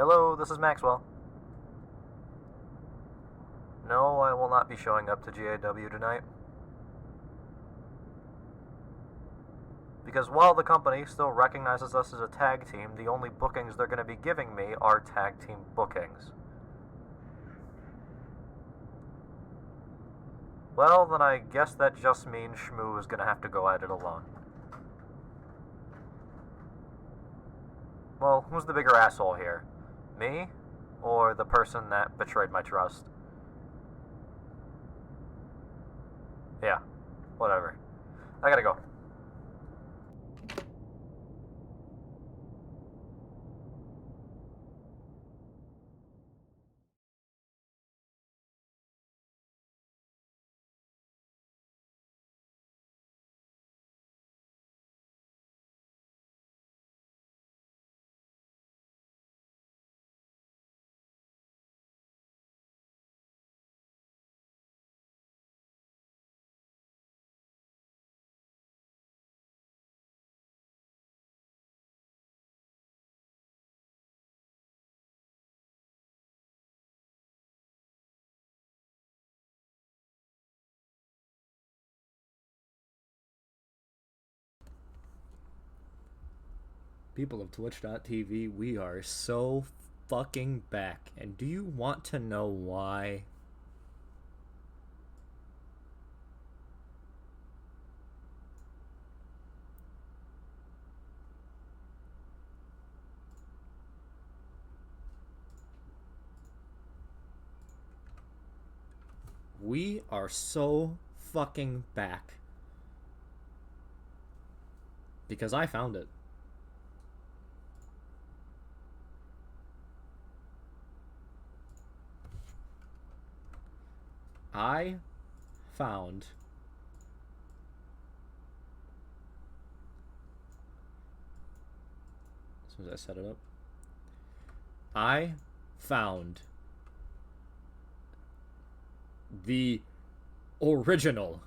Hello, this is Maxwell. No, I will not be showing up to GAW tonight. Because while the company still recognizes us as a tag team, the only bookings they're going to be giving me are tag team bookings. Well, then I guess that just means Shmoo is going to have to go at it alone. Well, who's the bigger asshole here? Me? Or the person that betrayed my trust? Yeah, whatever. I gotta go. People of Twitch.tv, we are so fucking back. And do you want to know why? We are so fucking back. Because I found it. I found as soon as I set it up, I found the original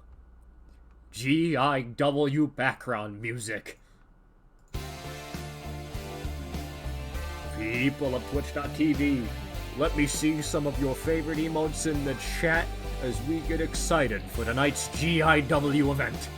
GIW background music. People of Twitch.tv, let me see some of your favorite emotes in the chat as we get excited for tonight's GIW event.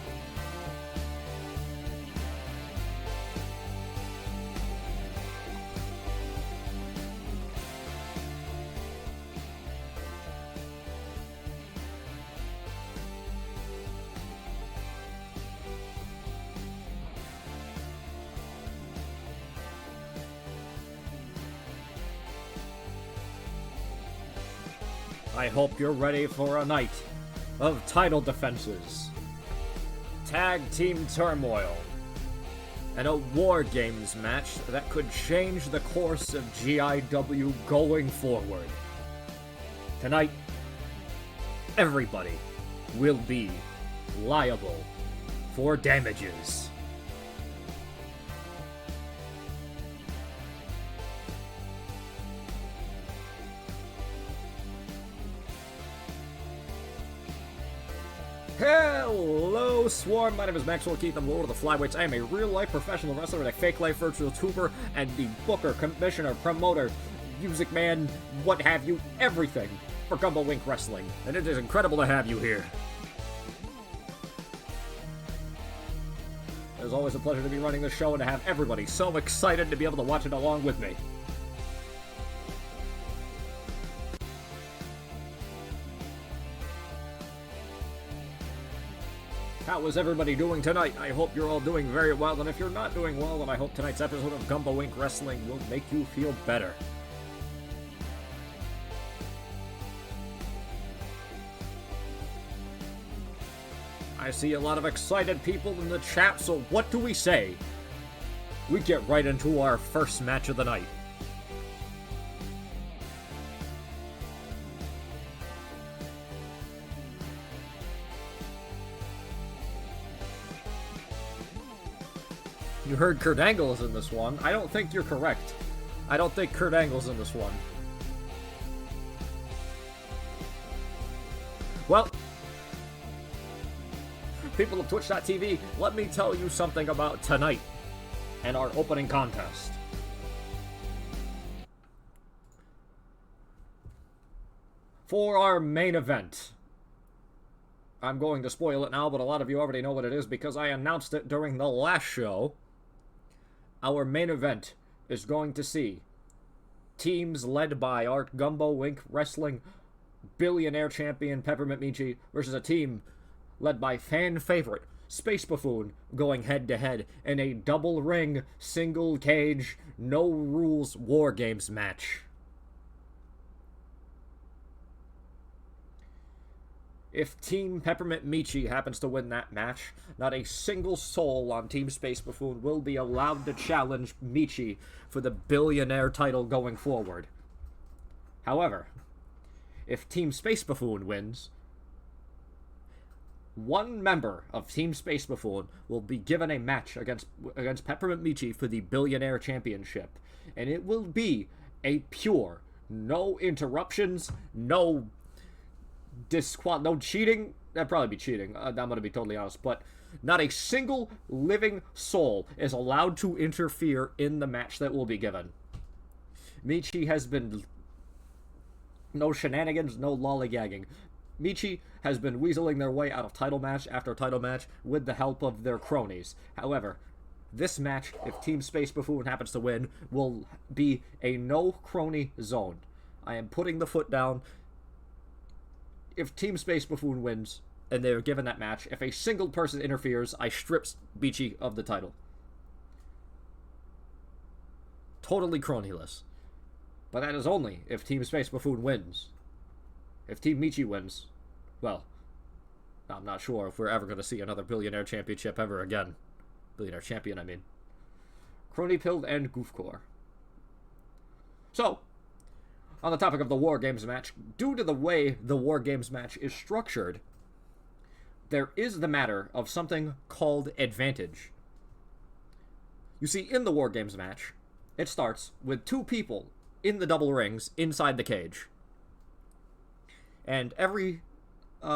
I hope you're ready for a night of title defenses, tag team turmoil, and a War Games match that could change the course of GIW going forward. Tonight, everybody will be liable for damages. Hello, Swarm. My name is Maxwell Keith. I'm Lord of the Flyweights. I am a real-life professional wrestler and a fake-life virtual tuber and the booker, commissioner, promoter, music man, what have you, everything for Gumbo Inc Wrestling. And it is incredible to have you here. It is always a pleasure to be running this show and to have everybody so excited to be able to watch it along with me. How is everybody doing tonight? I hope you're all doing very well, and if you're not doing well, then I hope tonight's episode of Gumbo Inc Wrestling will make you feel better. I see a lot of excited people in the chat, so what do we say? We get right into our first match of the night. You heard Kurt Angle's in this one. I don't think you're correct. I don't think Kurt Angle's in this one. Well, people of Twitch.tv, let me tell you something about tonight and our opening contest. For our main event, I'm going to spoil it now, but a lot of you already know what it is because I announced it during the last show. Our main event is going to see teams led by our Gumbo Inc Wrestling Billionaire Champion Peppermint Michi versus a team led by fan favorite Space Buffoon going head to head in a double ring, single cage, no rules war games match. If Team Peppermint Michi happens to win that match, not a single soul on Team Space Buffoon will be allowed to challenge Michi for the Billionaire title going forward. However, if Team Space Buffoon wins, one member of Team Space Buffoon will be given a match against Peppermint Michi for the Billionaire Championship. And it will be a pure, no interruptions, no cheating. That'd probably be cheating. I'm going to be totally honest. But not a single living soul is allowed to interfere in the match that will be given. Michi has been... no shenanigans, no lollygagging. Michi has been weaseling their way out of title match after title match with the help of their cronies. However, this match, if Team Space Buffoon happens to win, will be a no crony zone. I am putting the foot down. If Team Space Buffoon wins, and they're given that match, if a single person interferes, I strip Michi of the title. Totally cronyless. But that is only if Team Space Buffoon wins. If Team Michi wins, well, I'm not sure if we're ever going to see another Billionaire Championship ever again. Billionaire Champion, I mean. Crony Pilled and Goofcore. So, on the topic of the War Games match, due to the way the War Games match is structured, there is the matter of something called advantage. You see, in the War Games match, it starts with two people in the double rings inside the cage. And every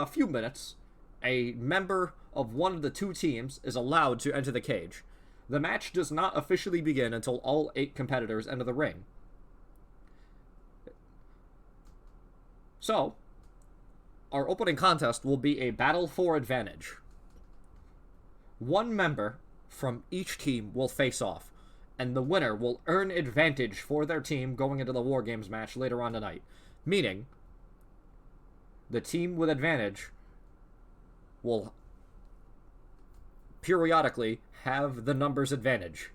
few minutes, a member of one of the two teams is allowed to enter the cage. The match does not officially begin until all 8 competitors enter the ring. So, our opening contest will be a battle for advantage. One member from each team will face off, and the winner will earn advantage for their team going into the War Games match later on tonight. Meaning, the team with advantage will periodically have the numbers advantage.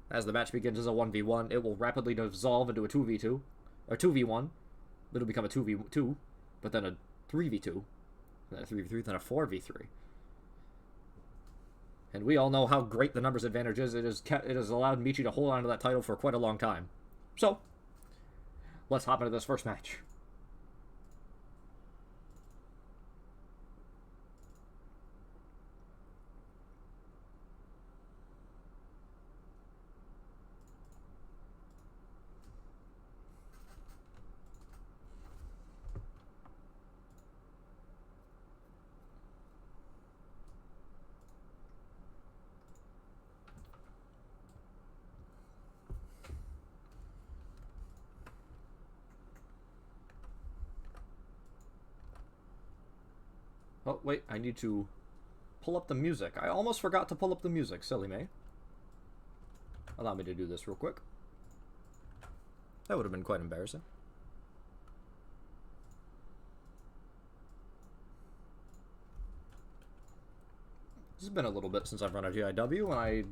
As the match begins as a 1v1, it will rapidly dissolve into a 2v2, or 2v1. It'll become a 2v2, but then a 3v2, then a 3v3, then a 4v3. And we all know how great the numbers advantage is. It has allowed Michi to hold on to that title for quite a long time. So, let's hop into this first match. Oh, wait, I need to pull up the music. I almost forgot to pull up the music, silly me. Allow me to do this real quick. That would have been quite embarrassing. This has been a little bit since I've run a GIW, and I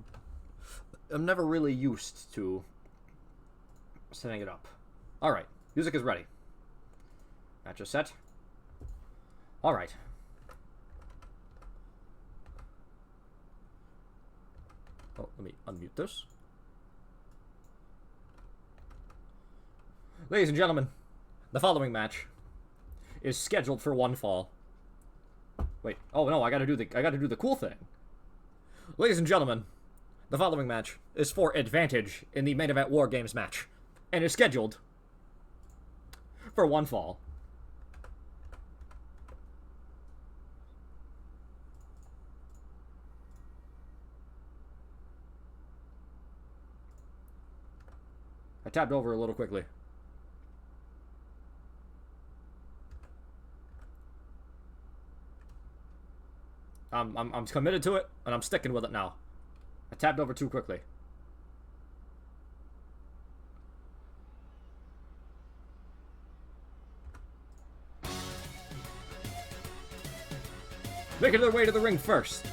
am never really used to setting it up. Alright, music is ready. Match is set. Alright. Oh, let me unmute this. Ladies and gentlemen, the following match is scheduled for one fall. Wait, oh no, I gotta do the cool thing. Ladies and gentlemen, the following match is for advantage in the main event War Games match, and is scheduled for one fall. I tabbed over a little quickly. I'm committed to it, and I'm sticking with it now. I tabbed over too quickly. Making their way to the ring first.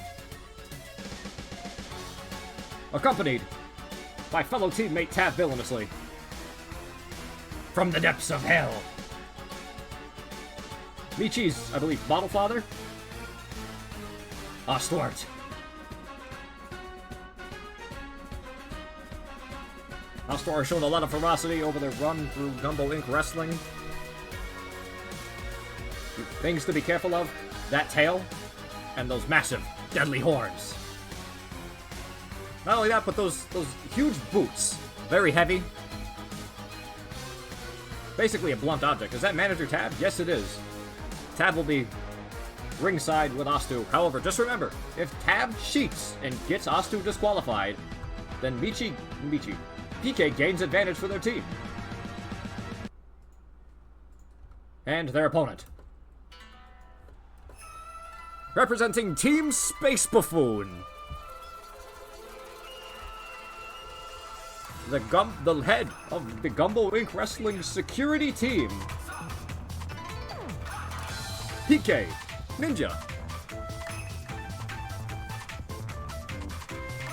Accompanied by fellow teammate Tab villainously. From the depths of hell. Michi's, I believe, bottle father. Stuart. Stuart has shown a lot of ferocity over their run through Gumbo Inc Wrestling. Things to be careful of. That tail. And those massive, deadly horns. Not only that, but those huge boots. Very heavy. Basically a blunt object. Is that manager Tab? Yes, it is. Tab will be ringside with Astu. However, just remember, if Tab cheats and gets Astu disqualified, then PK gains advantage for their team. And their opponent. Representing Team Space Buffoon. The head of the Gumbo Inc Wrestling security team. PK Ninja.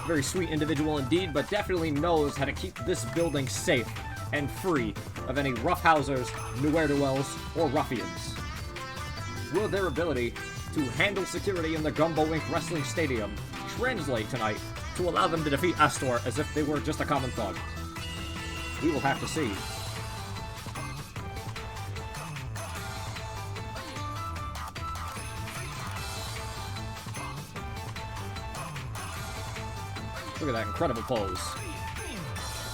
Very sweet individual indeed, but definitely knows how to keep this building safe and free of any roughhousers, ne'er-do-wells, or ruffians. Will their ability to handle security in the Gumbo Inc Wrestling Stadium translate tonight to allow them to defeat Astor as if they were just a common thug? We will have to see. Look at that incredible pose.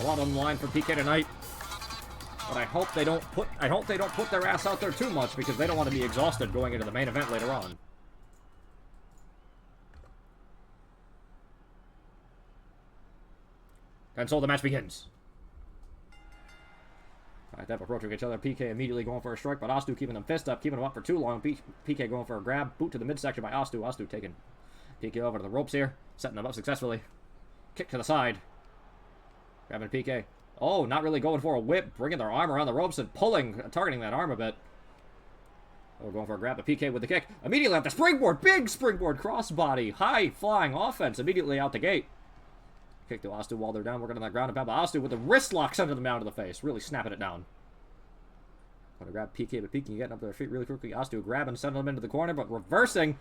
A lot on the line for PK tonight. But I hope they don't put their ass out there too much because they don't want to be exhausted going into the main event later on. And so the match begins. Alright, they're approaching each other. PK immediately going for a strike, but Astu keeping them fist up, keeping them up for too long. PK going for a grab. Boot to the midsection by Astu. Astu taking PK over to the ropes here. Setting them up successfully. Kick to the side. Grabbing PK. Oh, not really going for a whip. Bringing their arm around the ropes and pulling, targeting that arm a bit. Oh, going for a grab. But PK with the kick. Immediately at the springboard. Big springboard crossbody. High flying offense. Immediately out the gate. Kick to Astu while they're down. Working on that ground and pound. But Astu with the wrist lock sending them down to the face. Really snapping it down. Going to grab PK, but PK getting up to their feet really quickly. Astu grabbing, sending them into the corner, but reversing.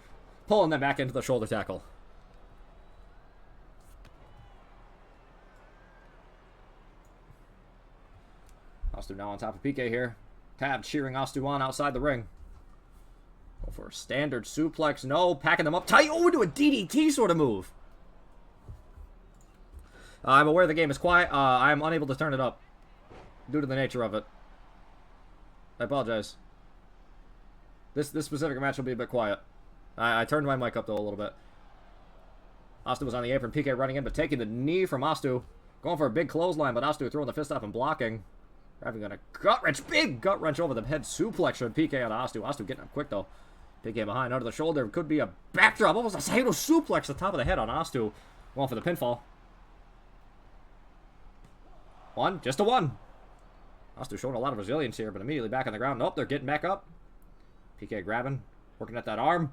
Pulling them back into the shoulder tackle. Astu now on top of PK here. Tab cheering Astu on outside the ring. Go for a standard suplex. No, packing them up tight. Oh, into a DDT sort of move. I'm aware the game is quiet. I'm unable to turn it up due to the nature of it. I apologize. This specific match will be a bit quiet. I turned my mic up though a little bit. Astu was on the apron. PK running in, but taking the knee from Astu. Going for a big clothesline, but Astu throwing the fist up and blocking. Having a gut wrench, big gut wrench over the head suplex from PK on Astu. Astu getting up quick though. PK behind, under the shoulder. Could be a backdrop. Almost a Saito suplex at the top of the head on Astu. Going for the pinfall. One, just a one. Astu showing a lot of resilience here, but immediately back on the ground. Nope, they're getting back up. PK grabbing, working at that arm.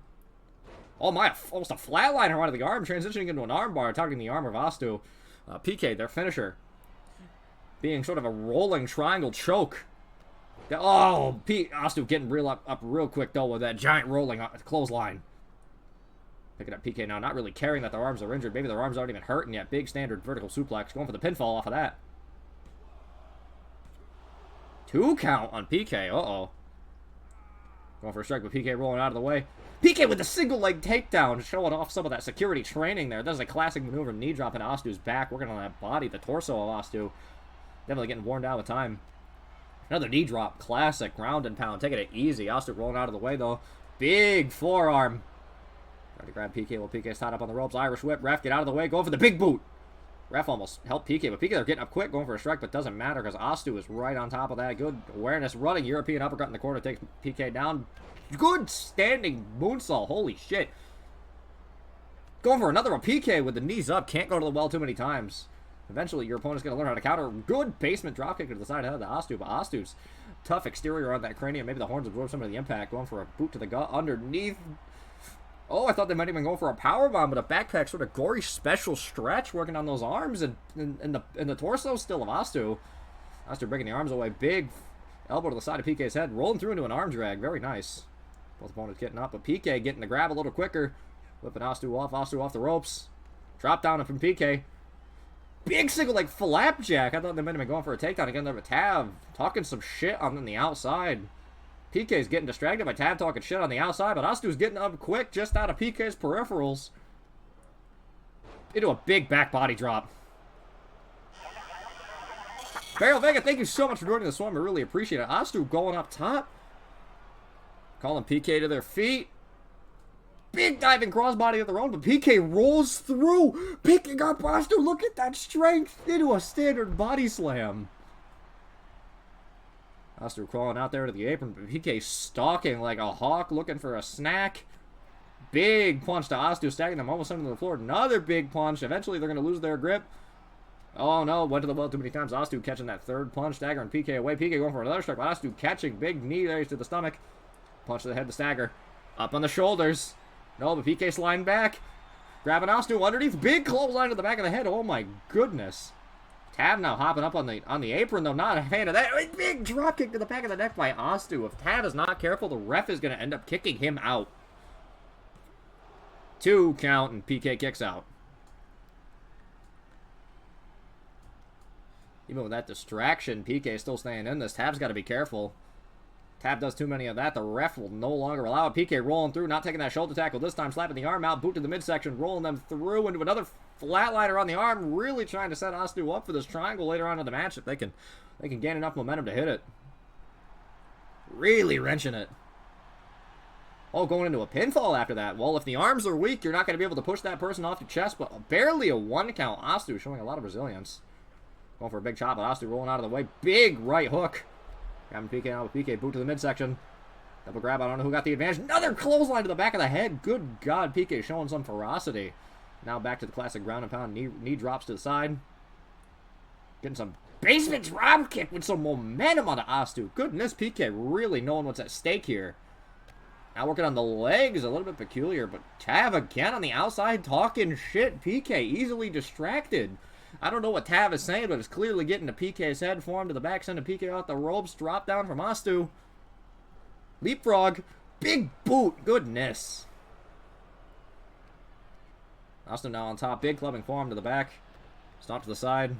Oh my, almost a flatliner out of the arm, transitioning into an armbar, targeting the arm of Astu. PK, their finisher, being sort of a rolling triangle choke. Oh, Astu getting up real quick, though, with that giant rolling clothesline. Picking up PK now, not really caring that their arms are injured. Maybe their arms aren't even hurting yet. Big standard vertical suplex, going for the pinfall off of that. 2 count on PK, uh-oh. Going for a strike with PK rolling out of the way. PK with the single leg takedown, showing off some of that security training there. That is a classic maneuver, knee drop into Astu's back, working on that body, the torso of Astu. Definitely getting worn down with time. Another knee drop, classic, ground and pound, taking it easy. Astu rolling out of the way, though. Big forearm. Trying to grab PK while PK's tied up on the ropes. Irish whip, ref, get out of the way, going for the big boot. Ref almost helped PK, but PK, they're getting up quick, going for a strike, but doesn't matter because Astu is right on top of that. Good awareness, running European uppercut in the corner, takes PK down. Good standing moonsault, holy shit. Going for another PK with the knees up. Can't go to the well too many times. Eventually, your opponent's going to learn how to counter. Good basement dropkick to the side of the Astu, but Astu's tough exterior on that cranium. Maybe the horns absorb some of the impact. Going for a boot to the gut underneath. Oh, I thought they might even go for a powerbomb, but a backpack sort of gory special stretch working on those arms and in the torso still of Astu. Astu breaking the arms away. Big elbow to the side of PK's head. Rolling through into an arm drag. Very nice. Both opponents getting up, but PK getting the grab a little quicker. Whipping Astu off the ropes. Drop down from PK. Big single like flapjack. I thought they might have been going for a takedown again there, but Tav talking some shit on the outside. PK's getting distracted by Tav talking shit on the outside, but Astu's getting up quick just out of PK's peripherals. Into a big back body drop. Barrel Vega, thank you so much for joining the swarm. I really appreciate it. Astu going up top. Calling PK to their feet. Big diving crossbody of their own, but PK rolls through. Picking up Astu. Look at that strength into a standard body slam. Astu crawling out there to the apron, but PK stalking like a hawk looking for a snack. Big punch to Astu, stacking them almost under the floor. Another big punch. Eventually they're going to lose their grip. Oh no, went to the well too many times. Astu catching that third punch, staggering PK away. PK going for another strike, but Astu catching big knee there to the stomach. Punch to the head to stagger. Up on the shoulders. No, but PK sliding back. Grabbing Astu underneath. Big clothesline to the back of the head. Oh my goodness. Tav now hopping up on the apron, though. Not a fan of that. Big drop kick to the back of the neck by Astu. If Tav is not careful, the ref is going to end up kicking him out. 2 count, and PK kicks out. Even with that distraction, PK is still staying in this. Tav's got to be careful. Tav does too many of that. The ref will no longer allow it. PK rolling through, not taking that shoulder tackle this time. Slapping the arm out, boot to the midsection, rolling them through into another flatliner on the arm. Really trying to set Astu up for this triangle later on in the match if they can gain enough momentum to hit it. Really wrenching it. Oh, going into a pinfall after that. Well, if the arms are weak, you're not going to be able to push that person off your chest, but barely a 1 count. Astu showing a lot of resilience. Going for a big chop, but Astu rolling out of the way. Big right hook. Grabbing PK out with PK, boot to the midsection. Double grab, I don't know who got the advantage. Another clothesline to the back of the head. Good God, PK showing some ferocity. Now back to the classic ground and pound. Knee drops to the side. Getting some basement drop kick with some momentum on the Astu. Goodness, PK really knowing what's at stake here. Now working on the legs, a little bit peculiar, but Tav again on the outside talking shit. PK easily distracted. I don't know what Tav is saying, but it's clearly getting to PK's head. Form to the back, sending PK off the ropes. Drop down from Astu. Leapfrog. Big boot. Goodness. Astu now on top. Big clubbing forearm to the back. Stomp to the side.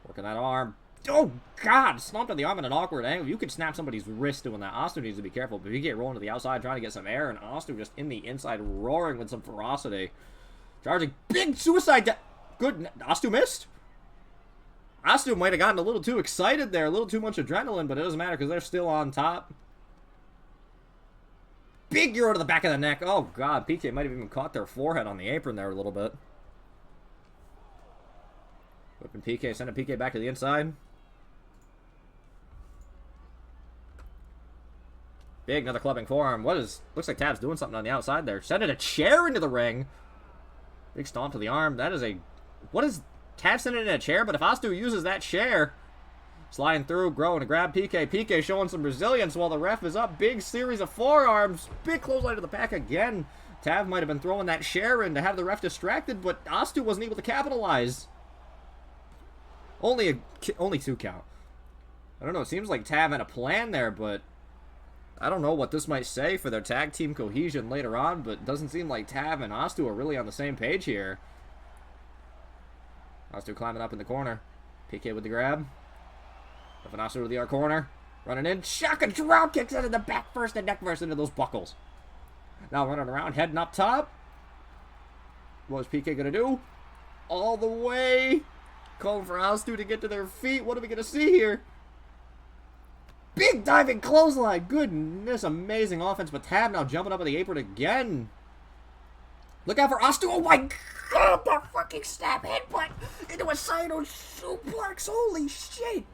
Working that arm. Oh, God. Stomped on the arm at an awkward angle. You could snap somebody's wrist doing that. Astu needs to be careful. But PK rolling to the outside, trying to get some air. And Astu just in the inside, roaring with some ferocity. Charging big suicide. Good. Astu missed. Astu might have gotten a little too excited there. A little too much adrenaline, but it doesn't matter because they're still on top. Big Euro to the back of the neck. Oh, God. PK might have even caught their forehead on the apron there a little bit. Whipping PK, sending PK back to the inside. Big, another clubbing forearm. Looks like Tav's doing something on the outside there. Sending a chair into the ring. Big stomp to the arm. That is what is Tav sending in a chair? But if Astu uses that chair, sliding through, growing to grab PK. PK showing some resilience while the ref is up. Big series of forearms. Big clothesline to the back again. Tav might have been throwing that chair in to have the ref distracted, but Astu wasn't able to capitalize. Only 2 count. I don't know. It seems like Tav had a plan there, but I don't know what this might say for their tag team cohesion later on, but it doesn't seem like Tav and Astu are really on the same page here. Astu climbing up in the corner. PK with the grab. Flipping Astu to the other corner. Running in. Shotgun drop kicks out of the back first and neck first into those buckles. Now running around, heading up top. What is PK going to do? All the way. Calling for Astu to get to their feet. What are we going to see here? Big diving clothesline. Goodness, amazing offense. But Tav now jumping up on the apron again. Look out for Astu. Oh my God, that fucking snap headbutt into a Sino suplex. Holy shit.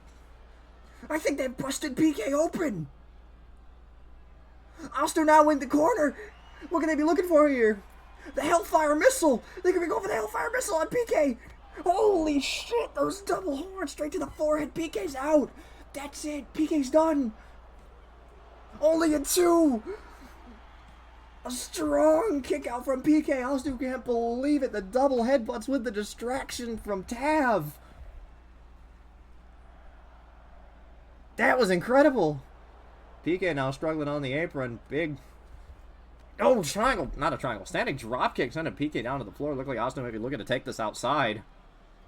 I think they busted PK open. Astu now in the corner. What can they be looking for here? The Hellfire Missile! They could be going for the Hellfire Missile on PK! Holy shit, those double horns straight to the forehead. PK's out. That's it. PK's done. Only a 2. A strong kick out from PK. Astu can't believe it. The double headbutts with the distraction from Tav. That was incredible. PK now struggling on the apron. Big. Oh, triangle. Not a triangle. Standing drop kick sending PK down to the floor. Looked like Astu may be looking to take this outside.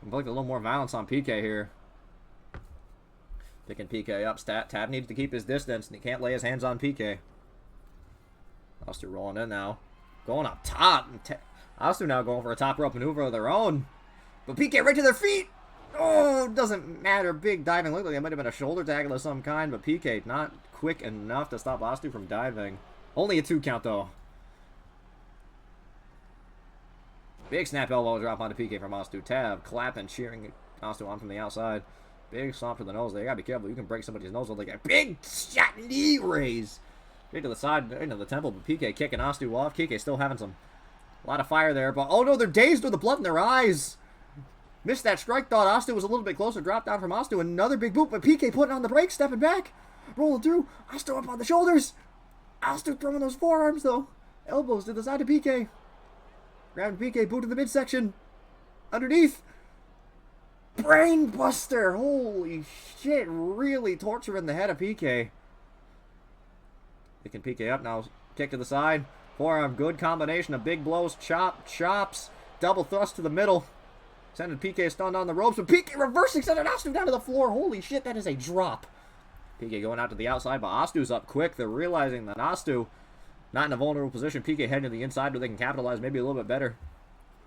Look, a little more violence on PK here. Picking PK up. Tav needs to keep his distance, and he can't lay his hands on PK. Astu rolling in now. Going up top. Astu now going for a top rope maneuver of their own. But PK right to their feet. Oh, doesn't matter. Big diving. Looked like it might have been a shoulder tackle of some kind, but PK not quick enough to stop Astu from diving. Only a 2 count, though. Big snap elbow drop onto PK from Astu. Tav clapping, cheering Astu on from the outside. Big slap to the nose. They gotta be careful. You can break somebody's nose with like a big shot knee raise. Straight to the side, into the temple, but PK kicking Astu off. PK still having a lot of fire there, but oh no, they're dazed with the blood in their eyes. Missed that strike. Thought Astu was a little bit closer. Drop down from Astu. Another big boot, but PK putting on the brakes, stepping back, rolling through. Astu up on the shoulders. Astu throwing those forearms though. Elbows to the side of PK. Grabbing PK, boot to the midsection. Underneath. Brain buster. Holy shit. Really torturing the head of PK. Picking PK up now. Kick to the side. Forearm. Good combination of big blows. Chops. Double thrust to the middle. Sending PK stunned on the ropes. But PK reversing. Sending Astu down to the floor. Holy shit. That is a drop. PK going out to the outside. But Astu's up quick. They're realizing that Astu not in a vulnerable position. PK heading to the inside where they can capitalize maybe a little bit better.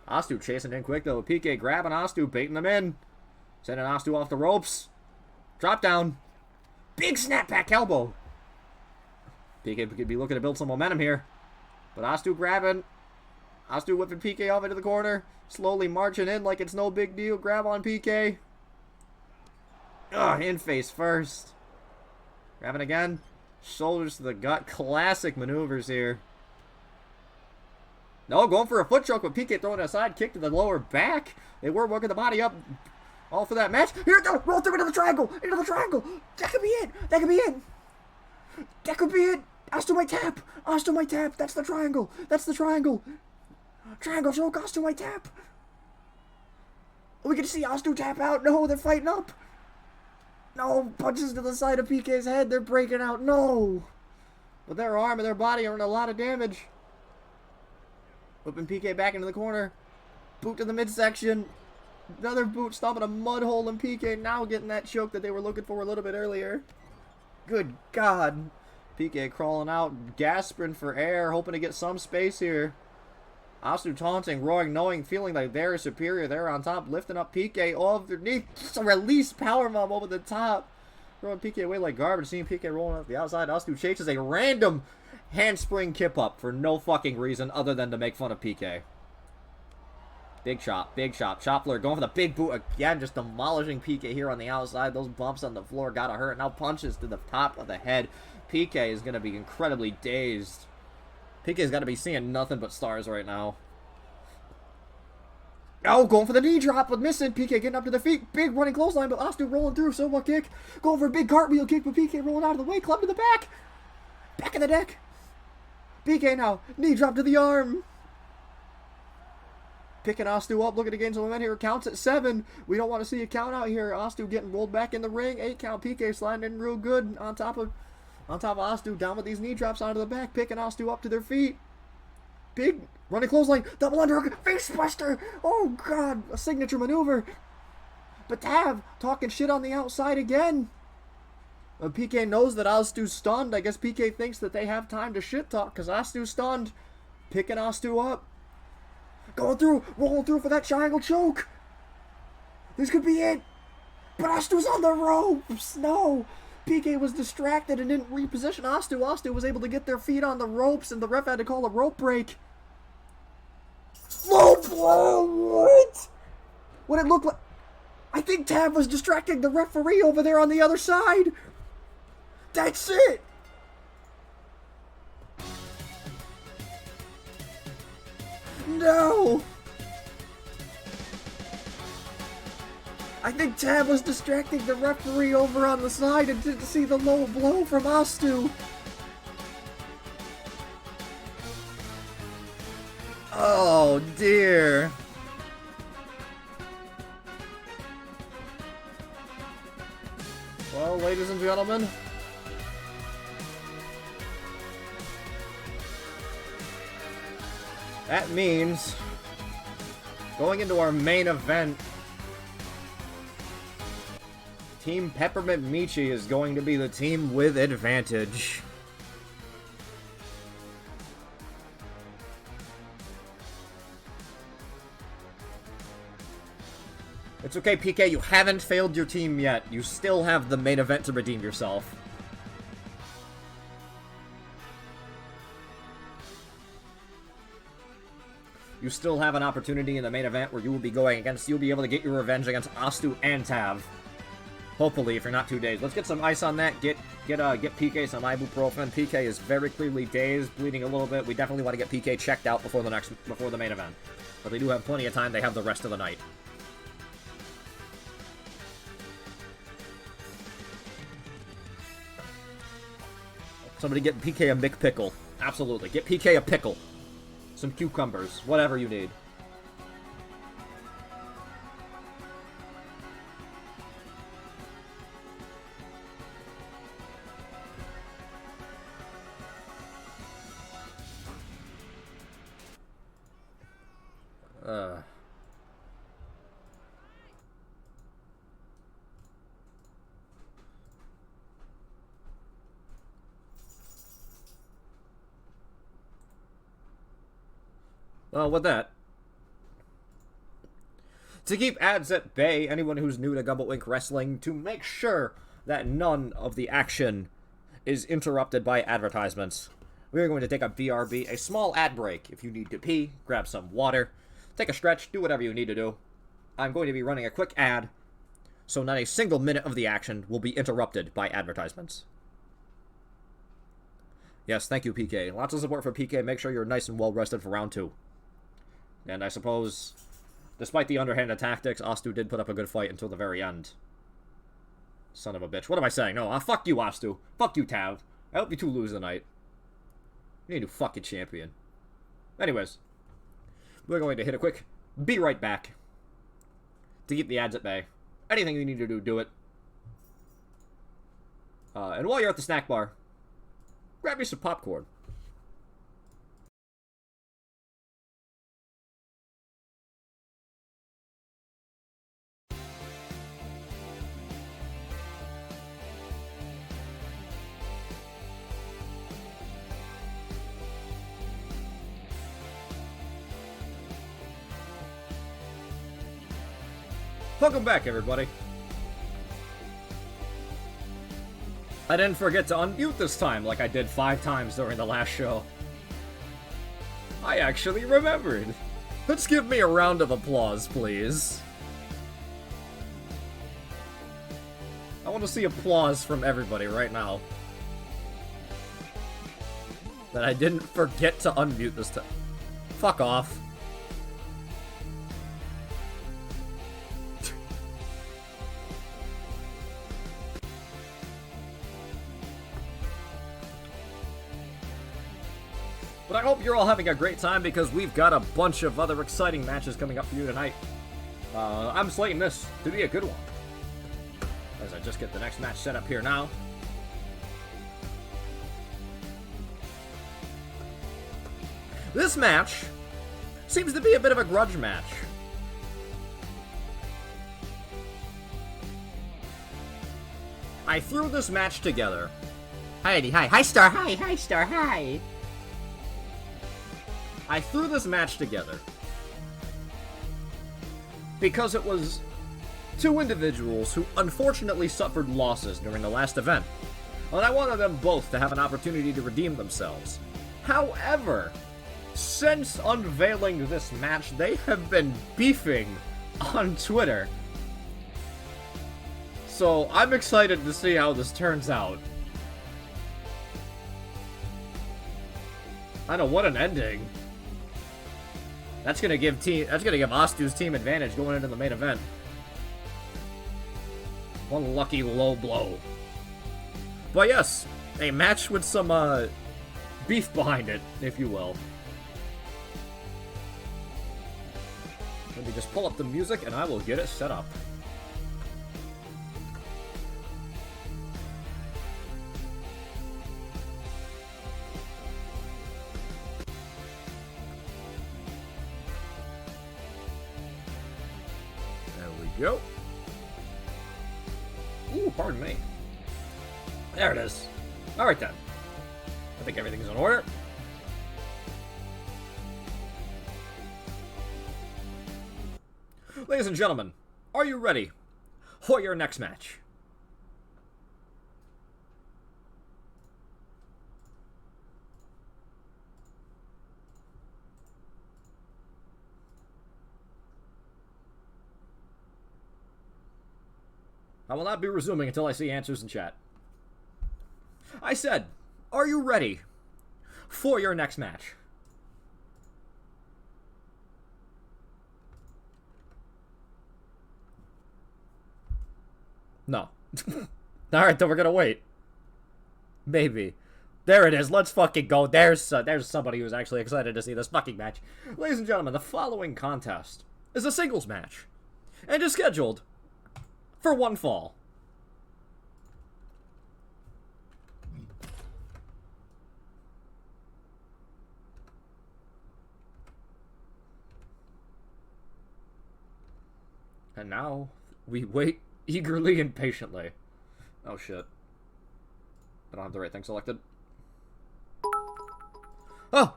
Astu chasing in quick though. PK grabbing Astu, baiting them in. Sending Astu off the ropes. Drop down. Big snapback elbow. PK could be looking to build some momentum here. But Astu grabbing. Astu whipping PK off into the corner. Slowly marching in like it's no big deal. Grab on PK. Ugh, in face first. Grabbing again. Shoulders to the gut. Classic maneuvers here. No, going for a foot choke, but PK throwing a side kick to the lower back. They were working the body up all for that match. Here it goes. Roll through into the triangle. Into the triangle. That could be it. That could be it. That could be it. Astu might tap. Astu might tap. That's the triangle. That's the triangle. Triangle choke. Astu might tap. We can see Astu tap out. No, they're fighting up. No, punches to the side of PK's head. They're breaking out. No. But their arm and their body are in a lot of damage. Whipping PK back into the corner. Boot to the midsection. Another boot stomping a mud hole in PK. Now getting that choke that they were looking for a little bit earlier. Good God. PK crawling out, gasping for air, hoping to get some space here. Astu taunting, roaring, knowing, feeling like they're superior. They're on top, lifting up PK off their knee. Just a release powerbomb over the top. Throwing PK away like garbage. Seeing PK rolling off the outside. Astu chases a random handspring kip up for no fucking reason other than to make fun of PK. Big chop, big chop. Chopler going for the big boot again, just demolishing PK here on the outside. Those bumps on the floor gotta hurt. Now punches to the top of the head. PK is gonna be incredibly dazed. PK's got to be seeing nothing but stars right now. Oh, going for the knee drop, but missing. PK getting up to the feet. Big running clothesline, but Astu rolling through. So what kick? Going for a big cartwheel kick, but PK rolling out of the way. Club to the back. Back of the deck. PK now. Knee drop to the arm. Picking Astu up. Looking to gain some momentum here. Counts at 7. We don't want to see a count out here. Astu getting rolled back in the ring. 8 count. PK sliding in real good on top of Astu, down with these knee drops onto the back, picking Astu up to their feet. Big running clothesline, double underhook, face buster. Oh God, a signature maneuver. But Tav talking shit on the outside again. PK knows that Astu's stunned. I guess PK thinks that they have time to shit talk because Astu's stunned. Picking Astu up. Going through, rolling through for that triangle choke. This could be it. But Astu's on the ropes. No. PK was distracted and didn't reposition Astu. Astu was able to get their feet on the ropes, and the ref had to call a rope break. Low blow! What? What it looked like? I think Tav was distracting the referee over there on the other side. That's it! No! I think Tab was distracting the referee over on the side and didn't see the low blow from Astu. Oh dear. Well, ladies and gentlemen, that means going into our main event, Team Peppermint Michi is going to be the team with advantage. It's okay, PK, you haven't failed your team yet. You still have the main event to redeem yourself. You still have an opportunity in the main event where you will be going against, you'll be able to get your revenge against Astu and Tav. Hopefully, if you're not too dazed. Let's get some ice on that. Get PK some ibuprofen. PK is very clearly dazed, bleeding a little bit. We definitely want to get PK checked out before the main event. But they do have plenty of time. They have the rest of the night. Somebody get PK a McPickle. Absolutely. Get PK a pickle. Some cucumbers. Whatever you need. Well, with that, to keep ads at bay, anyone who's new to Gumbo Inc Wrestling, to make sure that none of the action is interrupted by advertisements, we are going to take a BRB, a small ad break. If you need to pee, grab some water, take a stretch, do whatever you need to do. I'm going to be running a quick ad, so not a single minute of the action will be interrupted by advertisements. Yes, thank you, PK. Lots of support for PK. Make sure you're nice and well rested for round 2. And I suppose, despite the underhanded tactics, Astu did put up a good fight until the very end. Son of a bitch. What am I saying? No, fuck you, Astu. Fuck you, Tav. I hope you two lose tonight. You need a new fucking champion. Anyways, we're going to hit a quick be right back to keep the ads at bay. Anything you need to do, do it. And while you're at the snack bar, grab me some popcorn. Welcome back, everybody. I didn't forget to unmute this time like I did 5 times during the last show. I actually remembered. Let's give me a round of applause, please. I want to see applause from everybody right now. That I didn't forget to unmute this time. Fuck off. But I hope you're all having a great time because we've got a bunch of other exciting matches coming up for you tonight. I'm slating this to be a good one. As I just get the next match set up here now. This match seems to be a bit of a grudge match. I threw this match together. Hi, Star, hi, Star, hi. I threw this match together because it was 2 individuals who unfortunately suffered losses during the last event, and I wanted them both to have an opportunity to redeem themselves. However, since unveiling this match, they have been beefing on Twitter. So I'm excited to see how this turns out. I know, what an ending. That's gonna give Astu's team advantage going into the main event. One lucky low blow. But yes, a match with some beef behind it, if you will. Let me just pull up the music and I will get it set up. There we go. Ooh, pardon me. There it is. Alright then. I think everything's in order. Ladies and gentlemen, are you ready for your next match? I will not be resuming until I see answers in chat. I said, are you ready for your next match? No. Alright, then we're gonna wait. Maybe. There it is. Let's fucking go. There's somebody who's actually excited to see this fucking match. Ladies and gentlemen, the following contest is a singles match. And is scheduled for one fall. And now, we wait eagerly and patiently. Oh shit. I don't have the right thing selected. Oh!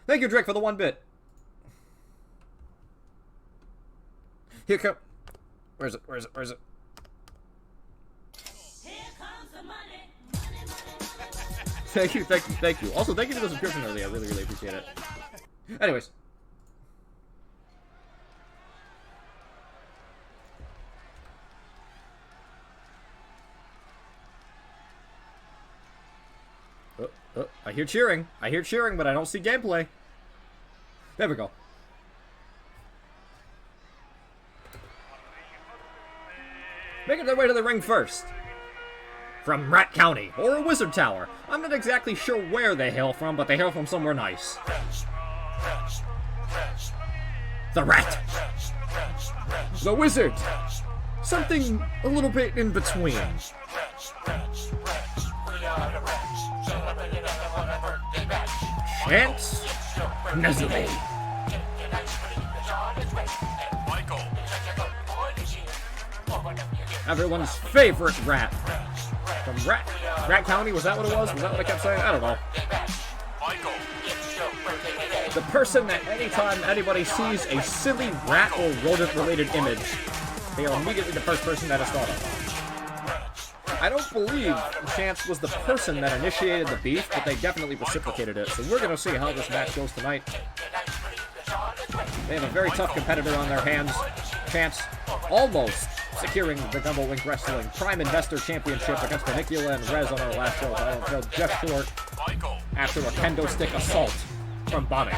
Thank you, Drake, for the 1 bit. Here come... Where is it? Where is it? Where is it? Here comes the money. Money, money, money. Thank you, thank you, thank you. Also, thank you for the subscription earlier. I really, really appreciate it. Anyways. I hear cheering. I hear cheering, but I don't see gameplay. There we go. Making their way to the ring first. From Rat County, or a wizard tower. I'm not exactly sure where they hail from, but they hail from somewhere nice. The Rat. The Wizard. Something a little bit in between. Chance Nezumi. Everyone's favorite rat. From Rat County, was that what it was? Was that what I kept saying? I don't know. The person that anytime anybody sees a silly rat or rodent-related image, they are immediately the first person that is thought of. I don't believe Chance was the person that initiated the beef, but they definitely reciprocated it, so we're going to see how this match goes tonight. They have a very tough competitor on their hands. Chance almost securing the Gumbo Inc Wrestling Prime Investor Championship against Manicula and Rez on our last show. I fell just short after a kendo stick assault from Bonnie.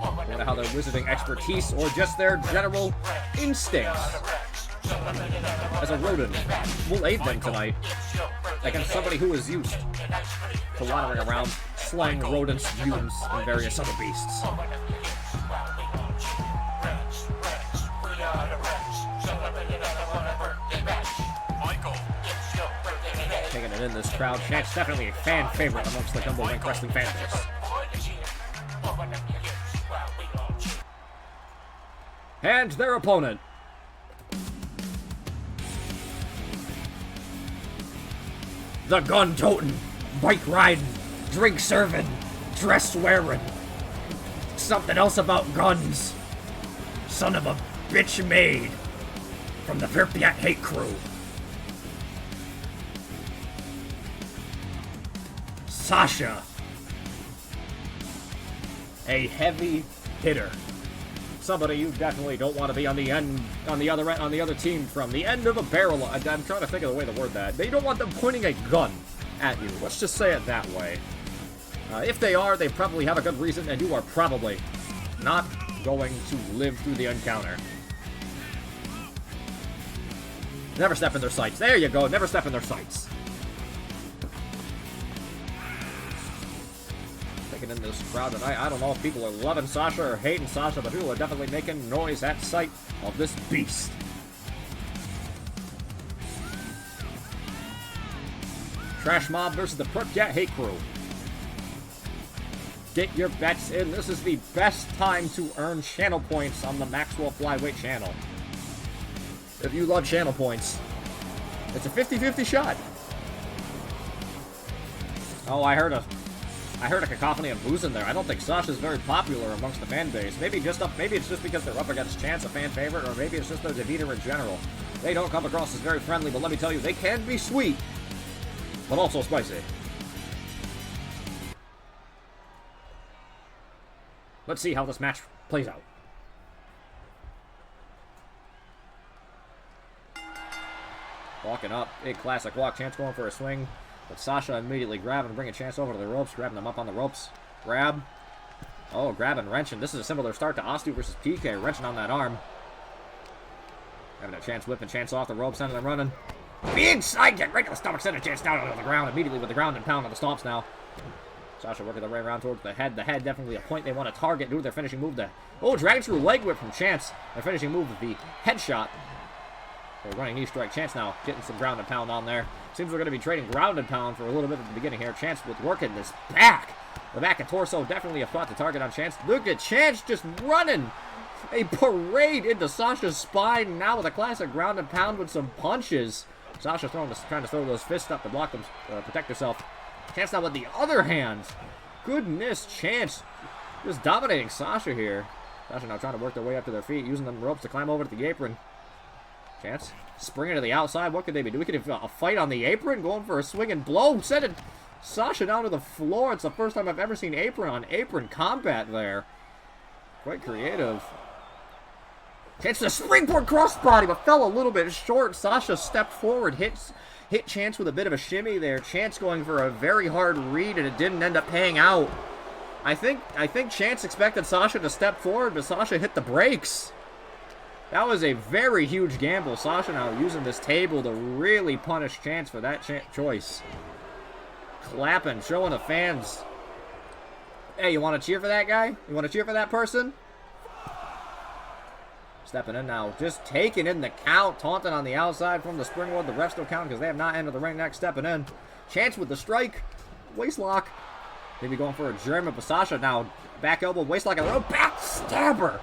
I wonder how their wizarding expertise or just their general instincts as a rodent will aid them tonight against somebody who is used to wandering around slaying rodents, mutants, and various other beasts. Taking it in this crowd, Chance definitely a fan favorite amongst the Gumbo Inc Wrestling fan base. And their opponent. The gun-toting, bike-riding, drink-serving, dress-wearing. Something else about guns. Son of a bitch made. From the Verpiat Hate Crew. Sasha. A heavy hitter. Somebody you definitely don't want to be on the other team from. The end of a barrel. I'm trying to think of the way to word that. They don't want them pointing a gun at you. Let's just say it that way. If they are, they probably have a good reason, and you are probably not going to live through the encounter. Never step in their sights. There you go. Never step in their sights. Taking in this crowd tonight. I don't know if people are loving Sasha or hating Sasha, but people are definitely making noise at sight of this beast. Trash Mob versus the Perk Cat Hate Crew. Get your bets in. This is the best time to earn channel points on the Maxwell Flyweight channel. If you love channel points, it's a 50-50 shot. Oh, I heard a cacophony of boos in there. I don't think Sasha's very popular amongst the fan base. Maybe it's just because they're up against Chance, a fan favorite, or maybe it's just their demeanor in general. They don't come across as very friendly, but let me tell you, they can be sweet, but also spicy. Let's see how this match plays out. Walking up, big classic walk. Chance going for a swing, but Sasha immediately grabbing, bringing Chance over to the ropes, grabbing them up on the ropes. Grab. Oh, grabbing, wrenching. This is a similar start to Ostu versus PK, wrenching on that arm. Having a Chance whipping Chance off the ropes, sending them running. Big side kick right to the stomach, sending Chance down onto the ground immediately with the ground and pound on the stomps now. Sasha working their way around towards the head. The head definitely a point they want to target. Do their finishing move. Dragon Screw leg whip from Chance. Their finishing move with the headshot. They're running knee strike. Chance now getting some ground and pound on there. Seems we're going to be trading ground and pound for a little bit at the beginning here. Chance with working this back. The back and torso definitely a spot to target on Chance. Look at Chance just running a parade into Sasha's spine. Now with a classic ground and pound with some punches. Sasha trying to throw those fists up to block them, protect herself. Chance now with the other hand. Goodness, Chance just dominating Sasha here. Sasha now trying to work their way up to their feet, using them ropes to climb over to the apron. Chance springing to the outside. What could they be doing? We could have a fight on the apron, going for a swing and blow, sending Sasha down to the floor. It's the first time I've ever seen apron on apron combat there. Quite creative. Chance the springboard crossbody, but fell a little bit short. Sasha stepped forward, hit Chance with a bit of a shimmy there. Chance going for a very hard read, and it didn't end up paying out. I think Chance expected Sasha to step forward, but Sasha hit the brakes. That was a very huge gamble. Sasha now using this table to really punish Chance for that choice. Clapping, showing the fans. Hey, you want to cheer for that guy? You want to cheer for that person? Stepping in now, just taking in the count, taunting on the outside from the springboard. The refs still count because they have not entered the ring next. Stepping in. Chance with the strike. Waist lock. Maybe going for a German, but Sasha now back elbow, waist lock, and a back stabber.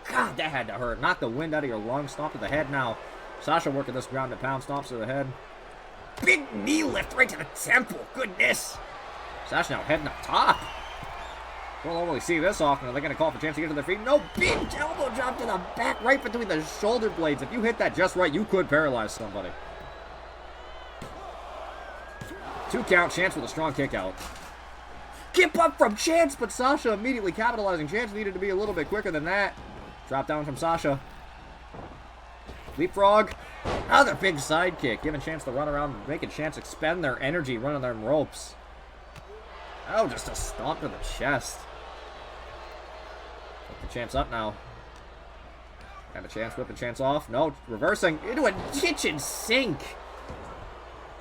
God, that had to hurt. Knock the wind out of your lungs. Stomp to the head now. Sasha working this ground and pound. Stomps to the head. Big knee lift right to the temple. Goodness. Sasha now heading up top. Don't normally see this often. Are they going to call for Chance to get to their feet? No, big elbow drop to the back, right between the shoulder blades. If you hit that just right, you could paralyze somebody. 2 count, Chance with a strong kick out. Kip up from Chance, but Sasha immediately capitalizing. Chance needed to be a little bit quicker than that. Drop down from Sasha. Leapfrog. Another big side kick, giving Chance to run around, making Chance expend their energy running their ropes. Oh, just a stomp to the chest. Put the Chance up now. Got a Chance whipping Chance off. No, reversing into a kitchen sink.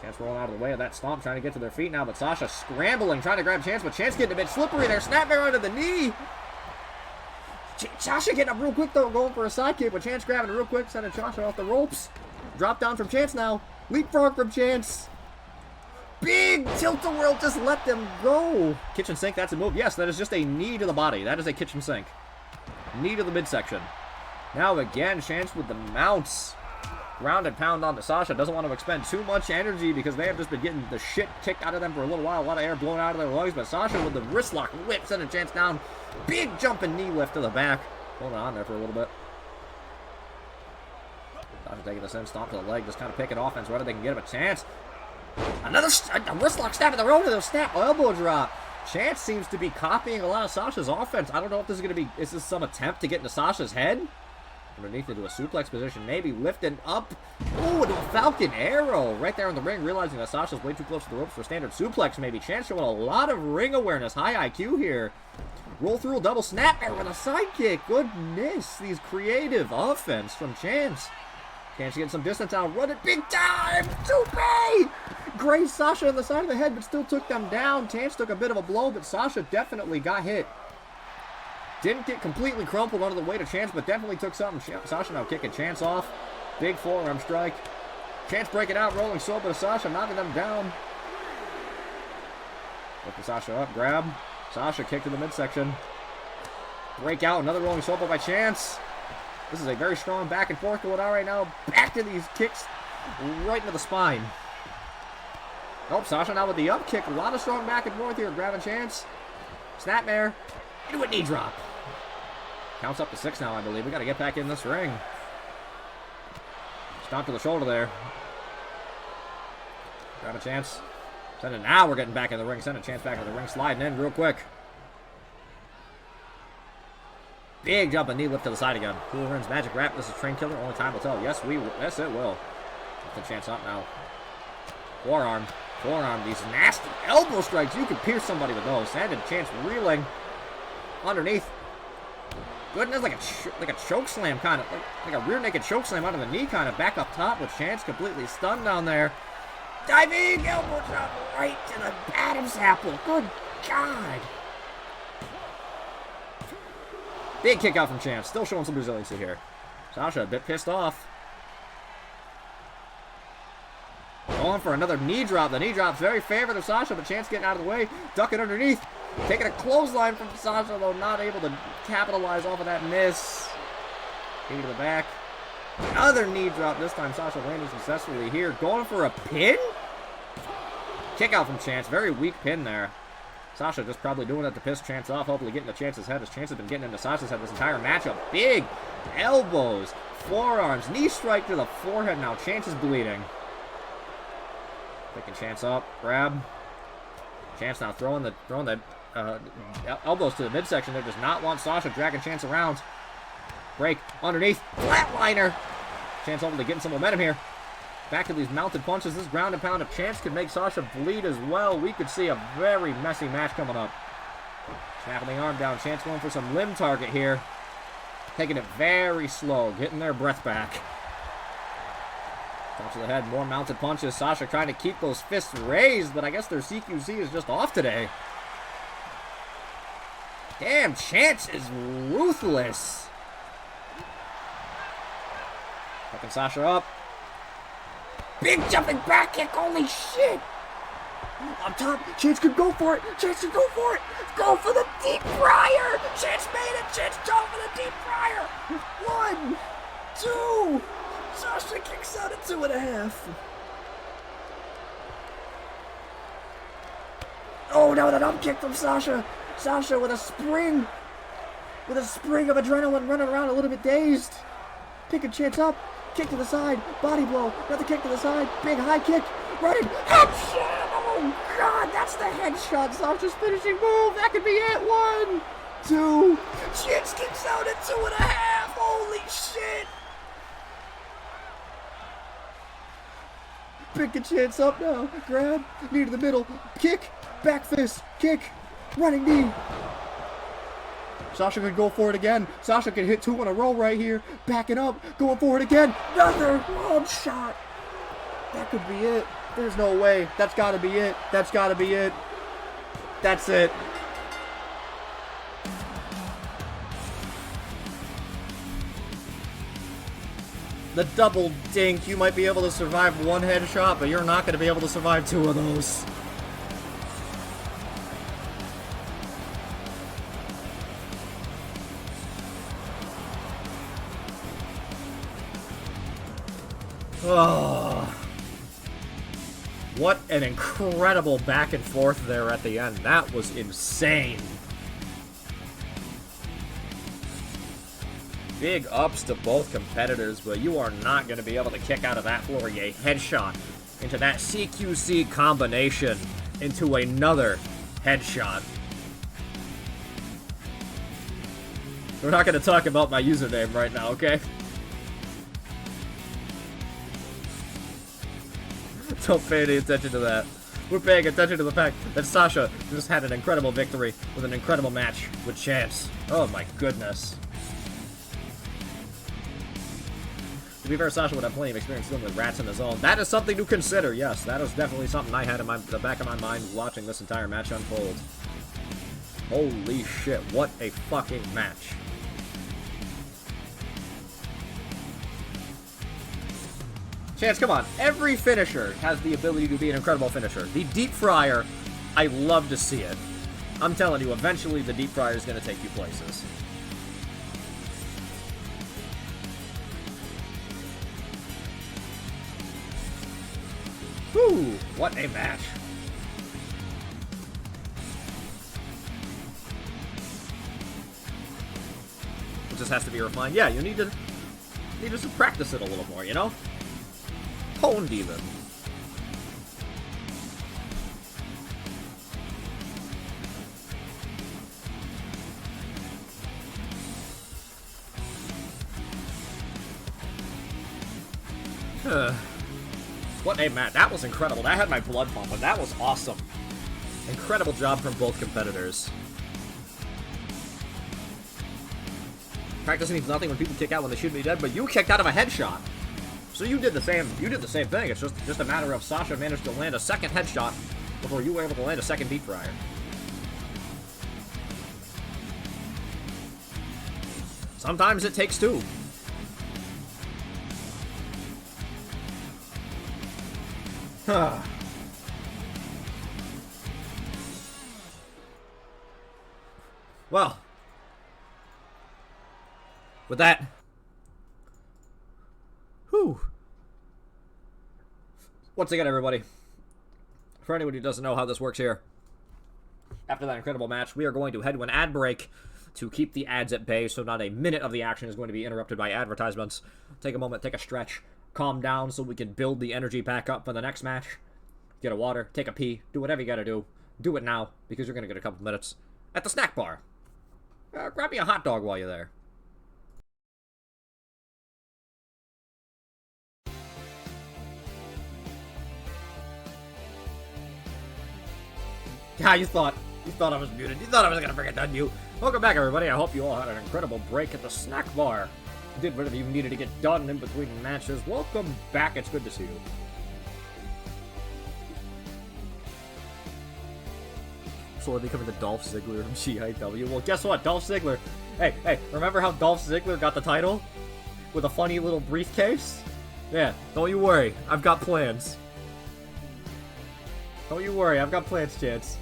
Chance rolling out of the way of that stomp, trying to get to their feet now, but Sasha scrambling, trying to grab Chance, but Chance getting a bit slippery there. Snapmare onto the knee. Sasha getting up real quick, though, going for a side kick, but Chance grabbing it real quick, sending Sasha off the ropes. Drop down from Chance now. Leapfrog from Chance. Big tilt-a-whirl, just let them go. Kitchen sink, that's a move. Yes, that is just a knee to the body. That is a kitchen sink. Knee to the midsection. Now again, Chance with the mounts. Ground and pound onto Sasha. Doesn't want to expend too much energy because they have just been getting the shit kicked out of them for a little while. A lot of air blown out of their lungs, but Sasha with the wrist lock whip, sending Chance down. Big jumping knee lift to the back. Holding on there for a little bit. Sasha taking this in, stomp to the leg, just kind of picking offense whether they can get him a chance. Another wrist lock stab at the road with a snap elbow drop. Chance seems to be copying a lot of Sasha's offense. I don't know if this is going to be, is this some attempt to get into Sasha's head? Underneath into a suplex position, maybe lifting up. Ooh, into a Falcon Arrow right there in the ring, realizing that Sasha's way too close to the ropes for standard suplex. Maybe Chance showing a lot of ring awareness, high IQ here. Roll through a double snap there with a sidekick. Goodness, these creative offense from Chance. Chance getting some distance out, running big time. Toupee! Grazed Sasha on the side of the head, but still took them down. Chance took a bit of a blow, but Sasha definitely got hit. Didn't get completely crumpled under the weight of Chance, but definitely took something. Sasha now kicking Chance off. Big forearm strike. Chance breaking out, rolling soap to Sasha, knocking them down. Lifting Sasha up, grab. Sasha kick to the midsection. Break out, another rolling soap by Chance. This is a very strong back and forth going on right now. Back to these kicks right into the spine. Oh, Sasha now with the up kick. A lot of strong back and forth here. Grabbing Chance. Snapmare. Into a knee drop. Counts up to 6 now, I believe. We got to get back in this ring. Stomp to the shoulder there. Grab a Chance. Now we're getting back in the ring. Send a Chance back in the ring. Sliding in real quick. Big jump and knee lift to the side again. Cool Runs magic wrap. This is Train Killer. Only time will tell. Yes, yes, it will. Lift the Chance up now. Forearm. Forearm. These nasty elbow strikes. You can pierce somebody with those. Sending Chance reeling underneath. Goodness, like a choke slam kind of, like a rear naked choke slam out of the knee kind of, back up top with Chance completely stunned down there. Diving elbow drop right to the Adam's apple. Good God. Big kick out from Chance. Still showing some resiliency here. Sasha a bit pissed off. Going for another knee drop. The knee drop's very favorite of Sasha, but Chance getting out of the way. Ducking underneath. Taking a clothesline from Sasha, though not able to capitalize off of that miss. Knee to the back. Another knee drop. This time Sasha landing successfully here. Going for a pin? Kick out from Chance. Very weak pin there. Sasha just probably doing it to piss Chance off. Hopefully getting to Chance's head, as Chance has been getting into Sasha's head this entire matchup. Big elbows, forearms, knee strike to the forehead now. Chance is bleeding. Picking Chance up. Grab. Chance now throwing the elbows to the midsection. They does not want Sasha dragging Chance around. Break underneath. Flatliner. Chance hopefully getting some momentum here. Back to these mounted punches. This ground and pound of Chance could make Sasha bleed as well. We could see a very messy match coming up. Snapping the arm down. Chance going for some limb target here. Taking it very slow. Getting their breath back. Top of the head. More mounted punches. Sasha trying to keep those fists raised, but I guess their CQC is just off today. Damn, Chance is ruthless. Picking Sasha up. Big jumping back kick. Holy shit. Up top. Chance could go for it. Chance could go for it. Go for the deep fryer. Chance made it. Chance jumped for the deep fryer. 1, 2. Sasha kicks out at 2.5. Oh, now that up kick from Sasha. Sasha with a spring. With a spring of adrenaline, running around a little bit dazed. Picking Chance up. Kick to the side. Body blow. Another kick to the side. Big high kick. Running. Headshot. Oh, God. That's the headshot. Sasha's finishing move. That could be it. 1, 2. Chance kicks out at 2.5. Holy shit. Picking Chance up now. Grab. Knee to the middle. Kick. Back fist. Kick. Running knee. Sasha could go for it again. Sasha could hit 2 in a row right here. Backing up. Going for it again. Another long shot. That could be it. There's no way. That's got to be it. That's got to be it. That's it. The double dink. You might be able to survive 1 headshot, but you're not going to be able to survive 2 of those. Oh, what an incredible back and forth there at the end. That was insane. Big ups to both competitors, but you are not going to be able to kick out of that Florier headshot into that CQC combination into another headshot. We're not going to talk about my username right now, okay? don't pay any attention to that. We're paying attention to the fact that Sasha just had an incredible victory with an incredible match with Chance. Oh my goodness. To be fair, Sasha would have plenty of experience dealing with rats in his own. That is something to consider, yes. That is definitely something I had in the back of my mind watching this entire match unfold. Holy shit, what a fucking match. Chance, come on. Every finisher has the ability to be an incredible finisher. The deep fryer, I love to see it. I'm telling you, eventually the deep fryer is going to take you places. Whew, what a match. It just has to be refined. Yeah, you need to just practice it a little more, you know? Honed even. What a match. That was incredible. That had my blood pumping. That was awesome. Incredible job from both competitors. Practice means nothing when people kick out when they should be dead, but you kicked out of a headshot. So you did the same thing. It's just a matter of Sasha managed to land a second headshot before you were able to land a second deep fryer. Sometimes it takes two. Well, with that, whew. Once again, everybody, for anyone who doesn't know how this works here, after that incredible match, we are going to head to an ad break to keep the ads at bay, so not a minute of the action is going to be interrupted by advertisements. Take a moment, take a stretch, calm down so we can build the energy back up for the next match. Get a water, take a pee, do whatever you gotta do. Do it now, because you're gonna get a couple minutes at the snack bar. Grab me a hot dog while you're there. Yeah, you thought I was muted. You thought I was gonna forget that you. Welcome back, everybody. I hope you all had an incredible break at the snack bar. Did whatever you needed to get done in between matches. Welcome back. It's good to see you. Slowly becoming the Dolph Ziggler of GIW. Well, guess what? Dolph Ziggler. Hey, remember how Dolph Ziggler got the title? With a funny little briefcase? Yeah, don't you worry. I've got plans. Don't you worry. I've got plans, Chance.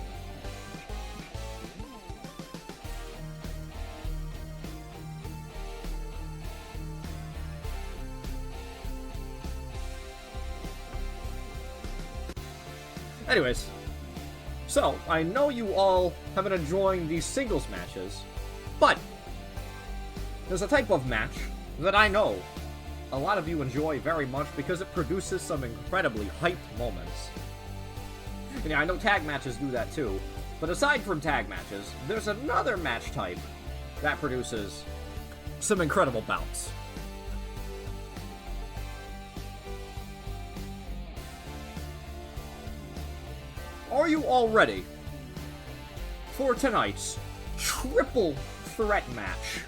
Anyways, so I know you all have been enjoying these singles matches, but there's a type of match that I know a lot of you enjoy very much because it produces some incredibly hyped moments. And yeah, I know tag matches do that too, but aside from tag matches, there's another match type that produces some incredible bouts. Are you all ready for tonight's triple threat match?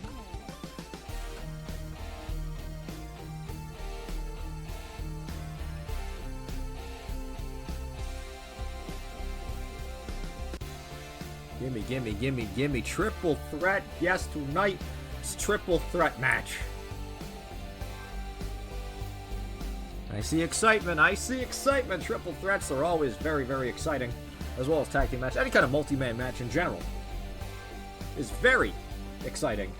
Gimme. Triple threat. Yes, tonight's triple threat match. I see excitement. Triple threats are always very, very exciting, as well as tag team match. Any kind of multi-man match in general is very exciting.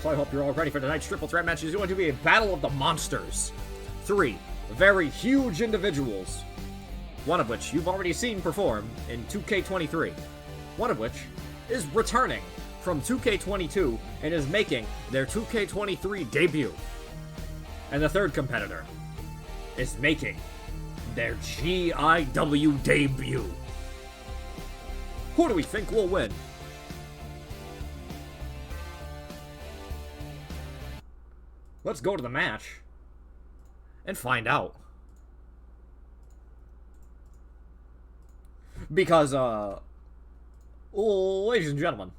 So I hope you're all ready for tonight's triple threat match. It's going to be a battle of the monsters. 3 very huge individuals, one of which you've already seen perform in 2K23. One of which is returning from 2K22 and is making their 2K23 debut. And the third competitor is making their GIW debut. Who do we think will win? Let's go to the match and find out. Because, ladies and gentlemen,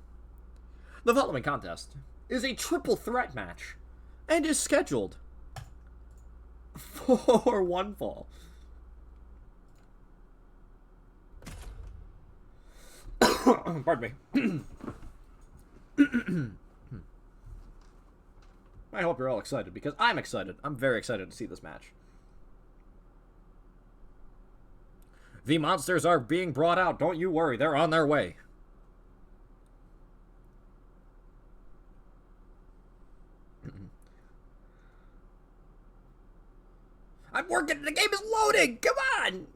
the following contest is a triple threat match and is scheduled for one fall. Pardon me. I hope you're all excited, because I'm excited. I'm very excited to see this match. The monsters are being brought out. Don't you worry. They're on their way. I'm working. The game is loading. Come on.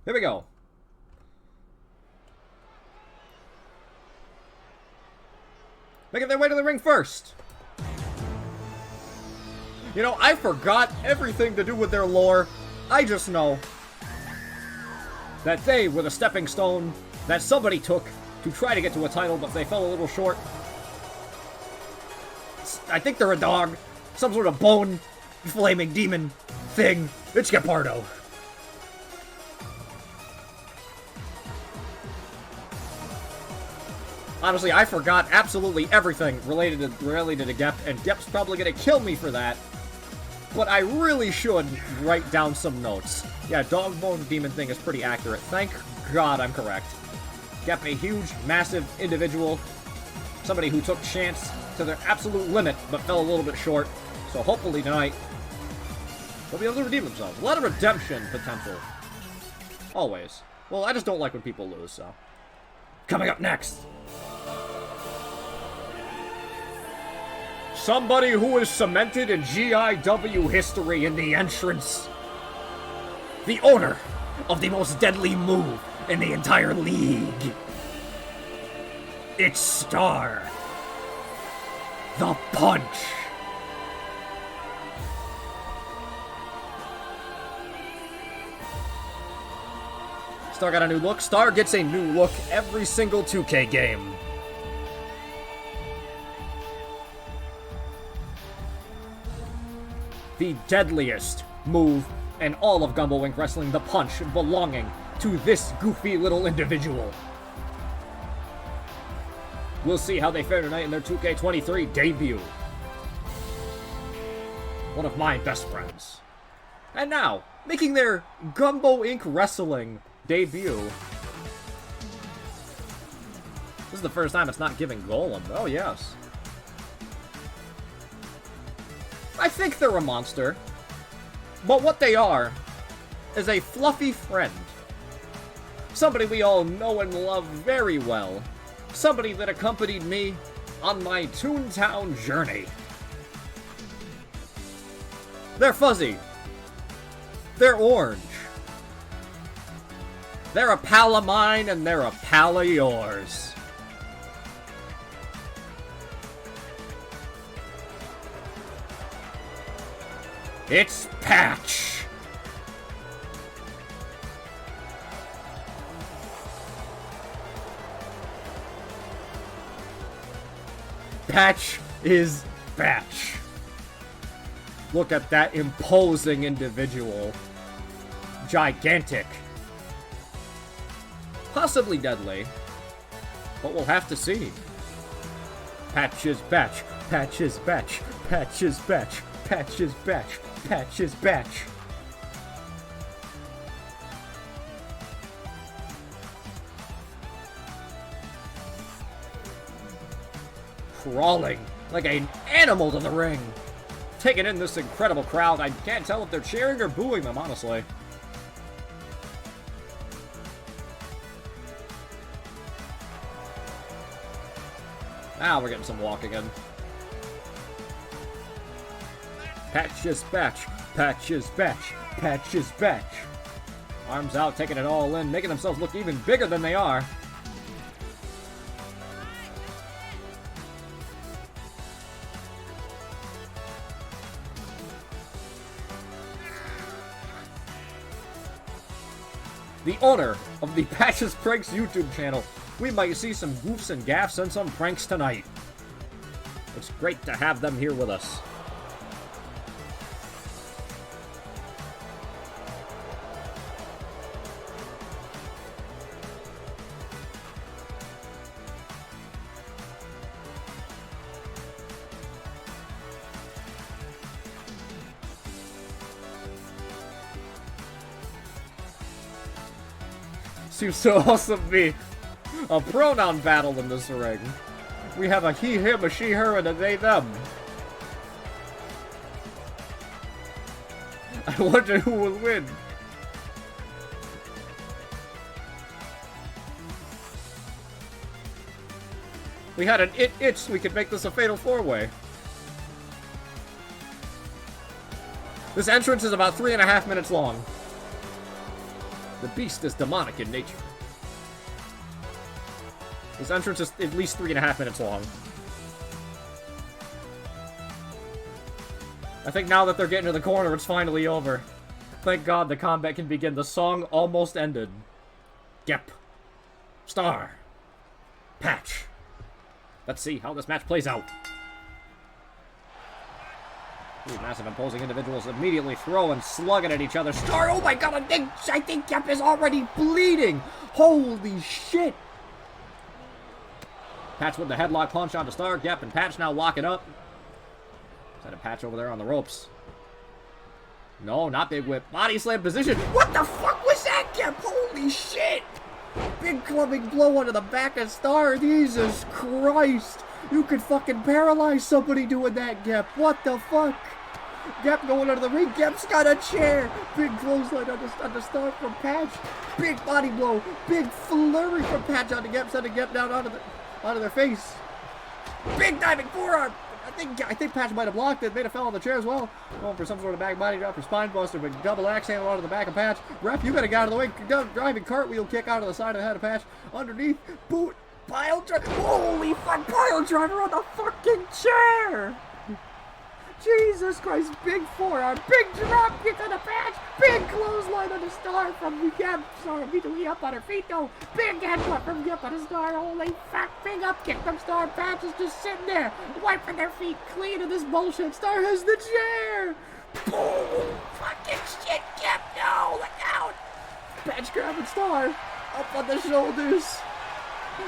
Here we go. Making their way to the ring first. You know, I forgot everything to do with their lore. I just know that they were the stepping stone that somebody took to try to get to a title, but they fell a little short. I think they're a dog. Some sort of bone flaming demon thing. It's Gepardo. Honestly, I forgot absolutely everything related to Gep, and Gep's probably gonna kill me for that. But I really should write down some notes. Yeah, dog bone demon thing is pretty accurate. Thank God I'm correct. Gep, a huge, massive individual. Somebody who took chance to their absolute limit, but fell a little bit short. So hopefully tonight, they'll be able to redeem themselves. A lot of redemption potential. Always. Well, I just don't like when people lose, so. Coming up next. Somebody who is cemented in GIW history in the entrance. The owner of the most deadly move in the entire league. It's Star. The Punch. Star got a new look. Star gets a new look every single 2K game. The deadliest move in all of Gumbo Inc Wrestling, the Punch, belonging to this goofy little individual. We'll see how they fare tonight in their 2K23 debut. One of my best friends. And now, making their Gumbo Inc Wrestling debut. This is the first time it's not giving Golem. Oh, yes. I think they're a monster. But what they are is a fluffy friend. Somebody we all know and love very well. Somebody that accompanied me on my Toontown journey. They're fuzzy. They're orange. They're a pal of mine and they're a pal of yours. It's Patch. Patch is Patch. Look at that imposing individual. Gigantic. Possibly deadly. But we'll have to see. Patch is Batch. Patch is Batch. Patch is Batch. Patch is Batch. Patch is Batch. Crawling like an animal to the ring. Taking in this incredible crowd. I can't tell if they're cheering or booing them, honestly. Now we're getting some walk again. Patch is Batch. Patch is Batch. Patch is Batch. Arms out, taking it all in, making themselves look even bigger than they are. The owner of the Patches Pranks YouTube channel. We might see some goofs and gaffs and some pranks tonight. It's great to have them here with us. Seems to also be a pronoun battle in this ring. We have a he, him, a she, her, and a they, them. I wonder who will win. We had an itch so we could make this a fatal four-way. This entrance is about 3.5 minutes long. The beast is demonic in nature. This entrance is at least 3.5 minutes long. I think now that they're getting to the corner, it's finally over. Thank God the combat can begin. The song almost ended. Gep. Star. Patch. Let's see how this match plays out. Two massive imposing individuals immediately throwing, slugging at each other. Star, oh my God, I think Gep is already bleeding. Holy shit. Patch with the headlock punch onto Star. Gep and Patch now locking up. Set a Patch over there on the ropes. No, not big whip. Body slam position. What the fuck was that, Gep? Holy shit. Big clubbing blow onto the back of Star. Jesus Christ. You could fucking paralyze somebody doing that, Gep. What the fuck? Gep going under the ring. Gep's got a chair. Big clothesline on the Star from Patch. Big body blow. Big flurry from Patch onto Gep. Sending Gep down onto their face. Big diving forearm. I think Patch might have blocked it. Made have fell on the chair as well. Going for some sort of back body drop for spine buster, but double axe handle onto the back of Patch. Ref, you gotta get out of the way. Driving cartwheel kick out of the side of the head of Patch. Underneath, boot, pile driver. Holy fuck, pile driver on the fucking chair. Jesus Christ, big forearm, big drop kick on the Patch, big clothesline on the Star from Gep. Star immediately up on her feet though. Big headbutt from Gep on the Star. Holy fuck, big up kick from Star. Patch is just sitting there, wiping their feet clean of this bullshit. Star has the chair. Boom, fucking shit, Gep, no, look out. Patch grabbing Star, up on the shoulders.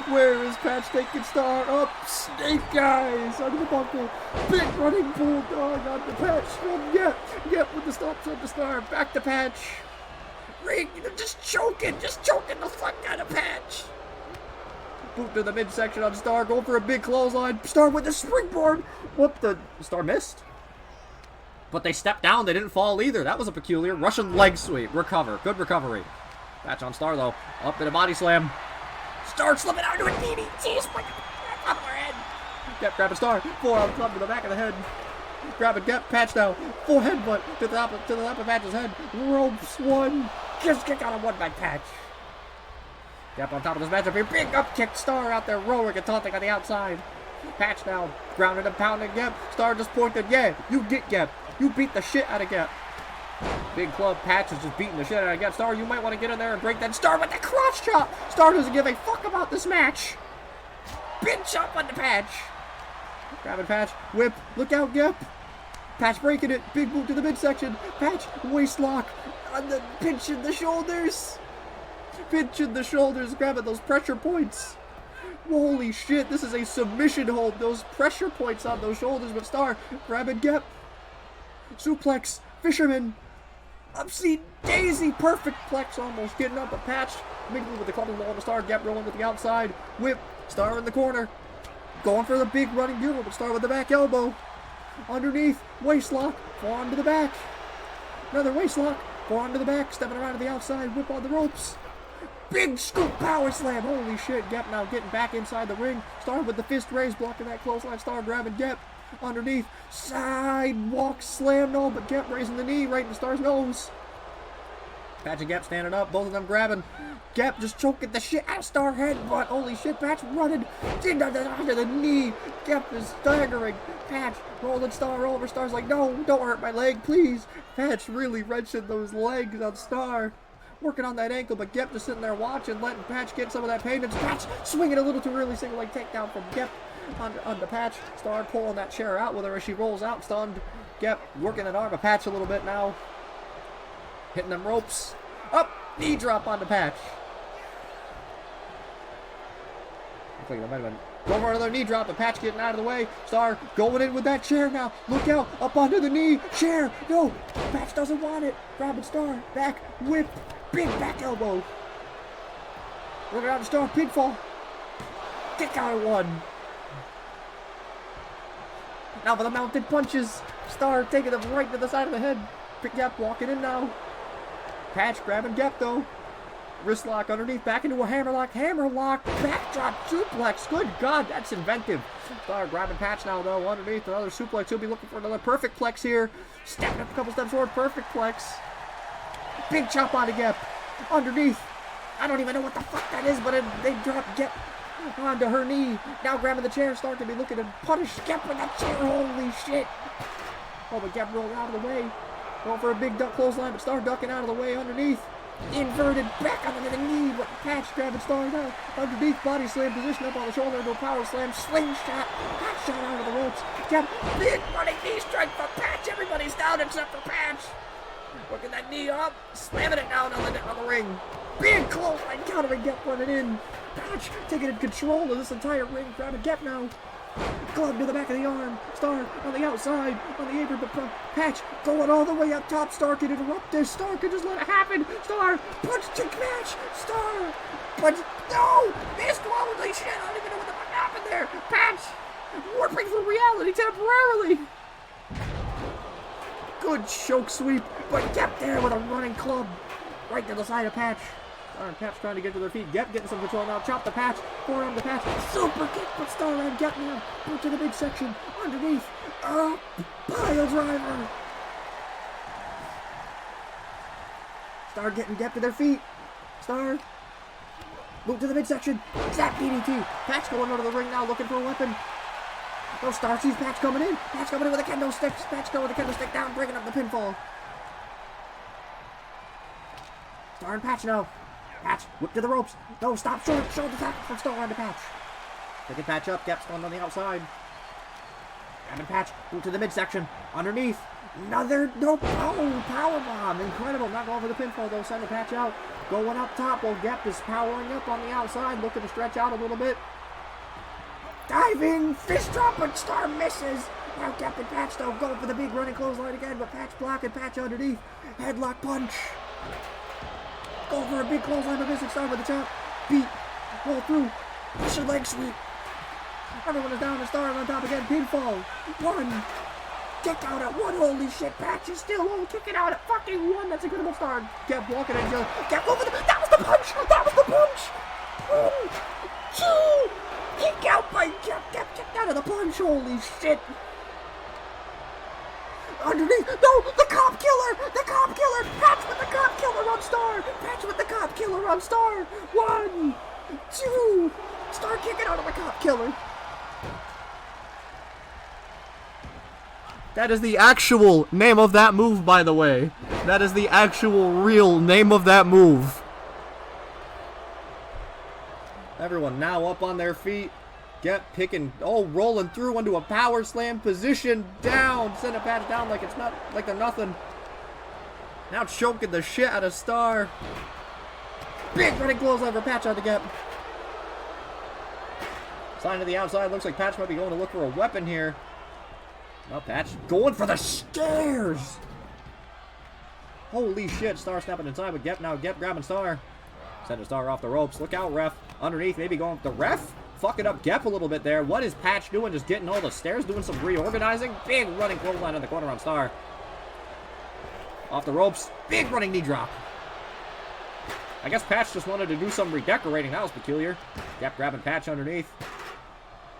Where is Patch taking Star? Up, snake eyes under the buckle. Big running bulldog on the Patch from Gep. Gep with the stops on the Star. Back to Patch. Ring, just choking the fuck out of Patch. Boot to the midsection on Star, going for a big clothesline. Star with the springboard. What the? Star missed. But they stepped down. They didn't fall either. That was a peculiar Russian leg sweep. Recover. Good recovery. Patch on Star though. Up in a body slam. Star slipping out into a DDT. Spike up her head. Gep grabbing Star. Forearm club to the back of the head. Grabbing Gep. Patch now. Full headbutt to the top of Patch's head. Ropes one. Just kick out of one by Patch. Gep on top of this matchup here. Big up kick. Star out there rolling and taunting on the outside. Patch now grounded and pounding Gep. Star just pointed. Yeah, you get Gep. You beat the shit out of Gep. Big club. Patch is just beating the shit out of Gep. Star, you might want to get in there and break that. Star with the crotch chop. Star doesn't give a fuck about this match. Big chop on the Patch. Grabbing Patch. Whip. Look out, Gep. Patch breaking it. Big boot to the midsection. Patch. Waist lock. On the pinch in the shoulders. Pinch in the shoulders. Grabbing those pressure points. Holy shit. This is a submission hold. Those pressure points on those shoulders. But Star grabbing Gep. Suplex. Fisherman. Upsy daisy, perfect plex, almost getting up a Patch. Mingling with the clubbing wall of the Star. Gep rolling with the outside. Whip. Star in the corner. Going for the big running bugle, but Star with the back elbow. Underneath. Waist lock. Forearm to the back. Another waist lock. Forearm to the back. Stepping around to the outside. Whip on the ropes. Big scoop power slam. Holy shit. Gep now getting back inside the ring. Star with the fist raised, blocking that clothesline. Star grabbing Gep. Underneath. Sidewalk slam. No, but Gep raising the knee right in Star's nose. Patch and Gep standing up. Both of them grabbing. Gep just choking the shit out of Star headbutt. Holy shit. Patch running under the knee. Gep is staggering. Patch rolling Star over. Star's like, no, don't hurt my leg, please. Patch really wrenching those legs on Star. Working on that ankle, but Gep just sitting there watching, letting Patch get some of that pain. And Patch swinging a little too early. Single leg takedown from Gep. On the Patch. Star pulling that chair out with her as she rolls out, stunned. Gep working that arm of Patch a little bit now. Hitting them ropes. Up! Knee drop on the Patch. I think that might have been going for another knee drop, but Patch getting out of the way. Star going in with that chair now. Look out! Up onto the knee. Chair! No! Patch doesn't want it. Grabbing Star. Back. Whip. Big back elbow. Running out of Star, pinfall. Kick out at 1. Now for the mounted punches. Star taking them right to the side of the head. Pick Gap walking in now. Patch grabbing Gap though. Wrist lock underneath, back into a hammerlock, backdrop suplex. Good God, that's inventive. Star grabbing Patch now though, underneath another suplex. He'll be looking for another perfect plex here. Stepping up a couple steps forward, perfect plex. Big chop on Gap, underneath. I don't even know what the fuck that is, but they drop Gap onto her knee. Now grabbing the chair, Star can be looking to punish Gap with that chair. Holy shit! Oh, but Gap rolled out of the way. Going for a big duck clothesline, but Star ducking out of the way underneath. Inverted back under the knee, but Patch grabbing Star now. Underneath, body slam position up on the shoulder, no power slam, slingshot, Patch shot out of the ropes. Gap, big running knee strike for Patch. Everybody's down except for Patch. Working that knee up, slamming it down on the ring. Big clothesline countering Gap running in. Patch taking control of this entire ring, grabbing Gap now. Glove to the back of the arm. Star on the outside, on the apron, but Patch going all the way up top. Star can interrupt this. Star can just let it happen. Star punch to match. Star punch. No! Missed. Holy shit! I don't even know what the fuck happened there. Patch warping from reality temporarily. Good choke sweep, but Gap there with a running club right to the side of Patch. Star and Patch trying to get to their feet. Gap getting some control now. Chop the Patch. Forearm the Patch. Super kick, but Star and Gap now. Go to the midsection. Underneath. Up. Pile driver. Star getting Gap to their feet. Star. Move to the midsection. Zap DDT. Patch going under the ring now looking for a weapon. No, Star sees Patch coming in. Patch coming in with a kendo stick. Patch going with a kendo stick down, breaking up the pinfall. Star and Patch now. Patch, whip to the ropes. No, stop short. Shoulder tap from Star on the Patch. Picking Patch up. Gap's going on the outside. Grabbing Patch. Move to the midsection. Underneath. Another. No. Oh, powerbomb. Incredible. Not going for the pinfall, though. Sending Patch out. Going up top while Gap is powering up on the outside. Looking to stretch out a little bit. Diving. Fist drop, but Star misses. Now Gap and Patch, though, going for the big running clothesline again, but Patch blocking. Patch underneath. Headlock punch. Go for a big clothesline, but missing. Star with the chop. Beat. Roll through. Push your leg sweep. Everyone is down to Star on top again. Pinfall. 1. Kick out at 1. Holy shit. Patch is still kicking out at fucking 1. That's incredible. Star. Gap walking at each other. Gap over the. That was the punch. That was the punch. 1, 2. Kick out by Gap. Gap kicked out of the punch. Holy shit. Underneath. No, the cop killer. The cop killer. Patch with the cop killer on Star. Patch with the cop killer on Star. 1, 2. Star kicking out of the cop killer. That is the actual name of that move, by the way. That is the actual real name of that move. Everyone now up on their feet. Get picking, rolling through into a power slam position. Down, send a Patch down like it's not, like they're nothing. Now choking the shit out of Star. Big running clothesline for Patch on the Gap. Sign to the outside. Looks like Patch might be going to look for a weapon here. Now Patch going for the stairs. Holy shit. Star snapping inside with Gap now. Gap grabbing Star. Sending Star off the ropes. Look out, ref. Underneath, maybe going. The ref fucking up Gap a little bit there. What is Patch doing? Just getting all the stairs, doing some reorganizing. Big running clothesline in the corner on Star. Off the ropes. Big running knee drop. I guess Patch just wanted to do some redecorating. That was peculiar. Gap grabbing Patch underneath.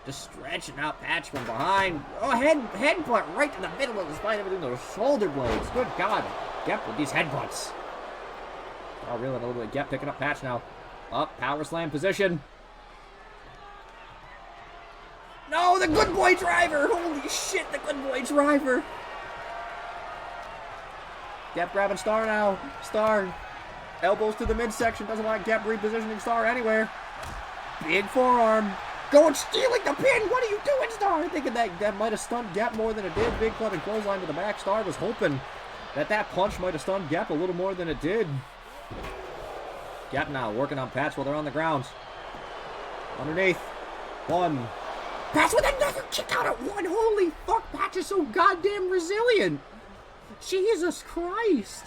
Just stretching out Patch from behind. Oh, headbutt right in the middle of the spine, everything, those shoulder blades. Good God. Gap with these headbutts. Oh, reeling a little bit. Gap picking up Patch now. Up, power slam position. No, the good boy driver. Holy shit, the good boy driver. Gap grabbing Star now. Star. Elbows to the midsection. Doesn't like Gap repositioning Star anywhere. Big forearm. Going, stealing the pin. What are you doing, Star? Thinking that might have stunned Gap more than it did. Big clubbing clothesline to the back. Star was hoping that punch might have stunned Gap a little more than it did. Gap now working on Patch while they're on the ground. Underneath. 1. Patch with another kick out at 1. Holy fuck. Patch is so goddamn resilient. Jesus Christ.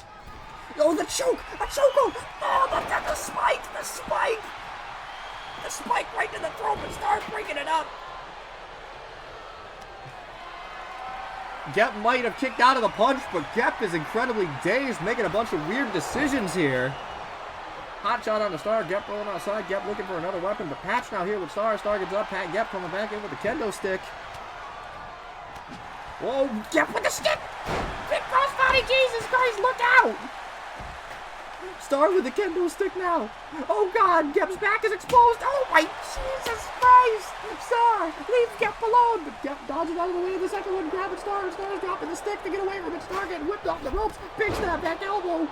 Oh, the choke. A choke. Oh, the spike. The spike. The spike right to the throat, but Star breaking it up. Gep might have kicked out of the punch, but Gep is incredibly dazed, making a bunch of weird decisions here. Hot shot on the Star, Gep rolling outside, Gep looking for another weapon, but Patch now here with Star. Star gets up, Pat Gep coming back in with the kendo stick. Whoa, Gep with the stick! Big crossbody, Jesus Christ, look out! Star with the kendo stick now. Oh God, Gep's back is exposed. Oh my Jesus Christ! Star, leave Gep alone. But Gep dodges out of the way of the second one, grabbing Star, and Star's dropping the stick to get away from it. Star getting whipped off the ropes. Big snap, back elbow.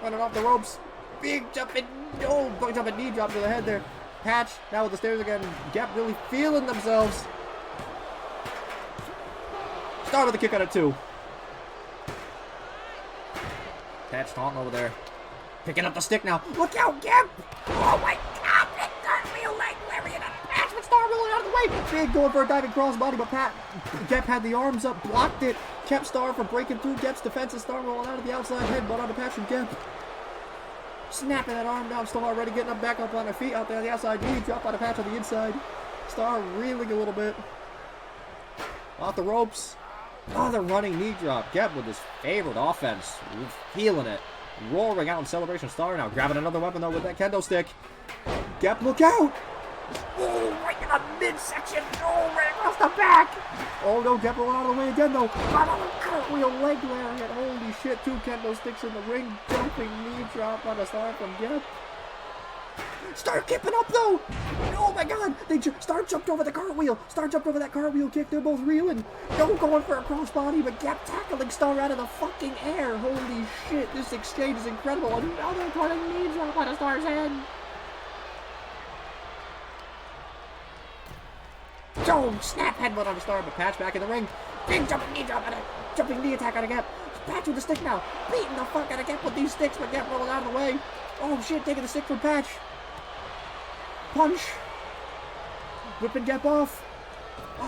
Running off the ropes. Big jumping, oh, big jumping knee drop to the head there. Patch now with the stairs again. Gep really feeling themselves. Star with a kick out of 2. Patch taunting over there. Picking up the stick now. Look out, Gep! Oh my God! Big cartwheel leg lariat. Patch with Star rolling out of the way. Big going for a diving crossbody, but Gep had the arms up, blocked it, kept Star from breaking through Gep's defenses. Star rolling out of the outside headbutt on the Patch from Gep. Snapping that arm down. Star already getting up back up on her feet out there on the outside. Knee drop on the Patch on the inside. Star reeling a little bit. Off the ropes. Oh, the running knee drop. Gep with his favorite offense. Feeling it. Roaring out in celebration. Star now grabbing another weapon though with that kendo stick. Gep, look out! Oh, right in the midsection. Oh, right across the back. Oh no, Gep rolling out of the way again though. Cartwheel leg lariat. Holy shit, 2 kendo sticks in the ring. Jumping knee drop on a Star from Gep. Star keeping up though! Oh my God! Star jumped over the cartwheel! Star jumped over that cartwheel kick, they're both reeling! No going for a crossbody, but Gep tackling Star out of the fucking air! Holy shit, this exchange is incredible! Another running knee drop on a Star's head! Oh, snap headbutt on a Star, but Patch back in the ring! Big jumping knee drop on a jumping knee attack on a Gep! Patch with the stick now! Beating the fuck out of Gep with these sticks, but Gep rolling out of the way! Oh shit, taking the stick from Patch! Punch! Whipping Gep off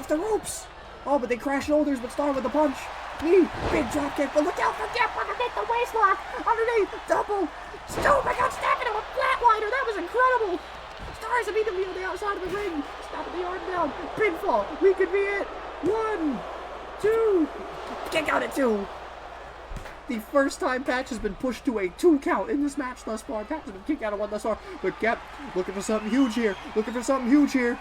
the ropes! Oh, but they crash shoulders, but Star with the punch! Knee! Big drop kick, but look out for Gep underneath the waistlock! Underneath! Double! Oh my God, snapping him a flatliner! That was incredible! Star is immediately on the outside of the ring! Snapping the arm down! Pinfall! We could be it! 1, 2! Kick out at 2! The first time Patch has been pushed to a 2 count in this match thus far. Patch has been kicked out of 1 thus far. But Gep looking for something huge here. Looking for something huge here.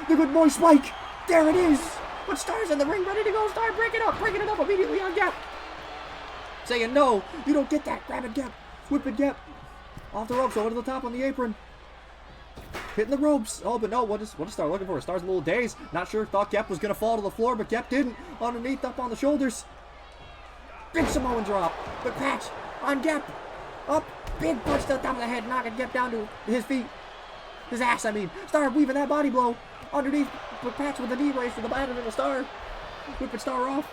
The good boy spike. There it is. But Star's in the ring ready to go. Star breaking it up immediately on Gep. Saying no, you don't get that. Grabbing Gep. Whipping Gep. Off the ropes, over to the top on the apron. Hitting the ropes. Oh, but no, what is Star looking for? Star's a little dazed. Not sure, thought Gep was going to fall to the floor, but Gep didn't. Underneath, up on the shoulders. Big Samoan drop, but Patch on Gep, up, big punch to the top of the head, knocking Gep down to his feet, his ass, I mean. Star weaving that body blow underneath, but Patch with the knee raise for the bottom of the Star, whipping Star off,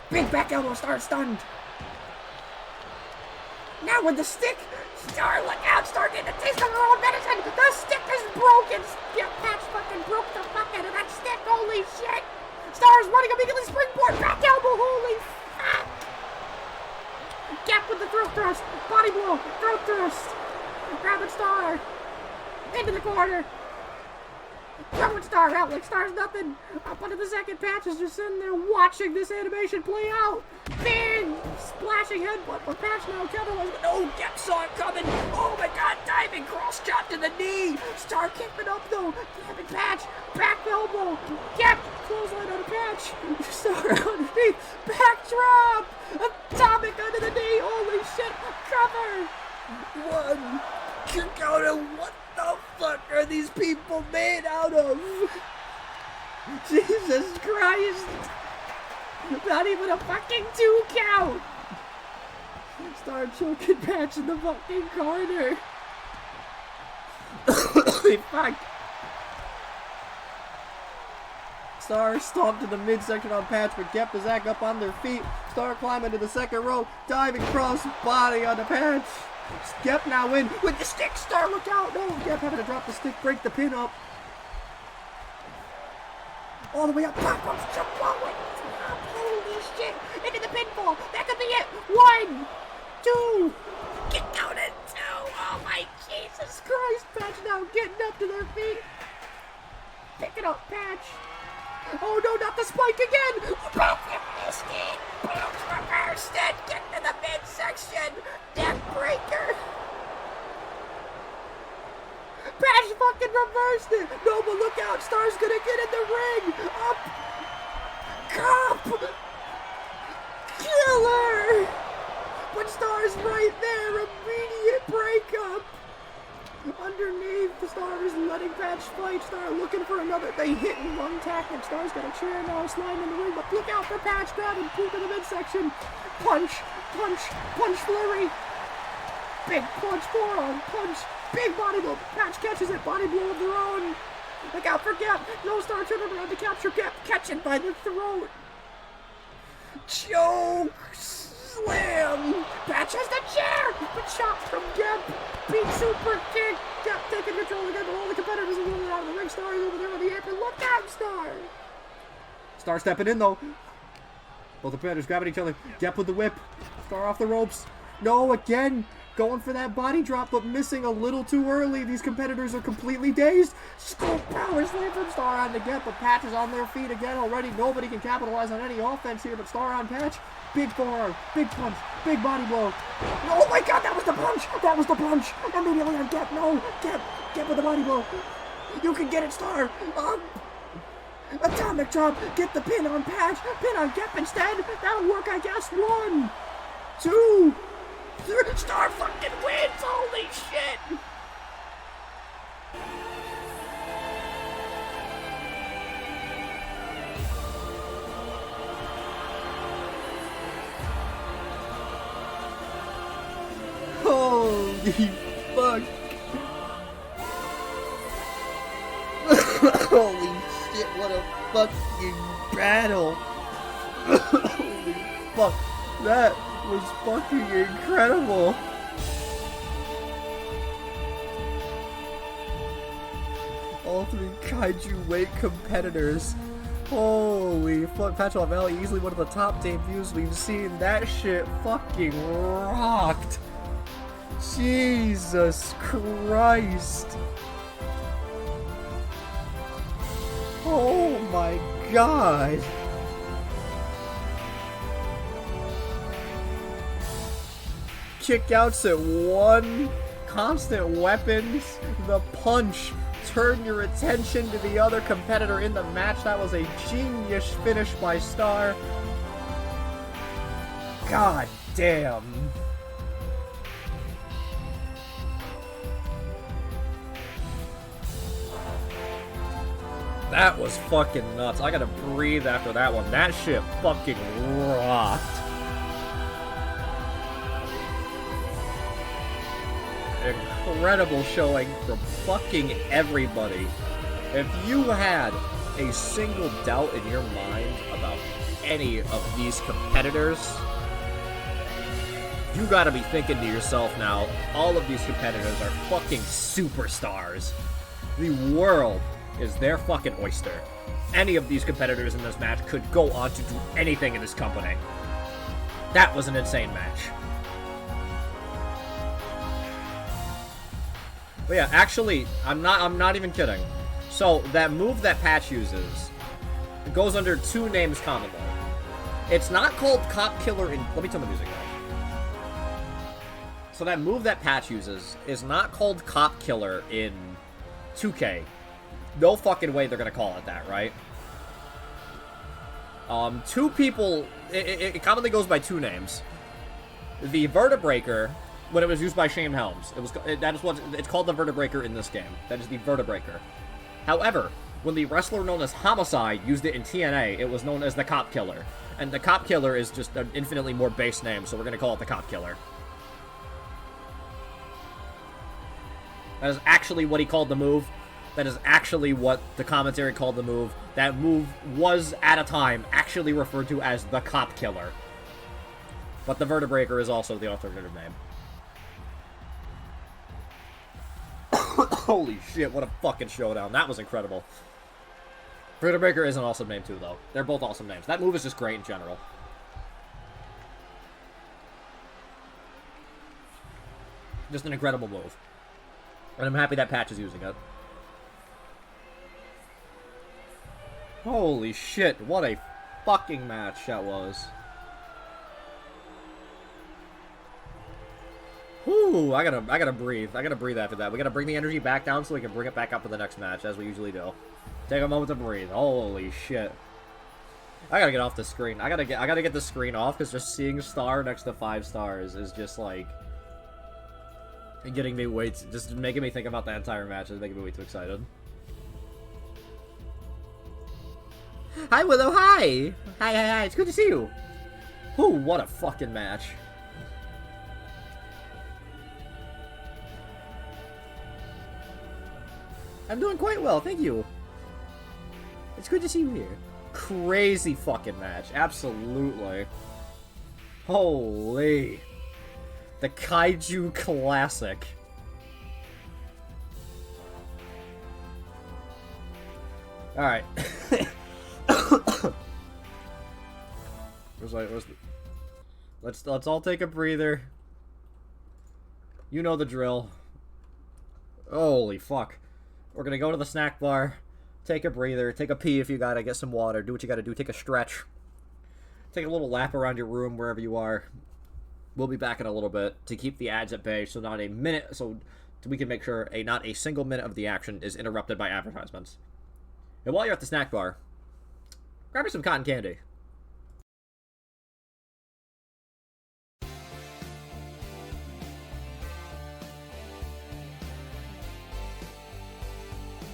big back elbow, Star stunned. Now with the stick, Star, look out, Star getting a taste of her own medicine. The stick is broken. Yeah, Patch fucking broke the fuck out of that stick. Holy shit. Star's running immediately springboard. Back elbow. Holy fuck. Gep with the throat thrust. Body blow. Throat thrust. Grabbing Star. Into the corner. Throwing Star out like Star's nothing. Up onto the second. Patch is just sitting there watching this animation play out. Big splashing headbutt for Patch now. Counterwise, but no, Gep saw it coming. Oh my God, diving cross chop to the knee. Star kicking up though. Grabbing Patch. Back elbow. Gep clothesline on a Patch. Star underneath. Back drop. Atomic under the knee. Holy shit. Cover. 1. Kick out of what the fuck are these people made out of? Jesus Christ. Not even a fucking 2 count. Star choking Patch in the fucking corner. Holy fuck. Star stomped to the midsection on Patch, but Gep is back up on their feet. Star climbing to the second row, diving cross body on the Patch. Gep now in with the stick. Star, look out. No, Gep having to drop the stick, break the pin up. All the way up. Pop ups, jump forward. Holy shit. Into the pinfall. That could be it. 1, 2. Kick out at 2. Oh my spike. Jesus Christ. Patch now getting up to their feet. Picking up Patch. Oh no, not the spike again. Patch missed it. Patch reversed it. Get to the midsection. Death breaker. Patch fucking reversed it. No, but look out. Star's gonna get in the ring. Up. Cop. Killer. But Star's right there. Immediate breakup. Underneath, the Star is letting Patch fight. Star looking for another. They hit and run tactic. Star's got a chair now, sliding in the ring. But look out for Patch. Grabbing poop in the midsection. Punch. Punch. Punch flurry. Big punch. Forearm. Punch. Big body blow. Patch catches it. Body blow of their own. Look out for Gap. No Star turning around to capture Gap. Catch it by the throat. Choke. Slam. Patch has the chair. But shot from Gap. Big super kick. Gap taking control again. All the competitors are rolling out of the ring. Star is over there on the apron. Look out, Star. Star stepping in though. Both the competitors grabbing each other. Gap with the whip. Star off the ropes. No, again. Going for that body drop, but missing a little too early. These competitors are completely dazed. Scoop power slam from Star on the Get, but Patch is on their feet again already. Nobody can capitalize on any offense here, but Star on Patch. Big forearm, big punch, big body blow. Oh my god, that was the punch! That was the punch! Immediately on Get, no! Get with the body blow. You can get it, Star! Atomic drop, get the pin on Patch, pin on Gep instead. That'll work, I guess. 1, 2, 3. Star fucking wins! Holy shit! Holy fuck! Holy shit, what a fucking battle! Holy fuck, that was fucking incredible! All 3 kaiju weight competitors. Holy fuck, Patrick Valley, easily one of the top debuts we've seen. That shit fucking rocked! Jesus Christ! Oh my god! Kickouts at 1, constant weapons, the punch, turn your attention to the other competitor in the match. That was a genius finish by Star. God damn. That was fucking nuts. I gotta breathe after that one. That shit fucking rocked. Incredible showing from fucking everybody. If you had a single doubt in your mind about any of these competitors, you gotta be thinking to yourself now, all of these competitors are fucking superstars. The world is their fucking oyster. Any of these competitors in this match could go on to do anything in this company. That was an insane match. But yeah, actually, I'm not even kidding. So that move that Patch uses, it goes under 2 names commonly. It's not called Cop Killer in. Let me turn the music down. So that move that Patch uses is not called Cop Killer in 2K. No fucking way they're gonna call it that, right? 2 people. It commonly goes by 2 names. The Vertebreaker, when it was used by Shane Helms, that is what it's called, the Vertebreaker in this game. That is the Vertebreaker. However, when the wrestler known as Homicide used it in TNA, it was known as the Cop Killer, and the Cop Killer is just an infinitely more base name, so we're gonna call it the Cop Killer. That is actually what he called the move. That is actually what the commentary called the move. That move was, at a time, actually referred to as the Cop Killer. But the Vertebreaker is also the alternative name. Holy shit, what a fucking showdown. That was incredible. Vertebreaker is an awesome name too, though. They're both awesome names. That move is just great in general. Just an incredible move. And I'm happy that Patch is using it. Holy shit, what a fucking match that was. Whew, I gotta breathe. I gotta breathe after that. We gotta bring the energy back down so we can bring it back up for the next match, as we usually do. Take a moment to breathe. Holy shit. I gotta get off the screen. I gotta get the screen off, because just seeing star next to 5 stars is just like getting me just making me think about the entire match is making me way too excited. Hi Willow, hi! Hi, it's good to see you! Whew, what a fucking match. I'm doing quite well, thank you. It's good to see you here. Crazy fucking match, absolutely. Holy. The Kaiju Classic. Alright. Let's all take a breather. You know the drill. Holy fuck. We're gonna go to the snack bar, take a breather, take a pee if you gotta, get some water, do what you gotta do, take a stretch. Take a little lap around your room wherever you are. We'll be back in a little bit to keep the ads at bay, so we can make sure not a single minute of the action is interrupted by advertisements. And while you're at the snack bar, grab me some cotton candy.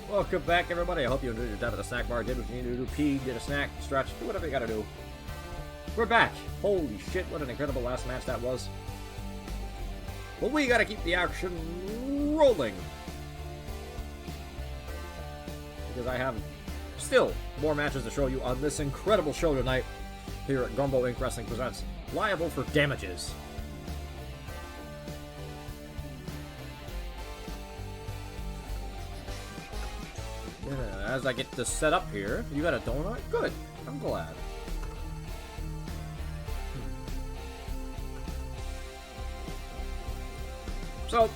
Welcome back, everybody. I hope you enjoyed your time at the snack bar. Did what you needed to do. Pee, get a snack, stretch, do whatever you gotta do. We're back. Holy shit, what an incredible last match that was. But we gotta keep the action rolling. Because I have still more matches to show you on this incredible show tonight here at Gumbo Inc Wrestling presents Liable for Damages. As I get this set up here, you got a donut? Good. I'm glad. So,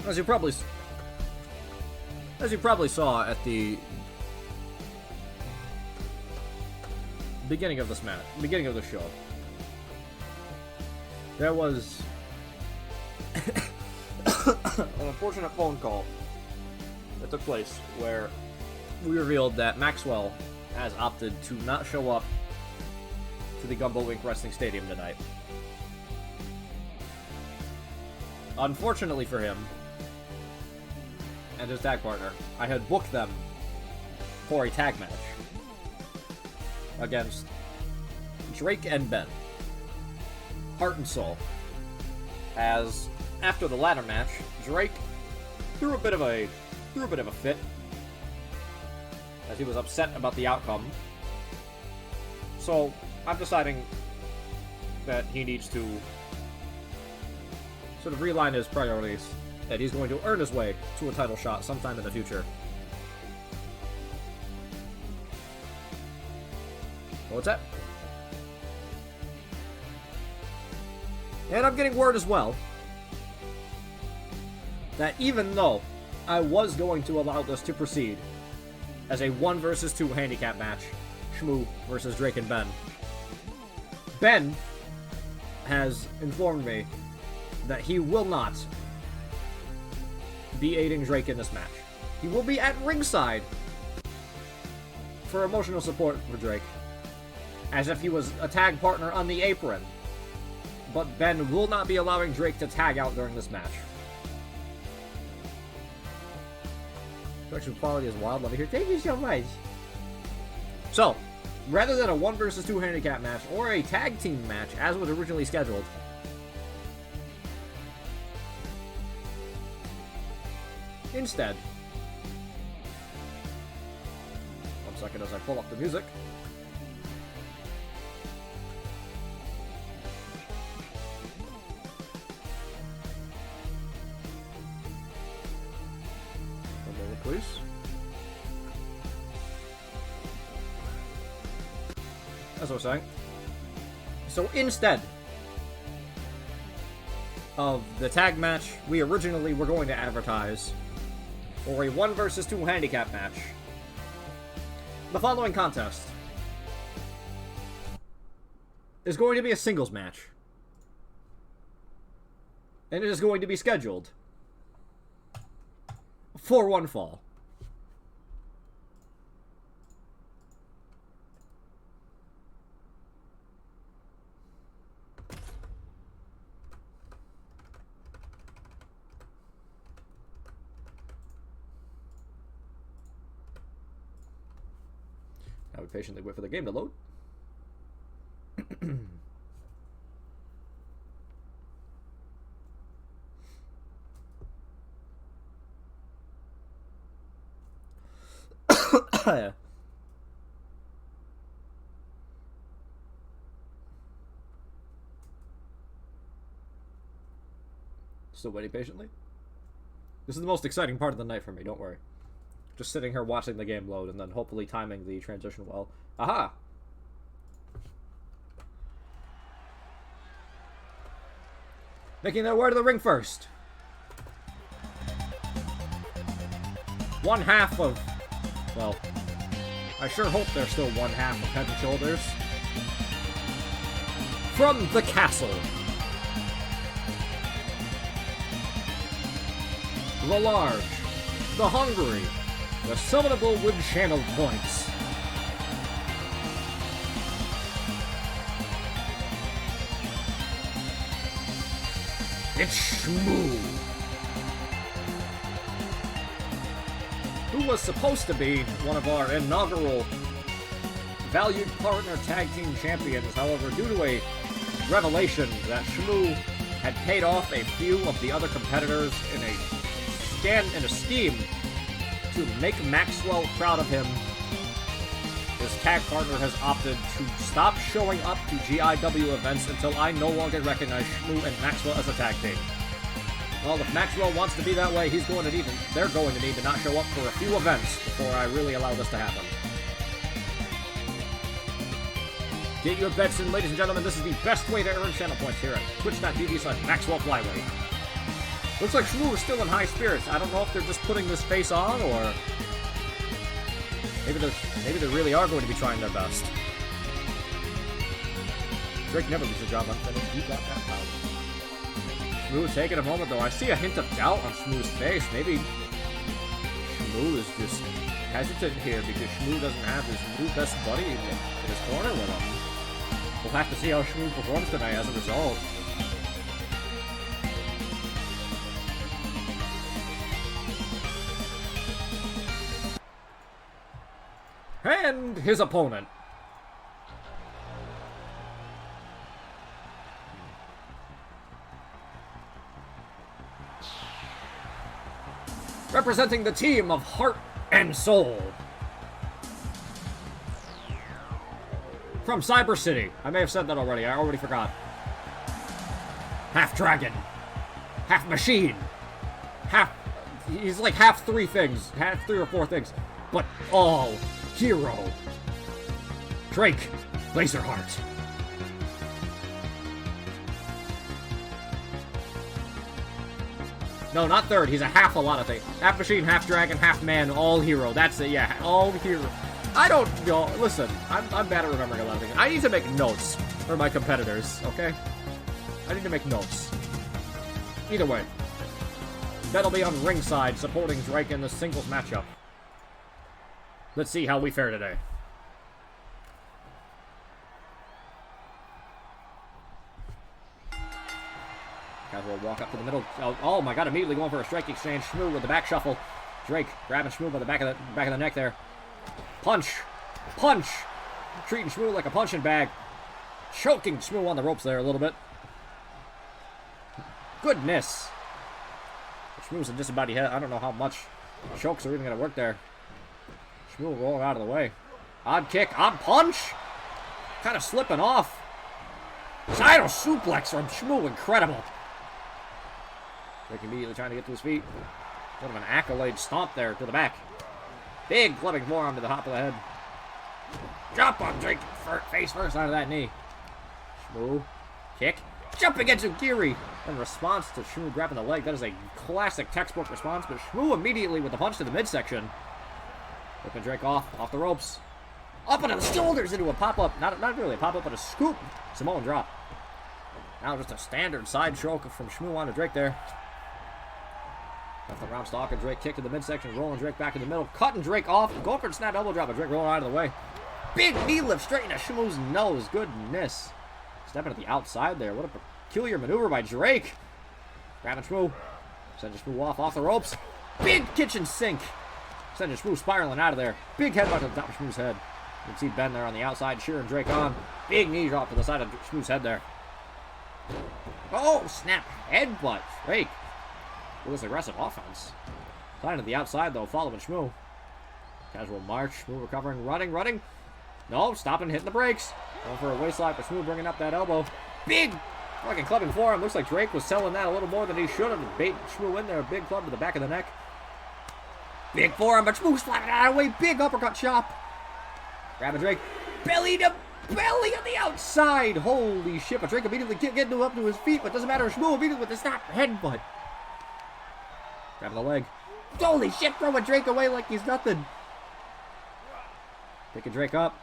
as you probably saw at the beginning of this match, beginning of the show, there was an unfortunate phone call that took place where we revealed that Maxwell has opted to not show up to the Gumbo Inc Wrestling Stadium tonight. Unfortunately for him and his tag partner, I had booked them for a tag match against Drake and Ben, heart and soul. As after the latter match, Drake threw a bit of a fit, as he was upset about the outcome. So, I'm deciding that he needs to sort of realign his priorities, that he's going to earn his way to a title shot sometime in the future. What's that? And I'm getting word as well that even though I was going to allow this to proceed as a 1 versus 2 handicap match, Shmoo versus Drake and Ben, Ben has informed me that he will not be aiding Drake in this match. He will be at ringside for emotional support for Drake, as if he was a tag partner on the apron, but Ben will not be allowing Drake to tag out during this match. Production quality is wild. Love to hear. Thank you so much. So, rather than a 1 versus 2 handicap match or a tag team match as was originally scheduled, instead, 1 second as I pull up the music. Please. As I was saying. So instead, of the tag match we originally were going to advertise for a 1 versus 2 handicap match. The following contest is going to be a singles match. And it is going to be scheduled for one fall. Now we patiently wait for the game to load. Still waiting patiently? This is the most exciting part of the night for me, don't worry. Just sitting here watching the game load and then hopefully timing the transition well. Aha! Making their way to the ring first. One half of... Well, I sure hope they're still one half of Head and Shoulders. From the castle. The large. The hungry. The summonable with channel points. It's Shmoo, who was supposed to be one of our inaugural valued partner tag team champions. However, due to a revelation that Shmoo had paid off a few of the other competitors in a scheme to make Maxwell proud of him, his tag partner has opted to stop showing up to GIW events until I no longer recognize Shmoo and Maxwell as a tag team. Well, if Maxwell wants to be that way, they're going to need to not show up for a few events before I really allow this to happen. Get your bets in, ladies and gentlemen. This is the best way to earn channel points here at twitch.tv/Maxwell Flyweight. Looks like Shmoo is still in high spirits. I don't know if they're just putting this face on, or maybe they really are going to be trying their best. Drake never leaves a job unfinished. You got that power. Shmoo taking a moment, though. I see a hint of doubt on Shmoo's face. Maybe Shmoo is just hesitant here because Shmoo doesn't have his new best buddy in his corner with him. We'll have to see how Shmoo performs tonight as a result. And his opponent. Representing the team of Heart and Soul. From Cyber City. I may have said that already. I already forgot. Half dragon. Half machine. He's like half 3 things. Half 3 or 4 things. But all hero. Drake Laserheart. No, not third. He's a half a lot of things. Half machine, half dragon, half man, all hero. That's it, yeah. All hero. I don't know. Listen, I'm bad at remembering a lot of things. I need to make notes for my competitors, okay? I need to make notes. Either way. That'll be on ringside supporting Drake in the singles matchup. Let's see how we fare today. Casual walk up to the middle. Oh my god, immediately going for a strike exchange. Shmoo with the back shuffle. Drake grabbing Shmoo by the back of the neck there. Punch! Punch! Treating Shmoo like a punching bag. Choking Shmoo on the ropes there a little bit. Goodness! Shmoo's in just about head. I don't know how much chokes are even going to work there. Shmoo rolling out of the way. Odd kick, odd punch! Kind of slipping off. Sidle suplex from Shmoo, incredible. Drake immediately trying to get to his feet. Sort of an accolade stomp there to the back. Big clubbing forearm to the top of the head. Drop on Drake, face first out of that knee. Shmoo, kick, jumping into Giri. in response to Shmoo grabbing the leg. That is a classic textbook response, but Shmoo immediately with the punch to the midsection. Flipping Drake off the ropes. Up on the shoulders into a pop-up. Not really a pop-up, but a scoop. Samoan drop. Now just a standard side stroke from Shmoo onto Drake there. Left the round stalk and Drake kick to the midsection, rolling Drake back in the middle, cutting Drake off, going for a snap elbow drop, but Drake rolling out of the way. Big knee lift straight into Shmoo's nose. Goodness. Stepping at the outside there. What a peculiar maneuver by Drake. Grabbing Shmoo. Sending Shmoo off the ropes. Big kitchen sink. Sending Shmoo spiraling out of there. Big headbutt to the top of Shmoo's head. You can see Ben there on the outside cheering Drake on. Big knee drop to the side of Shmoo's head there. Oh, snap. Headbutt. Drake. With this aggressive offense. Sign to the outside, though, following Shmoo. Casual march. Shmoo recovering, running. No, stopping, hitting the brakes. Going for a waistlock, but Shmoo bringing up that elbow. Big fucking clubbing forearm. Looks like Drake was selling that a little more than he should have. Bait Shmoo in there. A big club to the back of the neck. Big forearm, but Shmoo slapping it out of the way. Big uppercut chop. Grabbing Drake. Belly to belly on the outside. Holy shit. But Drake immediately getting up to his feet, but doesn't matter. Shmoo immediately with the snap headbutt. Grabbing the leg. Holy shit, throwing Drake away like he's nothing. Picking Drake up.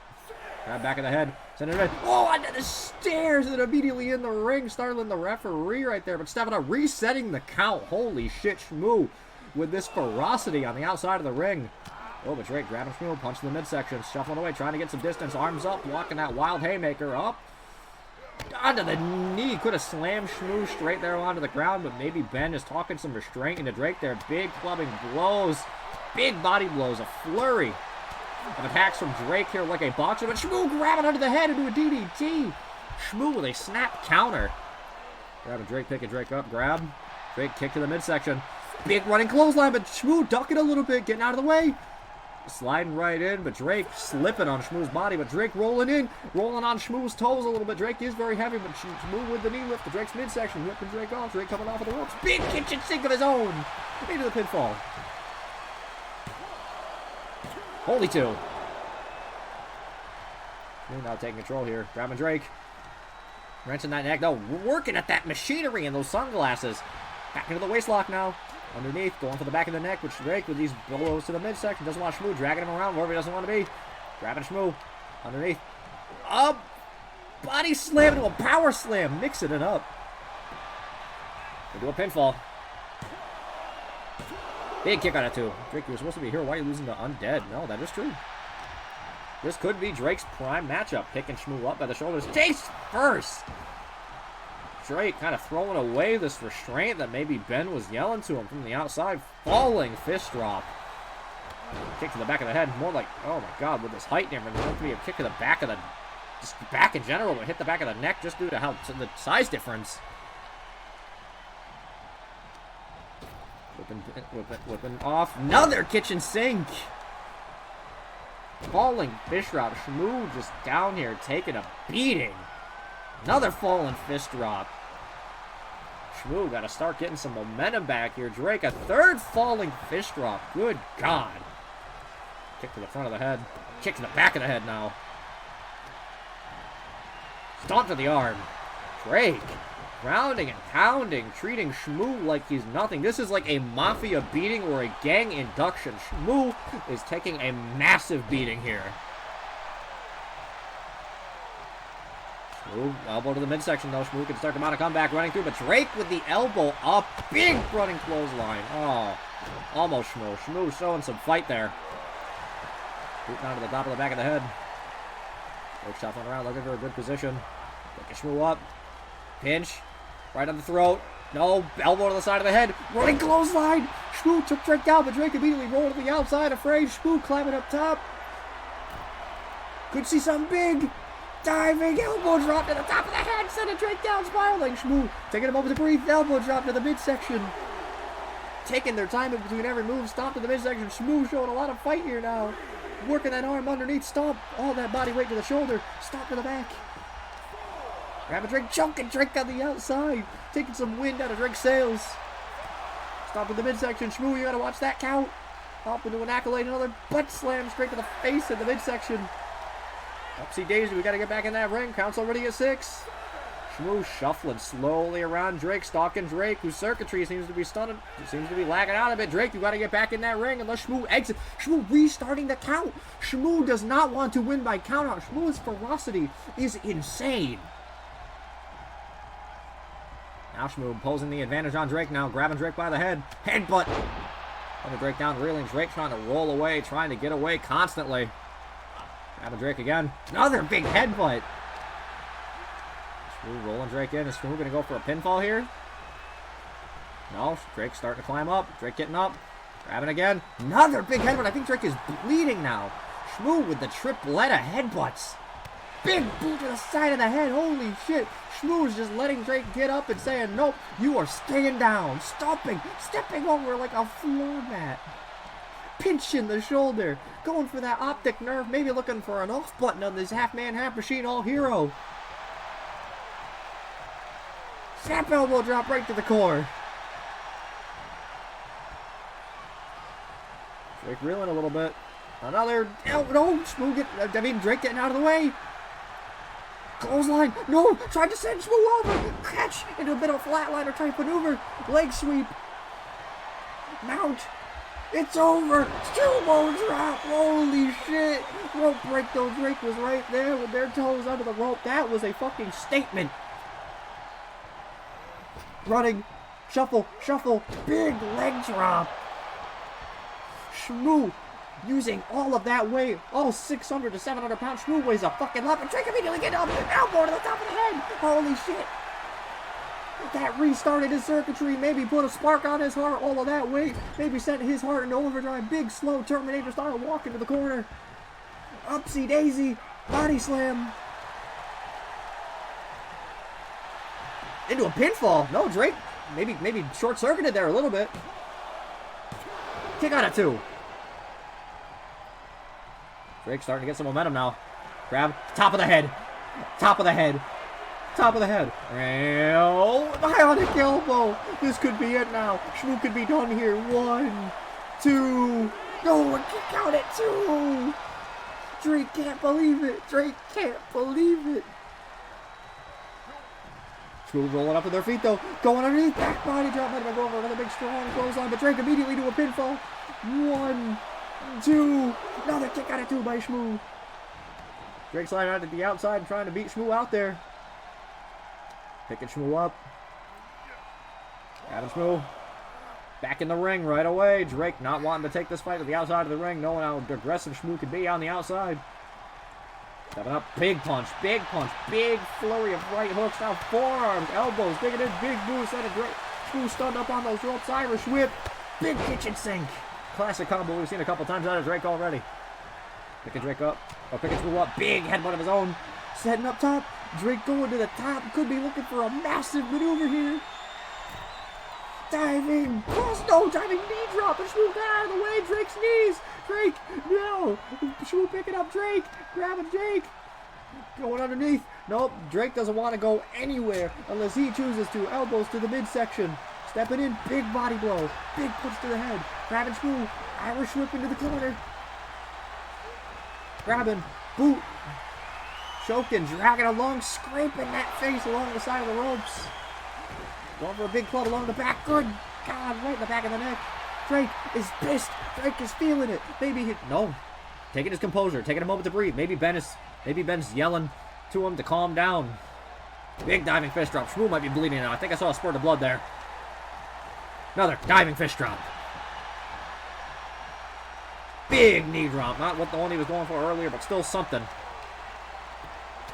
Grab back of the head. Send it in. Oh, onto the stairs and immediately in the ring. Startling the referee right there. But stepping up, resetting the count. Holy shit, Shmoo with this ferocity on the outside of the ring. Oh, but Drake grabbing Shmoo, punching the midsection. Shuffling away, trying to get some distance. Arms up, walking that wild haymaker up. Onto the knee. Could have slammed Shmoo straight there onto the ground, but maybe Ben is talking some restraint into Drake there. Big clubbing blows. Big body blows. A flurry of attacks from Drake here like a boxer, but Shmoo grabbing under the head into a DDT. Shmoo with a snap counter. Grabbing Drake, picking Drake up. Grab. Drake kick to the midsection. Big running clothesline, but Shmoo ducking a little bit, getting out of the way. Sliding right in, but Drake slipping on Shmoo's body, but Drake rolling in, rolling on Shmoo's toes a little bit. Drake is very heavy, but Shmoo with the knee lift to Drake's midsection, whipping Drake off. Drake coming off of the ropes. Big kitchen sink of his own into the pinfall. Holy two. Shmoo now taking control here, grabbing Drake. Wrenching that neck. No, working at that machinery and those sunglasses. Back into the waistlock now. Underneath, going for the back of the neck, which Drake with these blows to the midsection doesn't want Shmoo, dragging him around wherever he doesn't want to be. Grabbing Shmoo. Underneath. Up. Body slam into a power slam. Mixing it up. Into a pinfall. Big kick on it too. Drake, you're supposed to be here. Why are you losing to Undead? No, that is true. This could be Drake's prime matchup. Picking Shmoo up by the shoulders. Chase first. Drake kind of throwing away this restraint that maybe Ben was yelling to him from the outside. Falling fist drop. Kick to the back of the head. More like, oh my god, with this height difference, it's going to be a kick to the back of the, just back in general, but hit the back of the neck just due to how the size difference. Whipping off. Another kitchen sink. Falling fist drop. Shmoo just down here taking a beating. Another falling fist drop. Shmoo got to start getting some momentum back here. Drake, a third falling fist drop. Good God. Kick to the front of the head. Kick to the back of the head now. Stomp to the arm. Drake, grounding and pounding, treating Shmoo like he's nothing. This is like a mafia beating or a gang induction. Shmoo is taking a massive beating here. Shmoo, elbow to the midsection though. Shmoo can start to mount a comeback, running through, but Drake with the elbow up. Big running clothesline. Oh, almost Shmoo. Shmoo showing some fight there. Booting onto the top of the back of the head. Drake shuffling around, looking for a good position. Picking Shmoo up. Pinch. Right on the throat. No, elbow to the side of the head. Running clothesline. Shmoo took Drake down, but Drake immediately rolled to the outside, afraid. Shmoo climbing up top. Could see something big. Diving elbow drop to the top of the head, sending Drake down, spiraling. Shmoo taking a moment to breathe. Elbow drop to the midsection. Taking their time in between every move. Stomp to the midsection. Shmoo showing a lot of fight here now. Working that arm underneath. Stomp. All that body weight to the shoulder. Stomp to the back. Grabbing Drake. Choking Drake on the outside. Taking some wind out of Drake's sails. Stomp to the midsection. Shmoo, you gotta watch that count. Hop into an accolade. Another butt slam straight to the face in the midsection. Upsy daisy, we gotta get back in that ring. Count's already at 6. Shmoo shuffling slowly around Drake, stalking Drake, whose circuitry seems to be stunning, seems to be lagging out a bit. Drake, you got to get back in that ring unless Shmoo exits. Shmoo restarting the count. Shmoo does not want to win by countout. Shmoo's ferocity is insane. Now Shmoo imposing the advantage on Drake now, grabbing Drake by the head. Headbutt. Putting Drake down, reeling. Drake trying to roll away, trying to get away constantly. Grabbing Drake again. Another big headbutt. Shmoo rolling Drake in. Is Shmoo going to go for a pinfall here? No. Drake's starting to climb up. Drake getting up. Grabbing again. Another big headbutt. I think Drake is bleeding now. Shmoo with the triplette of headbutts. Big boot to the side of the head. Holy shit. Shmoo is just letting Drake get up and saying, nope, you are staying down. Stomping. Stepping over like a floor mat. Pinching the shoulder. Going for that optic nerve. Maybe looking for an off button on this half-man, half-machine, all-hero. Snap elbow drop right to the core. Drake reeling a little bit. Another. Oh, no. Shmoo Drake getting out of the way. Clothesline. No. Tried to send Shmoo over. Catch into a bit of a flatliner type maneuver. Leg sweep. Mount. It's over. Sumo drop. Holy shit. Rope break though. Drake was right there with their toes under the rope. That was a fucking statement. Running. Shuffle. Shuffle. Big leg drop. Shmoo using all of that weight, all 600 to 700 pounds. Shmoo weighs a fucking lot, but Drake immediately getting up, elbow to the top of the head. Holy shit. That restarted his circuitry, maybe put a spark on his heart, all of that weight, maybe sent his heart into overdrive. Big, slow Terminator style walk into the corner. Upsy daisy, body slam. Into a pinfall. No, Drake maybe short-circuited there a little bit. Kick out at 2. Drake starting to get some momentum now. Grab. Top of the head. Top of the head. Top of the head. Oh, bionic elbow. This could be it now. Shmoo could be done here. 1, 2. No, a kick out at 2. Drake can't believe it. Drake can't believe it. Shmoo rolling up with their feet though. Going underneath. Back body drop. Might have go over another big strong clothesline. But Drake immediately to a pinfall. 1, 2. Another kick out of 2 by Shmoo. Drake sliding out to the outside and trying to beat Shmoo out there. Picking Shmoo up. Grabbing Shmoo. Back in the ring right away. Drake not wanting to take this fight to the outside of the ring, knowing how aggressive Shmoo could be on the outside. Stepping up. Big punch. Big punch. Big flurry of right hooks. Now forearms. Elbows. Digging in. Big boost. Set of Drake. Shmoo stunned up on those ropes. Irish whip. Big kitchen sink. Classic combo we've seen a couple times out of Drake already. Picking Drake up. Or picking Shmoo up. Big headbutt of his own. Setting up top. Drake going to the top. Could be looking for a massive maneuver here. Diving. Cross. No. Diving knee drop. And Shmoo got out of the way. Drake's knees. Drake. No. Shmoo picking up Drake. Grabbing Drake. Going underneath. Nope. Drake doesn't want to go anywhere unless he chooses to. Elbows to the midsection. Stepping in, big body blow, big punch to the head, grabbing Shmoo, Irish whip into the corner, grabbing, boot, choking, dragging along, scraping that face along the side of the ropes, going for a big club along the back, good God, right in the back of the neck. Drake is pissed, Drake is feeling it, no, taking his composure, taking a moment to breathe, maybe Ben's yelling to him to calm down. Big diving fist drop, Shmoo might be bleeding now, I think I saw a spurt of blood there. Another diving fist drop. Big knee drop. Not what the one he was going for earlier, but still something.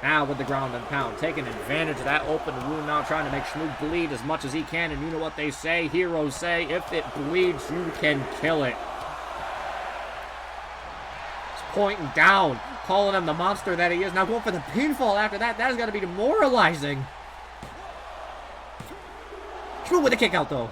Now with the ground and pound. Taking advantage of that open wound now. Trying to make Shmoo bleed as much as he can. And you know what they say. Heroes say, if it bleeds, you can kill it. He's pointing down. Calling him the monster that he is. Now going for the pinfall after that. That has got to be demoralizing. Shmoo with a kick out though.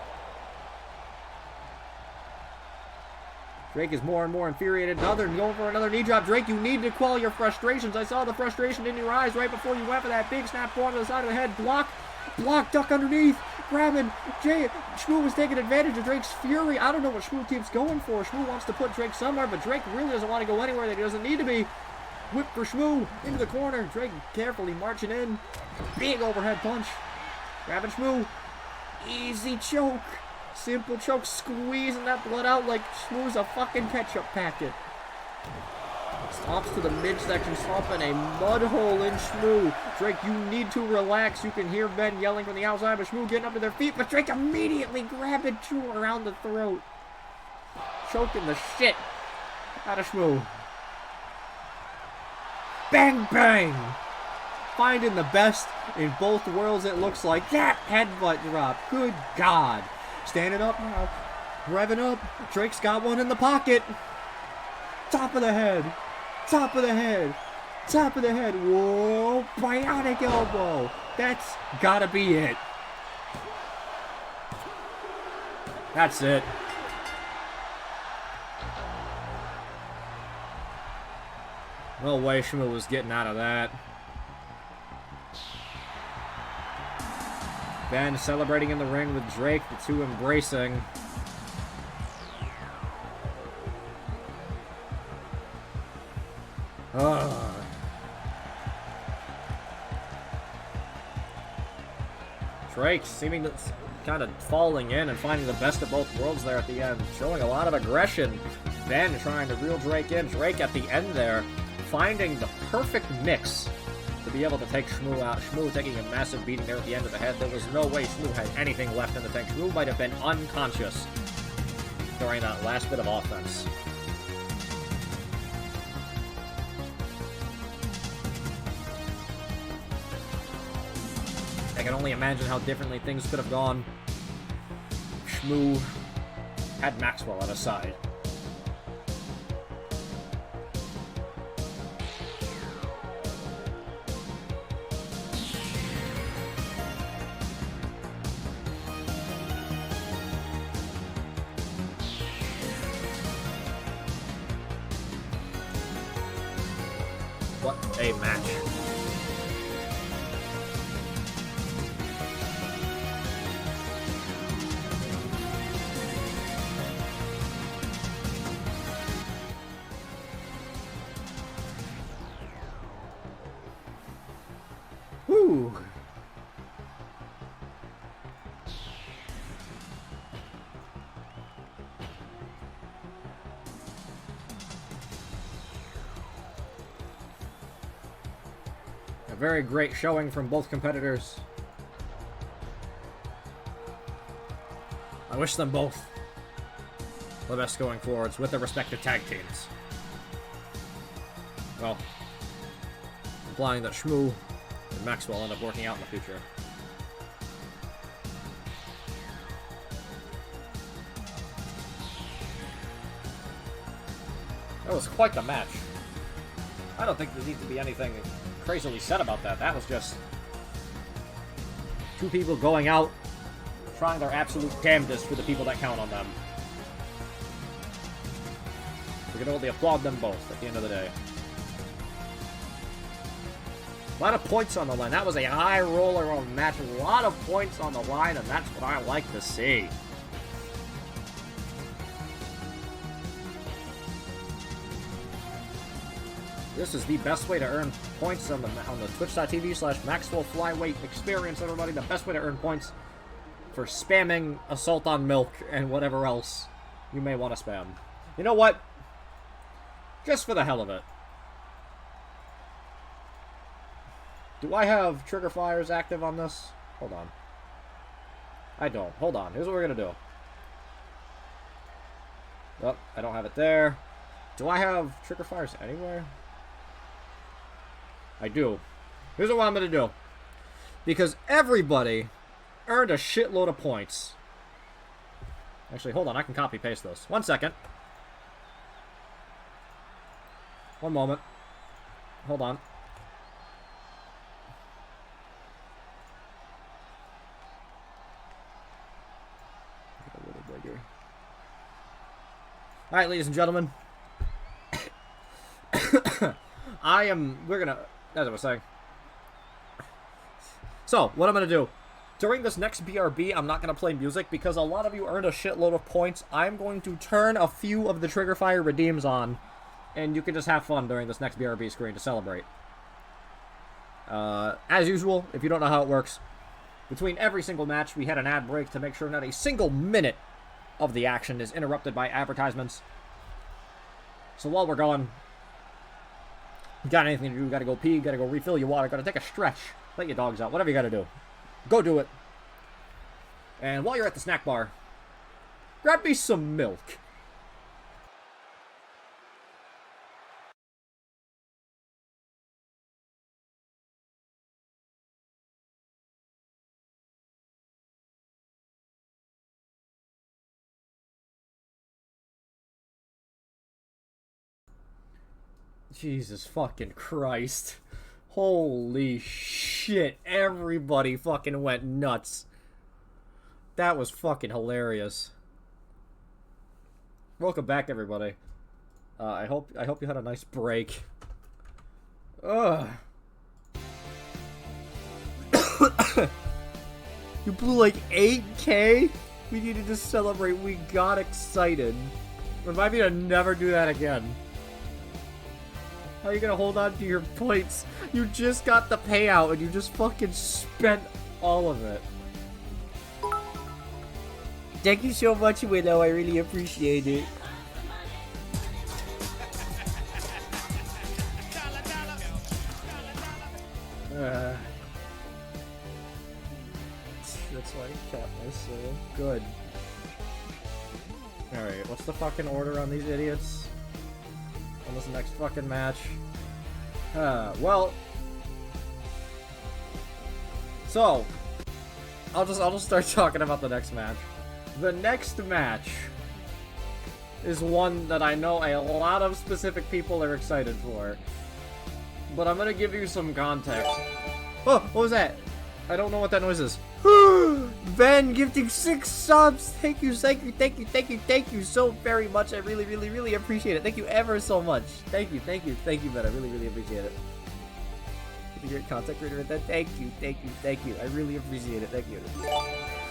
Drake is more and more infuriated. Going for another knee drop. Drake, you need to quell your frustrations. I saw the frustration in your eyes right before you went for that big snap forward to the side of the head. Block, duck underneath. Grabbing. Shmoo was taking advantage of Drake's fury. I don't know what Shmoo keeps going for. Shmoo wants to put Drake somewhere, but Drake really doesn't want to go anywhere that he doesn't need to be. Whip for Shmoo. Into the corner. Drake carefully marching in. Big overhead punch. Grabbing Shmoo. Easy choke. Simple choke. Squeezing that blood out like Shmoo's a fucking ketchup packet. Stomps to the midsection, stomping a mud hole in Shmoo. Drake, you need to relax. You can hear Ben yelling from the outside, but Shmoo getting up to their feet, but Drake immediately grabbing Shmoo around the throat. Choking the shit out of Shmoo. Bang, bang! Finding the best in both worlds, it looks like. That headbutt drop. Good God. Standing up now. Revving up. Drake's got one in the pocket. Top of the head. Top of the head. Top of the head. Whoa. Bionic elbow. That's gotta be it. That's it. No way Shmoo was getting out of that. Ben celebrating in the ring with Drake, the two embracing. Drake seeming to kind of falling in and finding the best of both worlds there at the end, showing a lot of aggression. Ben trying to reel Drake in. Drake at the end there, finding the perfect mix to be able to take Shmoo out. Shmoo taking a massive beating there at the end of the head. There was no way Shmoo had anything left in the tank. Shmoo might have been unconscious during that last bit of offense. I can only imagine how differently things could have gone. Shmoo had Maxwell at his side. What a match. Whew. A very great showing from both competitors. I wish them both the best going forwards with their respective tag teams. Well, implying that Shmoo and Maxwell end up working out in the future. That was quite the match. I don't think there needs to be anything crazily said about that. That was just two people going out, trying their absolute damnedest for the people that count on them. We can only applaud them both at the end of the day. A lot of points on the line. That was a high roller of a match. A lot of points on the line, and that's what I like to see. This is the best way to earn points on the twitch.tv/Maxwell Flyweight experience, everybody. The best way to earn points for spamming Assault on Milk and whatever else you may want to spam. You know what? Just for the hell of it. Do I have trigger fires active on this? Hold on. I don't. Hold on. Here's what we're going to do. Oh, I don't have it there. Do I have trigger fires anywhere? I do. Here's what I'm going to do. Because everybody earned a shitload of points. Actually, hold on. I can copy paste this. 1 second. One moment. Hold on. Get a little bigger. Alright, ladies and gentlemen. We're gonna, as I was saying. So, what I'm gonna do. During this next BRB, I'm not gonna play music because a lot of you earned a shitload of points. I'm going to turn a few of the trigger fire redeems on and you can just have fun during this next BRB screen to celebrate. As usual, if you don't know how it works, between every single match, we had an ad break to make sure not a single minute of the action is interrupted by advertisements. So while we're going, you got anything to do, you gotta go pee, you gotta go refill your water, gotta take a stretch, let your dogs out, whatever you gotta do. Go do it. And while you're at the snack bar, grab me some milk. Jesus fucking Christ. Holy shit. Everybody fucking went nuts. That was fucking hilarious. Welcome back, everybody. I hope you had a nice break. Ugh. You blew like 8K? We needed to celebrate. We got excited. Remind me to never do that again. How are you gonna hold on to your points? You just got the payout and you just fucking spent all of it. Thank you so much, Willow. I really appreciate it. That's why I kept my soul. Good. Alright, what's the fucking order on these idiots? On this next fucking match. Well. So, I'll just start talking about the next match. The next match is one that I know a lot of specific people are excited for. But I'm gonna give you some context. Oh, what was that? I don't know what that noise is. Ben gifting 6 subs. Thank you so very much. I really appreciate it. Thank you ever so much. Thank you, Ben. I really appreciate it. You're a great content creator at that. Thank you. I really appreciate it. Thank you.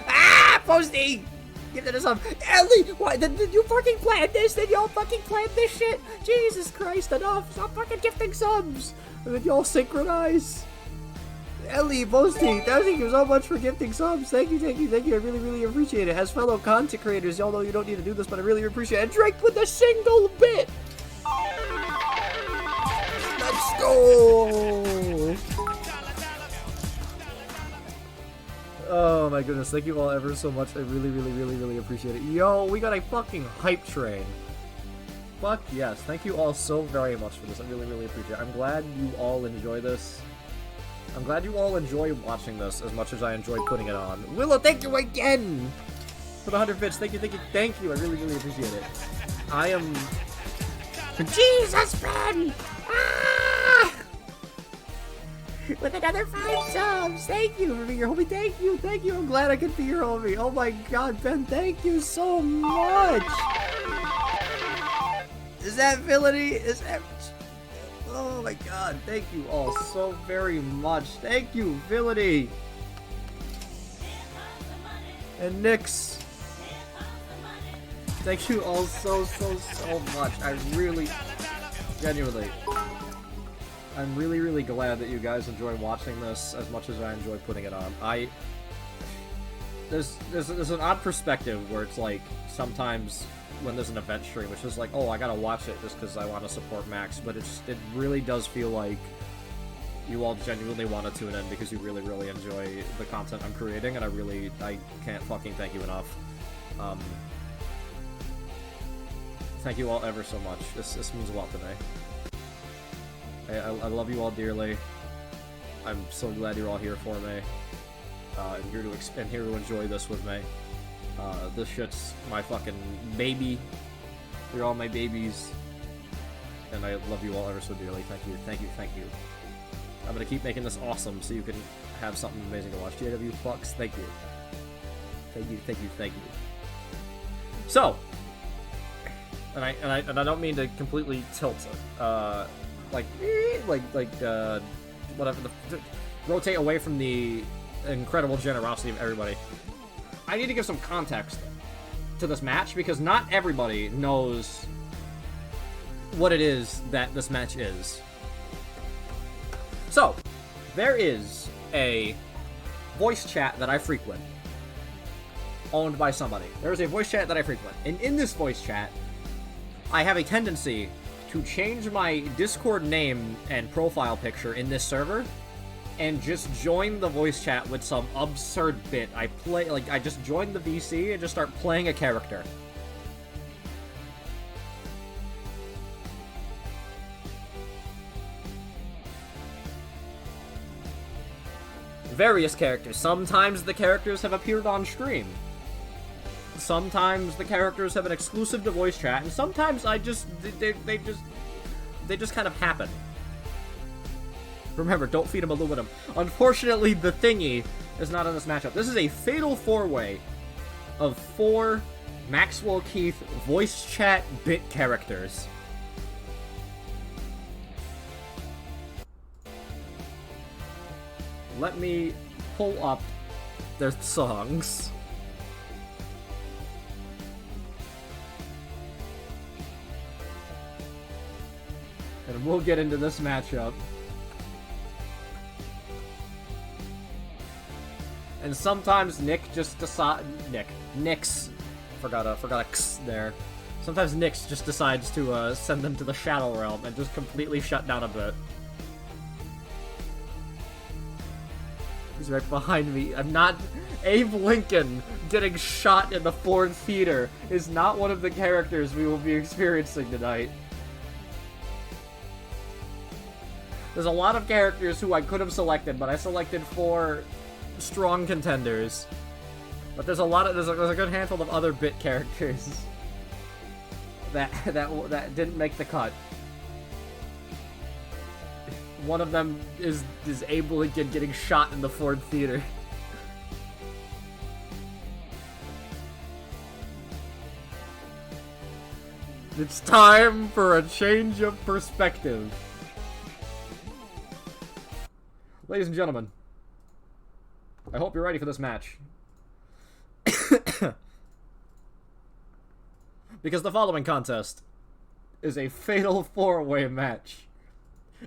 Ah, Posty! Give that a sub. Ellie, why did you fucking plan this? Did y'all fucking plan this shit? Jesus Christ, enough. Stop fucking gifting subs. And then y'all synchronize. Ellie, Posty, thank you so much for gifting subs. Thank you. I really appreciate it. As fellow content creators, y'all know you don't need to do this, but I really appreciate it. Drink with a single bit. Let's go. Oh my goodness, thank you all ever so much. I really appreciate it. Yo, we got a fucking hype train. Fuck yes. Thank you all so very much for this. I really appreciate it. I'm glad you all enjoy this. I'm glad you all enjoy watching this as much as I enjoy putting it on. Willow, thank you again for the 100 bits. Thank you. I really appreciate it. I am... Jesus, Ben! Ah! With another 5 subs. Thank you for being your homie. Thank you. I'm glad I could be your homie. Oh my god, Ben, thank you so much. Is that villainy? Is that... Oh my god, thank you all so very much. Thank you, Villainy. And Nyx. Thank you all so much. I really, genuinely, I'm really glad that you guys enjoy watching this as much as I enjoy putting it on. There's an odd perspective where it's like, sometimes when there's an event stream, it's just like, oh, I gotta watch it just because I want to support Max, but it really does feel like you all genuinely want to tune in because you really enjoy the content I'm creating, and I can't fucking thank you enough. Thank you all ever so much. This means a lot to me. I love you all dearly. I'm so glad you're all here for me, and here to enjoy this with me. This shit's my fucking baby. You're all my babies. And I love you all ever so dearly. Thank you. I'm gonna keep making this awesome so you can have something amazing to watch. JW Flux, thank you. So, and I don't mean to completely tilt rotate away from the incredible generosity of everybody. I need to give some context to this match because not everybody knows what it is that this match is. So, there is a voice chat that I frequent, owned by somebody. There is a voice chat that I frequent, and in this voice chat, I have a tendency to change my Discord name and profile picture in this server, and just join the voice chat with some absurd bit. I just join the VC and just start playing a character. Various characters. Sometimes the characters have appeared on stream. Sometimes the characters have an exclusive to voice chat, and sometimes they just kind of happen. Remember, don't feed him aluminum. Unfortunately, the thingy is not in this matchup. This is a fatal 4-way of 4 Maxwell Keith voice chat bit characters. Let me pull up their songs. And we'll get into this matchup. And sometimes Nick just Nix, forgot a X there. Sometimes Nix just decides to send them to the Shadow Realm and just completely shut down a bit. He's right behind me. I'm not... Abe Lincoln getting shot in the Ford Theater is not one of the characters we will be experiencing tonight. There's a lot of characters who I could have selected, but I selected 4 strong contenders. But there's a good handful of other bit characters that didn't make the cut. One of them is Abe Lincoln getting shot in the Ford Theater. It's time for a change of perspective. Ladies and gentlemen, I hope you're ready for this match. Because the following contest is a fatal 4-way match.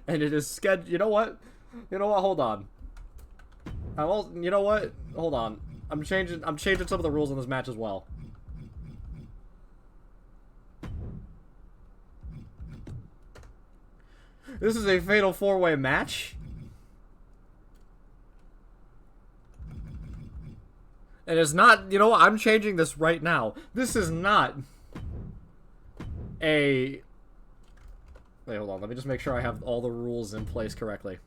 And it is scheduled. You know what? Hold on. You know what? Hold on. I'm changing some of the rules in this match as well. This is a fatal 4-way match. And it's not, you know what? I'm changing this right now. This is not a... Wait, hold on. Let me just make sure I have all the rules in place correctly.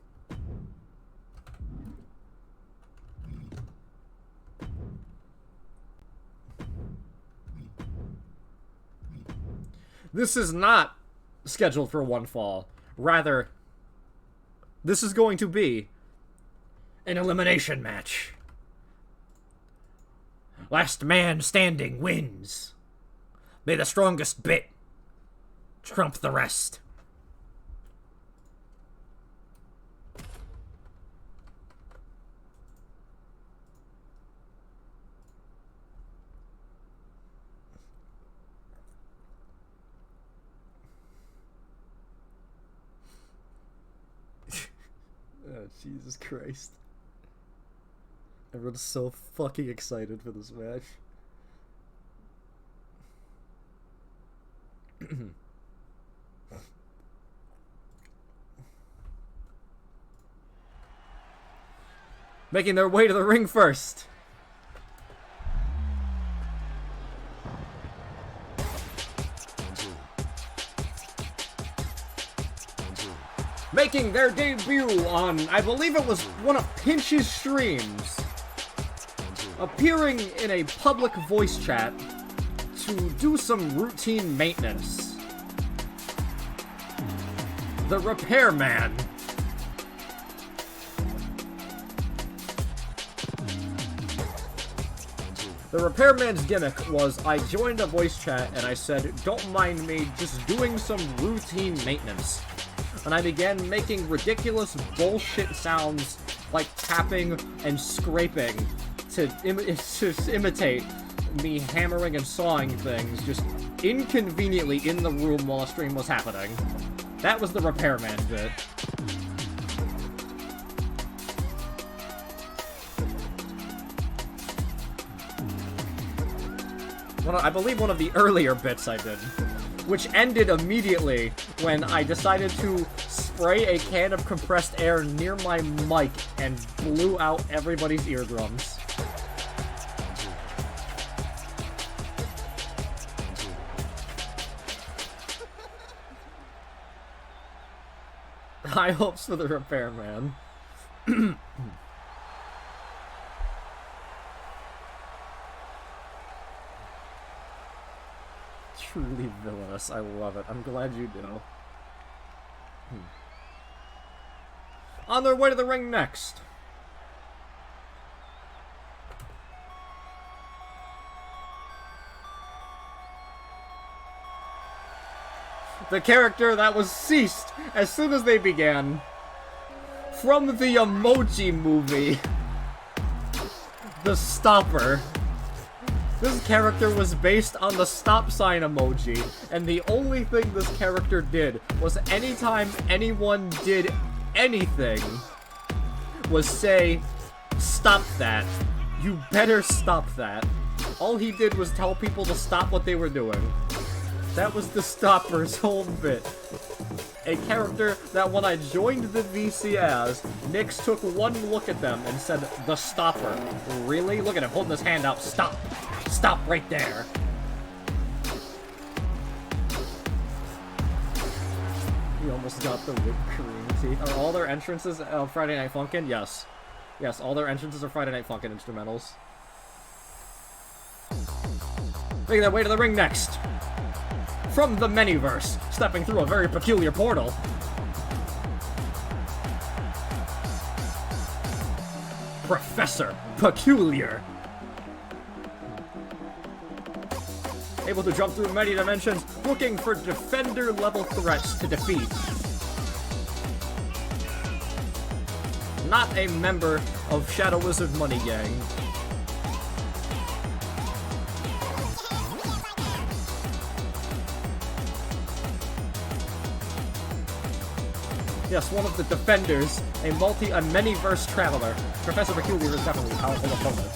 This is not scheduled for one fall. Rather, this is going to be an elimination match. Last man standing wins. May the strongest bit trump the rest. Oh, Jesus Christ. Everyone's so fucking excited for this match. Making their way to the ring first. Making their debut on, I believe it was one of Pinch's streams. Appearing in a public voice chat to do some routine maintenance. The Repairman. The Repairman's gimmick was I joined a voice chat and I said, don't mind me just doing some routine maintenance. And I began making ridiculous bullshit sounds like tapping and scraping to imitate me hammering and sawing things, just inconveniently in the room while a stream was happening. That was the repairman bit. I believe one of the earlier bits I did, which ended immediately when I decided to spray a can of compressed air near my mic and blew out everybody's eardrums. High hopes for the repairman. Truly villainous. I love it. I'm glad you do. On their way to the ring next. The character that was ceased as soon as they began. From the Emoji Movie. The Stopper. This character was based on the stop sign emoji, and the only thing this character did was anytime anyone did anything was say, "Stop that. You better stop that." All he did was tell people to stop what they were doing. That was the Stopper's whole bit. A character that when I joined the VC as, Nix took one look at them and said, "The Stopper." Really? Look at him holding his hand out. Stop. Stop right there. He almost got the whipped cream teeth. Are all their entrances Friday Night Funkin'? Yes. Yes, all their entrances are Friday Night Funkin' instrumentals. Making their way to the ring next. From the Manyverse, stepping through a very peculiar portal. Professor Peculiar. Able to jump through many dimensions, looking for Defender-level threats to defeat. Not a member of Shadow Wizard Money Gang. Yes, one of the Defenders, a many-verse traveler. Professor Peculiar is definitely a powerful opponent.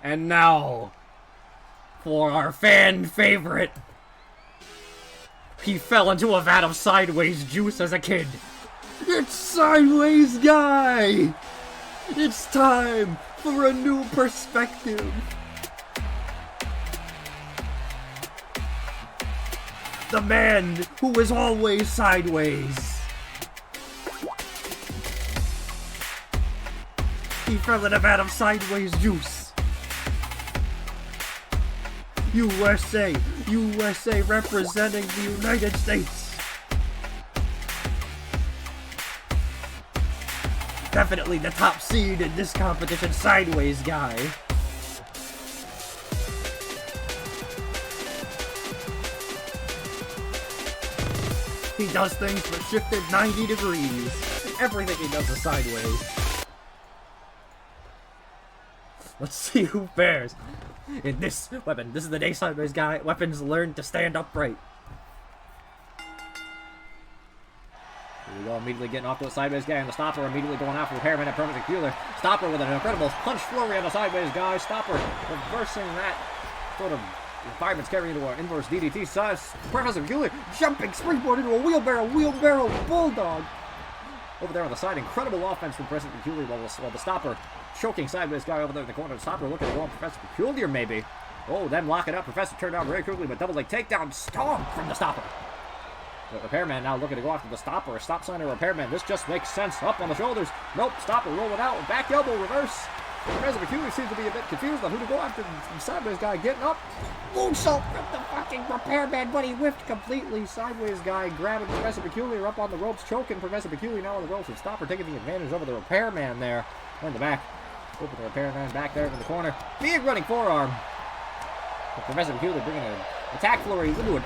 And now, for our fan favorite. He fell into a vat of sideways juice as a kid. It's Sideways Guy! It's time for a new perspective. The man who is always sideways. He fell in a vat of sideways juice. USA, USA representing the United States. Definitely the top seed in this competition, Sideways Guy. He does things but shifted 90 degrees. Everything he does is sideways. Let's see who fares in this weapon. This is the day Sideways Guy. Weapons learn to stand upright. Here we go, immediately getting off to a Sideways Guy, and the Stopper immediately going after Repairman and Perfect Peculiar. Stopper with an incredible punch flurry on the Sideways Guy. Stopper reversing that sort of fireman's carry into an inverse DDT size. Professor Peculiar jumping springboard into a wheelbarrow bulldog. Over there on the side, incredible offense from Professor Peculiar while the Stopper choking Sideways Guy over there in the corner. The Stopper looking to go on Professor Peculiar maybe. Oh, then lock it up. Professor turned down very quickly, but double leg takedown stomp from the Stopper. The Repairman now looking to go after the Stopper. A stop sign or Repairman. This just makes sense. Up on the shoulders. Nope. Stopper rolling out. Back elbow reverse. Professor Peculiar seems to be a bit confused on who to go after. The Sideways Guy getting up. Moonsault from the fucking Repairman, but he whiffed completely. Sideways Guy grabbing Professor Peculiar up on the ropes, choking Professor Peculiar now on the ropes. And Stopper taking the advantage over the Repairman there. In the back. Open the Repairman back there in the corner. Big running forearm. But Professor Peculiar bringing an attack flurry into a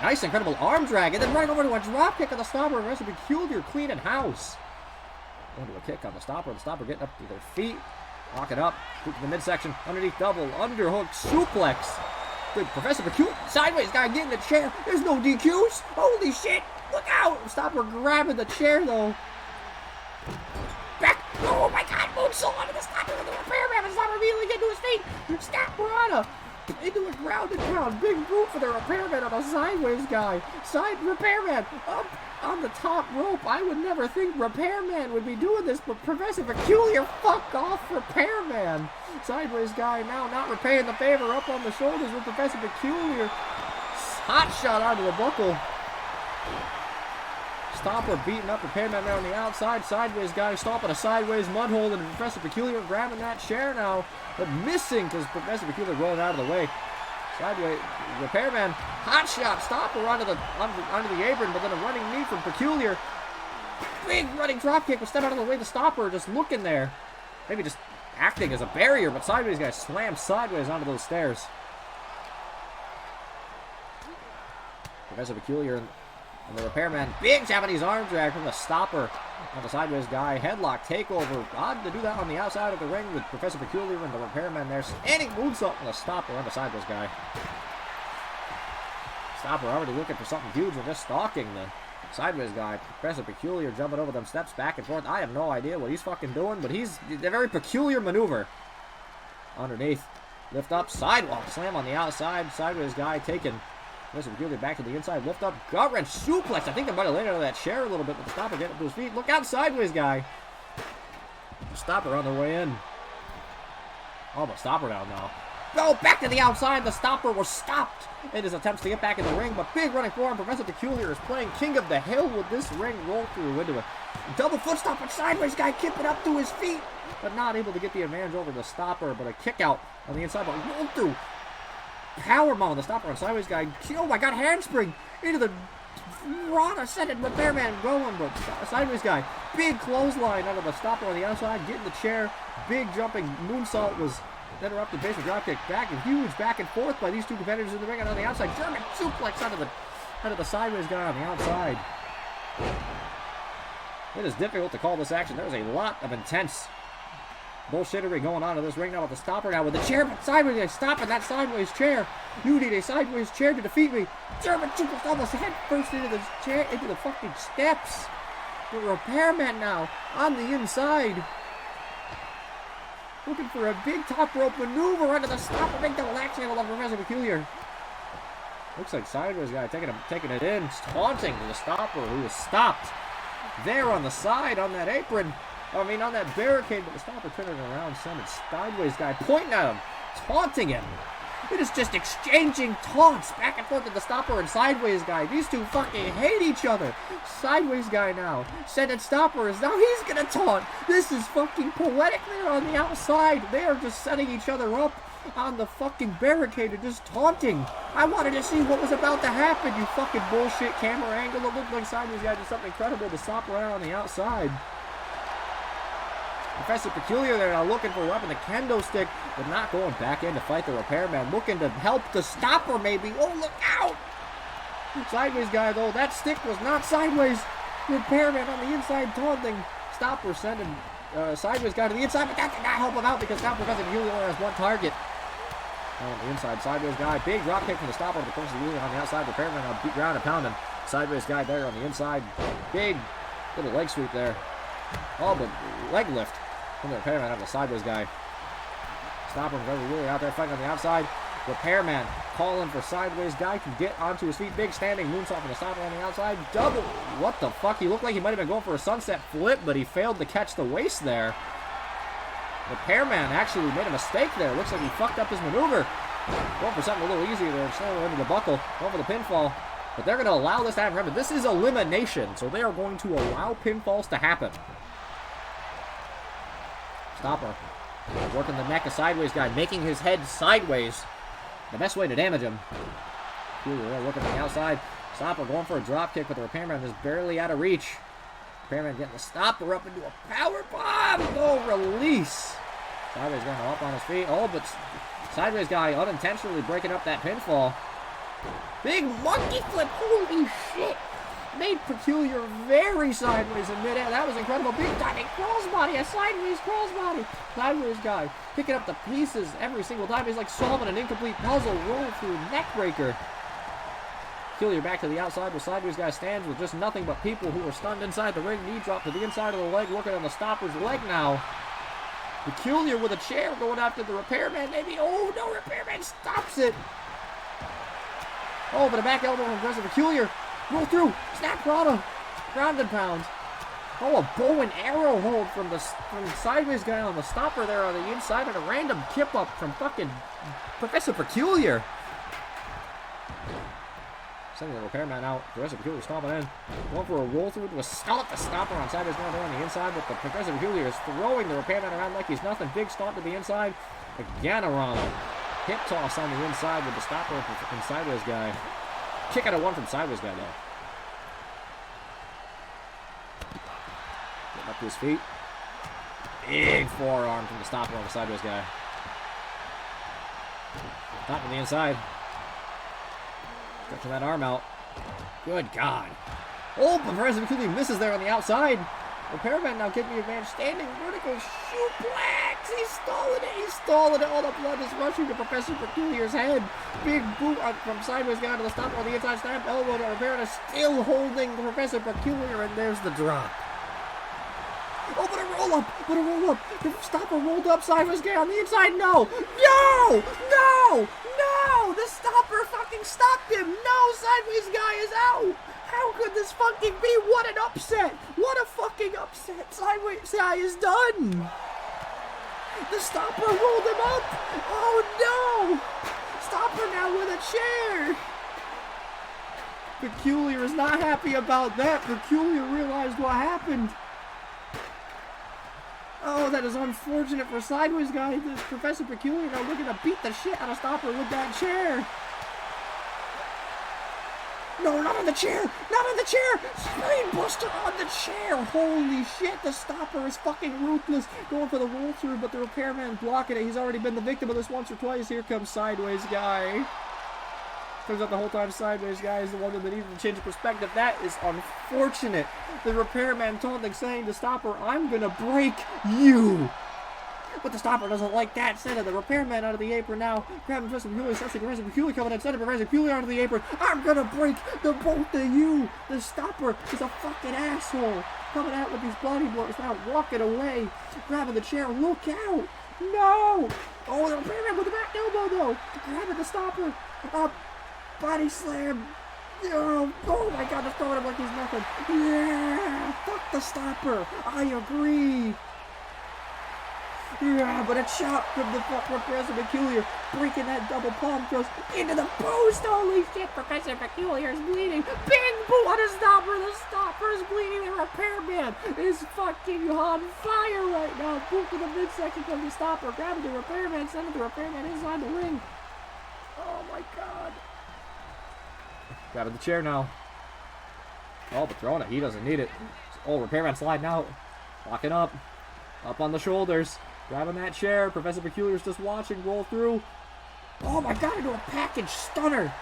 nice incredible arm drag, and then running over to a drop kick on the Stopper. Professor Peculiar cleaning house. Into a kick on the stopper. The stopper getting up to their feet. Lock it up. Boot to the midsection. Underneath double. Underhook. Suplex. Good. Professor Peculiar. Sideways guy getting the chair. There's no DQs. Holy shit. Look out. Stopper grabbing the chair though. Back. Oh my god. Moonsault onto the stopper with the repairman. The stopper immediately getting to his feet. Stopper on a. Into a ground and pound. Big boot for the repairman on a sideways guy. Side repairman up on the top rope. I would never think repairman would be doing this, but Professor Peculiar, fuck off, repairman. Sideways guy now not repaying the favor. Up on the shoulders with Professor Peculiar. Hot shot onto the buckle. Stopper beating up repairman there on the outside. Sideways guy stomping a sideways mud hole, and Professor Peculiar grabbing that chair now, but missing because Professor Peculiar rolling out of the way. Sideways repairman, hot shot, stopper onto the apron, but then a running knee from Peculiar. Big running drop kick, but step out of the way. The stopper just looking there, maybe just acting as a barrier, but sideways guy slams sideways onto those stairs. Professor Peculiar and the repairman, big Japanese arm drag from the stopper on the sideways guy. Headlock takeover. Odd to do that on the outside of the ring with Professor Peculiar and the repairman there. Standing moonsault on the stopper on the sideways guy. Stopper already looking for something huge and just stalking the sideways guy. Professor Peculiar jumping over them steps back and forth. I have no idea what he's fucking doing, but he's a very peculiar maneuver. Underneath. Lift up. Sidewalk slam on the outside. Sideways guy taking Professor Peculiar back to the inside, lift up, gut wrench, suplex. I think they might have laid out of that chair a little bit, but the stopper getting up to his feet. Look out, sideways guy. Stopper on their way in. Oh, but stopper down now. Go back to the outside. The stopper was stopped in his attempts to get back in the ring, but big running forward. Professor Peculiar is playing king of the hill with this ring roll through into a double foot stop, but sideways guy keeping up to his feet, but not able to get the advantage over the stopper, but a kick out on the inside, but roll through. Powerbomb on the stopper on sideways guy. Oh my god, handspring into the Rana set it. Repairman going, but sideways guy. Big clothesline out of the stopper on the outside, getting the chair. Big jumping moonsault was interrupted. Basement dropkick back and huge back and forth by these two competitors in the ring. And on the outside, German suplex out of the sideways guy on the outside. It is difficult to call this action. There's a lot of intense bullshittery going on in this ring now with the stopper now with the chair, but sideways guy stopping that sideways chair. You need a sideways chair to defeat me. German suplex almost head first into the chair, into the fucking steps. The repairman now on the inside. Looking for a big top rope maneuver under the stopper. Big double axe handle on Professor Peculiar. Looks like sideways guy taking it in, taunting the stopper who was stopped there on the side on that apron. I mean, on that barricade, but the stopper turning around, sending sideways guy, pointing at him, taunting him. It is just exchanging taunts back and forth with the stopper and sideways guy. These two fucking hate each other. Sideways guy now, sending stoppers. Now he's gonna taunt. This is fucking poetic there on the outside. They are just setting each other up on the fucking barricade and just taunting. I wanted to see what was about to happen, you fucking bullshit camera angle. It looked like sideways guy did something incredible to stop around on the outside. Professor Peculiar there now looking for a weapon, the kendo stick, but not going back in to fight the repairman. Looking to help the stopper maybe. Oh, look out! Sideways guy though, that stick was not sideways. Repairman on the inside taunting. Stopper sending sideways guy to the inside, but that did not help him out because now Professor Peculiar only has one target. On the inside, sideways guy, big drop kick from the stopper to Professor Peculiar on the outside. Repairman on beat ground and pounding. Sideways guy there on the inside. Big little leg sweep there. Oh, but leg lift from the repairman on the sideways guy. Stopper really out there fighting on the outside. Repairman calling for sideways guy to get onto his feet. Big standing moonsault from the stopper on the outside. Double. What the fuck? He looked like he might have been going for a sunset flip, but he failed to catch the waist there. Repairman actually made a mistake there. Looks like he fucked up his maneuver. Going for something a little easier there. Slow into the buckle. Going for the pinfall. But they're going to allow this to happen. Remember, this is elimination, so they are going to allow pinfalls to happen. Stopper working the neck of sideways guy, making his head sideways. The best way to damage him. Peculiar looking on the outside. Stopper going for a drop kick, but the repairman is barely out of reach. Repairman getting the stopper up into a power bomb. No release. Sideways going up on his feet. Oh, but sideways guy unintentionally breaking up that pinfall. Big monkey flip. Holy shit. Made Peculiar very sideways in midair. That was incredible. Big diving crossbody, a sideways crossbody. Sideways guy picking up the pieces every single time. He's like solving an incomplete puzzle. Roll through neckbreaker. Peculiar back to the outside where sideways guy stands with just nothing but people who are stunned inside the ring. Knee drop to the inside of the leg, working on the stopper's leg now. Peculiar with a chair going after the repairman. Maybe. Oh no, repairman stops it. Oh, but a back elbow from aggressive Peculiar. Roll through. Snap Prada. Ground and pound. Oh, a bow and arrow hold from the sideways guy on the stopper there on the inside, and a random kip up from fucking Professor Peculiar. Sending the repairman out. Professor Peculiar stomping in. Going for a roll through to a stomp the stopper on sideways guy there on the inside, but the Professor Peculiar is throwing the repairman around like he's nothing. Big stomp to the inside. A Ganorama. Hip toss on the inside with the stopper and sideways guy. Kick out of one from sideways guy though. Getting up to his feet. Big forearm from the stopper on the sideways guy. Top on the inside. Stretching that arm out. Good God. Oh, but Professor Peculiar misses there on the outside. Repairman now getting the advantage. Standing vertical suplex. He's stalling it. He's stalling it. All the blood is rushing to Professor Peculiar's head. Big boot from sideways down to the stopper on the inside. Snap elbow to Repairman. Still holding Professor Peculiar, and there's the drop. Oh, but a roll up. But a roll up. The stopper rolled up sideways guy on the inside. No. No. No. No. The stopper fucking stopped him. No. Sideways guy is out. How could this fucking be? What an upset! What a fucking upset! Sideways guy is done! The stopper rolled him up! Oh no! Stopper now with a chair! Peculiar is not happy about that. Peculiar realized what happened. Oh, that is unfortunate for sideways guy. This Professor Peculiar now looking to beat the shit out of Stopper with that chair. No, not on the chair! Not on the chair! Brainbuster on the chair! Holy shit, the Stopper is fucking ruthless. Going for the roll through, but the repairman blocking it. He's already been the victim of this once or twice. Here comes sideways guy. Turns out the whole time sideways guy is the one that needed to change of perspective. That is unfortunate. The repairman taunting, saying to Stopper, I'm gonna break you. But the Stopper doesn't like that. Sending the repairman out of the apron now. Grabbing Professor Peculiar, starting Professor Peculiar coming in. Sending Professor Peculiar out of the apron. I'm gonna break the both of you. The Stopper is a fucking asshole. Coming out with these body blows now, walking away. Grabbing the chair. Look out. No. Oh, the repairman with the back elbow though. Grabbing the Stopper. Up. Body slam. Oh my God, they're throwing him like he's nothing. Yeah. Fuck the Stopper. I agree. Yeah, but a chop from the Professor Peculiar, breaking that double palm thrust into the post. Holy shit, Professor Peculiar is bleeding. Big boot on his Stopper. The Stopper is bleeding. The repairman is fucking on fire right now. Boot to the midsection from the Stopper, grabbing the repairman, sending the repairman inside the ring. Oh my God. Grabbing the chair now. Oh, but throwing it. He doesn't need it. Oh, repairman sliding out. Locking up. Up on the shoulders. Grabbing that chair. Professor Peculiar's just watching. Roll through. Oh my God, into a package stunner.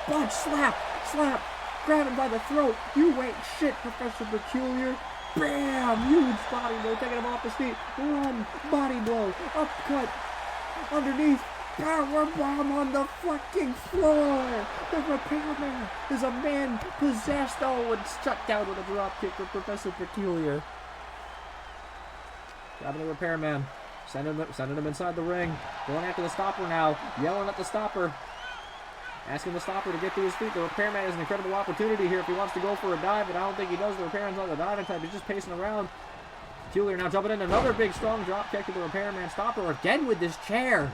Punch, slap, slap. Grab him by the throat. You ain't shit, Professor Peculiar. Bam! Huge body blow. Taking him off his feet. One body blow. Upcut. Underneath. Power bomb on the fucking floor. The repairman is a man possessed. Oh, and shut down with a drop kick for Professor Peculiar. Grabbing the repairman, sending him inside the ring, going after the Stopper now, yelling at the Stopper, asking the Stopper to get to his feet. The repairman has an incredible opportunity here if he wants to go for a dive, but I don't think he does. The repairman's on the diving type, he's just pacing around. Peculiar now jumping in, another big strong drop kick to the repairman. Stopper again with this chair.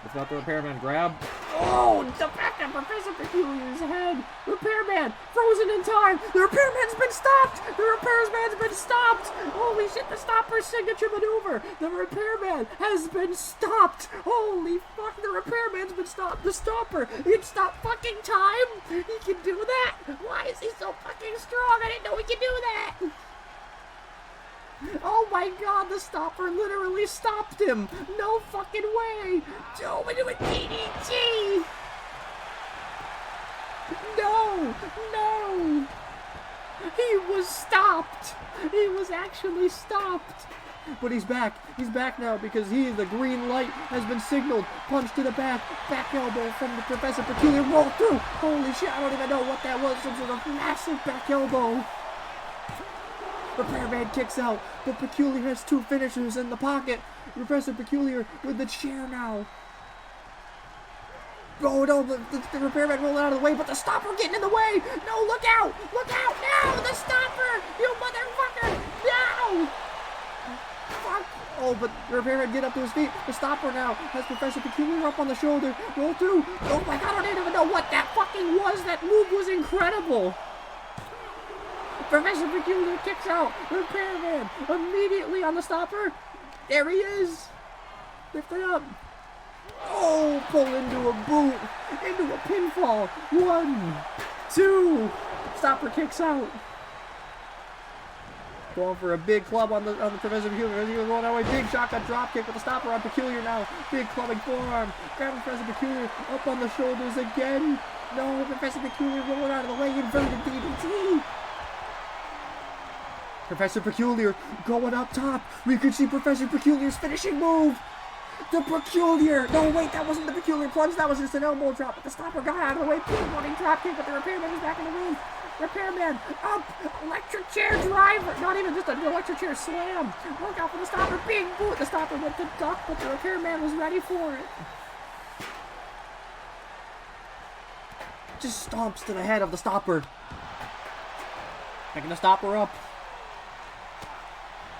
Without the repairman grab. Oh, the back of Professor Peculiar's head. Repairman frozen in time. The repairman's been stopped. The repairman's been stopped. Holy shit, the Stopper's signature maneuver. The repairman has been stopped. Holy fuck, the repairman's been stopped. The Stopper, he can stop fucking time. He can do that. Why is he so fucking strong? I didn't know he could do that. Oh my God, the Stopper literally stopped him. No fucking way. Oh, we do a DDT. No. No! No! He was stopped! He was actually stopped! But he's back. He's back now because the green light has been signaled. Punch to the back. Back elbow from the Professor Peculiar. Roll through. Holy shit, I don't even know what that was. Some sort of massive back elbow. Repairman kicks out. But Peculiar has 2 finishers in the pocket. Professor Peculiar with the chair now. Oh no, the Repairman rolling out of the way, but the Stopper getting in the way. No, look out. Look out. No, the Stopper. You motherfucker. No. Fuck. Oh, but the Repairman get up to his feet. The Stopper now has Professor Peculiar up on the shoulder. Roll through. Oh my god, I don't even know what that fucking was. That move was incredible. Professor Peculiar kicks out. Repairman immediately on the Stopper. There he is. Lift it up. Oh, pull into a boot. Into a pinfall. 1, 2. Stopper kicks out. Going for a big club on the Professor Peculiar. He's going that way. Big shotgun drop kick with the Stopper on Peculiar now. Big clubbing forearm. Grabbing Professor Peculiar up on the shoulders again. No, Professor Peculiar rolling out of the way. Inverted DDT. Professor Peculiar going up top. We could see Professor Peculiar's finishing move. The Peculiar. No, wait, that wasn't the Peculiar plunge. That was just an elbow drop. But the Stopper got out of the way. Big running drop kick, but the Repairman is back in the ring. Repairman up. Electric chair driver. Not even just an electric chair slam. Look out for the Stopper. Big boot. The Stopper went to duck, but the Repairman was ready for it. Just stomps to the head of the Stopper. Picking the Stopper up.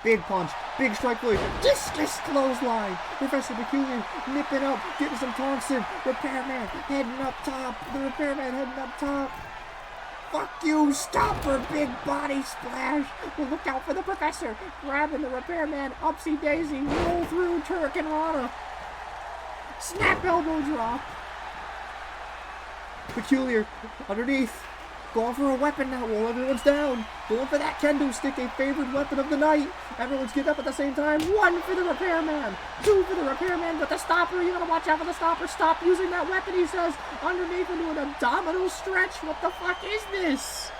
Big punch, big strike blade, discus clothesline. Professor Peculiar nipping up, getting some taunts in. Repairman heading up top. The Repairman heading up top. Fuck you, Stopper, big body splash. Well, look out for the Professor. Grabbing the Repairman, upsy daisy, roll through Turk and Rana. Snap elbow drop. Peculiar underneath. Going for a weapon now while everyone's down. Going for that kendo stick, a favorite weapon of the night. Everyone's getting up at the same time. 1 for the Repairman. 2 for the Repairman, but the Stopper, you gotta watch out for the Stopper. Stop using that weapon, he says. Underneath into an abdominal stretch. What the fuck is this?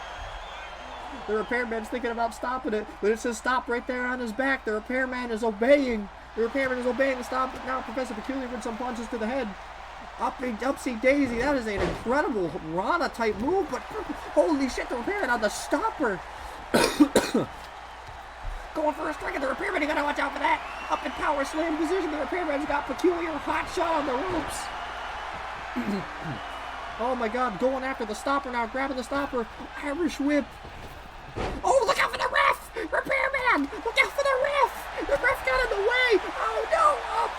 The Repairman's thinking about stopping it, but it says stop right there on his back. The Repairman is obeying. The Repairman is obeying the stop, but now Professor Peculiar with some punches to the head. Upsy daisy, that is an incredible Rana type move, but holy shit, the Repairman on the Stopper. Going for a strike at the Repairman, you gotta watch out for that. Up in power slam position, the Repairman's got Peculiar hot shot on the ropes. Oh my god, going after the Stopper now, grabbing the Stopper. Irish whip. Oh, look out for the ref! Repairman! Look out for the ref! The ref got in the way! Oh no! Oh,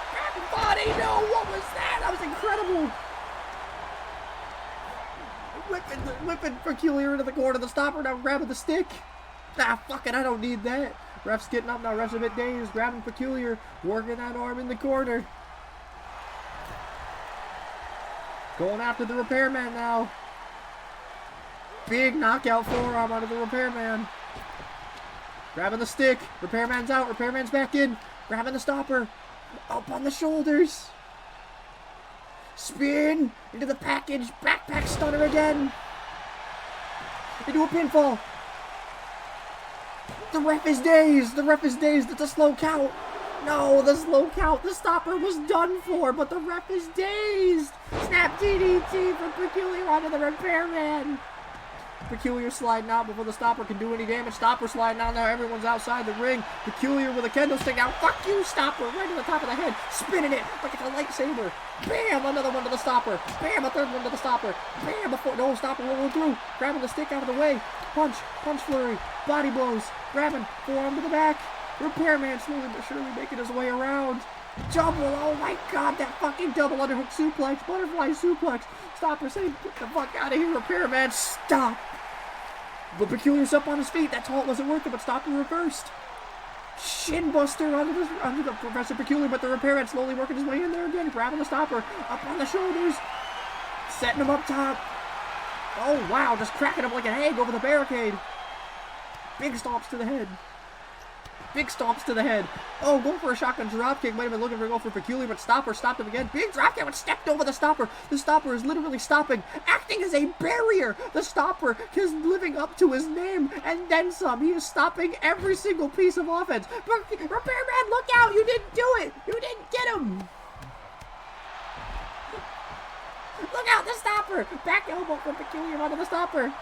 body! No! What was that? That was incredible! Whipping Peculiar into the corner. The Stopper now grabbing the stick. Ah, fuck it, I don't need that. Ref's getting up now. Ref's a bit dazed. Grabbing Peculiar. Working that arm in the corner. Going after the Repairman now. Big knockout forearm out of the Repairman. Grabbing the stick. Repairman's out. Repairman's back in. Grabbing the Stopper. Up on the shoulders. Spin into the package. Backpack stunner again. Into a pinfall. The ref is dazed. The ref is dazed. It's a slow count. No, the slow count. The Stopper was done for, but the ref is dazed. Snap DDT for Peculiar onto the Repairman. Peculiar sliding out before the Stopper can do any damage. Stopper sliding out now. Everyone's outside the ring. Peculiar with a kendo stick now. Fuck you, Stopper. Right to the top of the head. Spinning it like it's a lightsaber. Bam! Another one to the Stopper. Bam! A third one to the Stopper. Bam! No, Stopper rolling through. Grabbing the stick out of the way. Punch. Punch flurry. Body blows. Grabbing. Forearm to the back. Repairman slowly but surely making his way around. Double. Oh my god. That fucking double underhook suplex. Butterfly suplex. Stopper saying, get the fuck out of here. Repairman, stop. But Peculiar's up on his feet. That's all. It wasn't worth it, but Stopper reversed. Shin buster under the Professor Peculiar, but the Repairman slowly working his way in there again. Grabbing the Stopper. Up on the shoulders. Setting him up top. Oh, wow. Just cracking him like an egg over the barricade. Big stomps to the head. Big stomps to the head. Oh, going for a shotgun dropkick. Might have been looking for a go for Peculiar, but Stopper stopped him again. Big dropkick, but stepped over the Stopper. The Stopper is literally stopping, acting as a barrier. The Stopper is living up to his name, and then some. He is stopping every single piece of offense. But Repairman, look out! You didn't do it! You didn't get him! Look out, the Stopper! Back elbow from Peculiar onto the Stopper.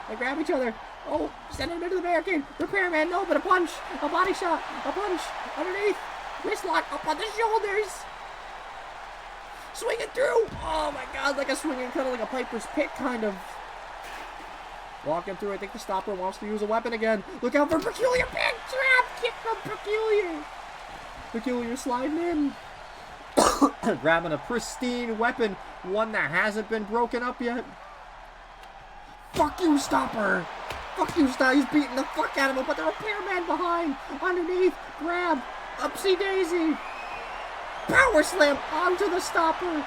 They grab each other. Oh, sending him into the barricade. Repairman, no, but a punch. A body shot. A punch. Underneath. Wrist lock up on the shoulders. Swinging through. Oh my god, like a swinging, kind of like a Piper's Pit, kind of. Walking through. I think the Stopper wants to use a weapon again. Look out for Peculiar. Big trap kick from Peculiar. Peculiar sliding in. Grabbing a pristine weapon. One that hasn't been broken up yet. Fuck you, Stopper! Fuck you, Stopper! He's beating the fuck out of him, but the Repairman behind! Underneath! Grab! Upsy daisy! Power slam onto the Stopper!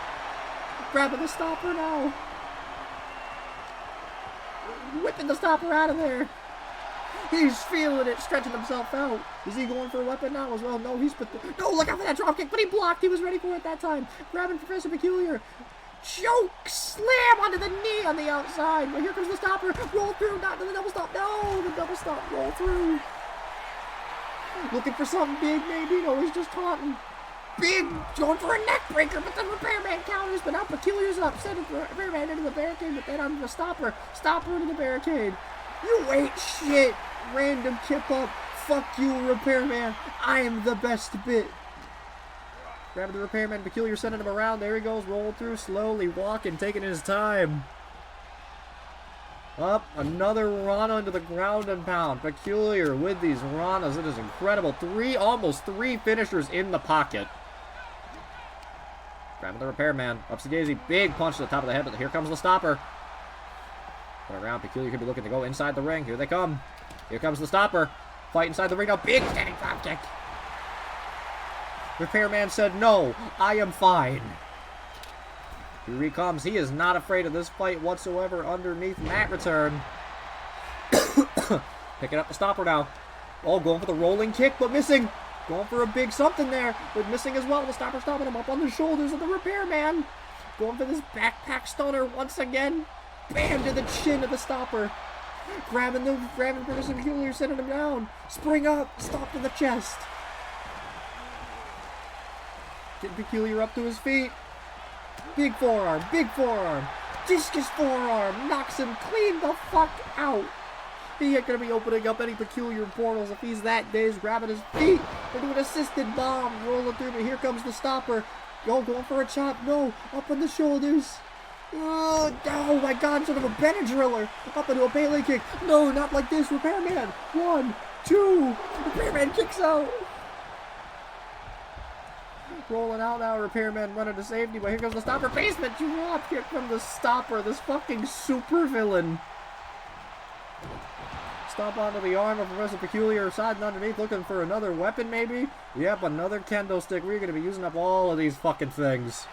Grabbing the Stopper now! Whipping the Stopper out of there! He's feeling it, stretching himself out. Is he going for a weapon now as well? No, no, look out for that dropkick, but he blocked. He was ready for it that time. Grabbing Professor Peculiar. Choke slam onto the knee on the outside. But here comes the Stopper. Roll through, not to the double stop. No, the double stop. Roll through. Looking for something big, maybe. No, he's just taunting. Big, going for a neck breaker, but the Repairman counters. But now Peculiar's up. Sending the Repairman into the barricade, but then onto the Stopper. Stopper into the barricade. You ain't shit. Random kip up. Fuck you, Repairman. I am the best bit. Grabbing the Repairman, Peculiar sending him around. There he goes, rolling through, slowly walking, taking his time. Up, another Rana into the ground and pound. Peculiar with these Ranas. It is incredible. Almost three finishers in the pocket. Grabbing the Repairman. Upsy daisy, big punch to the top of the head, but here comes the Stopper. Put around, Peculiar could be looking to go inside the ring. Here they come. Here comes the Stopper. Fight inside the ring now. Big standing drop kick. Repairman said, no, I am fine. Here he comes. He is not afraid of this fight whatsoever. Underneath mat return. Picking up the Stopper now. Oh, going for the rolling kick, but missing. Going for a big something there, but missing as well. The Stopper stopping him up on the shoulders of the Repairman. Going for this backpack stunner once again. Bam to the chin of the Stopper. Grabbing Professor Peculiar, sending him down. Spring up, stop to the chest. Getting Peculiar up to his feet. Big forearm, big forearm. Discus forearm. Knocks him clean the fuck out. He ain't gonna be opening up any Peculiar portals if he's that dazed. Grabbing his feet. They're doing an assisted bomb. Rolling through, but here comes the Stopper. Going for a chop. No, up on the shoulders. Oh my god, sort of a Benadryller. Up into a Pele kick. No, not like this. Repairman. 1, 2. Repairman kicks out. Rolling out now. Repairman running to safety, but here comes the Stopper. Basement drop kick from the Stopper. This fucking super villain. Stomp onto the arm of Professor Peculiar, siding underneath, looking for another weapon maybe. Yep, another kendo stick. We're going to be using up all of these fucking things.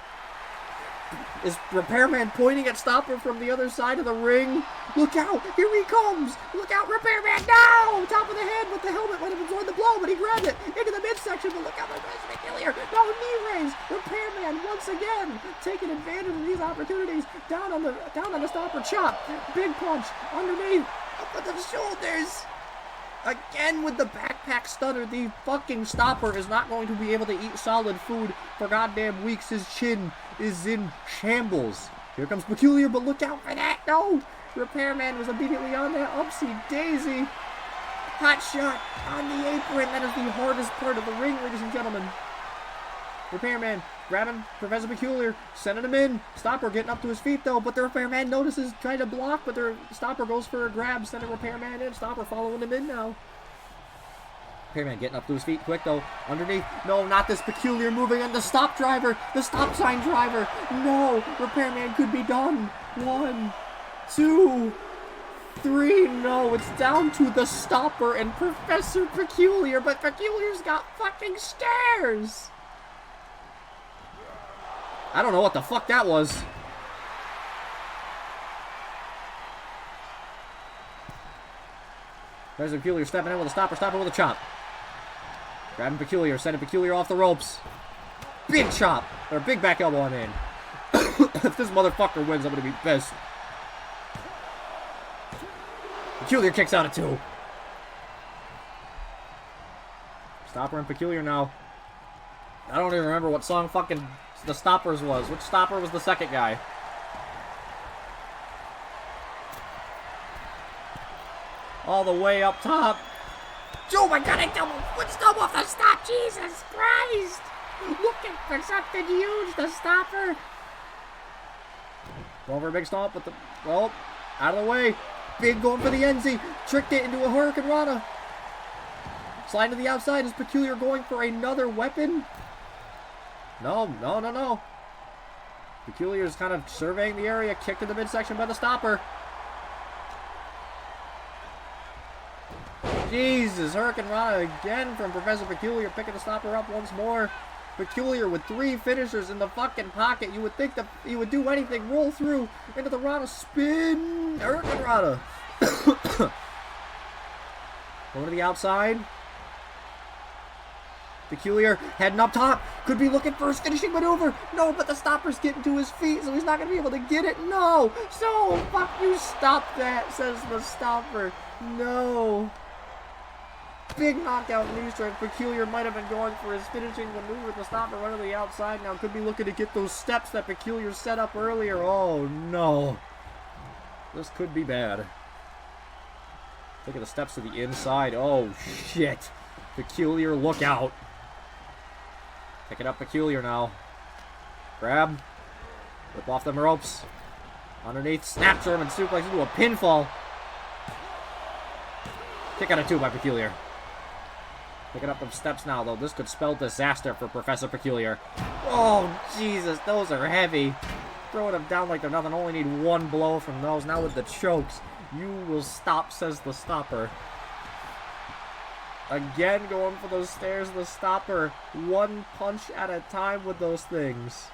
Is Repairman pointing at Stopper from the other side of the ring? Look out! Here he comes! Look out, Repairman! No! Top of the head, but the helmet might have absorbed the blow, but he grabbed it into the midsection. But look out, Professor Peculiar! No, knee raise! Repairman once again taking advantage of these opportunities. Down on the Stopper, chop, big punch underneath, up at the shoulders. Again with the backpack stunner, the fucking Stopper is not going to be able to eat solid food for goddamn weeks. His chin is in shambles. Here comes Peculiar, but look out for that. No! Repairman was immediately on that. Upsy daisy. Hot shot on the apron. That is the hardest part of the ring, ladies and gentlemen. Repairman grabbing Professor Peculiar, sending him in. Stopper getting up to his feet though, but the Repairman notices, trying to block, but the Stopper goes for a grab, sending Repairman in. Stopper following him in now. Repairman getting up to his feet quick though. Underneath. No, not this Peculiar moving on the stop driver. The stop sign driver. No. Repairman could be done. 1, 2, 3. No, it's down to the Stopper and Professor Peculiar, but Peculiar's got fucking stairs. I don't know what the fuck that was. There's Peculiar stepping in with a stopper, stopping with a chop. Grabbing Peculiar, sending Peculiar off the ropes. Big chop, or big back elbow, I mean. If this motherfucker wins, I'm gonna be pissed. Peculiar kicks out at 2. Stopper and Peculiar now. I don't even remember what song fucking the Stoppers was. Which Stopper was the second guy? All the way up top. Oh my god, I double foot stomp off the stop. Jesus Christ. Looking for something huge, the Stopper. Going for a big stomp with the... Well, out of the way. Big going for the NZ. Tricked it into a Hurricane Rana. Slide to the outside. Is Peculiar going for another weapon? No. Peculiar is kind of surveying the area. Kicked in the midsection by the Stopper. Jesus, Hurricane Rana again from Professor Peculiar, picking the Stopper up once more. Peculiar with 3 finishers in the fucking pocket. You would think that he would do anything. Roll through into the Rana, spin. Hurricane Rana. Going to the outside. Peculiar heading up top. Could be looking for his finishing maneuver. No, but the Stopper's getting to his feet, so he's not going to be able to get it. No. So, fuck you, stop that, says the Stopper. No. Big knockout knee strike. Peculiar might have been going for his finishing maneuver. The Stopper went to the outside. Now could be looking to get those steps that Peculiar set up earlier. Oh, no. This could be bad. Look at the steps to the inside. Oh, shit. Peculiar, look out. Picking up Peculiar now. Grab. Rip off them ropes. Underneath. Snap German suplex into a pinfall. Kick out of 2 by Peculiar. Picking up them steps now, though. This could spell disaster for Professor Peculiar. Oh, Jesus. Those are heavy. Throwing them down like they're nothing. Only need 1 blow from those. Now with the chokes. You will stop, says the Stopper. Again, going for those stairs, the Stopper. 1 punch at a time with those things.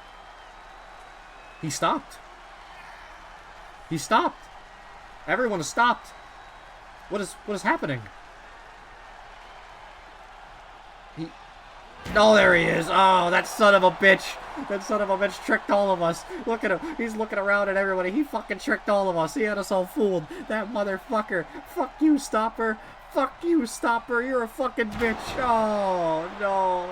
He stopped. He stopped. Everyone has stopped. What is happening? Oh, there he is. Oh, that son of a bitch. That son of a bitch tricked all of us. Look at him. He's looking around at everybody. He fucking tricked all of us. He had us all fooled. That motherfucker. Fuck you, Stopper. Fuck you, Stopper. You're a fucking bitch. Oh, no.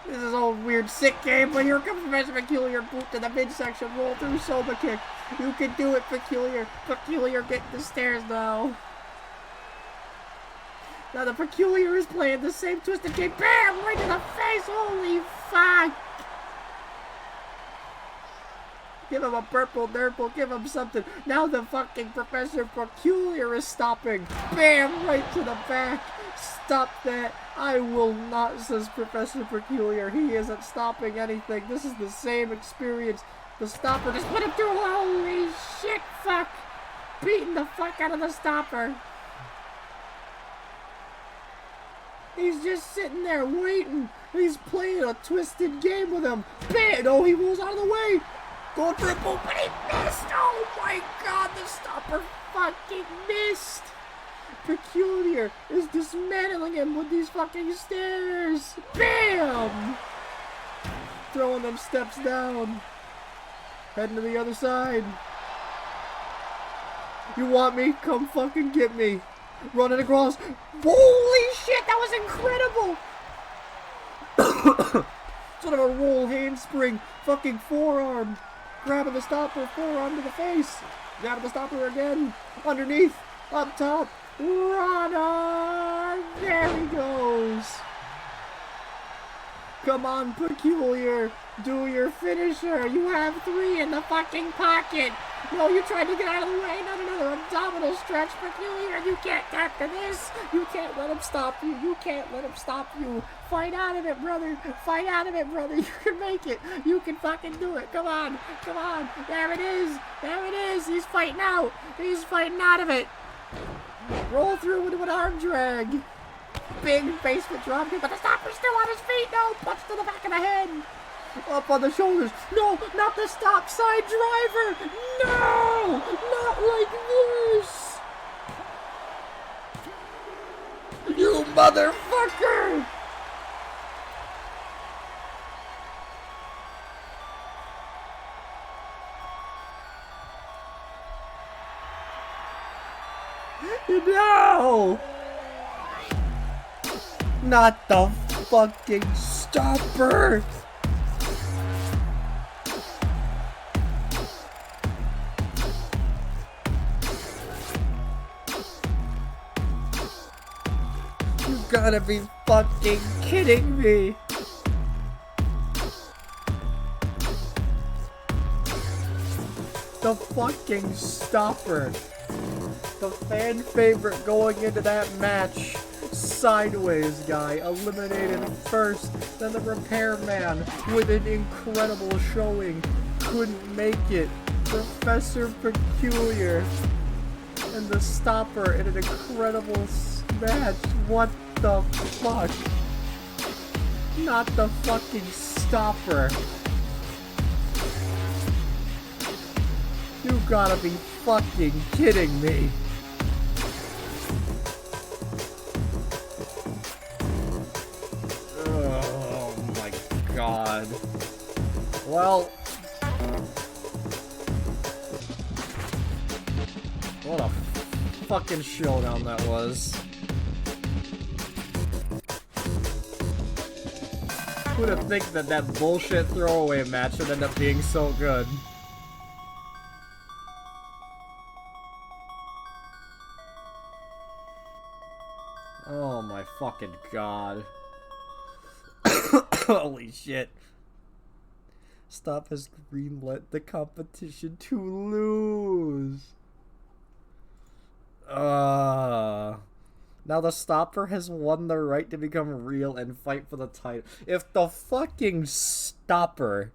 This is all weird, sick game, but here comes Professor Peculiar. Boot to the midsection. Roll through Soba kick. You can do it, Peculiar. Peculiar, get the stairs now. Now the Peculiar is playing the same twisted kick. Bam! Right in the face. Holy fuck. Give him a purple nurple. Give him something. Now the fucking Professor Peculiar is stopping. Bam! Right to the back. Stop that. I will not, says Professor Peculiar. He isn't stopping anything. This is the same experience. The Stopper just put him through. Holy shit, fuck. Beating the fuck out of the Stopper. He's just sitting there waiting. He's playing a twisted game with him. Bam! Oh, he rolls out of the way. Going for a boot, but he missed. Oh my god, the Stopper fucking missed. Peculiar is dismantling him with these fucking stairs. Bam! Throwing them steps down. Heading to the other side. You want me? Come fucking get me. Running across. Holy shit, that was incredible! Sort of a roll handspring. Fucking forearm. Grabbing the Stopper, forearm to the face. Grabbing the Stopper again. Underneath. Up top. Rana! There he goes. Come on, Peculiar. Do your finisher. You have 3 in the fucking pocket. No, you tried to get out of the way. Not another abdominal stretch, Peculiar. You can't get to this. You can't let him stop you. You can't let him stop you. Fight out of it, brother. Fight out of it, brother. You can make it. You can fucking do it. Come on. Come on. There it is. There it is. He's fighting out. He's fighting out of it. Roll through into an arm drag. Big basement drop kick, but the Stopper's still on his feet. No, punch to the back of the head. Up on the shoulders. No, not the stop side driver. No, not like this. motherfucker! No! Not the fucking stopper! You gotta be fucking kidding me! The fucking stopper! The fan favorite going into that match. Sideways guy eliminated first, then the repairman with an incredible showing couldn't make it. Professor Peculiar and the stopper in an incredible match. What the fuck? Not the fucking stopper. You gotta be fucking kidding me. Oh my god. Well, what a fucking showdown that was. Who'd have think that that bullshit throwaway match would end up being so good? Oh my fucking god. Holy shit. Stop has greenlit the competition to lose. Now the stopper has won the right to become real and fight for the title. If the fucking stopper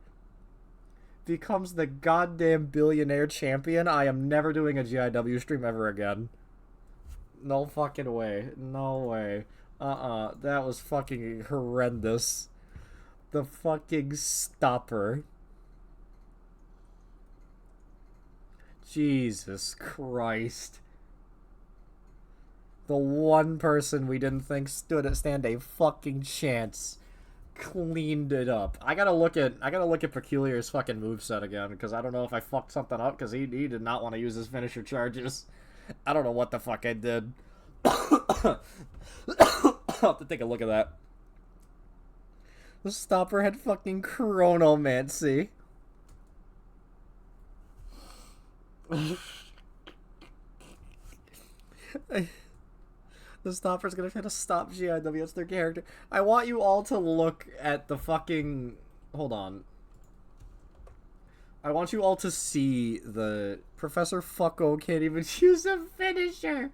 becomes the goddamn billionaire champion, I am never doing a GIW stream ever again. No fucking way. No way. That was fucking horrendous. The fucking stopper. Jesus Christ. The one person we didn't think stand a fucking chance cleaned it up. I gotta look at Peculiar's fucking moveset again, because I don't know if I fucked something up, because he did not want to use his finisher charges. I don't know what the fuck I did. I'll have to take a look at that. The stopper had fucking chronomancy. The stopper's gonna try to stop GIW. It's their character. I want you all to look at the fucking... Hold on. I want you all to see the... Professor Fucko can't even use a finisher!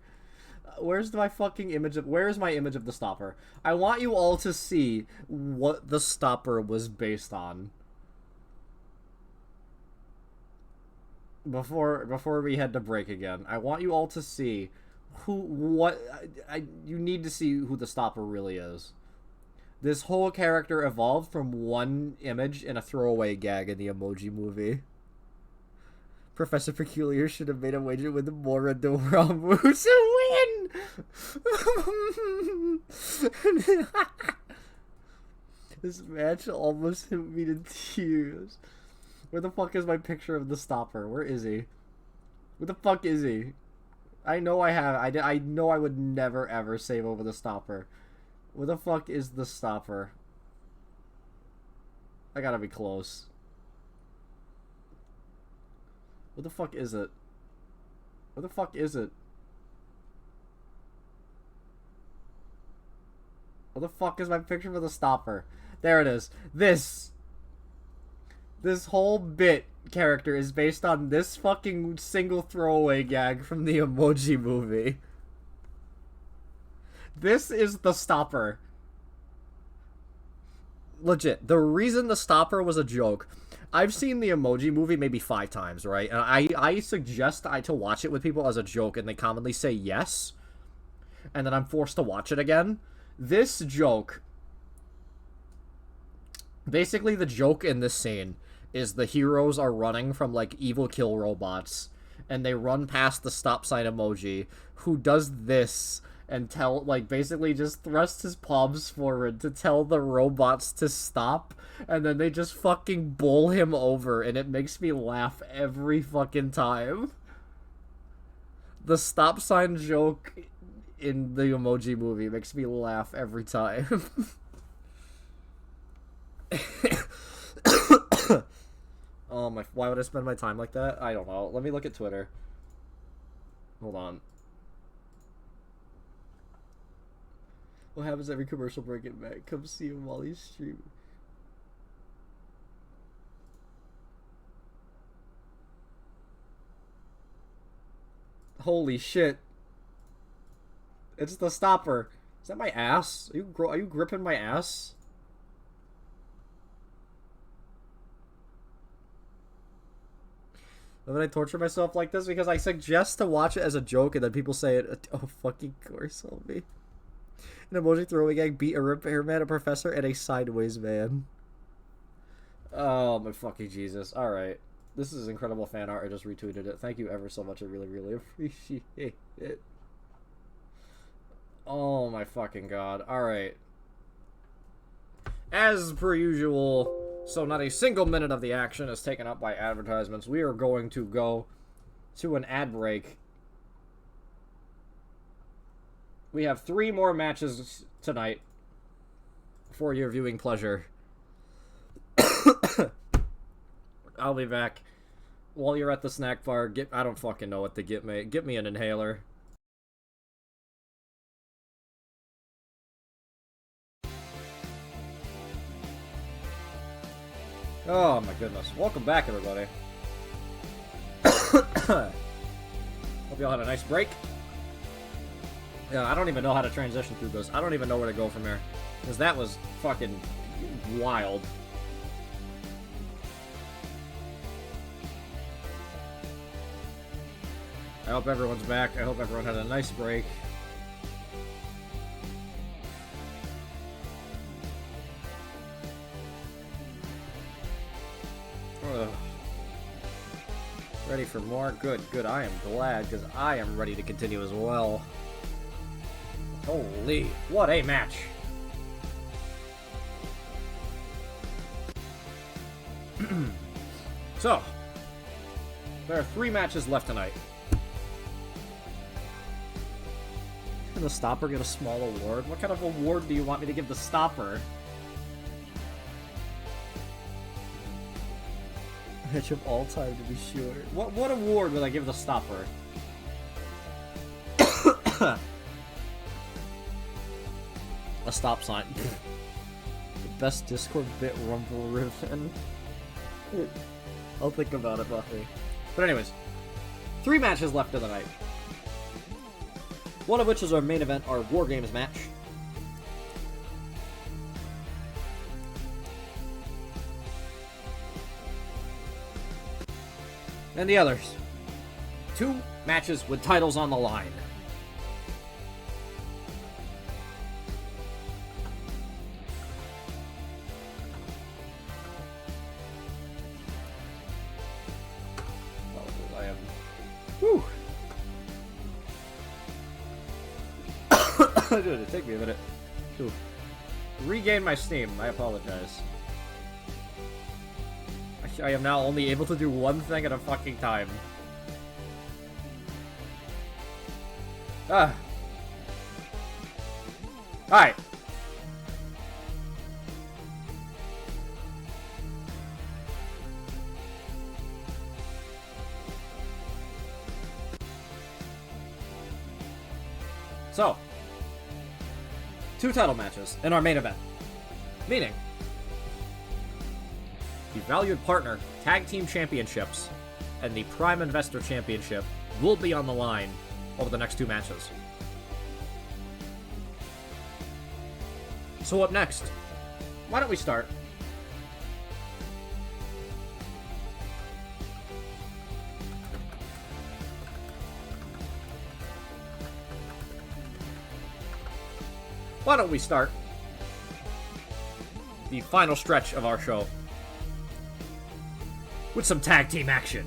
Where's my fucking image of... Where's my image of the stopper? I want you all to see what the stopper was based on. Before we head to break again. I want you all to see you need to see who the stopper really is. This whole character evolved from one image in a throwaway gag in the Emoji Movie. Professor Peculiar should have made a wager with Mora Doramu to win! This match almost hit me to tears. Where the fuck is my picture of the stopper? Where is he? Where the fuck is he? I know I have. I know I would never ever save over the stopper. Where the fuck is the stopper? I gotta be close. What the fuck is it? What the fuck is it? What the fuck is my picture for the stopper? There it is. This whole bit character is based on this fucking single throwaway gag from the Emoji Movie. This is the stopper. Legit. The reason the stopper was a joke... I've seen the Emoji Movie maybe 5 times, right? And I suggest to watch it with people as a joke, and they commonly say yes. And then I'm forced to watch it again. This joke... Basically, the joke in this scene is the heroes are running from, like, evil kill robots, and they run past the stop sign emoji, who does this, and tell, like, basically just thrust his palms forward to tell the robots to stop, and then they just fucking bowl him over, and it makes me laugh every fucking time. The stop sign joke in the Emoji Movie makes me laugh every time. Oh my, why would I spend my time like that? I don't know. Let me look at Twitter. Hold on. What happens every commercial break it back? Come see him while he's streaming. Holy shit. It's the stopper. Is that my ass? Are you gripping my ass? Why would I torture myself like this? Because I suggest to watch it as a joke and then people say it. Oh, fucking course on me. An emoji throwing egg beat a repairman, a professor, and a sideways man. Oh, my fucking Jesus. Alright. This is incredible fan art. I just retweeted it. Thank you ever so much. I really, really appreciate it. Oh, my fucking God. Alright. As per usual, so not a single minute of the action is taken up by advertisements. We are going to go to an ad break. We have 3 more matches tonight for your viewing pleasure. I'll be back. While you're at the snack bar, I don't fucking know what to get me. Get me an inhaler. Oh my goodness. Welcome back, everybody. Hope y'all had a nice break. Yeah, I don't even know how to transition through this. I don't even know where to go from here. Because that was fucking wild. I hope everyone's back. I hope everyone had a nice break. Ugh. Ready for more? Good, good. I am glad, because I am ready to continue as well. Holy, what a match! So, there are 3 matches left tonight. Can the stopper get a small award? What kind of award do you want me to give the stopper? Match of all time, to be sure. What award would I give the stopper? A stop sign. The best Discord bit rumble ribbon. I'll think about it, Buffy. But anyways, 3 matches left of the night. One of which is our main event, our WARGAMES match. And the others. 2 matches with titles on the line. I am... Whew! Dude, it took me a minute to regain my steam. I apologize. I am now only able to do one thing at a fucking time. Alright. So, 2 title matches in our main event. Meaning, the Valued Partner Tag Team Championships and the Prime Investor Championship will be on the line over the next 2 matches. So up next, why don't we start? Why don't we start the final stretch of our show with some tag team action.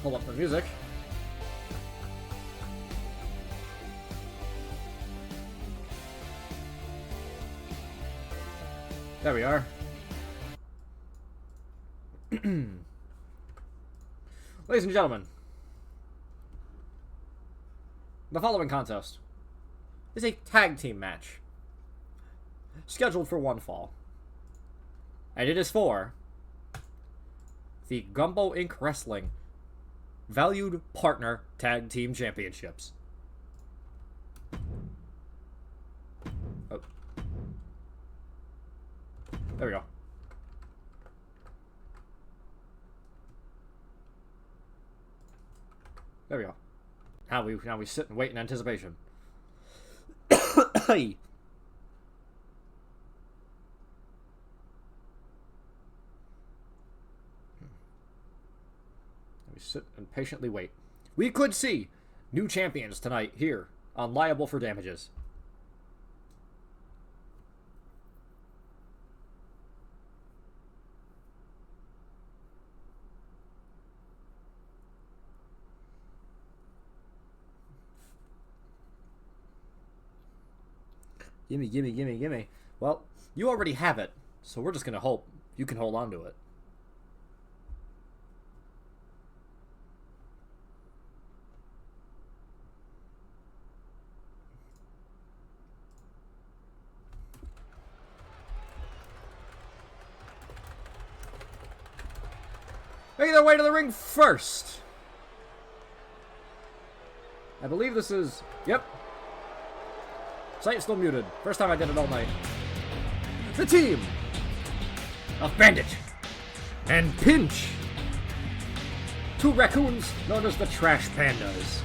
pull up the music. There we are. Ladies and gentlemen, the following contest is a tag team match scheduled for one fall. And it is for the Gumbo Inc Wrestling Valued Partner Tag Team Championships. Oh. There we go. There we go. Now we sit and wait in anticipation. Hey. We sit and patiently wait. We could see new champions tonight here on Liable for Damages. Gimme, gimme, gimme, gimme. Well, you already have it, so we're just gonna hope you can hold on to it. Making their way to the ring first. I believe this is... Yep. Site's still muted. First time I did it all night. The team of Bandit and Pinch. Two raccoons known as the Trash Pandas.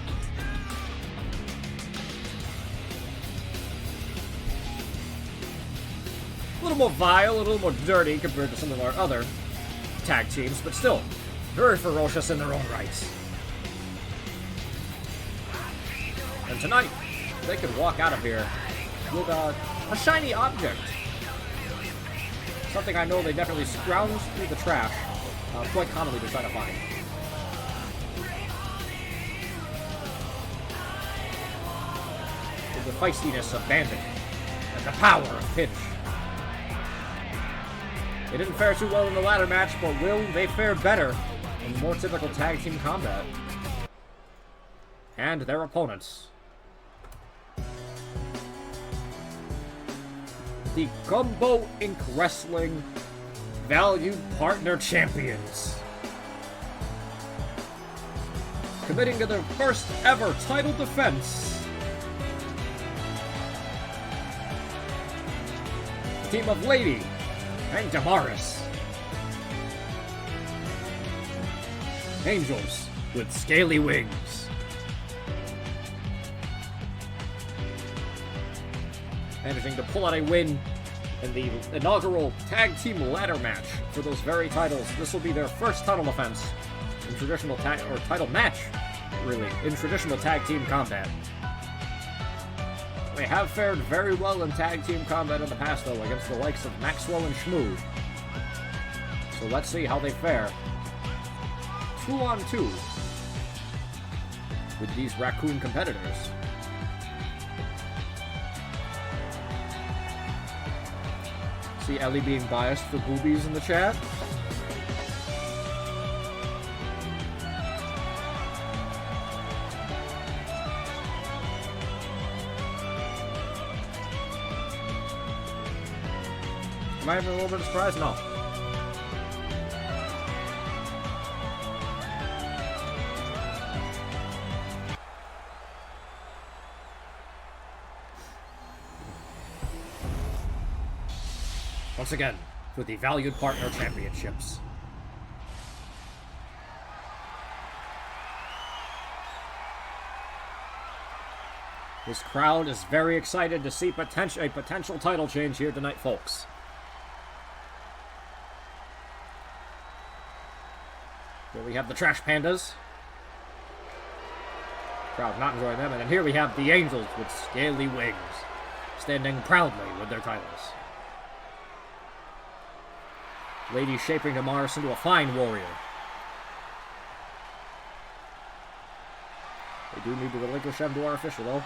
A little more vile, a little more dirty compared to some of our other tag teams, but still very ferocious in their own rights. And tonight, they could walk out of here with a shiny object. Something I know they definitely scrounge through the trash quite commonly to try to find. With the feistiness of Bandit and the power of Pinch. They didn't fare too well in the ladder match, but will they fare better in more typical tag team combat? And their opponents. The Gumbo Inc Wrestling Valued Partner Champions. Committing to their first ever title defense. The team of Lady and Damaris. Angels with scaly wings. Managing to pull out a win in the inaugural tag team ladder match for those very titles. This will be their first title defense in traditional tag, or title match, really, in traditional tag team combat. They have fared very well in tag team combat in the past, though, against the likes of Maxwell and Shmoo. So let's see how they fare. 2-on-2 with these raccoon competitors. See Ellie being biased for boobies in the chat. Am I having a little bit of surprise? No. Once again, for the Valued Partner Championships. This crowd is very excited to see a potential title change here tonight, folks. Here we have the Trash Pandas. Crowd not enjoying them. And then here we have the Angels with scaly wings, standing proudly with their titles. Lady shaping Damaris into a fine warrior. We do need to relinquish them to our official, though.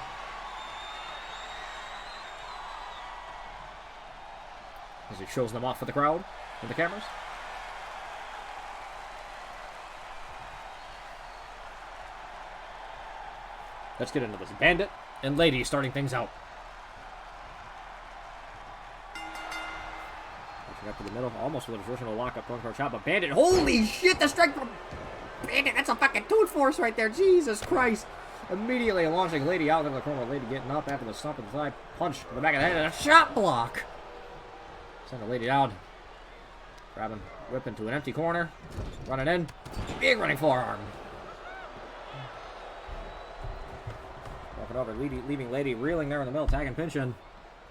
As he shows them off for the crowd and the cameras. Let's get into this. Bandit and Lady starting things out. Pushing up to the middle, almost with a traditional lockup going for a shot, but Bandit, holy shit, the strike from Bandit, that's a fucking toad force right there, Jesus Christ. Immediately launching Lady out into the corner, Lady getting up after the stomp of the side, punch to the back of the head, and a shot block. Send the Lady down. Grabbing, whipping to an empty corner, running in, big running forearm. Walking over, leaving Lady reeling there in the middle, tagging, pinching.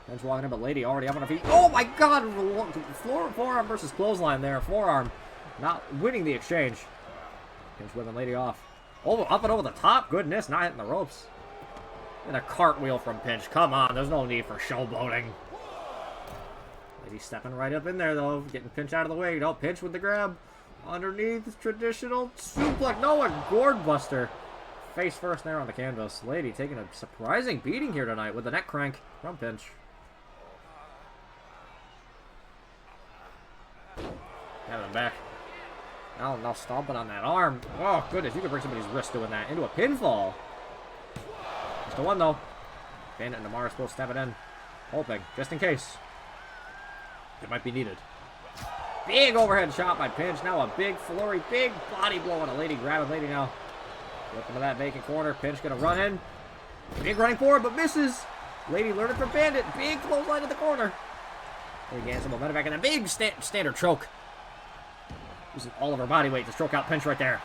Pinch walking in, but Lady already up on her feet. Oh my god! Forearm versus clothesline there. Forearm not winning the exchange. Pinch whipping Lady off. Over, up and over the top. Goodness, not hitting the ropes. And a cartwheel from Pinch. Come on, there's no need for showboating. Lady stepping right up in there, though. Getting Pinch out of the way. No, Pinch with the grab. Underneath, traditional suplex. No, a gourd buster. Face first there on the canvas. Lady taking a surprising beating here tonight with the neck crank from Pinch. Having him back. Now stomping on that arm. Oh, goodness. You could break somebody's wrist doing that. Into a pinfall. Just a one, though. Bandit and Damaris both stepping in. Hoping, just in case. It might be needed. Big overhead shot by Pinch. Now a big flurry. Big body blow on a Lady. Grabbing Lady now. Looking to that vacant corner. Pinch gonna run in. Big running forward, but misses. Lady learning from Bandit. Big clothesline in the corner. Lady gains some momentum back in a big standard choke. Using all of her body weight to stroke out Pinch right there.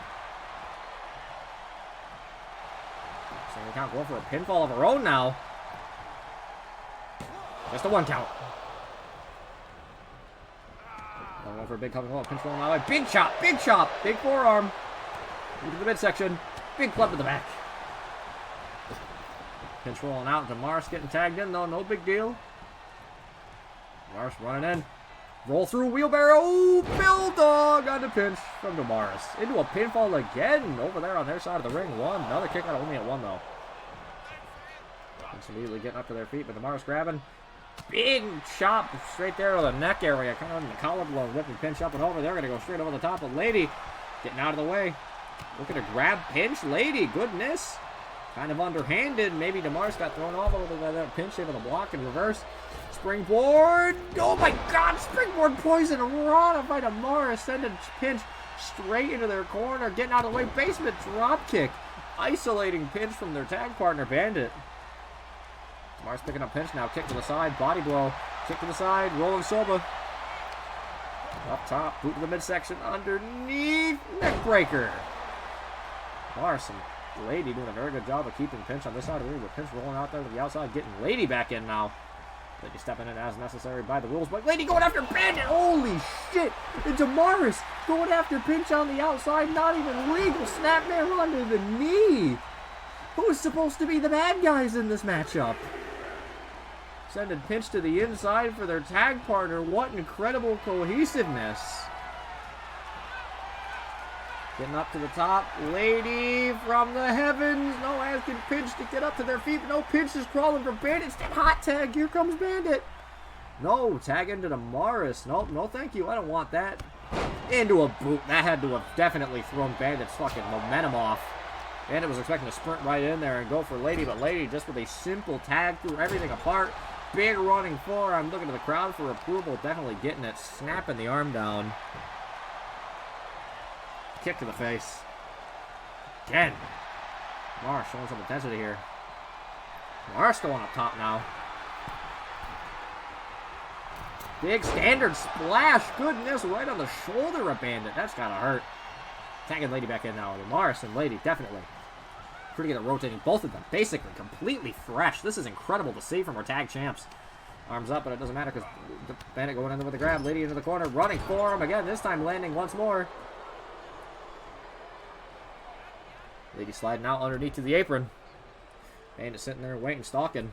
Same count going for a pinfall of her own now. Just a one count. Going for a big coming home. Pinch rolling that way. Big chop. Big chop. Big forearm. Into the midsection. Big club to the back. Pinch rolling out. Damaris getting tagged in, though. No big deal. Damaris running in. Roll through wheelbarrow. Bulldog onto Pinch from Damaris. Into a pinfall again over there on their side of the ring. One. Another kick out only at one, though. Pinch immediately getting up to their feet, but Damaris grabbing. Big chop straight there to the neck area. Kind of in the collarbone. Whipping Pinch up and over. They're going to go straight over the top of Lady. Getting out of the way. Looking to grab Pinch. Lady, goodness. Kind of underhanded. Maybe Damaris got thrown off a little bit by that Pinch able to block and reverse. Springboard. Oh my god. Springboard poison. Rana by Damaris. Sending Pinch straight into their corner. Getting out of the way. Basement drop kick. Isolating Pinch from their tag partner, Bandit. Damaris picking up Pinch now. Kick to the side. Body blow. Kick to the side. Rolling Soba. Up top. Boot to the midsection. Underneath. Neck breaker. Damaris and Lady doing a very good job of keeping Pinch on this side of the ring, with Pinch rolling out there to the outside, getting Lady back in now. Lady stepping in as necessary by the rules, but Lady going after Bandit. Holy shit! And Damaris going after Pinch on the outside, not even legal. Snapmare under the knee. Who's supposed to be the bad guys in this matchup? Sending Pinch to the inside for their tag partner. What incredible cohesiveness. Getting up to the top. Lady from the heavens. No, asking Pinch to get up to their feet. But no, Pinch is crawling for Bandit. Step hot tag. Here comes Bandit. No, tag into Damaris. Nope, no thank you. I don't want that. Into a boot. That had to have definitely thrown Bandit's fucking momentum off. Bandit was expecting to sprint right in there and go for Lady. But Lady just with a simple tag threw everything apart. Big running forearm. Looking to the crowd for approval. Definitely getting it. Snapping the arm down. Kick to the face. Again. Mars showing some intensity here. Mars going up top now. Big standard splash. Goodness, right on the shoulder of Bandit. That's gotta hurt. Tagging Lady back in now. Mars and Lady, definitely. Pretty good at rotating both of them. Basically, completely fresh. This is incredible to see from our tag champs. Arms up, but it doesn't matter because Bandit going in there with the grab. Lady into the corner. Running for him again. This time landing once more. Lady sliding out underneath to the apron. Bandit sitting there waiting, stalking.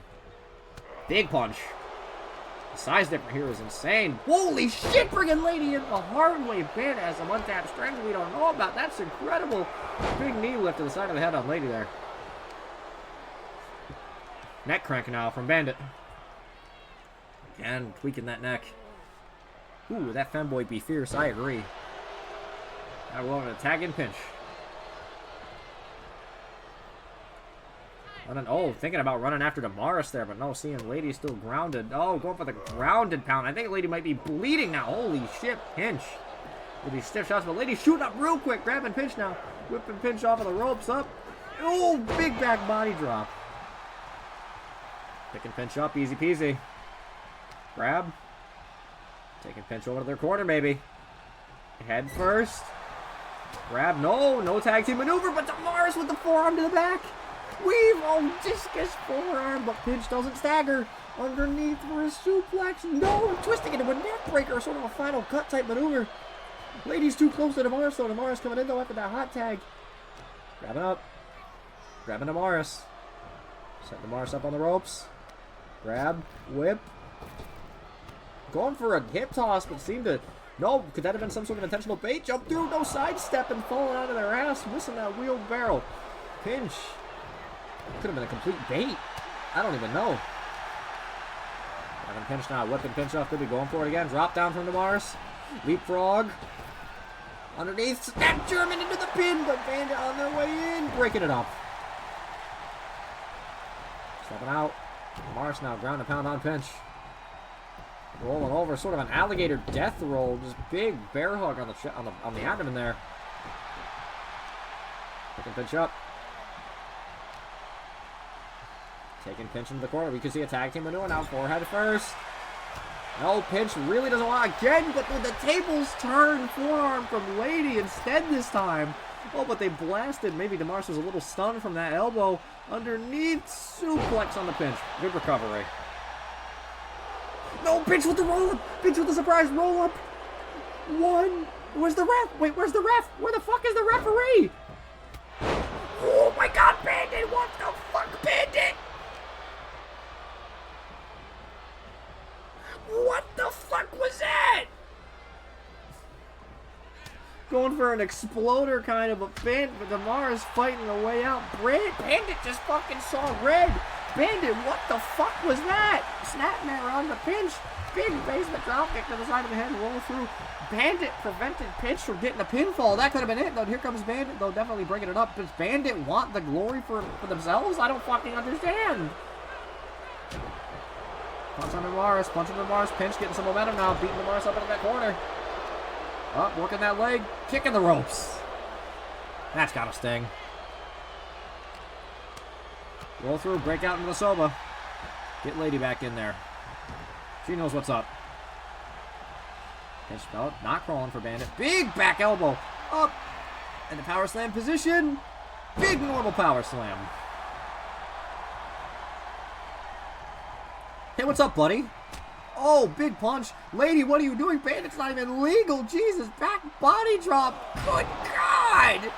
Big punch. The size difference here is insane. Holy shit, bringing Lady in the hard way. Bandit has some untapped strength we don't know about. That's incredible. Big knee lift to the side of the head on Lady there. Neck crank now from Bandit. And tweaking that neck. Ooh, that femboy be fierce, I agree. Now we're going to tag and pinch. And then, oh, thinking about running after Damaris there, but no, seeing Lady still grounded. Oh, going for the grounded pound. I think Lady might be bleeding now. Holy shit, pinch. With these stiff shots, but Lady shooting up real quick. Grab and pinch now. Whip and pinch off of the ropes up. Oh, big back body drop. Pick and pinch up, easy peasy. Grab. Take and pinch over to their corner, maybe. Head first. Grab, no tag team maneuver, but Damaris with the forearm to the back. Weave, oh, discus forearm, but pinch doesn't stagger. Underneath for a suplex, no, twisting into a neck breaker, sort of a final cut type maneuver. Lady's too close to Damaris, though. Damaris coming in, though, after that hot tag. Grabbing up. Grabbing Damaris. Set Damaris up on the ropes. Grab, whip. Going for a hip toss, but seemed to... No, could that have been some sort of intentional bait? Jump through, no sidestep, and falling out of their ass, missing that wheelbarrow. Pinch. Could have been a complete bait. I don't even know. Having pinch now, whip and pinch off. Could be going for it again. Drop down from Damaris. Leapfrog. Underneath, snap German into the pin, but Bandit on their way in, breaking it up. Stepping out. Damaris now ground and pound on pinch. Rolling over, sort of an alligator death roll, just big bear hug on the abdomen there. Taking pinch up. Taking pinch into the corner. We can see a tag team maneuver now. Forehead first. No, pinch really doesn't want again, but with the tables turn, forearm from Lady instead this time. Oh, but they blasted. Maybe Damaris was a little stunned from that elbow. Underneath, suplex on the pinch. Good recovery. No, pinch with the roll-up. Pinch with the surprise roll-up. One. Where's the ref? Wait, where's the ref? Where the fuck is the referee? Oh my god, Bandit! What the fuck, Bandit? What the fuck was that? Going for an exploder kind of, but Damaris fighting the way out. Bandit just fucking saw red. Bandit, what the fuck was that? Snapmare on the pinch. Big basement dropkick to the side of the head, roll through. Bandit prevented pinch from getting a pinfall. That could have been it, though. Here comes Bandit, though, definitely breaking it up. Does Bandit want the glory for themselves? I don't fucking understand. Punch on Damaris, pinch, getting some momentum now, beating Damaris up into that corner. Up, working that leg, kicking the ropes. That's gotta sting. Roll through, break out into the Soba. Get Lady back in there. She knows what's up. Pinch belt, not crawling for Bandit. Big back elbow, up, and the power slam position. Big normal power slam. Hey, what's up, buddy? Oh, big punch. Lady, what are you doing? Bandit's not even legal. Jesus, back body drop. Good God.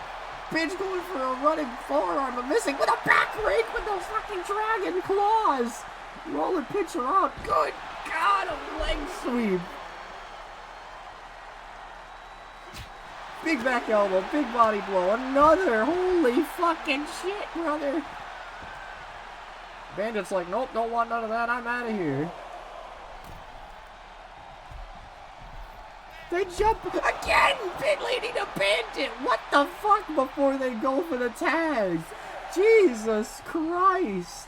Pinch going for a running forearm, but missing with a back rake with those fucking dragon claws. Rolling pinch around. Good God, a leg sweep. Big back elbow, big body blow. Another. Holy fucking shit, brother. Bandit's like, nope, don't want none of that. I'm out of here. They jump again, pin leading to Bandit. What the fuck before they go for the tag? Jesus Christ.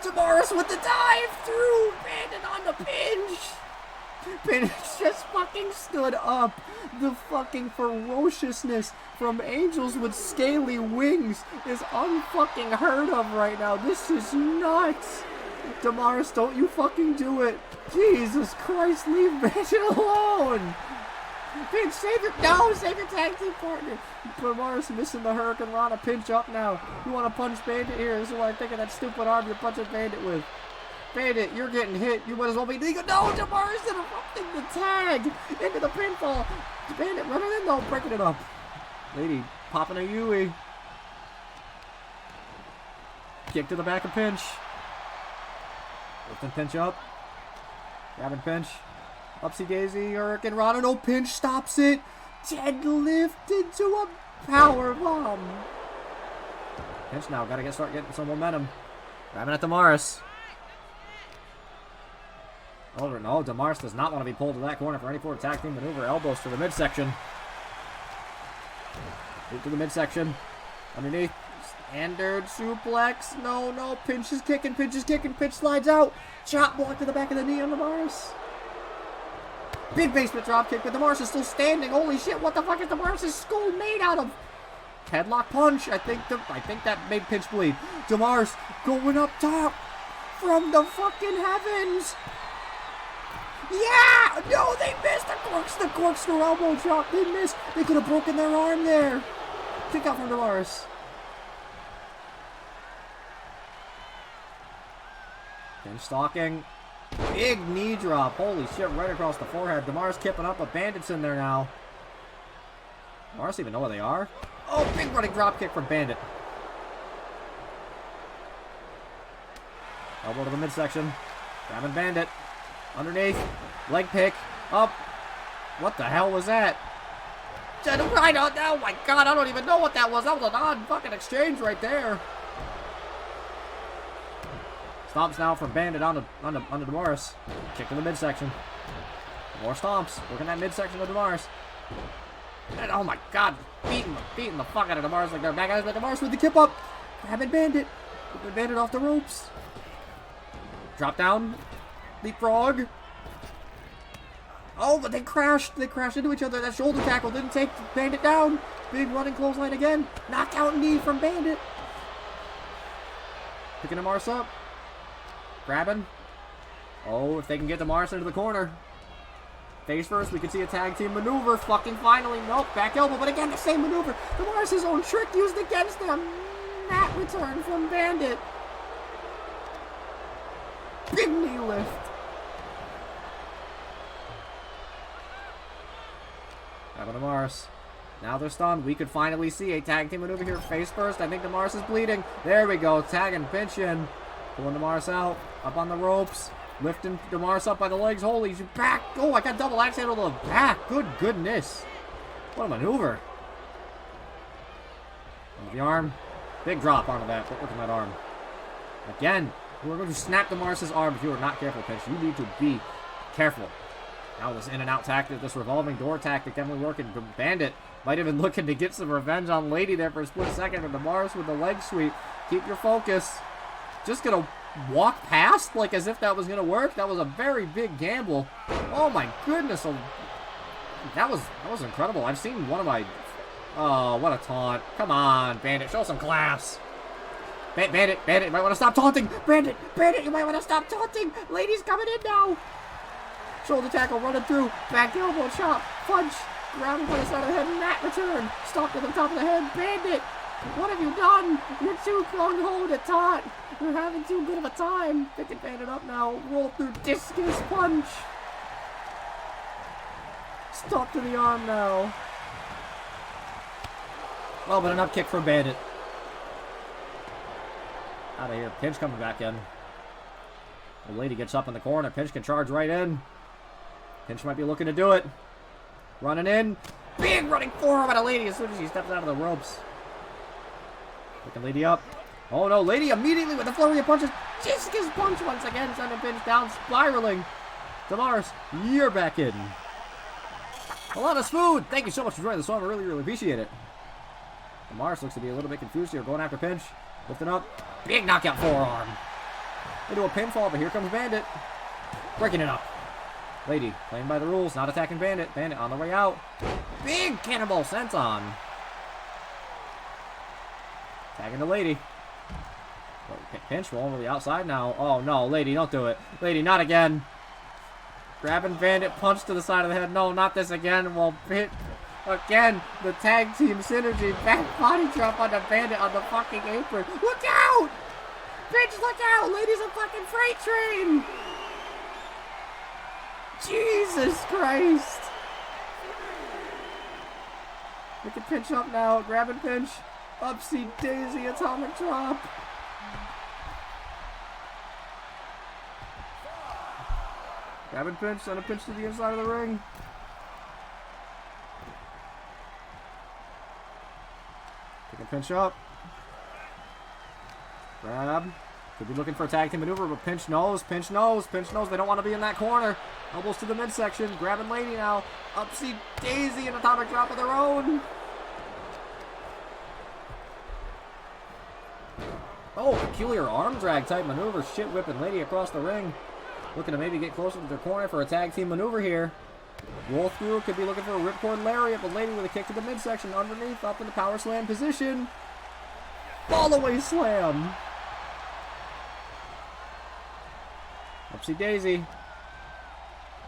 Damaris with the dive through. Bandit on the pinch. Bandit just fucking stood up. The fucking ferociousness from angels with scaly wings is unfucking heard of right now. This is nuts. Damaris, don't you fucking do it. Jesus Christ, leave Bandit alone. Pinch, save your tag team partner. Damaris missing the Hurricane Rana. Pinch up now. You want to punch Bandit here? This is what I think of that stupid arm you're punching Bandit with. Bandit, you're getting hit. You might as well be legal. No, Damaris interrupting the tag into the pinfall. Bandit running in though, breaking it up. Lady popping a Yui. Kick to the back of Pinch. Lifting Pinch up. Grabbing Pinch. Upsy daisy, Hurricane Rana. No, Pinch stops it. Dead lift into a power bomb. Pinch now. Gotta start getting some momentum. Grabbing at Damaris. Oh, no. Damaris does not want to be pulled to that corner for any sort of tag team maneuver. Elbows to the midsection. Move to the midsection. Underneath. Standard suplex. No, no. Pinch is kicking. Pinch is kicking. Pinch slides out. Chop block to the back of the knee on Damaris. Big basement dropkick, but Damaris is still standing. Holy shit, what the fuck is Damaris' skull made out of? Headlock punch. I think that made Pinch bleed. Damaris going up top from the fucking heavens. Yeah! No, they missed the corkscrew elbow drop. They missed. They could have broken their arm there. Kick out from Damaris. Pinch stalking. Big knee drop. Holy shit, right across the forehead. Damaris kipping up, but Bandit's in there now. Damaris even know where they are? Oh, big running drop kick from Bandit. Elbow to the midsection. Grabbing Bandit. Underneath. Leg pick. Up. What the hell was that? I don't know. Oh my god, I don't even know what that was. That was an odd fucking exchange right there. Stomps now from Bandit onto Damaris. Kick to the midsection. More stomps. Working that midsection of Damaris. And oh my god, beating the fuck out of Damaris like they're bad guys. But Damaris with the kip up. Grabbing Bandit. Whipping Bandit off the ropes. Drop down. Leapfrog. Oh, but they crashed. They crashed into each other. That shoulder tackle didn't take Bandit down. Big running clothesline again. Knockout knee from Bandit. Picking Damaris up. Grabbing. Oh, if they can get Damaris into the corner. Face first, we could see a tag team maneuver. Fucking finally. Nope, back elbow. But again, the same maneuver. Damaris' own trick used against them. Mat return from Bandit. Big knee lift. Grabbing Damaris. Now they're stunned. We could finally see a tag team maneuver here. Face first. I think Damaris is bleeding. There we go. Tagging, pinch in. Pulling Damaris out. Up on the ropes. Lifting Damaris up by the legs. Holy shit. Back. Oh, I got double axe handle to the back. Good goodness. What a maneuver. The arm. Big drop onto that. Look at that arm. Again. We're going to snap Damaris' arm if you are not careful, Pinch. You need to be careful. Now this in and out tactic, this revolving door tactic definitely working. Bandit might have been looking to get some revenge on Lady there for a split second. And Damaris with the leg sweep. Keep your focus. Just going to walk past like as if that was going to work. That was a very big gamble. Oh my goodness. That was incredible. I've seen one of my... Oh, what a taunt. Come on, Bandit. Show some class. Bandit, you might want to stop taunting. Bandit, you might want to stop taunting. Lady's coming in now. Shoulder tackle running through. Back elbow chop. Punch. Grounded by the side of the head. Mat return. Stop to the top of the head. Bandit, what have you done? You're too gung-ho to taunt. You're having too good of a time. Picking Bandit up now. Roll through discus punch. Stop to the arm now. Well, but an up kick for Bandit. Out of here. Pinch coming back in. The Lady gets up in the corner. Pinch can charge right in. Pinch might be looking to do it. Running in. Big running forearm at a Lady as soon as she steps out of the ropes. Picking Lady up. Oh no, Lady immediately with a flurry of punches. Discus punch once again. Sending Pinch down, spiraling. Damaris, you're back in. A lot of food. Thank you so much for joining the song. I really, really appreciate it. Damaris looks to be a little bit confused here. Going after Pinch. Lifting up. Big knockout forearm. Into a pinfall, but here comes Bandit. Breaking it up. Lady playing by the rules, not attacking Bandit. Bandit on the way out. Big cannonball senton. Tagging the Lady. Pinch rolling over the outside now. Oh no, Lady, don't do it. Lady, not again. Grabbing Bandit, punch to the side of the head. No, not this again. Well, hit again. The tag team synergy. Back body drop on the Bandit on the fucking apron. Look out! Bitch, look out! Lady's a fucking freight train! Jesus Christ! We can Pinch up now. Grabbing Pinch. Upsy daisy atomic drop. Grabbing Pinch, send a Pinch to the inside of the ring. Picking Pinch up. Grab. Could be looking for a tag team maneuver, but pinch nose, pinch nose, pinch nose. They don't want to be in that corner. Elbows to the midsection. Grabbing Lady now. Upsy daisy, an atomic drop of their own. Oh, peculiar arm drag type maneuver. Shit whipping Lady across the ring. Looking to maybe get closer to their corner for a tag team maneuver here. Roll through. Could be looking for a ripcord lariat, but Lady with a kick to the midsection. Underneath, up in the power slam position. Fall away slam. Upsy daisy.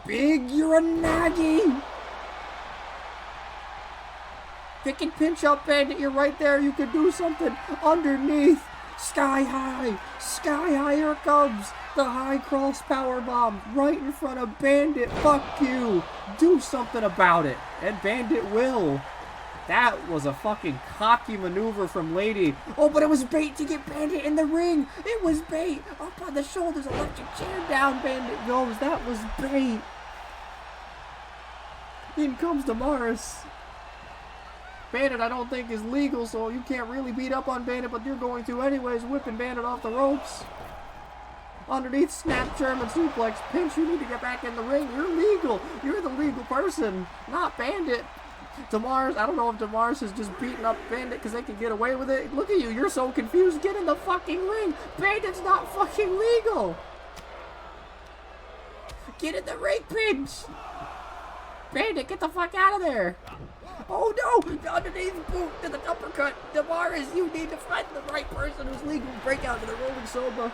Big Uranagi. Pick and pinch up, Bandit. You're right there. You could do something. Underneath. Sky high. Sky high. Here it comes. The high cross power bomb right in front of Bandit. Fuck you. Do something about it. And Bandit will. That was a fucking cocky maneuver from Lady. Oh, but it was bait to get Bandit in the ring. It was bait. Up on the shoulders, electric chair down. Bandit goes. That was bait. In comes Damaris. Bandit, I don't think, is legal, so you can't really beat up on Bandit, but you're going to anyways. Whipping Bandit off the ropes. Underneath, snap German suplex. Pinch, you need to get back in the ring. You're legal. You're the legal person, not Bandit. Damaris, I don't know if Damaris is just beating up Bandit because they can get away with it. Look at you, you're so confused. Get in the fucking ring. Bandit's not fucking legal. Get in the ring, Pinch. Bandit, get the fuck out of there. Oh no, underneath boot to the uppercut. Damaris, you need to find the right person who's legal. Break out to the rolling soba.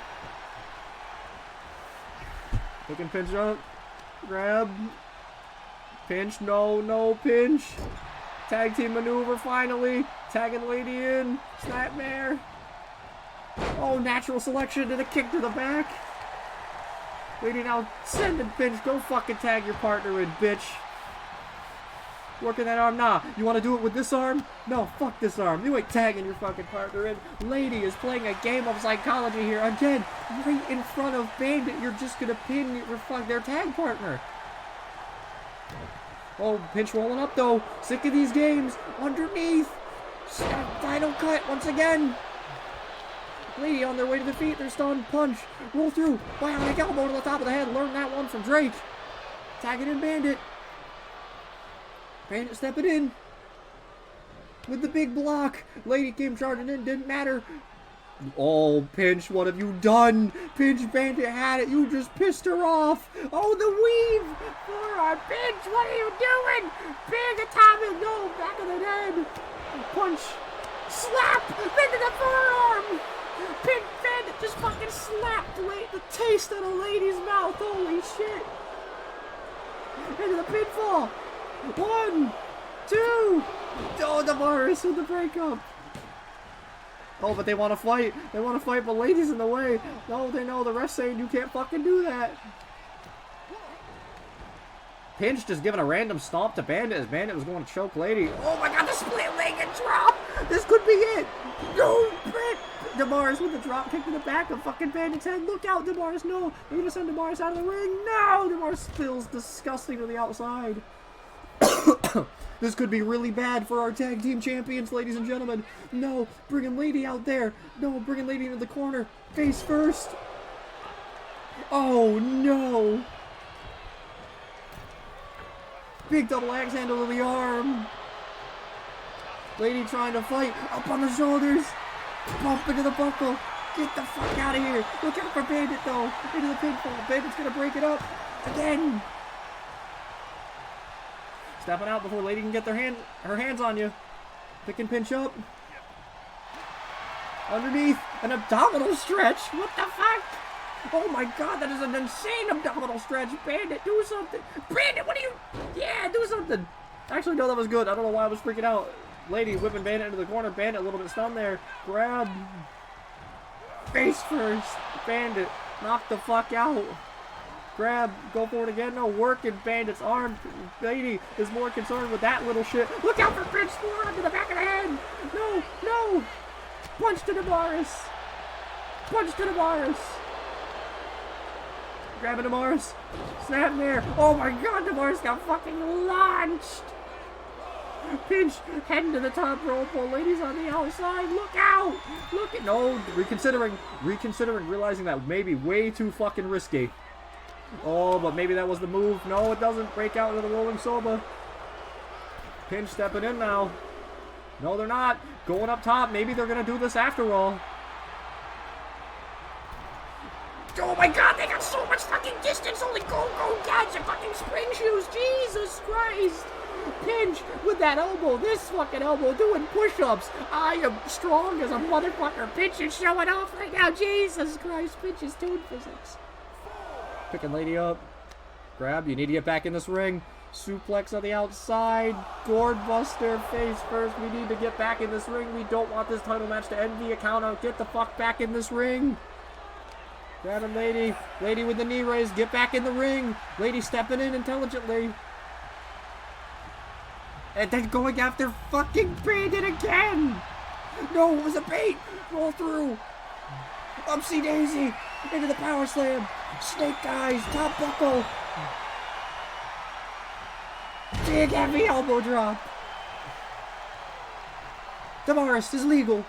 Looking pinch up. Grab. Pinch, no, pinch. Tag team maneuver finally. Tagging Lady in. Snapmare. Oh, natural selection and a kick to the back. Lady now sending Pinch. Go fucking tag your partner in, bitch. Working that arm. Nah, you want to do it with this arm? No, fuck this arm. You ain't tagging your fucking partner in. Lady is playing a game of psychology here. Again, right in front of Bandit. You're just going to pin their tag partner. Oh, Pinch rolling up though. Sick of these games. Underneath. Final cut once again. Lady on their way to the feet. They're stunned. Punch. Roll through. Bionic elbow to the top of the head. Learn that one from Drake. Tagging in Bandit. Bandit stepping in. With the big block. Lady came charging in. Didn't matter. Oh, Pinch, what have you done? Pinch, Bandit had it. You just pissed her off. Oh, the weave. Forearm. Pinch, what are you doing? Big atomic. No, back of the head. Punch. Slap. Into the forearm. Pinch, Bandit just fucking slapped the taste out of Lady's mouth. Holy shit. Into the pinfall. 1, 2. Oh, Damaris with the breakup. Oh, but they want to fight. They want to fight, but Lady's in the way. No, they know. The ref's saying you can't fucking do that. Pinch just giving a random stomp to Bandit as Bandit was going to choke Lady. Oh my god, the split leg and drop. This could be it. No, Damaris with the drop kick to the back of fucking Bandit's head. Look out, Damaris. No, they're going to send Damaris out of the ring. No, Damaris spills disgusting to the outside. This could be really bad for our tag team champions, ladies and gentlemen. No, bringing Lady out there. No, bringing Lady into the corner. Face first. Oh, no. Big double axe handle to the arm. Lady trying to fight. Up on the shoulders. Bump into the buckle. Get the fuck out of here. Look out for Bandit, though. Into the pinfall. Bandit's going to break it up. Again. Stepping out before Lady can get her hands on you. Pick and pinch up. Underneath, an abdominal stretch. What the fuck? Oh my god, that is an insane abdominal stretch. Bandit, do something. Bandit, what are you? Yeah, do something. Actually, no, that was good. I don't know why I was freaking out. Lady whipping Bandit into the corner. Bandit a little bit stunned there. Grab. Face first. Bandit, knock the fuck out. Grab, go for it again. No, working Bandit's arm. Lady is more concerned with that little shit. Look out for Prince Forearm to the back of the head. No, no. Punch to Damaris. Punch to Damaris. Grabbing Damaris. Snap there. Oh my god, Damaris got fucking launched. Pinch heading to the top rope while Lady's on the outside. Look out! Look at no reconsidering, realizing that may be way too fucking risky. Oh, but maybe that was the move. No, it doesn't. Break out into the rolling soba. Pinch stepping in now. No, they're not. Going up top. Maybe they're gonna do this after all. Oh my god, they got so much fucking distance. Holy go gadgets and fucking spring shoes. Jesus Christ. Pinch with that elbow. This fucking elbow doing push-ups. I am strong as a motherfucker. Pinch is showing off right now. Jesus Christ. Pinch is doing physics. Picking Lady up. Grab. You need to get back in this ring. Suplex on the outside. Gourd Buster face first. We need to get back in this ring. We don't want this title match to end via count out. Get the fuck back in this ring. Grabbing Lady. Lady with the knee raise. Get back in the ring. Lady stepping in intelligently. And then going after fucking Bandit again. No, it was a bait. Roll through. Upsy daisy. Into the power slam. Snake eyes. Top buckle. Big heavy elbow drop. Damaris is legal.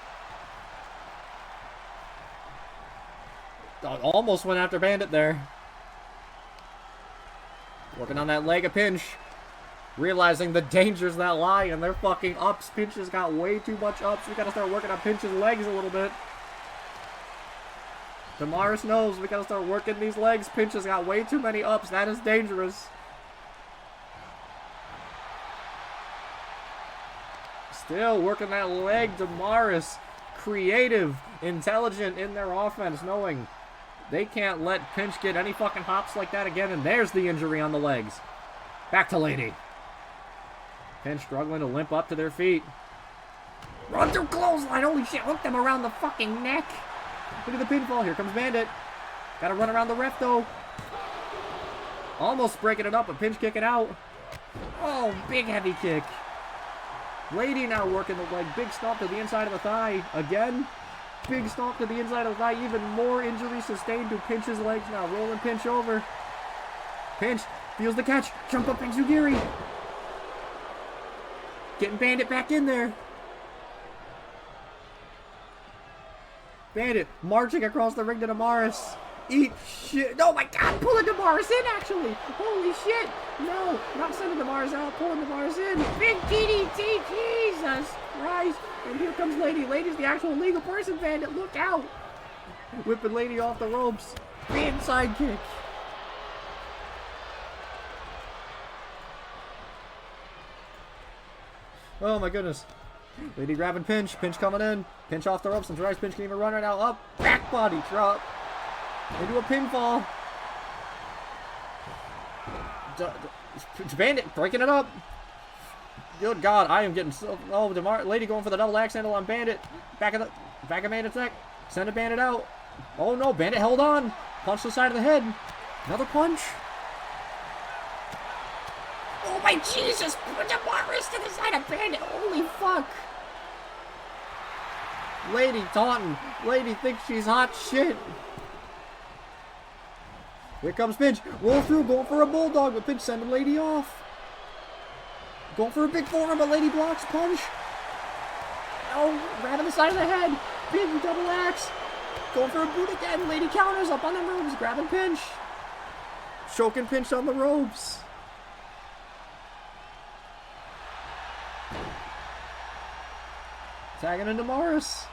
Almost went after Bandit there. Working on that leg of Pinch. Realizing the dangers that lie in their fucking ups. Pinch has got way too much ups. We gotta start working on Pinch's legs a little bit. Damaris knows we gotta start working these legs. Pinch has got way too many ups. That is dangerous. Still working that leg. Damaris. Creative. Intelligent in their offense. Knowing they can't let Pinch get any fucking hops like that again. And there's the injury on the legs. Back to Lady. Pinch struggling to limp up to their feet. Run through clothesline. Holy shit. Hook them around the fucking neck. Look at the pinfall. Here comes Bandit. Gotta run around the ref though. Almost breaking it up, but Pinch kicking out. Oh, big heavy kick. Lady now working the leg. Big stomp to the inside of the thigh. Again. Big stomp to the inside of the thigh. Even more injury sustained to Pinch's legs now. Rolling Pinch over. Pinch feels the catch. Jump up Enzugiri. Getting Bandit back in there. Bandit marching across the ring to Damaris. Eat shit. Oh my god, pulling Damaris in actually. Holy shit. No, not sending Damaris out, pulling Damaris in. Big DDT, Jesus Christ. And here comes Lady. Lady's the actual legal person, Bandit. Look out. Whipping Lady off the ropes. Big sidekick. Oh my goodness. Lady grabbing Pinch. Pinch coming in. Pinch off the ropes. And Pinch can even run right now. Up. Back body drop. They do a pinfall. Bandit breaking it up. Good God, I am getting so. Oh, Lady going for the double axe handle on Bandit. Back of Bandit's neck. Send a Bandit out. Oh no, Bandit held on. Punch to the side of the head. Another punch. Oh my Jesus! Damaris to the side of Bandit. Holy fuck. Lady taunting. Lady thinks she's hot shit. Here comes Pinch. Roll through. Going for a bulldog. But Pinch sending Lady off. Going for a big forearm. But Lady blocks. Punch. Oh, right on the side of the head. Big double axe. Going for a boot again. Lady counters up on the ropes. Grabbing Pinch. Choking Pinch on the ropes. Tagging into Damaris.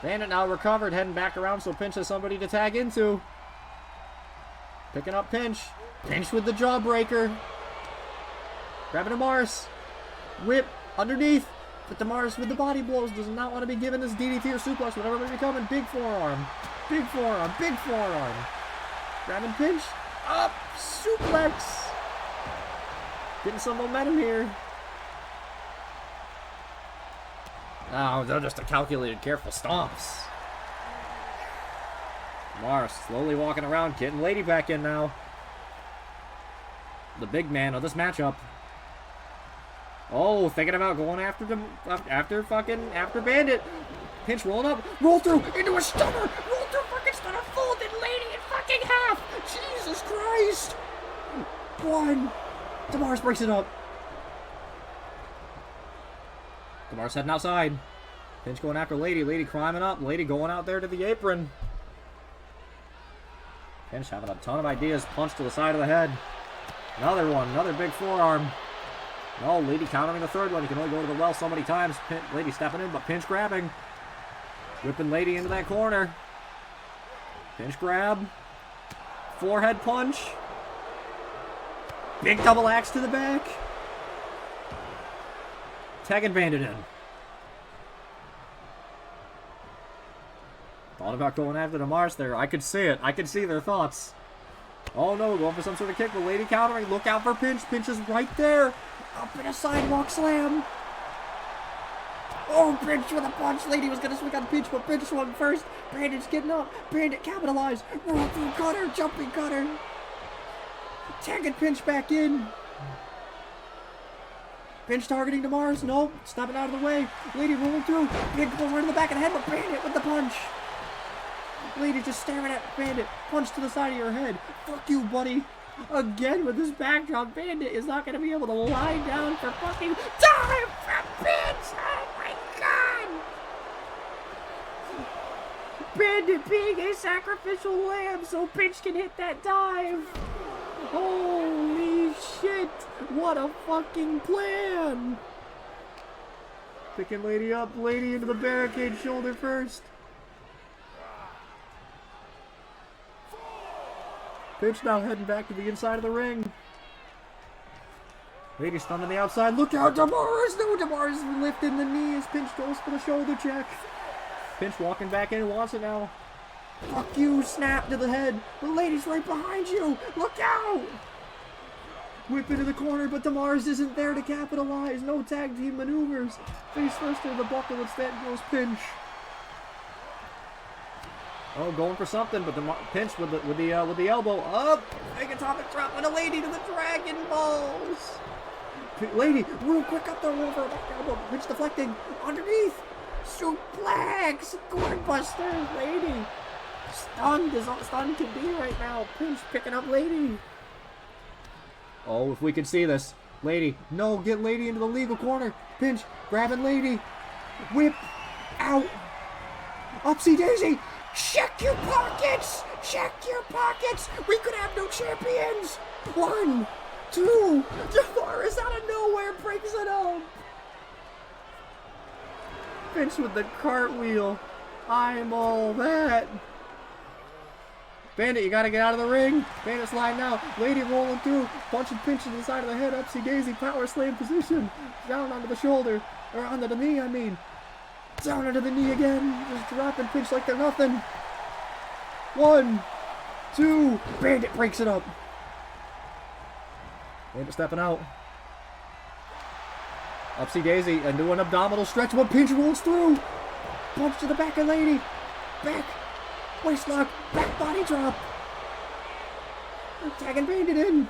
Bandit now recovered, heading back around so Pinch has somebody to tag into. Picking up Pinch. Pinch with the jawbreaker. Grabbing Damaris. Whip underneath. But Damaris with the body blows does not want to be given this DDT or suplex, whatever may be coming. Big forearm. Big forearm. Big forearm. Grabbing Pinch. Up. Suplex. Getting some momentum here. Oh, they're just a calculated, careful stomps. Damaris slowly walking around, getting Lady back in now. The big man of this matchup. Oh, thinking about going after after Bandit. Pinch rolling up, roll through into a stunner, roll through fucking stunner, folded Lady in fucking half. Jesus Christ. One. Damaris breaks it up. Damaris heading outside. Pinch going after Lady. Lady climbing up. Lady going out there to the apron. Pinch having a ton of ideas. Punch to the side of the head. Another one. Another big forearm. No, Lady countering the third one. You can only go to the well so many times. Lady stepping in, but Pinch grabbing. Whipping Lady into that corner. Pinch grab. Forehead punch. Big double axe to the back. Tagging Bandit in. Thought about going after the Mars there. I could see it. I could see their thoughts. Oh no, going for some sort of kick, but Lady countering. Look out for Pinch. Pinch is right there. Up in a sidewalk slam. Oh, Pinch with a punch. Lady was going to swing on Pinch, but Pinch swung first. Bandit's getting up. Bandit capitalized. Roll through cutter. Jumping cutter. Tagging Pinch back in. Pinch targeting to Mars. Nope. Stepping out of the way. Lady rolling through. Bandit goes right in the back of the head, but Bandit with the punch. Lady just staring at Bandit. Punch to the side of your head. Fuck you, buddy. Again with this backdrop. Bandit is not going to be able to lie down for fucking time for Pinch. Oh my god. Bandit being a sacrificial lamb so Pinch can hit that dive. Holy shit. What a fucking plan. Picking Lady up. Lady into the barricade. Shoulder first. Pinch now heading back to the inside of the ring. Lady stunned on the outside. Look out, Damaris! No, Damaris lifting the knees. Pinch goes for the shoulder check. Pinch walking back in, wants it now. Fuck you, snap to the head. The Lady's right behind you. Look out! Whip into the corner, but Damaris isn't there to capitalize. No tag team maneuvers. Face first to the buckle, instead goes Pinch. Oh, going for something, but the Pinch with the elbow up. Big atomic drop on a Lady to the Dragon Balls. Lady, real quick up there, roll for a back elbow. Pinch deflecting underneath. Suplex, gourd buster. Lady stunned as stunned can be right now. Pinch picking up Lady. Oh, if we can see this, Lady. No, get Lady into the legal corner. Pinch grabbing Lady. Whip out. Upsy daisy. Check your pockets! Check your pockets! We could have no champions! 1, 2, Damaris out of nowhere breaks it up! Pinch with the cartwheel. I'm all that. Bandit, you gotta get out of the ring. Bandit's lying now. Lady rolling through. Punching Pinch to the side of the head. Upsy daisy. Power slam position. Down onto the shoulder. Or onto the knee, I mean. Down into the knee again. Just dropping Pinch like they're nothing. 1, 2. Bandit breaks it up. Bandit stepping out. Upsy daisy. Into an abdominal stretch. One Pinch rolls through. Punch to the back of Lady. Back. Waist lock. Back body drop. Tagging Bandit in.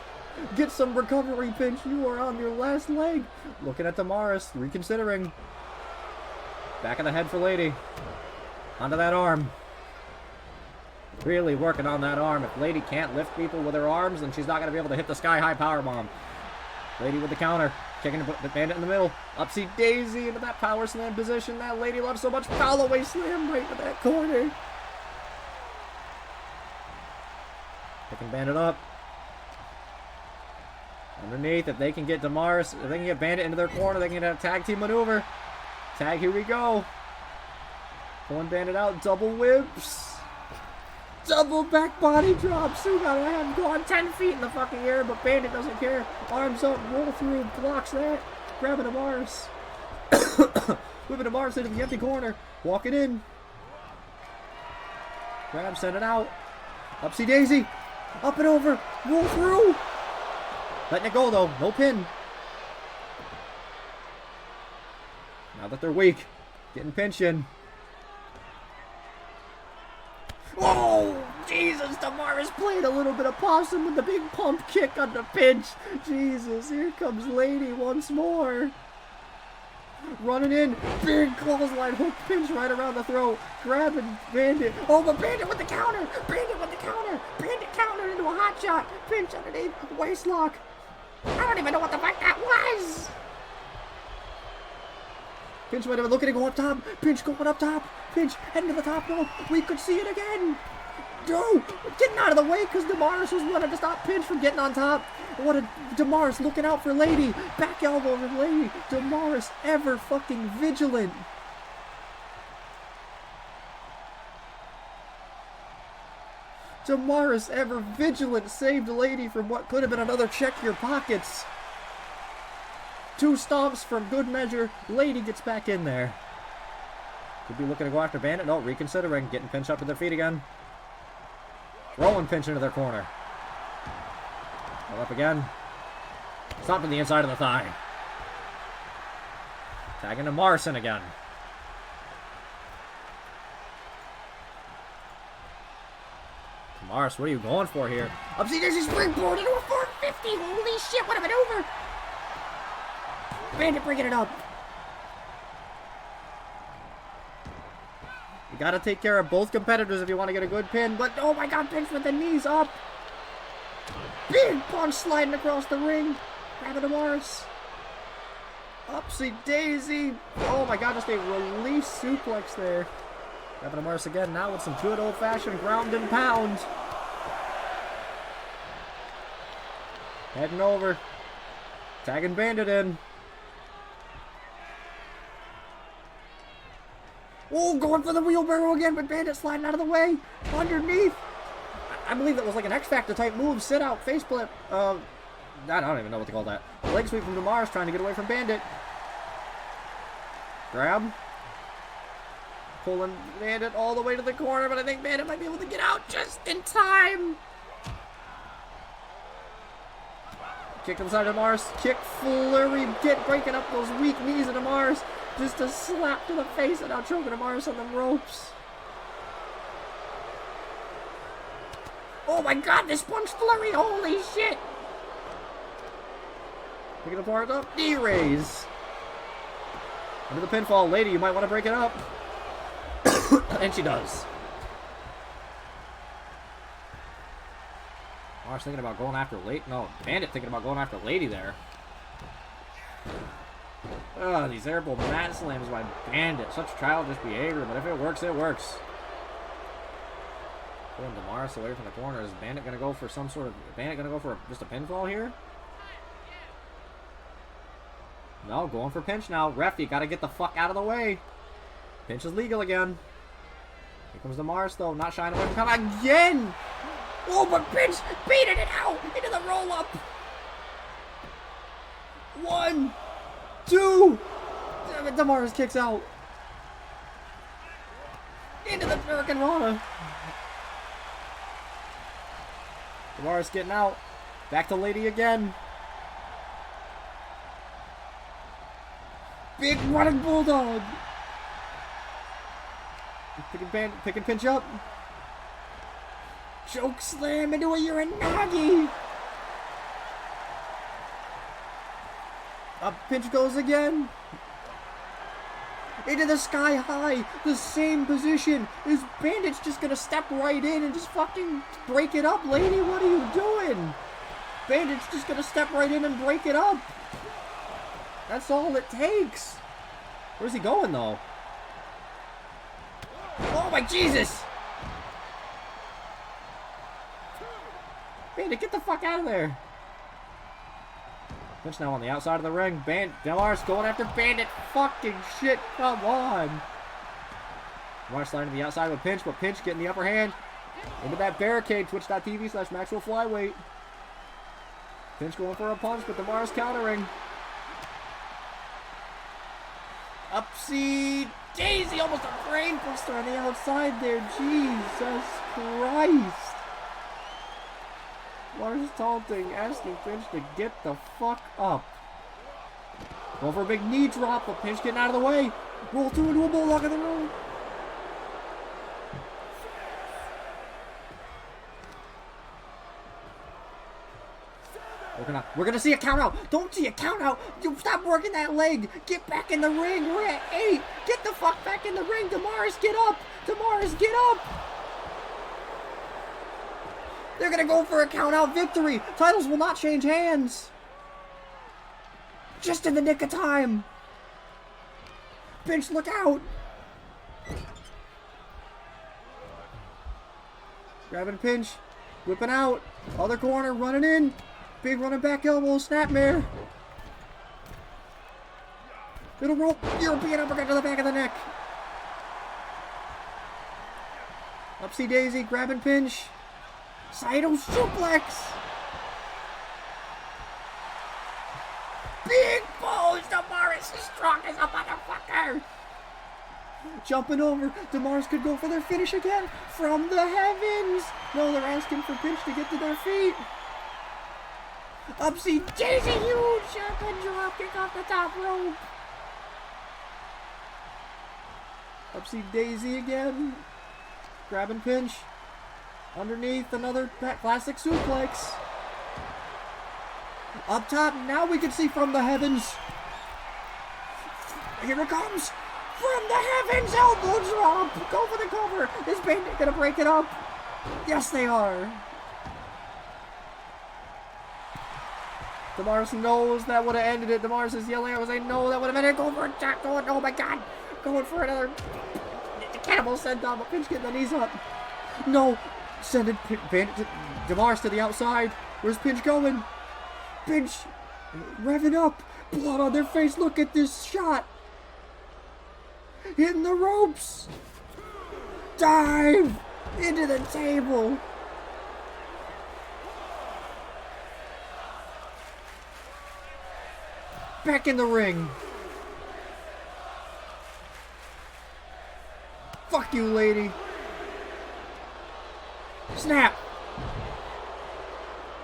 Get some recovery, Pinch. You are on your last leg. Looking at Damaris. Reconsidering. Back of the head for Lady. Onto that arm. Really working on that arm. If Lady can't lift people with her arms, then she's not going to be able to hit the sky-high powerbomb. Lady with the counter. Kicking the Bandit in the middle. Upsy daisy into that power slam position. That Lady loves so much. Foul away slam right to that corner. Picking Bandit up. Underneath, if they can get Damaris, if they can get Bandit into their corner, they can get a tag team maneuver. Tag, here we go. Pulling Bandit out, double whips. Double back body drops. You gotta have him gone 10 feet in the fucking air, but Bandit doesn't care. Arms up, roll through, blocks that. Grabbing Damaris. Whipping Damaris into the empty corner. Walking in. Grab, send it out. Upsy daisy. Up and over. Roll through. Letting it go though. No pin. Now that they're weak. Getting Pinch in. Oh, Jesus. Damaris played a little bit of possum with the big pump kick on the Pinch. Jesus. Here comes Lady once more. Running in. Big clothesline hook Pinch right around the throat. Grabbing Bandit. Oh, but Bandit with the counter. Bandit with the counter. Bandit counter into a hot shot. Pinch underneath. Waist lock. I don't even know what the fuck that was. Pinch might have been looking to go up top. Pinch going up top. Pinch heading to the top. No, we could see it again. No, getting out of the way because Damaris was wanting to stop Pinch from getting on top. What a Damaris looking out for Lady. Back elbow for Lady. Damaris ever fucking vigilant. Damaris ever vigilant saved Lady from what could have been another check your pockets. 2 stomps from good measure. Lady gets back in there. Could be looking to go after Bandit. No, reconsidering. Getting Pinch up to their feet again. Throwing Pinch into their corner. Well, up again. Stomping the inside of the thigh. Tagging to Morrison again. Morris, what are you going for here? Upsy daisy springboard into a 450. Holy shit, what a maneuver! Bandit bringing it up. You gotta take care of both competitors if you want to get a good pin. But oh my god, Pinch with the knees up. Big punch sliding across the ring. Grabbing to Morris. Upsy daisy. Oh my god, just a relief suplex there. Grabbing to Morris again now with some good old fashioned ground and pound. Heading over. Tagging Bandit in. Oh, going for the wheelbarrow again, but Bandit sliding out of the way. Underneath. I believe that was like an X Factor type move. Sit out, face flip. I don't even know what to call that. Leg sweep from Damaris trying to get away from Bandit. Grab. Pulling Bandit all the way to the corner, but I think Bandit might be able to get out just in time. Kick to the side of Damaris. Kick flurry. Breaking up those weak knees of Damaris. Just a slap to the face and now choking Damaris on the ropes. Oh my god, this punch flurry. Holy shit. Picking apart up. Knee raise. Into the pinfall. Lady, you might want to break it up. And she does. Mars thinking about going after Lady. No, Bandit thinking about going after Lady there. Ugh, these airable mat slams by Bandit. Such childish behavior, but if it works, it works. Pulling Damaris away from the corner. Is Bandit going to go for some sort of... Bandit going to go for just a pinfall here? No, going for Pinch now. Ref, you got to get the fuck out of the way. Pinch is legal again. Here comes Damaris, though. Not shying away from coming again. Oh, but Pinch beating it out into the roll-up. 1, 2. Damn it, Damaris kicks out. Into the American Rana. Damaris getting out. Back to Lady again. Big running bulldog. Picking Pinch up. Choke slam into a Uranagi. Up Pinch goes again. Into the sky high. The same position. Is Bandit's just gonna step right in and just fucking break it up, Lady? What are you doing? Bandit's just gonna step right in and break it up. That's all it takes. Where's he going, though? Oh, my Jesus! Bandit, get the fuck out of there. Pinch now on the outside of the ring. Damaris going after Bandit. Fucking shit, come on. Damaris sliding to the outside with Pinch, but Pinch getting the upper hand. Into that barricade, twitch.tv/Maxwell Flyweight. Pinch going for a punch, but Damaris countering. Upsy daisy, almost a brain buster on the outside there. Jesus Christ. Lars taunting, asking Pinch to get the fuck up. Going for a big knee drop, but Pinch getting out of the way. Roll through into a bulldog in the room. We're gonna see a count out. Don't see a count out. You stop working that leg. Get back in the ring. We're at 8. Get the fuck back in the ring. Damaris, get up. Damaris, get up. They're gonna go for a count out victory. Titles will not change hands. Just in the nick of time. Pinch, look out! Grabbing Pinch. Whipping out. Other corner, running in. Big running back elbow, snapmare. Middle rope, European uppercut to the back of the neck. Upsy daisy, grabbing Pinch. Saito suplex. Big pose, Damaris is strong as a motherfucker. Jumping over, Damaris could go for their finish again from the heavens. No, they're asking for Pinch to get to their feet. Upsy daisy, huge German drop kick off the top rope. Upsy daisy again. Grabbing Pinch. Underneath, another classic suplex. Up top, now we can see from the heavens. Here it comes. From the heavens, elbow drop. Go for the cover. Is Bandit gonna break it up? Yes, they are. Damaris knows that would have ended it. Damaris is yelling out, saying, no, that would have ended it. Go for a jack. Going, oh my god. Going for another. The cannibal sent down, but Pinch getting the knees up. No. Sending Damaris to the outside. Where's Pinch going? Pinch revving up. Blood on their face. Look at this shot. Hitting the ropes. Dive into the table. Back in the ring. Fuck you, lady. Snap.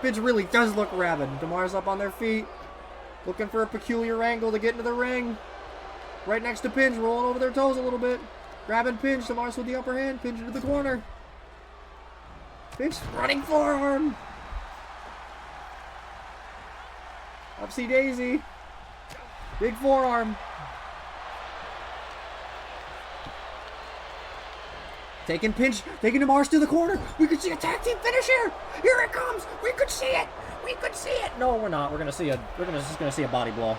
Pinch really does look rabid. Damaris up on their feet. Looking for a peculiar angle to get into the ring. Right next to Pinch, rolling over their toes a little bit. Grabbing Pinch, Damaris with the upper hand. Pinch into the corner. Pinch running forearm. Upsy daisy. Big forearm. Taking Pinch, taking Damaris to the corner. We could see a tag team finish here. Here it comes. We could see it. We could see it. No, we're not. We're just gonna see a body blow.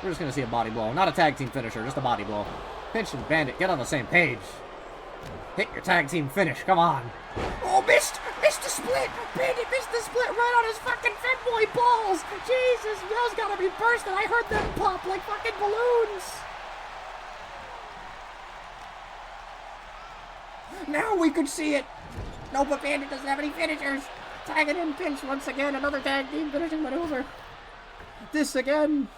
We're just gonna see a body blow. Not a tag team finisher, just a body blow. Pinch and Bandit, get on the same page. Hit your tag team finish, come on. Oh, missed the split. Bandit missed the split right on his fucking fanboy balls. Jesus, those gotta be bursting. I heard them pop like fucking balloons. Now we could see it. No, but Bandit doesn't have any finishers. Tagging in Pinch once again. Another tag team finishing maneuver. This again.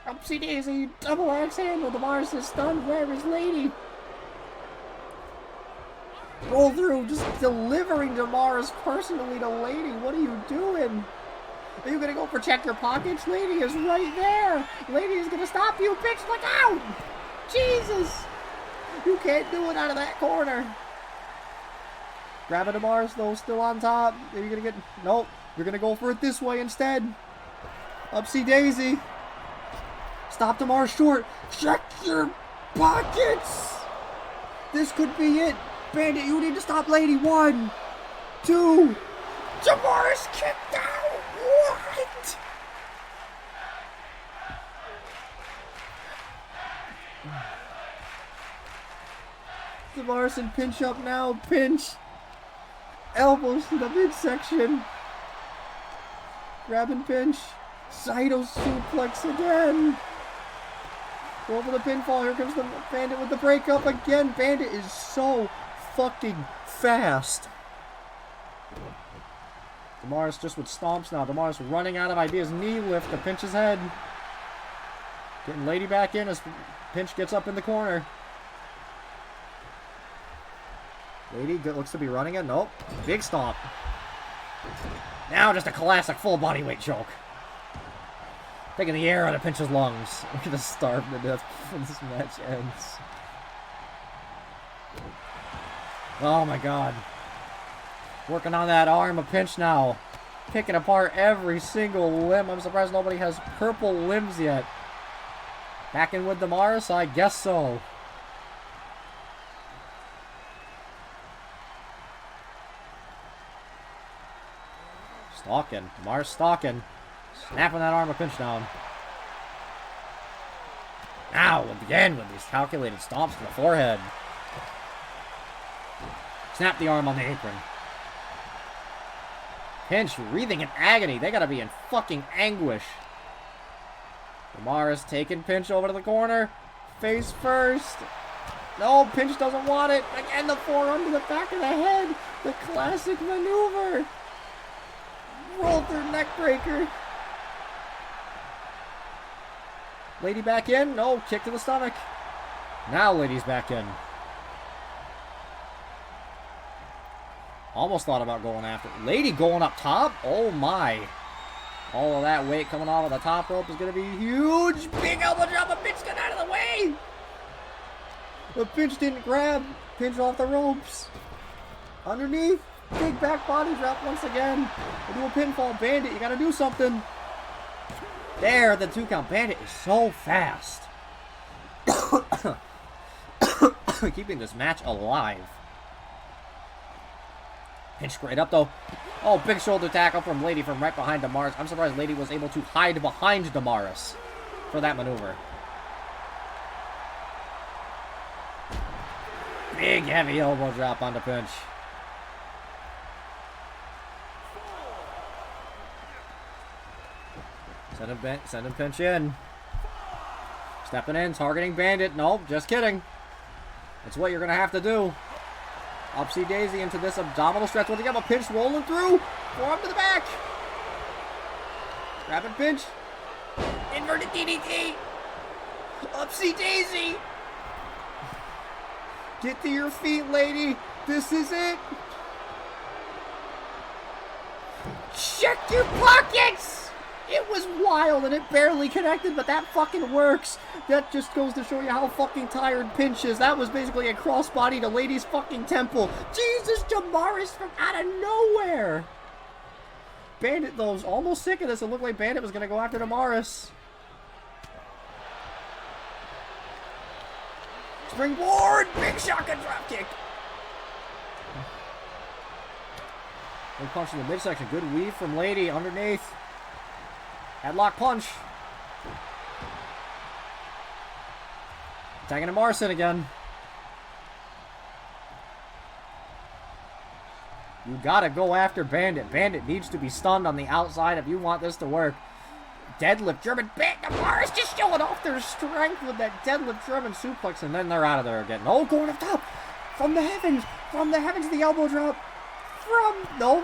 Upsy daisy. Double axe handle. Damaris is stunned. Where is Lady? Roll through. Just delivering Damaris personally to Lady. What are you doing? Are you going to go for check your pockets? Lady is right there. Lady is going to stop you. Pinch, look out. Jesus. You can't do it out of that corner. Grabbing Damaris though, still on top. Are you gonna get... Nope. You're gonna go for it this way instead. Upsy daisy. Stop Damaris short. Check your pockets. This could be it. Bandit, you need to stop Lady. 1, 2. Damaris kicked out. What? Damaris and Pinch up now. Pinch. Elbows to the midsection. Grabbing Pinch. Saito suplex again. Go over the pinfall. Here comes the Bandit with the breakup again. Bandit is so fucking fast. Damaris just with stomps now. Damaris running out of ideas. Knee lift to Pinch's head. Getting Lady back in as Pinch gets up in the corner. Lady looks to be running it. Nope. Big stomp. Now just a classic full body weight choke. Taking the air out of Pinch's lungs. We're gonna starve to death before this match ends. Oh my god. Working on that arm of Pinch now. Picking apart every single limb. I'm surprised nobody has purple limbs yet. Back in with Damaris? I guess so. Stalking. Damaris stalking. Snapping that arm of Pinch down. Now, again, with these calculated stomps to the forehead. Snap the arm on the apron. Pinch wreathing in agony. They gotta be in fucking anguish. Damaris taking Pinch over to the corner. Face first. No, Pinch doesn't want it. Again, the forearm to the back of the head. The classic maneuver. Roll through neck breaker. Lady back in. No, kick to the stomach. Now Lady's back in. Almost thought about going after. Lady going up top? Oh my. All of that weight coming off of the top rope is going to be huge. Big elbow drop. A Pinch got out of the way. The Pinch didn't grab. Pinch off the ropes. Underneath. Big back body drop once again. We'll do a pinfall. Bandit, you got to do something. There, the 2 count. Bandit is so fast. Keeping this match alive. Pinch straight up, though. Oh, big shoulder tackle from Lady from right behind Damaris. I'm surprised Lady was able to hide behind Damaris for that maneuver. Big heavy elbow drop onto Pinch. Send him Pinch in. Stepping in, targeting Bandit. Nope, just kidding. That's what you're going to have to do. Upsy daisy into this abdominal stretch. Once again, a Pinch rolling through. Forearm to the back. Grabbing Pinch. Inverted DDT. Upsy daisy. Get to your feet, Lady. This is it. Check your pockets. It was wild and it barely connected, but that fucking works. That just goes to show you how fucking tired Pinch is. That was basically a crossbody to Lady's fucking temple. Jesus, Damaris from out of nowhere. Bandit, though, was almost sick of this. It looked like Bandit was going to go after Damaris. Springboard! Big shotgun dropkick. Big punch in the midsection. Good weave from Lady underneath. Headlock punch. Tagging to Morrison again. You gotta go after Bandit. Bandit needs to be stunned on the outside if you want this to work. Deadlift German Morris just showing off their strength with that deadlift German suplex, and then they're out of there again. No, going up top. From the heavens, the elbow drop. From the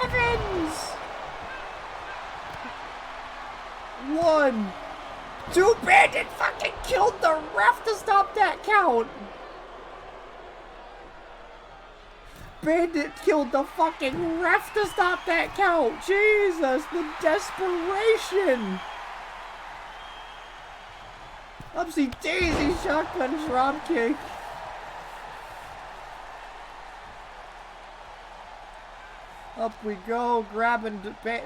heavens. 1, 2, Bandit fucking killed the ref to stop that count. Bandit killed the fucking ref to stop that count. Jesus, the desperation. Upsy daisy shotgun drop kick. Up we go, grabbing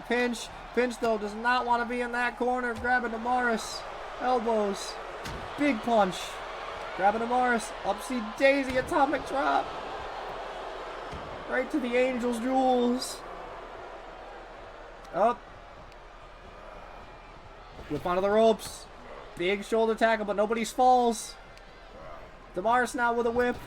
Pinch. Pinch, though, does not want to be in that corner. Grabbing Damaris. Elbows. Big punch. Grabbing Damaris. Upsy daisy atomic drop. Right to the Angel's Jewels. Up. Whip onto the ropes. Big shoulder tackle, but nobody's falls. Damaris now with a whip.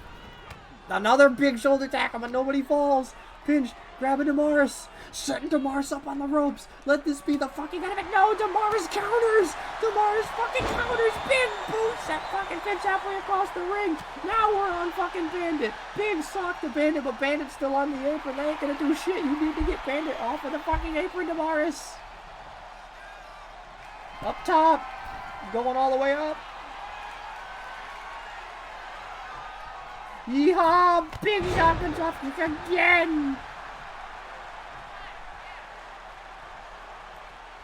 Another big shoulder tackle, but nobody falls. Pinch. Grabbing Damaris. Setting Damaris up on the ropes. Let this be the fucking end of it. No, Damaris counters. Damaris fucking counters. Big boots that fucking Pinch halfway across the ring. Now we're on fucking Bandit. Big sock to Bandit, but Bandit's still on the apron. They ain't gonna do shit. You need to get Bandit off of the fucking apron, Damaris. Up top. Going all the way up. Yeehaw! Big shotgun drop kick again!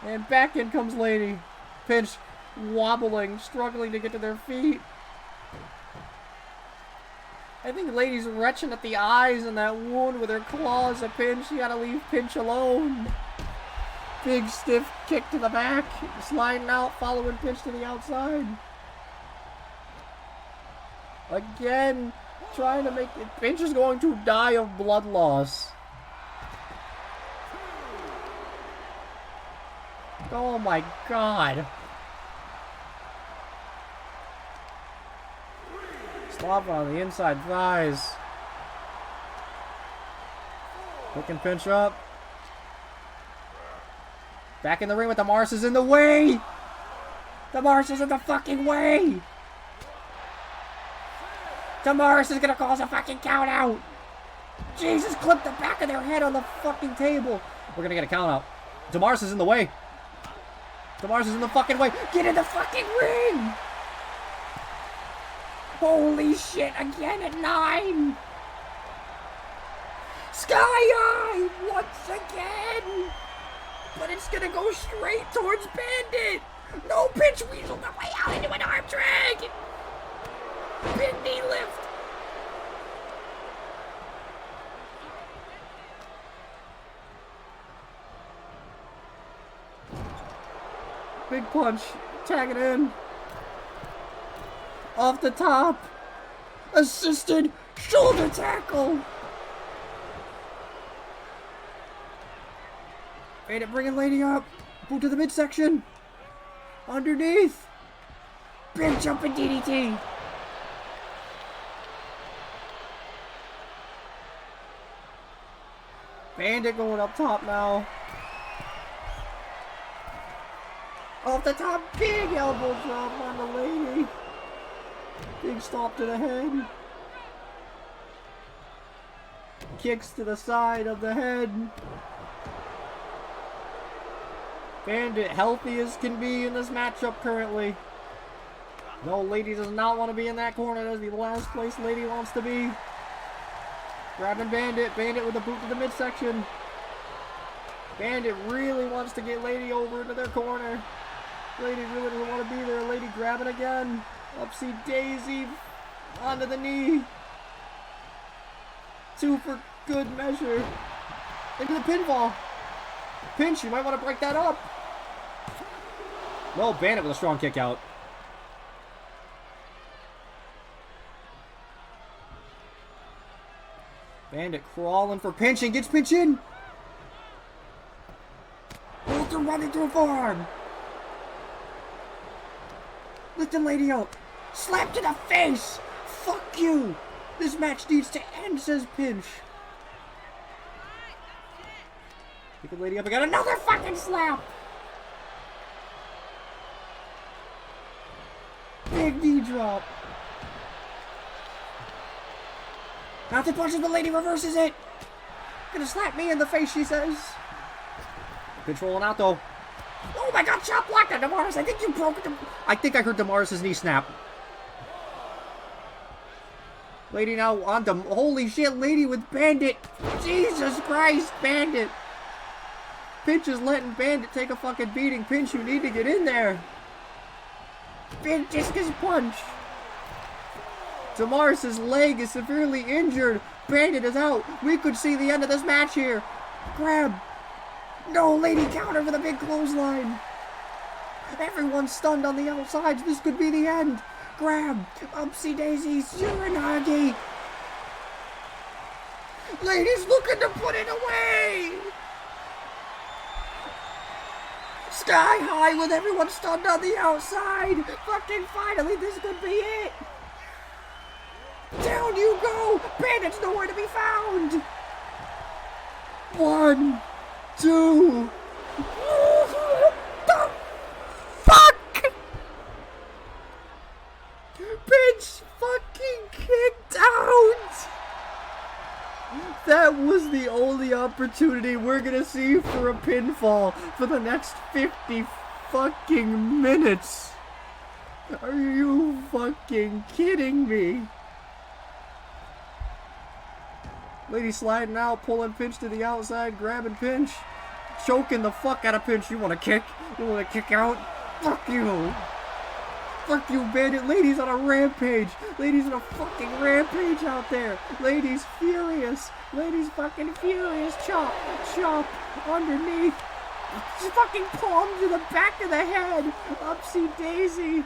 And back in comes Lady. Pinch wobbling, struggling to get to their feet. I think Lady's retching at the eyes in that wound with her claws at Pinch. You gotta leave Pinch alone. Big stiff kick to the back. Sliding out, following Pinch to the outside. Again, trying to make it. Pinch is going to die of blood loss. Oh my god. Flop on the inside thighs. Hook and pinch up. Back in the ring with the Mars is in the way. The Mars is in the fucking way. Damaris is gonna cause a fucking count out. Jesus, clip the back of their head on the fucking table. We're gonna get a count out. Damaris is in the way. Damaris is in the fucking way. Get in the fucking ring. Holy shit, again at 9. Sky High once again. But it's gonna go straight towards Bandit. No, pinch weasel the way out into an arm drag. Big knee lift. Big punch. Tag it in. Off the top. Assisted shoulder tackle. Made it bringing Lady up. Boot to the midsection. Underneath. Big jumping DDT. Bandit going up top now. Off the top, big elbow drop on the lady. Big stomp to the head. Kicks to the side of the head. Bandit healthy as can be in this matchup currently. No, Lady does not want to be in that corner. That's the last place Lady wants to be. Grabbing Bandit. Bandit with a boot to the midsection. Bandit really wants to get Lady over into their corner. Lady really doesn't want to be there. Lady grabbing again. Upsy daisy. Onto the knee. 2 for good measure. Into the pinfall. Pinch, you might want to break that up. No, Bandit with a strong kick out. Bandit crawling for pinch and gets pinch in. Walter running through a forearm. Lifting Lady up. Slap to the face. Fuck you. This match needs to end, says Pinch. Picking Lady up again. Another fucking slap. Big knee drop. Mounted punches, but Lady reverses it. Gonna slap me in the face, she says. Pinch rolling out though. Oh my god, chop block on Damaris. I think you broke it. I think I heard Damaris' knee snap. Lady now on the... Holy shit, Lady with Bandit. Jesus Christ, Bandit. Pinch is letting Bandit take a fucking beating. Pinch, you need to get in there. Big discus punch. Damaris' leg is severely injured. Bandit is out. We could see the end of this match here. Grab. No, Lady counter with a big clothesline. Everyone's stunned on the outsides. This could be the end. Grab. Upsy daisy. Suranagi. Lady's looking to put it away. Sky High with everyone stunned on the outside. Fucking finally, this could be it. Down you go. Bandit's nowhere to be found. 1, 2. What the fuck? Pinch fucking kicked out. That was the only opportunity we're gonna see for a pinfall for the next 50 fucking minutes. Are you fucking kidding me? Lady sliding out, pulling Pinch to the outside, grabbing Pinch, choking the fuck out of Pinch. You want to kick? You want to kick out? Fuck you. Fuck you, Bandit. Lady's on a rampage. Lady's on a fucking rampage out there. Lady's furious. Lady's fucking furious. Chop, chop, underneath. Just fucking palm to the back of the head. Upsy daisy.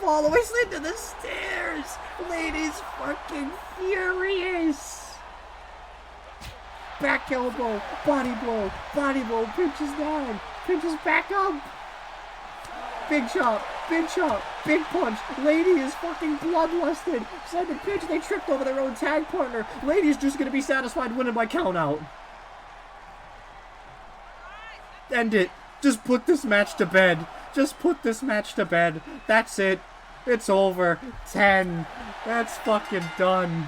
Follow us into the stairs. Lady's fucking furious. Back elbow, body blow, Pinch is down. Pinch is back up. Big chop, Big chop, big punch. Lady is fucking bloodlusted. Second pitch, they tripped over their own tag partner. Lady's just gonna be satisfied winning by countout. End it. Just put this match to bed. Just put this match to bed. That's it. It's over. 10. That's fucking done.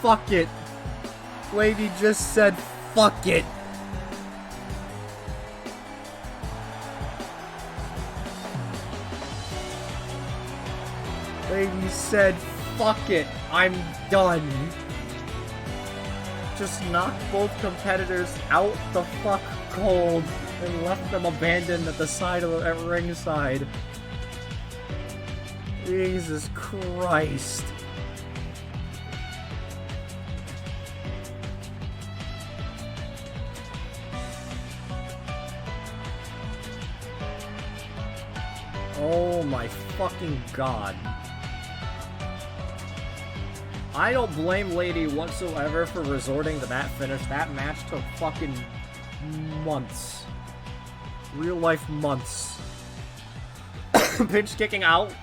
Fuck it. Lady just said fuck it. Lady said fuck it. I'm done. Just knocked both competitors out the fuck cold and left them abandoned at the side of at ringside. Jesus Christ. Oh my fucking god. I don't blame Lady whatsoever for resorting to that finish. That match took fucking months. Real life months. Pinch kicking out.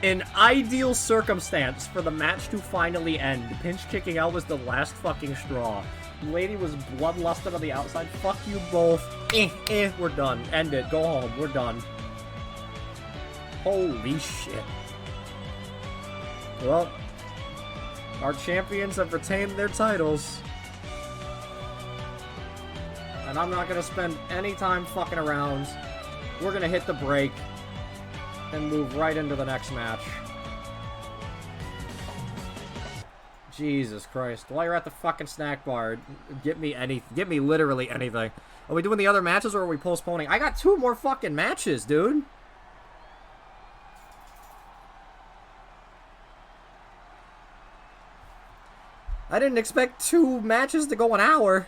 In ideal circumstance for the match to finally end, pinch kicking out was the last fucking straw. Lady was bloodlusted on the outside. Fuck you both. We're done. End it. Go home. We're done. Holy shit. Well, our champions have retained their titles. And I'm not gonna spend any time fucking around. We're gonna hit the break and move right into the next match. Jesus Christ. While you're at the fucking snack bar, get me literally anything. Are we doing the other matches or are we postponing? I got 2 more fucking matches, dude. I didn't expect 2 matches to go an hour.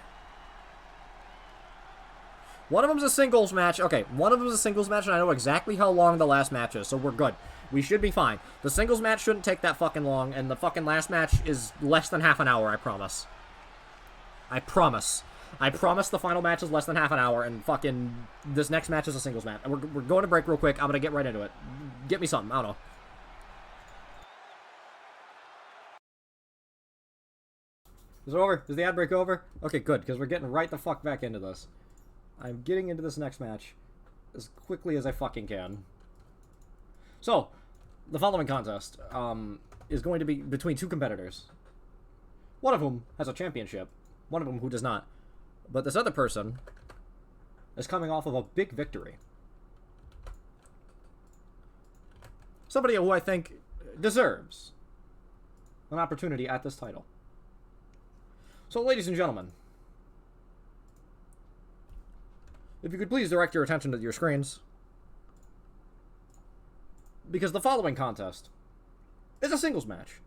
One of them's a singles match. Okay, one of them's a singles match, and I know exactly how long the last match is, so we're good. We should be fine. The singles match shouldn't take that fucking long, and the fucking last match is less than half an hour, I promise. I promise. I promise the final match is less than half an hour, and fucking this next match is a singles match. And we're going to break real quick. I'm gonna get right into it. Get me something. I don't know. Is it over? Is the ad break over? Okay, good, because we're getting right the fuck back into this. I'm getting into this next match as quickly as I fucking can. So, the following contest is going to be between 2 competitors. One of whom has a championship. One of them who does not. But this other person is coming off of a big victory. Somebody who I think deserves an opportunity at this title. So, ladies and gentlemen, if you could please direct your attention to your screens, because the following contest is a singles match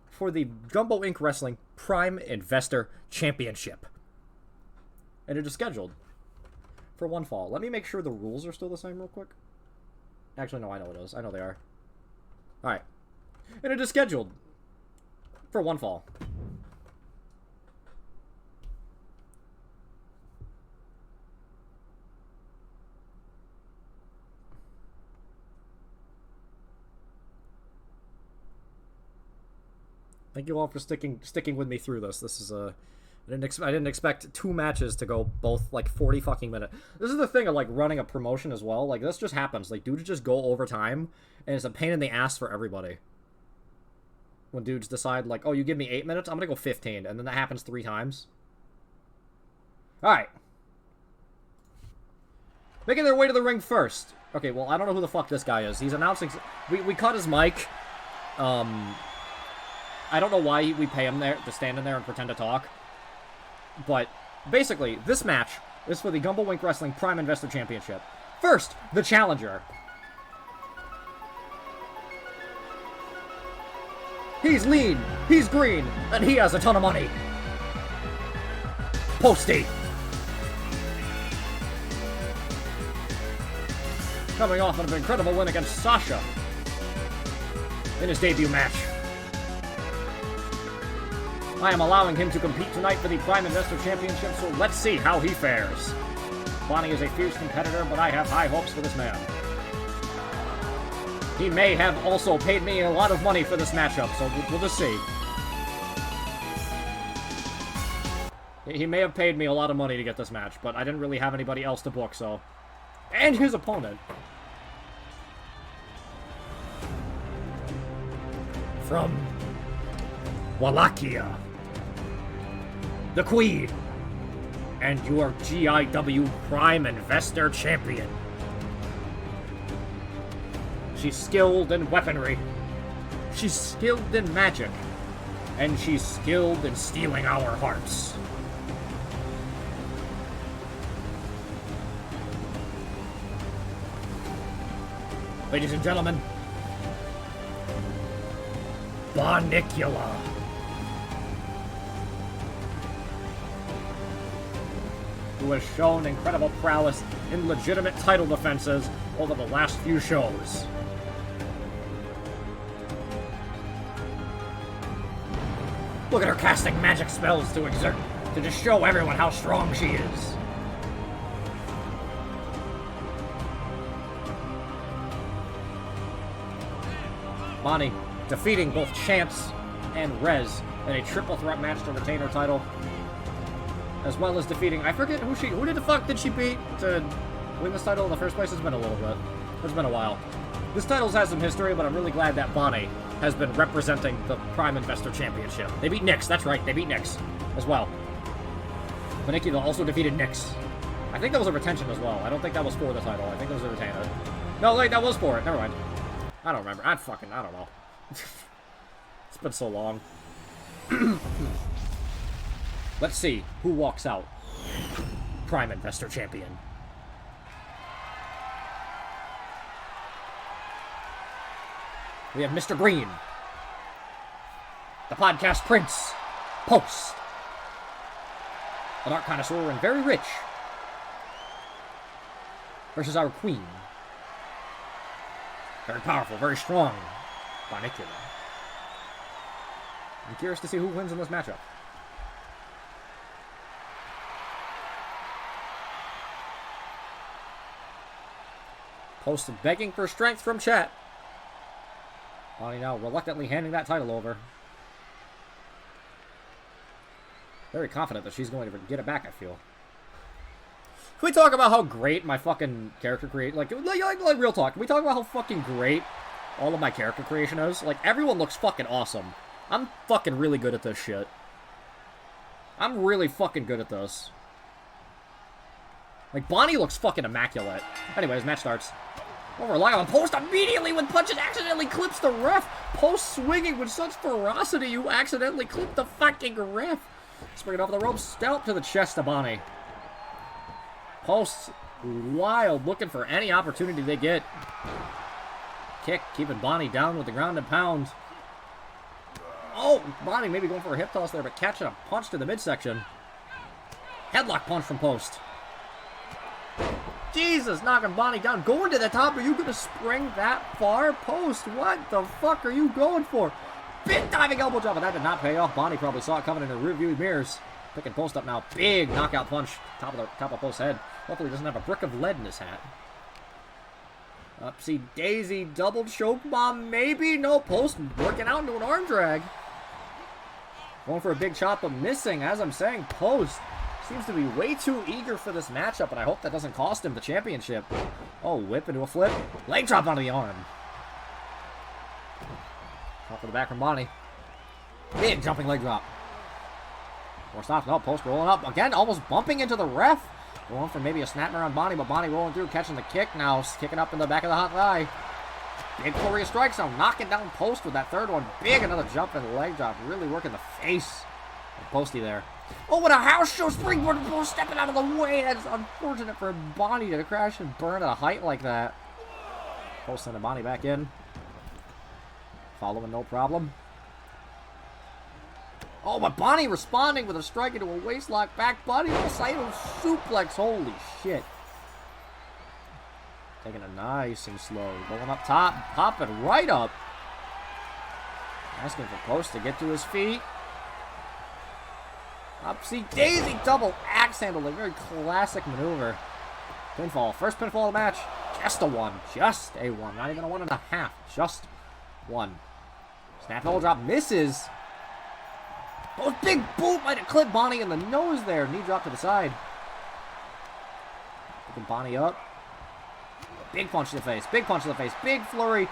for the Gumbo Inc Wrestling Prime Investor Championship. And it is scheduled for one fall. Let me make sure the rules are still the same real quick. Actually, no, I know it is. I know they are. Alright. And it is scheduled for one fall. Thank you all for sticking with me through this. This is I didn't expect 2 matches to go both like 40 fucking minutes. This is the thing of like running a promotion as well. Like this just happens. Like dudes just go over time, and it's a pain in the ass for everybody. When dudes decide like, oh, you give me 8 minutes, I'm gonna go 15, and then that happens 3 times. All right. Making their way to the ring first. Okay, well I don't know who the fuck this guy is. He's announcing. We cut his mic. I don't know why we pay him there to stand in there and pretend to talk. But, basically, this match is for the Gumbo Inc Wrestling Prime Investor Championship. First, the challenger. He's lean, he's green, and he has a ton of money. Posty. Coming off of an incredible win against Sasha in his debut match. I am allowing him to compete tonight for the Prime Investor Championship, so let's see how he fares. Bonnie is a fierce competitor, but I have high hopes for this man. He may have also paid me a lot of money for this matchup, so we'll just see. He may have paid me a lot of money to get this match, but I didn't really have anybody else to book, so... And his opponent. From Wallachia, the Queen, and your GIW Prime Investor Champion. She's skilled in weaponry, she's skilled in magic, and she's skilled in stealing our hearts. Ladies and gentlemen, Bonicula. Who has shown incredible prowess in legitimate title defenses over the last few shows. Look at her casting magic spells to just show everyone how strong she is. Bonnie defeating both Chance and Rez in a triple threat match to retain her title, as well as defeating, I forget who the fuck did she beat to win this title in the first place? It's been a little bit. It's been a while. This title's has some history, but I'm really glad that Bonnie has been representing the Prime Investor Championship. They beat Nyx, that's right, they beat Nyx as well. Bonicula also defeated Nyx. I think that was a retention as well. I don't think that was for the title. I think it was a retainer. No, wait, that was for it. Never mind. I don't remember. I don't know. It's been so long. Let's see who walks out. Prime Investor Champion. We have Mr. Green. The podcast prince. Post. An art connoisseur and very rich. Versus our queen. Very powerful, very strong. Bonicula. I'm curious to see who wins in this matchup. Post begging for strength from chat. Bonnie now reluctantly handing that title over. Very confident that she's going to get it back, I feel. Can we talk about how great my fucking character creation... Like real talk. Can we talk about how fucking great all of my character creation is? Like, everyone looks fucking awesome. I'm fucking really good at this shit. I'm really fucking good at this. Like, Bonnie looks fucking immaculate. Anyways, match starts. We'll rely on Post immediately when punches accidentally clips the ref. Post swinging with such ferocity, you accidentally clip the fucking ref. Springing off the ropes, stout to the chest of Bonnie. Post wild, looking for any opportunity they get. Kick, keeping Bonnie down with the ground and pound. Oh, Bonnie maybe going for a hip toss there, but catching a punch to the midsection. Headlock punch from Post. Jesus, knocking Bonnie down. Going to the top. Are you going to spring that far? Post, what the fuck are you going for? Big diving elbow drop, but that did not pay off. Bonnie probably saw it coming in her rearview mirrors. Picking Post up now. Big knockout punch. Top of Post's head. Hopefully he doesn't have a brick of lead in his hat. Upsy daisy, double choke bomb, maybe? No, Post working out into an arm drag. Going for a big chop, but missing. As I'm saying, Post seems to be way too eager for this matchup, and I hope that doesn't cost him the championship. Oh, whip into a flip. Leg drop onto the arm. Top of the back from Bonnie. Big jumping leg drop. More stops. No, Post rolling up. Again, almost bumping into the ref. Going for maybe a snapmare on Bonnie, but Bonnie rolling through, catching the kick now. Kicking up in the back of the hot thigh. Big Korea strikes now. Knocking down Post with that third one. Big another jump and leg drop. Really working the face of Posty there. Oh, what a house show springboard. Post stepping out of the way. That's unfortunate for Bonnie to crash and burn at a height like that. Post sending Bonnie back in. Following no problem. Oh, but Bonnie responding with a strike into a waistlock back. Bonnie will Saito suplex. Holy shit. Taking it nice and slow. Going up top. Popping right up. Asking for Post to get to his feet. Upsy daisy double axe handle. A very classic maneuver. Pinfall. First pinfall of the match. Just a 1. Just a 1. Not even a 1.5. Just 1. Snap elbow drop. Misses. Oh, big boot might have clipped Bonnie in the nose there. Knee drop to the side. Picking Bonnie up. Big punch to the face. Big punch to the face. Big flurry.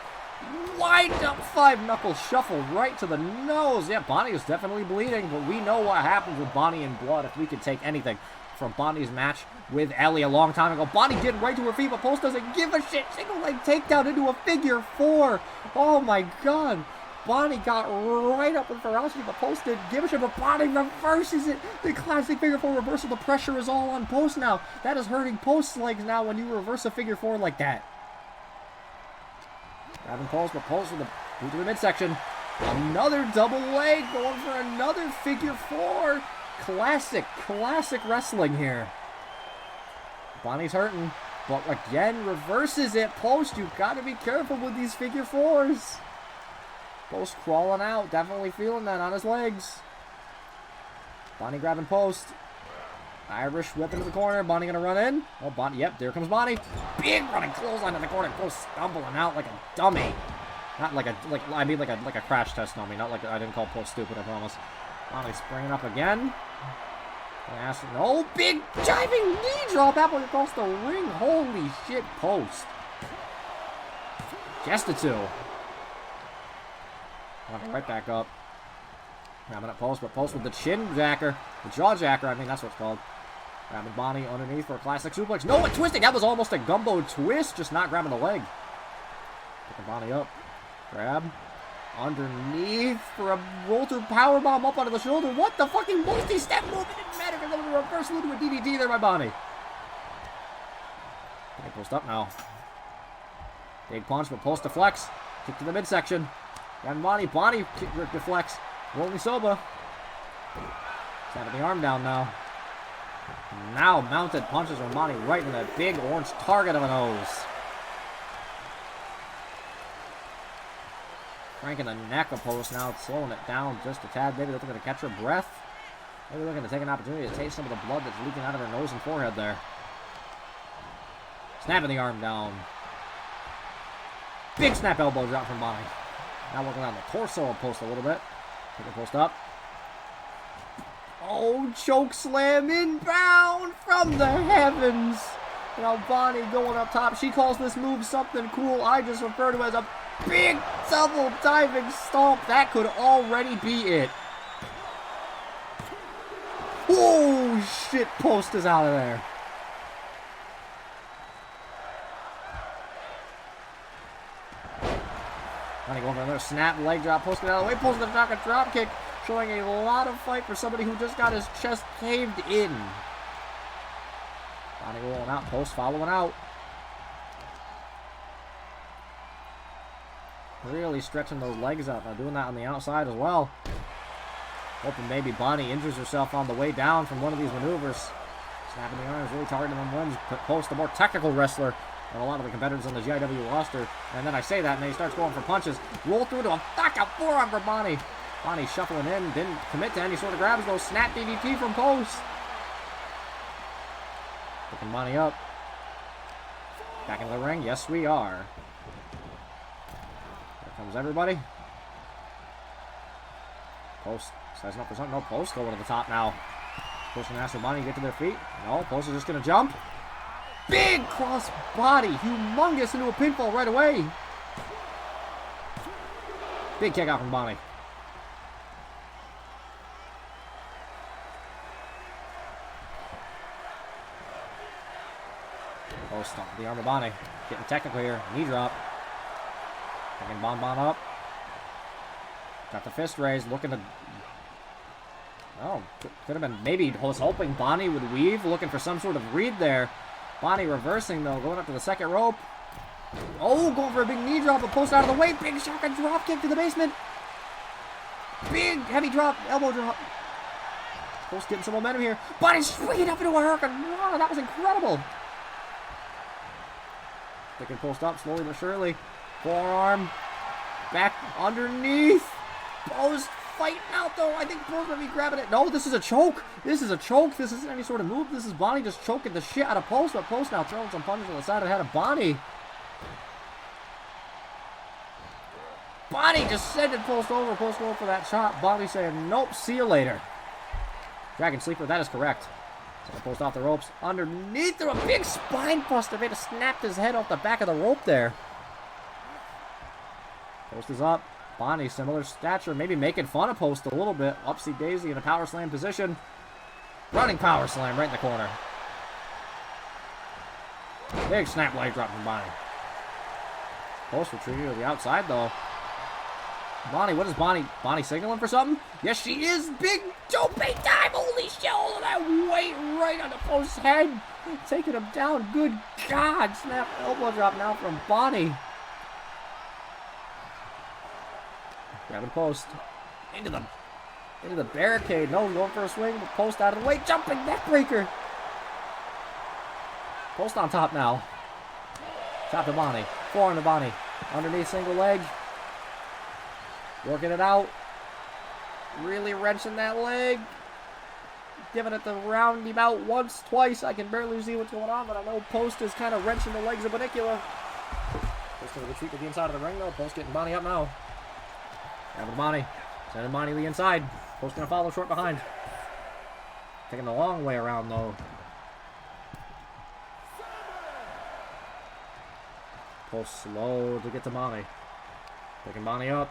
Wind up 5-knuckle shuffle right to the nose. Yeah, Bonnie is definitely bleeding, but we know what happens with Bonnie in blood if we can take anything from Bonnie's match with Ellie a long time ago. Bonnie getting right to her feet, but Post doesn't give a shit. Single leg takedown into a figure 4. Oh my god. Bonnie got right up with ferocity, but Post didn't give a shit, but Bonnie reverses it. The classic figure 4 reversal. The pressure is all on Post now. That is hurting Post's legs now when you reverse a figure 4 like that. Grabbing Post, but Post with a boot to the midsection. Another double leg, going for another figure 4. Classic wrestling here. Bonnie's hurting, but again, reverses it. Post, you gotta be careful with these figure 4s. Post crawling out, definitely feeling that on his legs. Bonnie grabbing Post. Irish whip into the corner. Bonnie gonna run in. Oh, Bonnie, yep, there comes Bonnie. Big running clothesline in the corner. Post stumbling out like a dummy. Not like a crash test dummy. Not like I didn't call Post stupid, I promise. Bonnie springing up again. Oh, big diving knee drop halfway across the ring. Holy shit, Post. Just a 2. Right back up. Grabbing at Post, but Post with the chin jacker. The jaw jacker, I mean, that's what it's called. Grabbing Bonnie underneath for a classic suplex. No, a twisting. That was almost a gumbo twist, just not grabbing the leg. Picking Bonnie up. Grab. Underneath for a roll through powerbomb up onto the shoulder. What the fucking multi-step move? It didn't matter because there was a reversal into a DDT there by Bonnie. Okay, Post up now. Big punch, but Post deflects. Kick to the midsection. And Bonnie deflects. Rolling Soba. Snapping the arm down now. Now mounted punches from Bonnie right in that big orange target of a nose. Cranking the neck of Post now, slowing it down just a tad. Maybe they're looking to catch her breath. Maybe they're looking to take an opportunity to taste some of the blood that's leaking out of her nose and forehead there. Snapping the arm down. Big snap elbow drop from Bonnie. Now working on the torso of Post a little bit. Pick the Post up. Oh, choke slam inbound from the heavens. Now Bonnie going up top. She calls this move something cool. I just refer to it as a big double diving stomp. That could already be it. Oh, shit. Post is out of there. Bonnie going for another snap leg drop. Post it out of the way. Post the knock a drop kick. Showing a lot of fight for somebody who just got his chest caved in. Bonnie rolling out. Post following out. Really stretching those legs out. Now doing that on the outside as well. Hoping maybe Bonnie injures herself on the way down from one of these maneuvers. Snapping the arms, really targeting them limbs. Post, the more technical wrestler than a lot of the competitors on the GIW roster. And then I say that, and then he starts going for punches. Roll through to a knockout forearm for Bonnie. Bonnie shuffling in, didn't commit to any sort of grabs, though. Snap DDT from Post. Picking Bonnie up. Back into the ring. Yes, we are. Here comes everybody. Post sizing up for something. No, Post going to the top now. Post and ask for Bonnie to get to their feet. No, Post is just going to jump. Big cross body. Humongous into a pinfall right away. Big kick out from Bonnie. Post stomp the arm of Bonnie. Getting technical here. Knee drop. Picking Bon up. Got the fist raised. Looking to... Oh, could have been... Maybe was hoping Bonnie would weave. Looking for some sort of read there. Bonnie reversing, though. Going up to the second rope. Oh, going for a big knee drop. A Post out of the way. Big shotgun drop kick to the basement. Big heavy drop. Elbow drop. Post getting some momentum here. Bonnie swinging up into a hurricane. Wow, that was incredible. Picking Post up slowly but surely. Forearm. Back underneath. Post fighting out, though. I think Post might be grabbing it. No, this is a choke. This is a choke. This isn't any sort of move. This is Bonnie just choking the shit out of Post, but Post now throwing some punches on the side of the head of Bonnie. Bonnie just sending Post over. Post going for that shot. Bonnie saying, nope, see you later. Dragon Sleeper, that is correct. So Post off the ropes. Underneath there, a big spine buster. Made to snap his head off the back of the rope there. Post is up. Bonnie, similar stature, maybe making fun of Post a little bit. Upsy daisy in a power slam position. Running power slam right in the corner. Big snap leg drop from Bonnie. Post retreating to the outside though. Bonnie, what is Bonnie? Bonnie signaling for something? Yes, she is. Big tope dive. Holy shit, all of that weight right on the Post's head. Taking him down. Good God. Snap elbow drop now from Bonnie. Grabbing Post. Into the barricade. No, going for a swing. Post out of the way. Jumping neck breaker. Post on top now. Top to Bonnie. Forearm to Bonnie. Underneath single leg. Working it out. Really wrenching that leg. Giving it the roundabout once, twice. I can barely see what's going on, but I know Post is kind of wrenching the legs in particular. Post going to retreat to the inside of the ring though. Post getting Bonnie up now. Grabbing Bonnie. Sending Bonnie to the inside. Post going to follow short behind. Taking the long way around though. Post slow to get to Bonnie. Picking Bonnie up.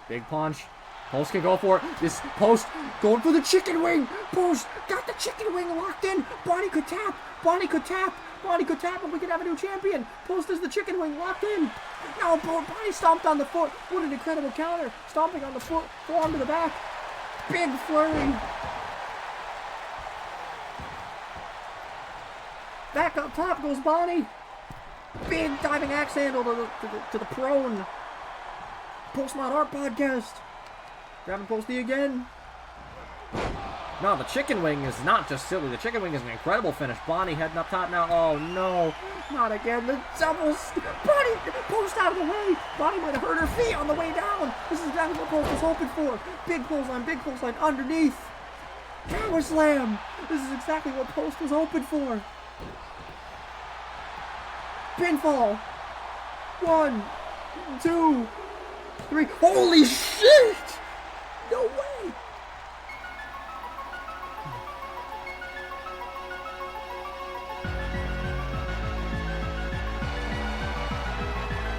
Big punch. Post can go for it. This Post going for the chicken wing. Post got the chicken wing locked in. Bonnie could tap. Bonnie could tap. Bonnie could tap and we could have a new champion. Post is the chicken wing locked in. No, Bonnie stomped on the foot. What an incredible counter. Stomping on the foot. Forearm to the back. Big flurry. Back up top goes Bonnie. Big diving axe handle to the prone. Post Not Art podcast. Grabbing Posty again. No, the chicken wing is not just silly. The chicken wing is an incredible finish. Bonnie heading up top now. Oh no, not again. The doubles. Bonnie, Post out of the way. Bonnie might have hurt her feet on the way down. This is exactly what Post was hoping for. Big clothesline underneath. Power slam. This is exactly what Post was hoping for. Pinfall. 1, 2, 3. Holy shit! No way!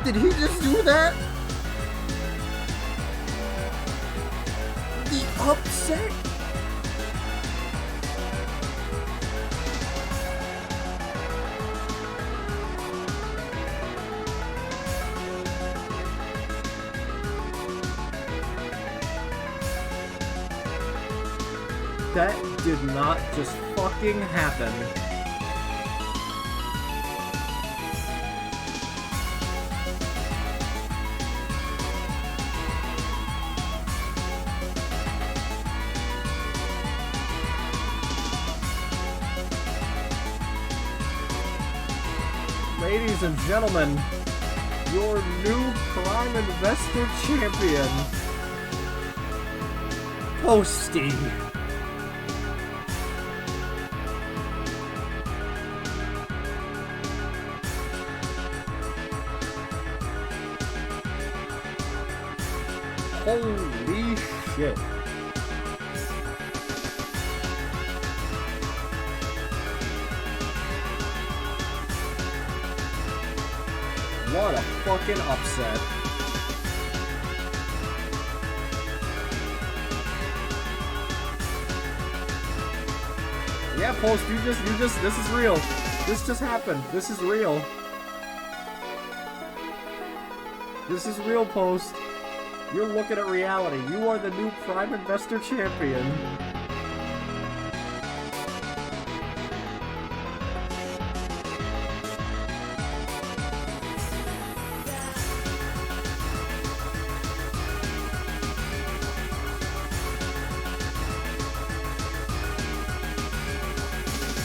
Did he just do that? The upset? That did not just fucking happen. Ladies and gentlemen, your new Prime Investor Champion, Posty. Holy shit. What a fucking upset. Yeah, Post, this is real. This just happened. This is real. This is real, Post. You're looking at reality. You are the new Prime Investor Champion.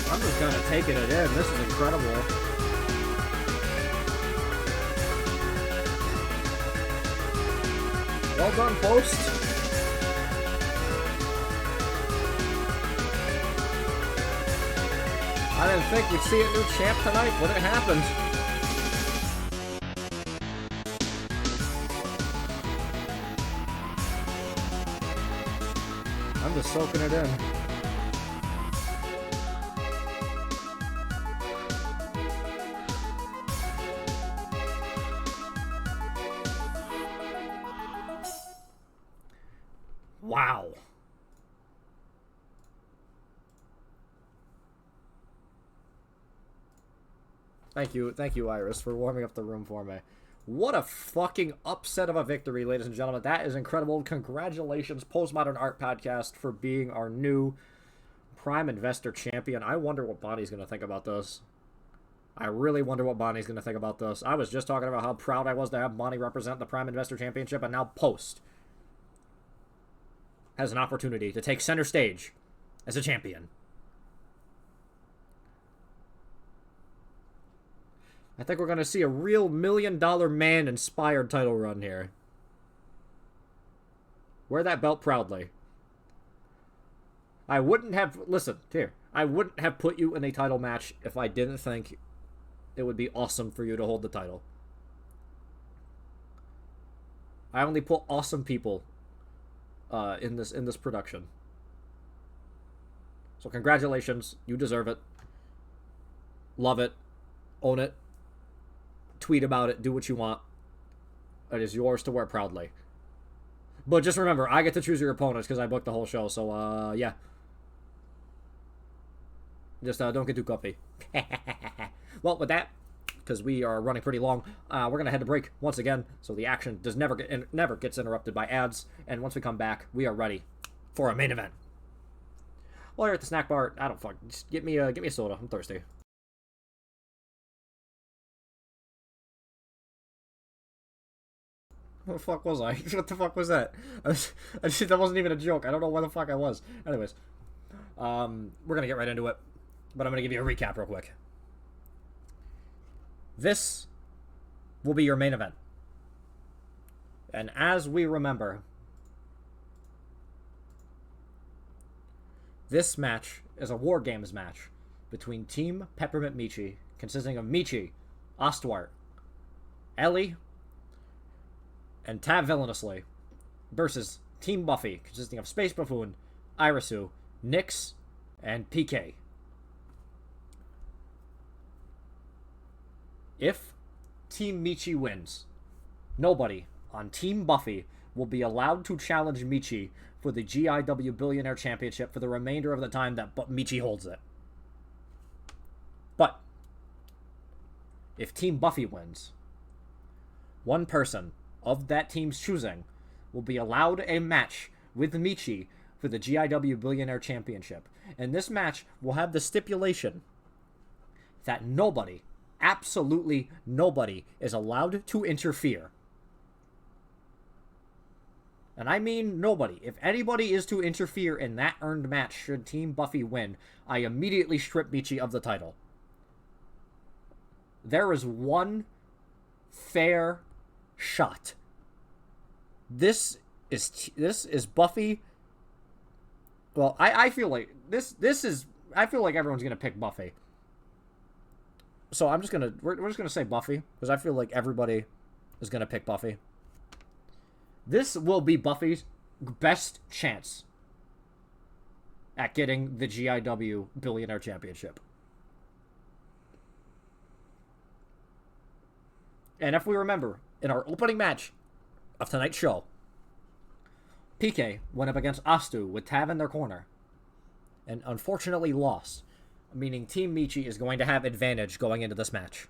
I'm just kind of taking it in. This is incredible. Well done, Post. I didn't think we'd see a new champ tonight, but it happened. I'm just soaking it in. Wow. Thank you, Iris, for warming up the room for me. What a fucking upset of a victory, ladies and gentlemen. That is incredible. Congratulations, Postmodern Art Podcast, for being our new Prime Investor Champion. I wonder what Bonnie's going to think about this. I really wonder what Bonnie's going to think about this. I was just talking about how proud I was to have Bonnie represent the Prime Investor Championship, and now Post has an opportunity to take center stage as a champion. I think we're going to see a real $1 Million Man inspired title run here. Wear that belt proudly. I wouldn't have... Listen, here. I wouldn't have put you in a title match if I didn't think it would be awesome for you to hold the title. I only put awesome people in this production. So congratulations. You deserve it. Love it. Own it. Tweet about it. Do what you want. It is yours to wear proudly. But just remember, I get to choose your opponents because I booked the whole show. So, yeah. Just don't get too comfy. Well, with that, because we are running pretty long, we're going to head to break once again. So the action never gets interrupted by ads. And once we come back, we are ready for a main event. While you're at the snack bar, I don't fuck. Just get me a soda. I'm thirsty. What the fuck was I? What the fuck was that? That wasn't even a joke. I don't know where the fuck I was. Anyways, we're gonna get right into it, but I'm gonna give you a recap real quick. This will be your main event, and as we remember, this match is a War Games match between Team Peppermint Michi, consisting of Michi, Ostwart, Ellie, and Tav Villainously, versus Team Buffy, consisting of Space Buffoon, Irisu, Nyx, and PK. If Team Michi wins, nobody on Team Buffy will be allowed to challenge Michi for the GIW Billionaire Championship for the remainder of the time that Michi holds it. But if Team Buffy wins, one person of that team's choosing will be allowed a match with Michi for the GIW Billionaire Championship. And this match will have the stipulation that nobody, absolutely nobody, is allowed to interfere. And I mean nobody. If anybody is to interfere in that earned match should Team Buffy win, I immediately strip Michi of the title. There is one fair shot. This is Buffy. Well, I feel like I feel like everyone's gonna pick Buffy. So we're just gonna say Buffy because I feel like everybody is gonna pick Buffy. This will be Buffy's best chance at getting the GIW Billionaire Championship. And if we remember, in our opening match of tonight's show, PK went up against Astu with Tav in their corner and unfortunately lost, meaning Team Michi is going to have advantage going into this match.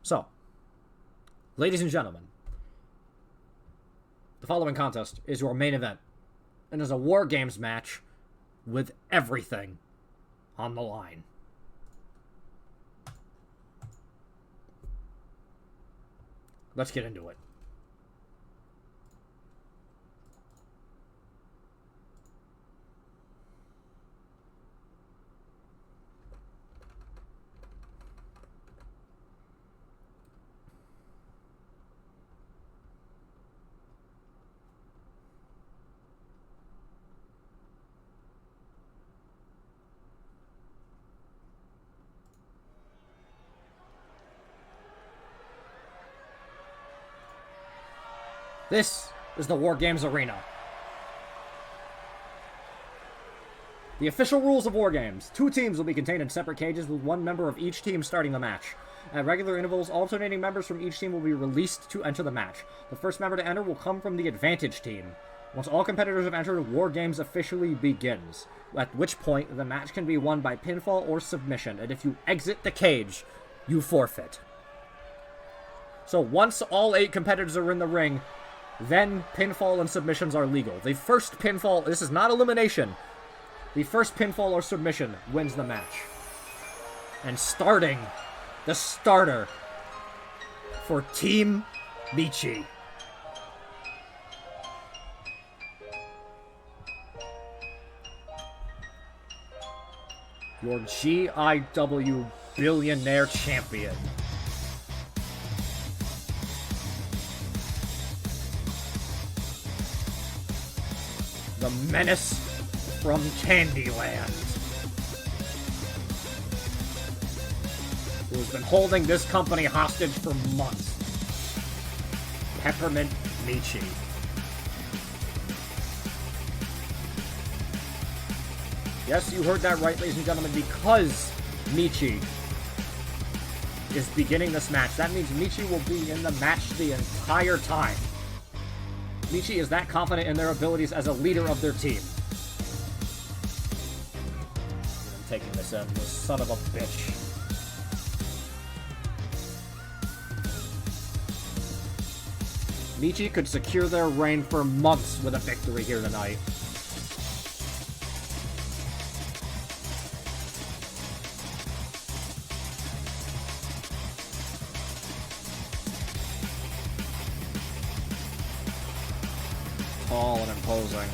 So, ladies and gentlemen, the following contest is your main event and is a War Games match with everything on the line. Let's get into it. This is the War Games Arena. The official rules of War Games. 2 teams will be contained in separate cages with 1 member of each team starting the match. At regular intervals, alternating members from each team will be released to enter the match. The first member to enter will come from the advantage team. Once all competitors have entered, War Games officially begins, at which point the match can be won by pinfall or submission, and if you exit the cage, you forfeit. So once all 8 competitors are in the ring, then pinfall and submissions are legal. The first pinfall, this is not elimination, the first pinfall or submission wins the match. And starting, the starter for Team Michi. Your GIW Billionaire Champion. The Menace from Candyland, who's been holding this company hostage for months. Peppermint Michi. Yes, you heard that right, ladies and gentlemen, because Michi is beginning this match. That means Michi will be in the match the entire time. Michi is that confident in their abilities as a leader of their team. I'm taking this in, this son of a bitch. Michi could secure their reign for months with a victory here tonight. Tall and imposing.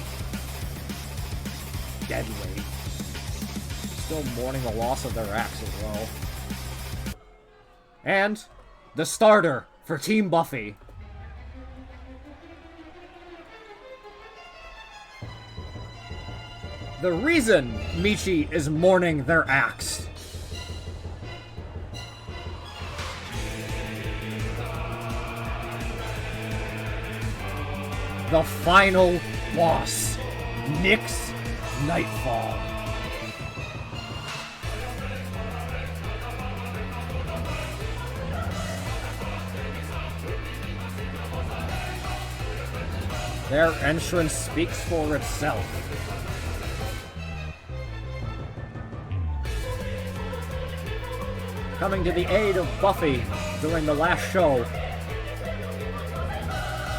Deadly. Still mourning the loss of their ex as well. And the starter for Team Buffy. The reason Michi is mourning their axe. The final boss, Nick's Nightfall. Their entrance speaks for itself. Coming to the aid of Buffy during the last show.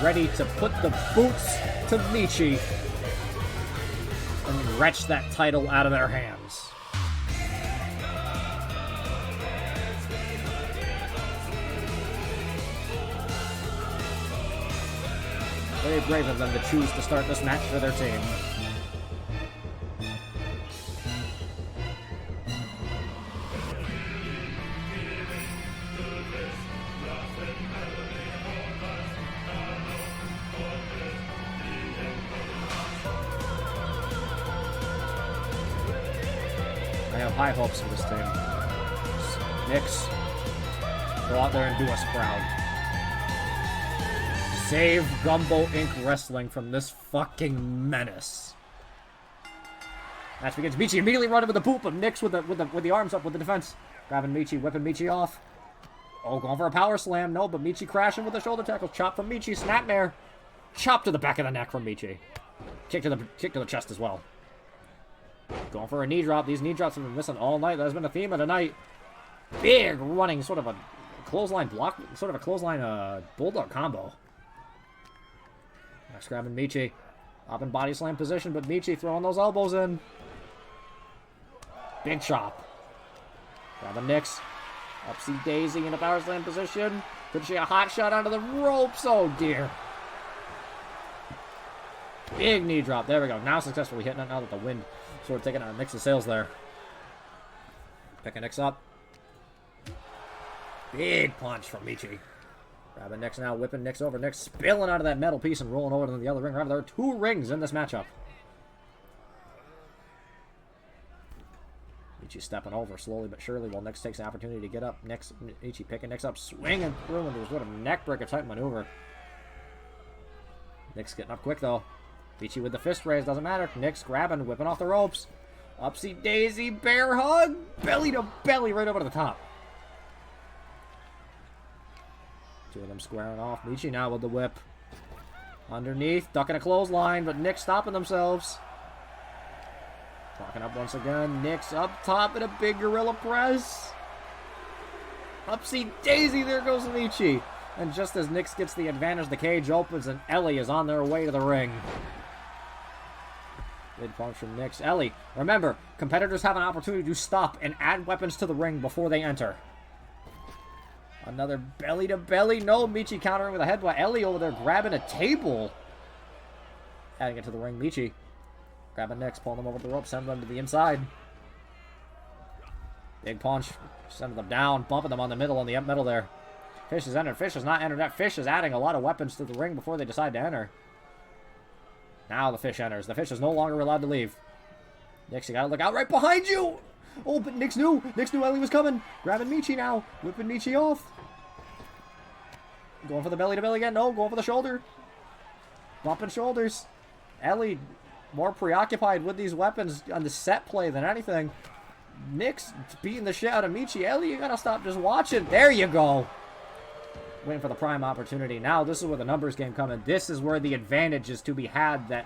Ready to put the boots to Michi and wrench that title out of their hands. Very brave of them to choose to start this match for their team. I have high hopes for this team. Knicks, go out there and do us proud. Save Gumbo Inc Wrestling from this fucking menace. Match begins. Michi immediately running with the boot, but Knicks with the arms up with the defense. Grabbing Michi, whipping Michi off. Oh, going for a power slam. No, but Michi crashing with the shoulder tackle. Chop from Michi. Snapmare. Chop to the back of the neck from Michi. Kick to the chest as well. Going for a knee drop. These knee drops have been missing all night. That has been a theme of the night. Big running, sort of a clothesline block, sort of a clothesline bulldog combo. Nice grabbing Michi. Up in body slam position, but Michi throwing those elbows in. Big chop. Grabbing Nix. Upsy daisy in a power slam position. Could she a hot shot onto the ropes? Oh dear. Big knee drop. There we go. Now successfully hitting it now that the wind sort of taking out Nix's sails there. Picking Nix up. Big punch from Michi. Grabbing Nix now, whipping Nix over. Nix spilling out of that metal piece and rolling over to the other ring. Remember, there are 2 rings in this matchup. Michi stepping over slowly but surely while Nix takes the opportunity to get up. Michi picking Nix up, swinging through into sort of neck breaker type maneuver. Nick's getting up quick, though. Michi with the fist raise, doesn't matter. Nick's grabbing, whipping off the ropes. Upsy daisy, bear hug, belly to belly right over to the top. Two of them squaring off. Michi now with the whip. Underneath, ducking a clothesline, but Nick's stopping themselves. Walking up once again. Nick's up top in a big gorilla press. Upsy daisy, there goes Michi. And just as Nick's gets the advantage, the cage opens and Ellie is on their way to the ring. Big punch from Nick's. Ellie, remember, competitors have an opportunity to stop and add weapons to the ring before they enter. Another belly to belly. No, Michi countering with a headbutt. Ellie over there grabbing a table. Adding it to the ring. Michi grabbing Nick's, pulling them over the rope, sending them to the inside. Big punch. Sending them down, bumping them on the middle, there. Fish is entered. Fish is not entered. That Fish is adding a lot of weapons to the ring before they decide to enter. Now the Fish enters. The Fish is no longer allowed to leave. Nick's, you gotta look out right behind you! Oh, but Nick's knew Ellie was coming. Grabbing Michi now. Whipping Michi off. Going for the belly to belly again. No, going for the shoulder. Bumping shoulders. Ellie more preoccupied with these weapons on the set play than anything. Nick's beating the shit out of Michi. Ellie, you gotta stop just watching. There you go. Waiting for the prime opportunity. Now this is where the numbers game comes in. This is where the advantage is to be had that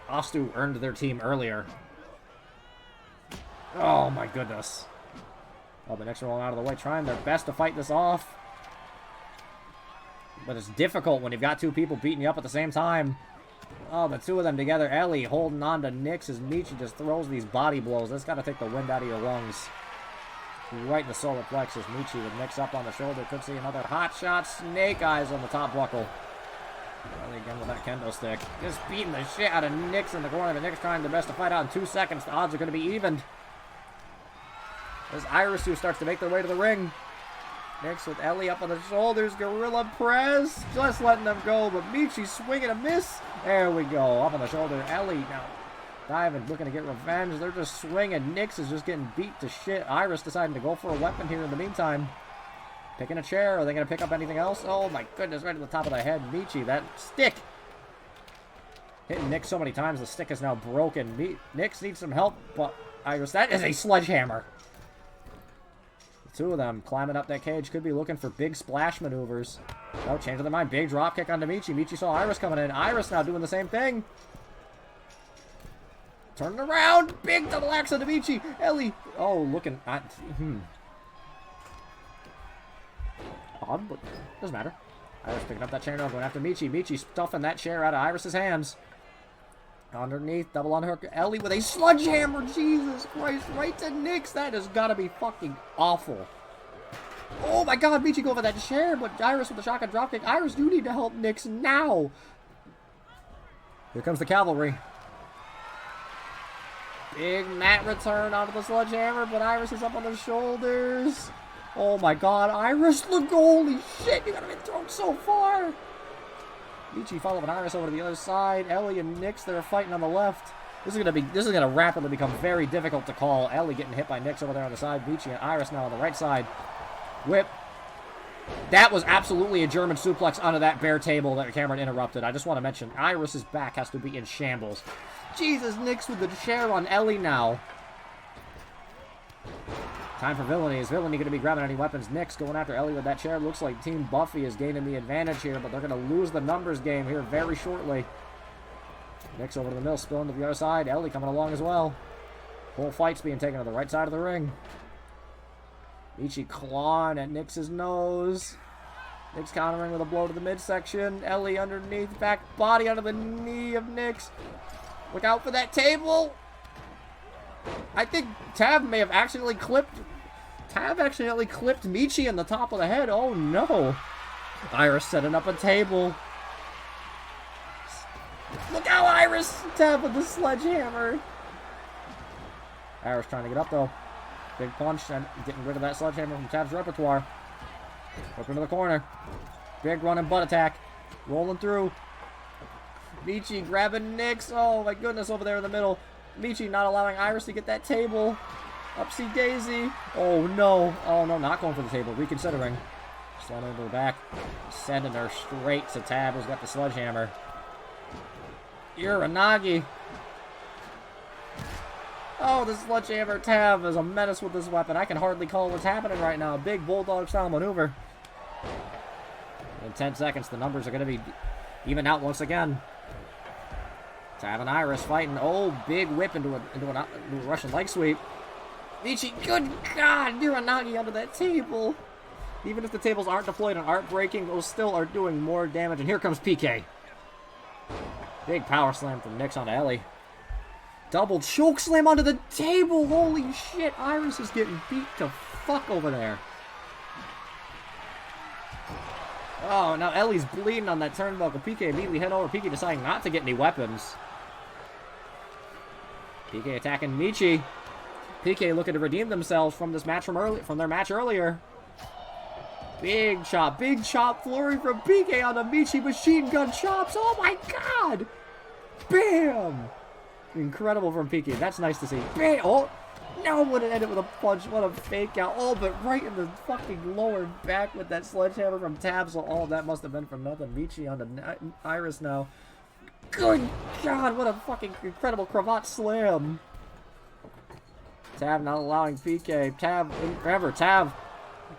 Ostu earned their team earlier. Oh my goodness. Oh, the Knicks rolling out of the way, trying their best to fight this off. But it's difficult when you've got two people beating you up at the same time. Oh, the two of them together. Ellie holding on to Nick's as Michi just throws these body blows. That's got to take the wind out of your lungs. Right in the solar plexus. Michi with Nick's up on the shoulder. Could see another hot shot. Snake eyes on the top buckle. Ellie again with that kendo stick. Just beating the shit out of Nick's in the corner. But Nick's trying their best to fight out in 2 seconds. The odds are going to be evened. As Iris who starts to make their way to the ring. Nick's with Ellie up on the shoulders. Gorilla press. Just letting them go. But Michi swinging a miss. There we go. Up on the shoulder. Ellie now diving, looking to get revenge. They're just swinging. Nick's is just getting beat to shit. Iris deciding to go for a weapon here in the meantime. Picking a chair. Are they going to pick up anything else? Oh my goodness. Right at the top of the head. Michi, that stick. Hitting Nick so many times. The stick is now broken. Nick's needs some help. But Iris, that is a sledgehammer. Two of them climbing up that cage. Could be looking for big splash maneuvers. Oh, changing their mind. Big drop kick onto Michi. Michi saw Iris coming in. Iris now doing the same thing. Turning around. Big double axe onto Michi. Ellie. Oh, looking at... Odd, but doesn't matter. Iris picking up that chair now, going after Michi. Michi stuffing that chair out of Iris's hands. Underneath, double unhook. Ellie with a sledgehammer. Jesus Christ, right to Nick's. That has got to be fucking awful. Oh my god, Michi go for that chair, but Iris with the shotgun dropkick. Iris, you need to help Nick's now. Here comes the cavalry. Big mat return onto the sledgehammer, but Iris is up on the shoulders. Oh my god, Iris, look, holy shit, you gotta be thrown so far. Michi following Iris over to the other side. Ellie and Nick's, they're fighting on the left. This is gonna rapidly become very difficult to call. Ellie getting hit by Nick's over there on the side. Michi and Iris now on the right side. Whip. That was absolutely a German suplex onto that bare table that Cameron interrupted. I just want to mention, Iris's back has to be in shambles. Jesus, Nick's with the chair on Ellie now. Time for Villainy. Is Villainy going to be grabbing any weapons? Nick's going after Ellie with that chair. Looks like Team Buffy is gaining the advantage here, but they're going to lose the numbers game here very shortly. Nick's over to the middle, spilling to the other side. Ellie coming along as well. Whole fight's being taken to the right side of the ring. Michi clawing at Nick's nose. Nick's countering with a blow to the midsection. Ellie underneath, back body under the knee of Nick's. Look out for that table. I think Tab may have accidentally clipped... Tab accidentally clipped Michi in the top of the head. Oh, no. Iris setting up a table. Look out, Iris! Tab with the sledgehammer. Iris trying to get up, though. Big punch and getting rid of that sledgehammer from Tab's repertoire. Up into the corner. Big running butt attack. Rolling through. Michi grabbing Nick's. Oh, my goodness, over there in the middle. Michi not allowing Iris to get that table. Upsy daisy. Oh no. Oh no, not going for the table. Reconsidering. Slamming into the back. Sending her straight to Tab, who's got the sledgehammer. Uranagi. Oh, the sledgehammer Tab is a menace with this weapon. I can hardly call what's happening right now. Big bulldog style maneuver. In 10 seconds, the numbers are going to be even out once again. Tab and Iris fighting. Oh, big whip into a Russian leg sweep. Michi, good God, Uranagi under that table. Even if the tables aren't deployed and aren't breaking, those still are doing more damage. And here comes PK. Big power slam from Nyx onto Ellie. Double choke slam onto the table. Holy shit, Iris is getting beat to fuck over there. Oh, now Ellie's bleeding on that turnbuckle. PK immediately head over. PK deciding not to get any weapons. PK attacking Michi. PK looking to redeem themselves from this match from their match earlier. Big chop flurry from PK on the Michi machine gun chops. Oh my God! Bam! Incredible from PK. That's nice to see. Bam! Oh, no, would it ended with a punch? What a fake out. Oh, but right in the fucking lower back with that sledgehammer from Tab. So all that must have been for nothing. Michi on the Iris now. Good God, what a fucking incredible cravat slam. Tab not allowing PK. Tab, remember, Tab,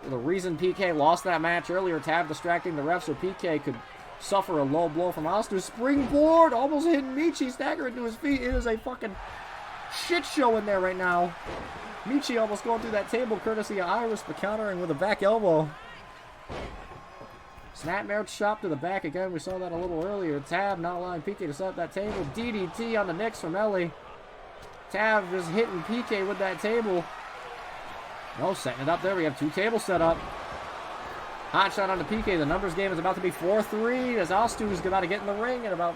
the reason PK lost that match earlier, Tab distracting the ref so PK could suffer a low blow from Oster. Springboard, almost hitting Michi, staggering to his feet. It is a fucking shit show in there right now. Michi almost going through that table courtesy of Iris, but countering with a back elbow. Snapmare chop to the back again. We saw that a little earlier. Tab not allowing PK to set up that table. DDT on the Nyx from Ellie. Tab just hitting PK with that table. No, setting it up there. We have two tables set up. Hot shot on the PK. The numbers game is about to be 4-3 as Ostu is about to get in the ring in about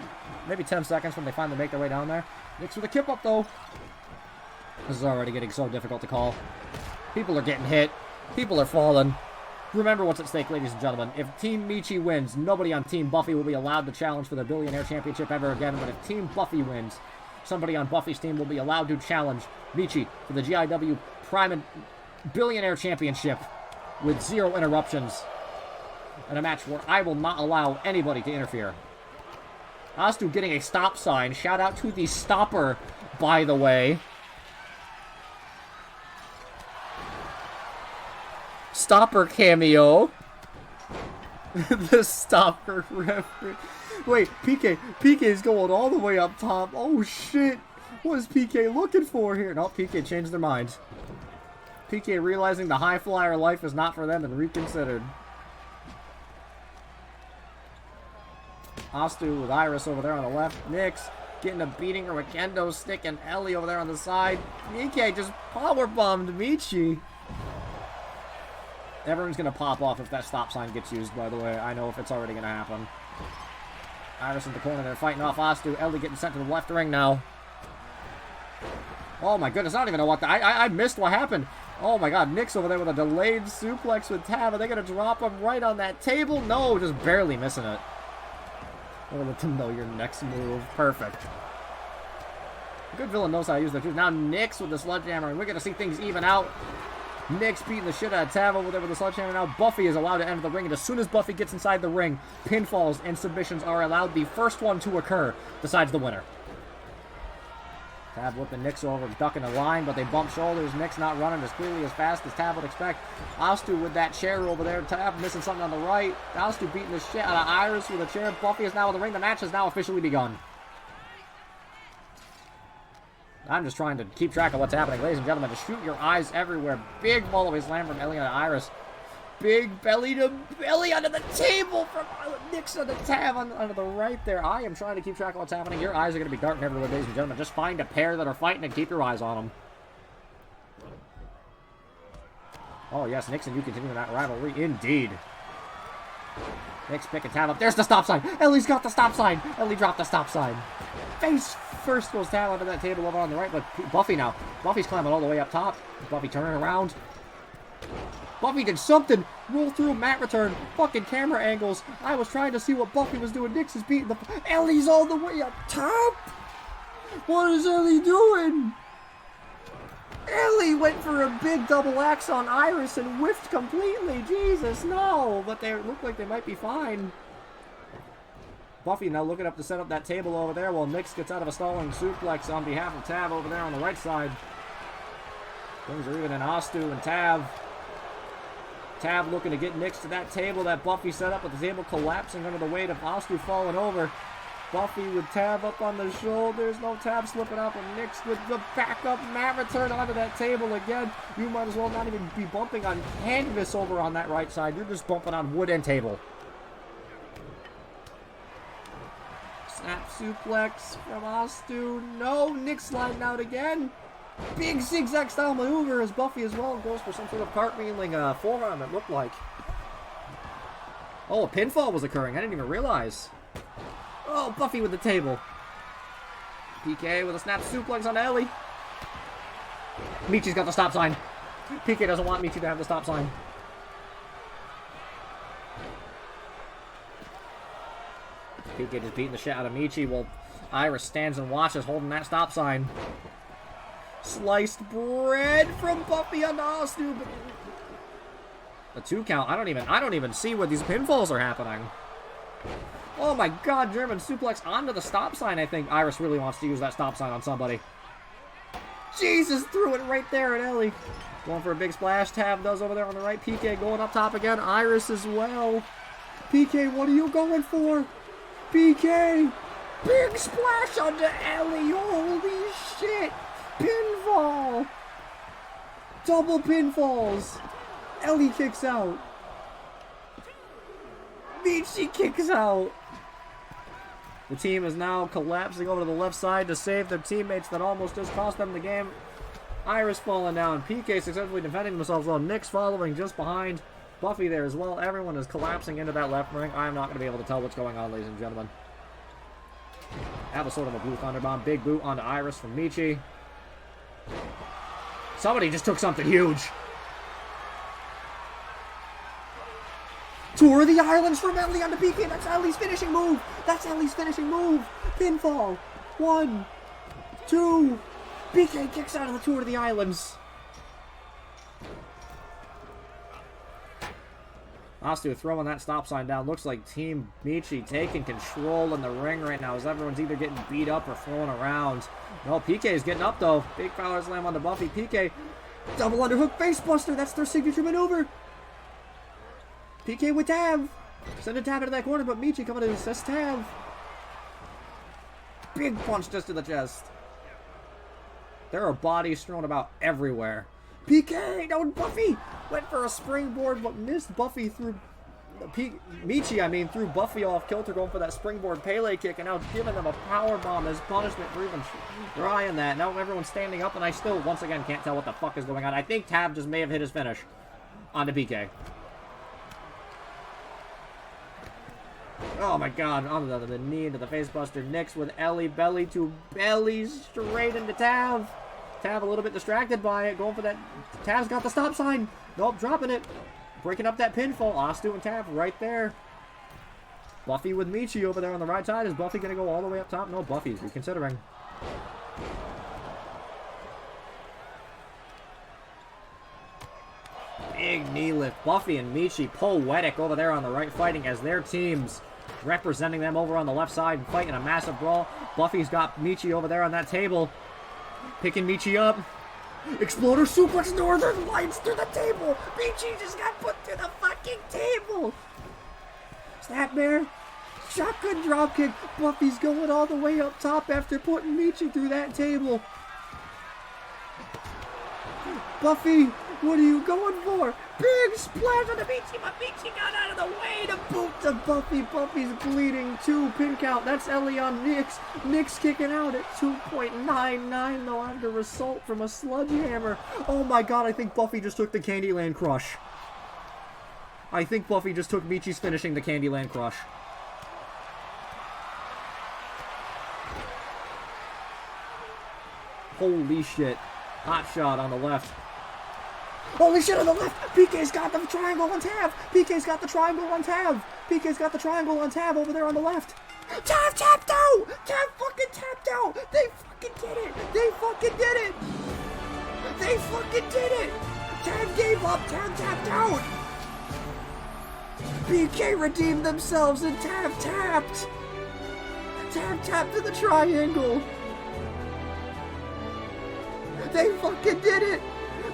maybe 10 seconds when they finally make their way down there. Nyx with a kip up though. This is already getting so difficult to call. People are getting hit. People are falling. Remember what's at stake, ladies and gentlemen. If Team Michi wins, nobody on Team Buffy will be allowed to challenge for the Billionaire Championship ever again. But if Team Buffy wins, somebody on Buffy's team will be allowed to challenge Michi for the GIW Prime Billionaire Championship with 0 interruptions. In a match where I will not allow anybody to interfere. Ostu getting a stop sign. Shout out to the stopper, by the way. Stopper cameo. The stopper reference. Wait, PK is going all the way up top. Oh shit. What is PK looking for here? No, PK changed their minds. PK realizing the high flyer life is not for them and reconsidered. Ostu with Iris over there on the left. Nyx getting a beating her with kendo stick and Ellie over there on the side. PK just powerbombed Michi. Everyone's going to pop off if that stop sign gets used, by the way. I know if it's already going to happen. Iris in the corner there fighting off Ostu. Ellie getting sent to the left ring now. Oh my goodness, I don't even know what the... I missed what happened. Oh my God, Nyx over there with a delayed suplex with Tab. Are they going to drop him right on that table? No, just barely missing it. I'll let them know your next move. Perfect. A good villain knows how to use that too. Now Nyx with the sledgehammer, and we're going to see things even out. Nyx beating the shit out of Tab over there with the sledgehammer. Now Buffy is allowed to enter the ring, and as soon as Buffy gets inside the ring, pinfalls and submissions are allowed. The first one to occur decides the winner. Tab whipping Nyx over, ducking the line, but they bump shoulders. Nyx not running as clearly as fast as Tab would expect. Ostu with that chair over there. Tab missing something on the right. Ostu beating the shit out of Iris with a chair. Buffy is now in the ring. The match has now officially begun. I'm just trying to keep track of what's happening. Ladies and gentlemen, just shoot your eyes everywhere. Big follow-away slam from Ellie on Iris. Big belly to belly under the table from Nyx on the Tab under the right there. I am trying to keep track of what's happening. Your eyes are going to be darting everywhere, ladies and gentlemen. Just find a pair that are fighting and keep your eyes on them. Oh, yes, Nyx and you continue that rivalry. Indeed. Nyx picking Tab up. There's the stop sign. Ellie's got the stop sign. Ellie dropped the stop sign. Face first goes Tab under that table over on the right, but Buffy now. Buffy's climbing all the way up top. Buffy turning around. Buffy did something. Roll through, mat return. Fucking camera angles. I was trying to see what Buffy was doing. Nyx is beating the... Ellie's all the way up top. What is Ellie doing? Ellie went for a big double axe on Iris and whiffed completely. Jesus, no. But they look like they might be fine. Buffy now looking up to set up that table over there while Nyx gets out of a stalling suplex on behalf of Tav over there on the right side. Things are even in Astu and Tav. Tav looking to get Nyx to that table that Buffy set up, with the table collapsing under the weight of Astu falling over. Buffy with Tav up on the shoulders. No, Tav slipping up, and Nyx with the backup mat return onto that table again. You might as well not even be bumping on canvas over on that right side. You're just bumping on wood and table. Snap suplex from Astu. No, Nyx sliding out again. Big zigzag style maneuver as Buffy as well goes for some sort of cartwheeling forearm, it looked like. Oh, a pinfall was occurring. I didn't even realize. Oh, Buffy with the table. PK with a snap suplex on Ellie. Michi's got the stop sign. PK doesn't want Michi to have the stop sign. PK just beating the shit out of Michi while Iris stands and watches holding that stop sign. Sliced bread from Buffy on Astu. The 2 count. I don't even see where these pinfalls are happening. Oh my god, German suplex onto the stop sign. I think Iris really wants to use that stop sign on somebody. Jesus, threw it right there at Ellie. Going for a big splash. Tav does over there on the right. PK going up top again. Iris as well. PK, what are you going for? PK! Big splash onto Ellie. Holy shit! Pinfall! Double pinfalls. Ellie kicks out. Michi kicks out. The team is now collapsing over to the left side to save their teammates that almost just cost them the game. Iris falling down. PK successfully defending themselves while Nyx following just behind. Buffy there as well. Everyone is collapsing into that left ring. I'm not going to be able to tell what's going on, ladies and gentlemen. Have a sort of a blue thunderbomb. Big boot onto Iris from Michi. Somebody just took something huge. Tour of the Islands from Ellie onto PK. That's Ellie's finishing move. That's Ellie's finishing move. Pinfall. 1, 2. PK kicks out of the Tour of the Islands. Astu throwing that stop sign down. Looks like Team Michi taking control in the ring right now as everyone's either getting beat up or thrown around. No, PK is getting up though. Big power slam on the Buffy. PK, double underhook face buster. That's their signature maneuver. PK with Tav. Sending Tav into that corner, but Michi coming to assist Tav. Big punch just to the chest. There are bodies thrown about everywhere. PK, no, Buffy went for a springboard, but missed Buffy through Michi, threw Buffy off kilter, going for that springboard Pele kick, and now giving them a power bomb as punishment for even trying that. Now everyone's standing up, and I still, once again, can't tell what the fuck is going on. I think Tav just may have hit his finish onto PK. Oh my god, onto the knee, into the facebuster. Nyx with Ellie, belly to belly, straight into Tav. Tav a little bit distracted by it, going for that. Tav's got the stop sign. Nope, dropping it. Breaking up that pinfall. Astu and Tav right there. Buffy with Michi over there on the right side. Is Buffy going to go all the way up top? No, Buffy's reconsidering. Big knee lift. Buffy and Michi poetic over there on the right, fighting as their teams representing them over on the left side, fighting a massive brawl. Buffy's got Michi over there on that table. Picking Michi up. Exploder suplex northern lights through the table. Michi just got put through the fucking table. Snapmare. Shotgun dropkick. Buffy's going all the way up top after putting Michi through that table. Buffy, what are you going for? Big splash on the Michi, but Michi got out of the way to boot to Buffy. Buffy's bleeding. 2 pin count. That's Ellie on Nyx. Nyx kicking out at 2.99 though after assault from a sledgehammer. Oh my god, I think Buffy just took the Candyland Crush. I think Buffy just took Michi's finishing the Candyland Crush. Holy shit. Hot shot on the left. Holy shit on the left! PK's got the triangle on Tav! PK's got the triangle on Tav! PK's got the triangle on Tav over there on the left! Tav tapped out! Tav fucking tapped out! They fucking did it! They fucking did it! They fucking did it! Tav gave up, Tav tapped out! PK redeemed themselves and Tav tapped! Tav tapped to the triangle! They fucking did it!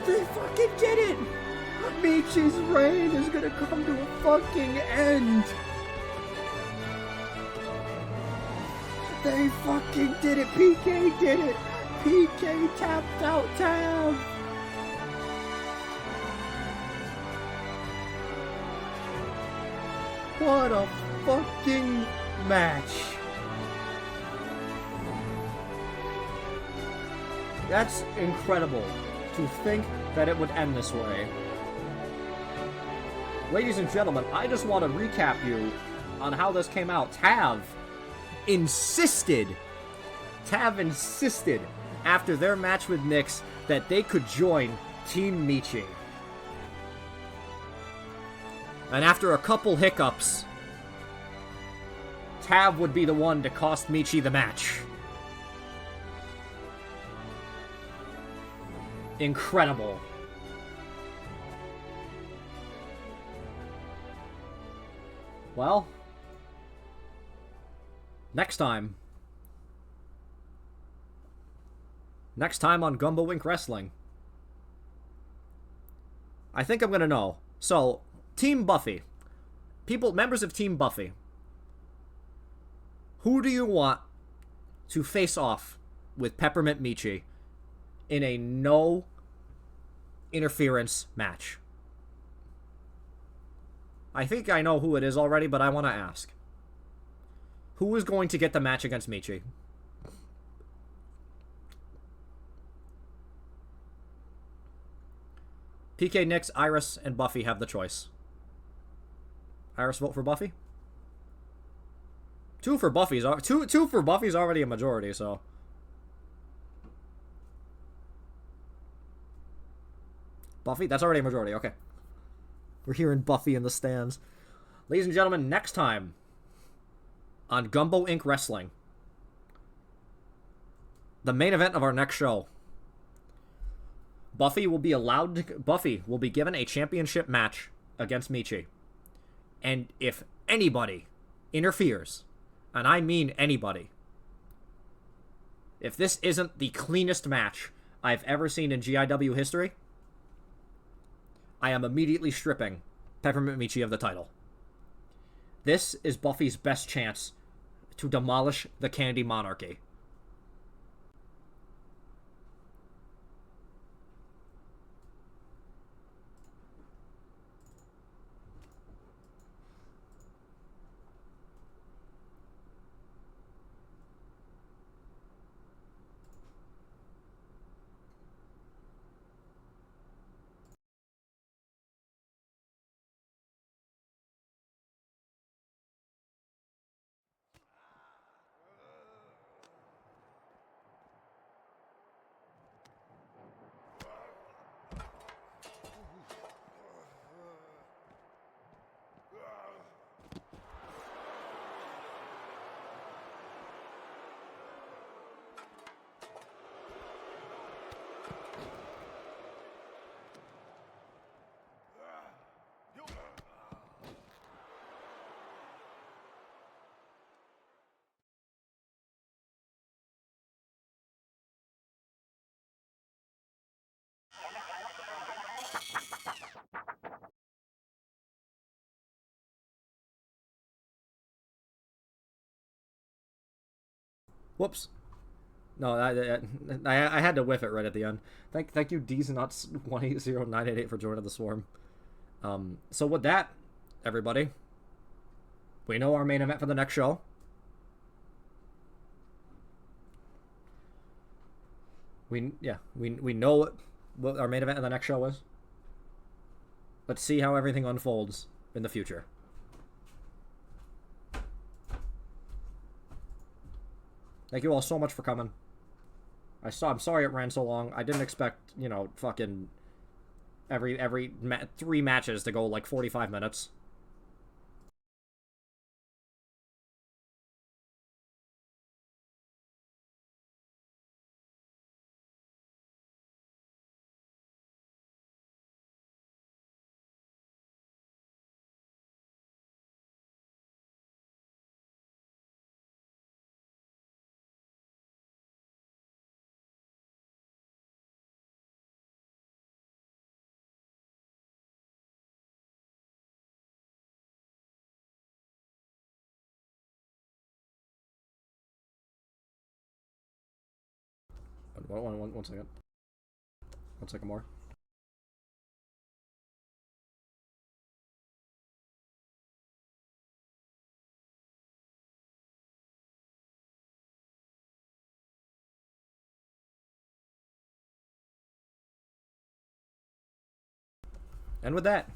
They fucking did it! Michi's reign is gonna come to a fucking end! They fucking did it! PK did it! PK tapped out Tav! What a fucking match! That's incredible to think that it would end this way. Ladies and gentlemen, I just want to recap you on how this came out. Tav insisted after their match with Nyx that they could join Team Michi. And after a couple hiccups, Tav would be the one to cost Michi the match. Incredible. Well, next time on Gumbo Inc Wrestling, I think I'm gonna know. So, Team Buffy, members of Team Buffy, who do you want to face off with Peppermint Michi in a no interference match? I think I know who it is already, but I want to ask. Who is going to get the match against Michi? PK, Nyx, Iris, and Buffy have the choice. Iris, vote for Buffy? Two for Buffy's already a majority, so. Buffy? That's already a majority, okay. We're hearing Buffy in the stands. Ladies and gentlemen, next time on Gumbo Inc Wrestling, the main event of our next show, Buffy will be given a championship match against Michi. And if anybody interferes, and I mean anybody, if this isn't the cleanest match I've ever seen in GIW history, I am immediately stripping Peppermint Michi of the title. This is Buffy's best chance to demolish the Candy Monarchy. Whoops. No, I had to whiff it right at the end. Thank you, DZnuts180988 for joining the swarm. So with that, everybody, we know our main event for the next show. We know what our main event of the next show is. Let's see how everything unfolds in the future. Thank you all so much for coming. I'm sorry it ran so long. I didn't expect, fucking every 3 matches to go like 45 minutes. One second. 1 second more. And with that,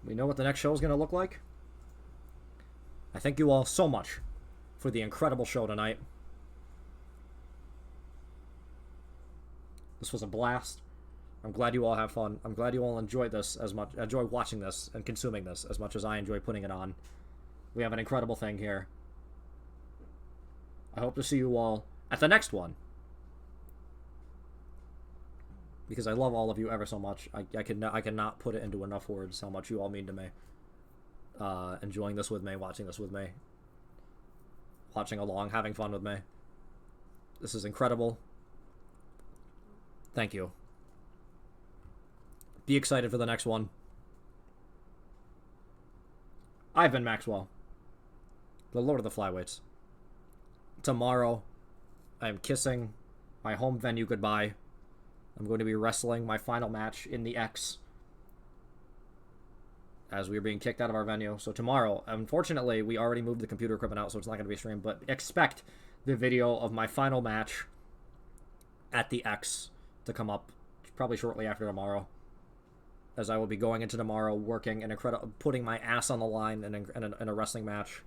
we know what the next show is going to look like. I thank you all so much for the incredible show tonight. This was a blast. I'm glad you all have fun. I'm glad you all enjoy this as much, enjoy watching this and consuming this as much as I enjoy putting it on. We have an incredible thing here. I hope to see you all at the next one. Because I love all of you ever so much. I cannot put it into enough words how much you all mean to me. Enjoying this with me, watching this with me. Watching along, having fun with me. This is incredible. Thank you. Be excited for the next one. I've been Maxwell, the Lord of the Flyweights. Tomorrow, I am kissing my home venue goodbye. I'm going to be wrestling my final match in the X as we are being kicked out of our venue. So tomorrow, unfortunately, we already moved the computer equipment out, so it's not going to be streamed, but expect the video of my final match at the X to come up probably shortly after tomorrow, as I will be going into tomorrow working an incredible, putting my ass on the line in a wrestling match.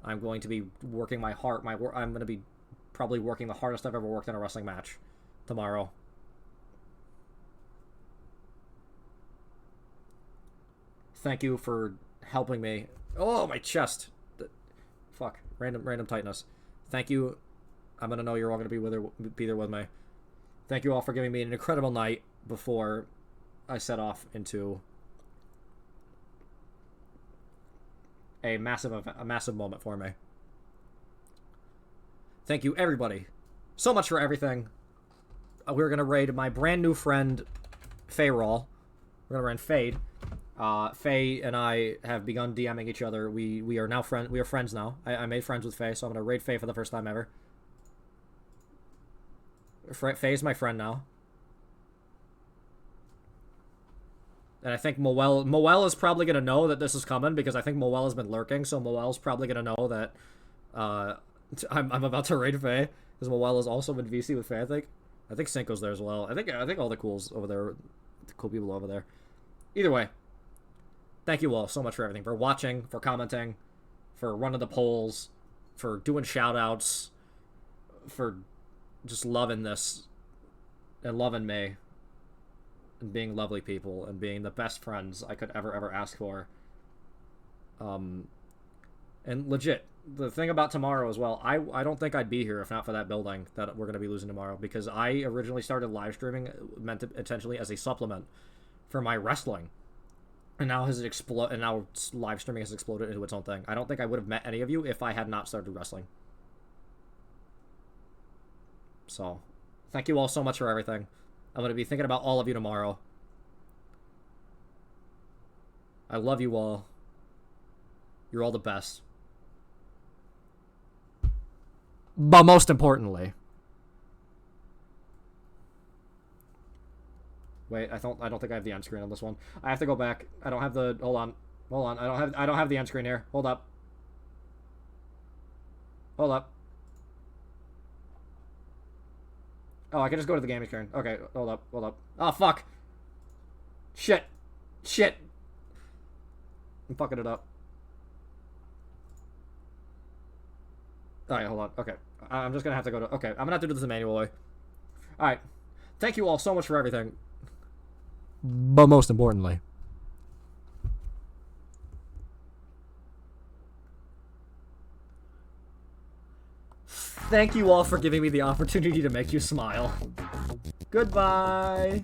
I'm going to be working my heart. I'm going to be probably working the hardest I've ever worked in a wrestling match tomorrow. Thank you for helping me. Oh, my chest. Fuck. Random tightness. Thank you. I'm gonna know you're all gonna be there with me. Thank you all for giving me an incredible night before I set off into a massive moment for me. Thank you, everybody, so much for everything. We're gonna raid my brand new friend, Fayrol. We're gonna raid Fade. Faye and I have begun DMing each other. We are now friends. We are friends now. I made friends with Faye, so I'm gonna raid Faye for the first time ever. Faye is my friend now. And I think Moel is probably gonna know that this is coming, because I think Moel has been lurking, so Moel's probably gonna know that I'm about to raid Faye, because Moel is also in VC with Faye. I think Cinco's there as well. I think all the cools over there, the cool people over there. Either way, thank you all so much for everything, for watching, for commenting, for running the polls, for doing shout-outs, for just loving this, and loving me, and being lovely people, and being the best friends I could ever ask for. And legit, the thing about tomorrow as well, I don't think I'd be here if not for that building that we're going to be losing tomorrow, because I originally started live streaming meant to intentionally as a supplement for my wrestling. And now now live streaming has exploded into its own thing. I don't think I would have met any of you if I had not started wrestling. So, thank you all so much for everything. I'm going to be thinking about all of you tomorrow. I love you all. You're all the best. But most importantly... Wait, I don't think I have the end screen on this one. I have to go back. I don't have the... Hold on. I don't have the end screen here. Hold up. Oh, I can just go to the gaming screen. Okay, hold up. Oh, fuck. Shit. I'm fucking it up. Alright, hold on. Okay. I'm just gonna have to go to... Okay, I'm gonna have to do this the manual way. Alright. Thank you all so much for everything. But most importantly... Thank you all for giving me the opportunity to make you smile. Goodbye.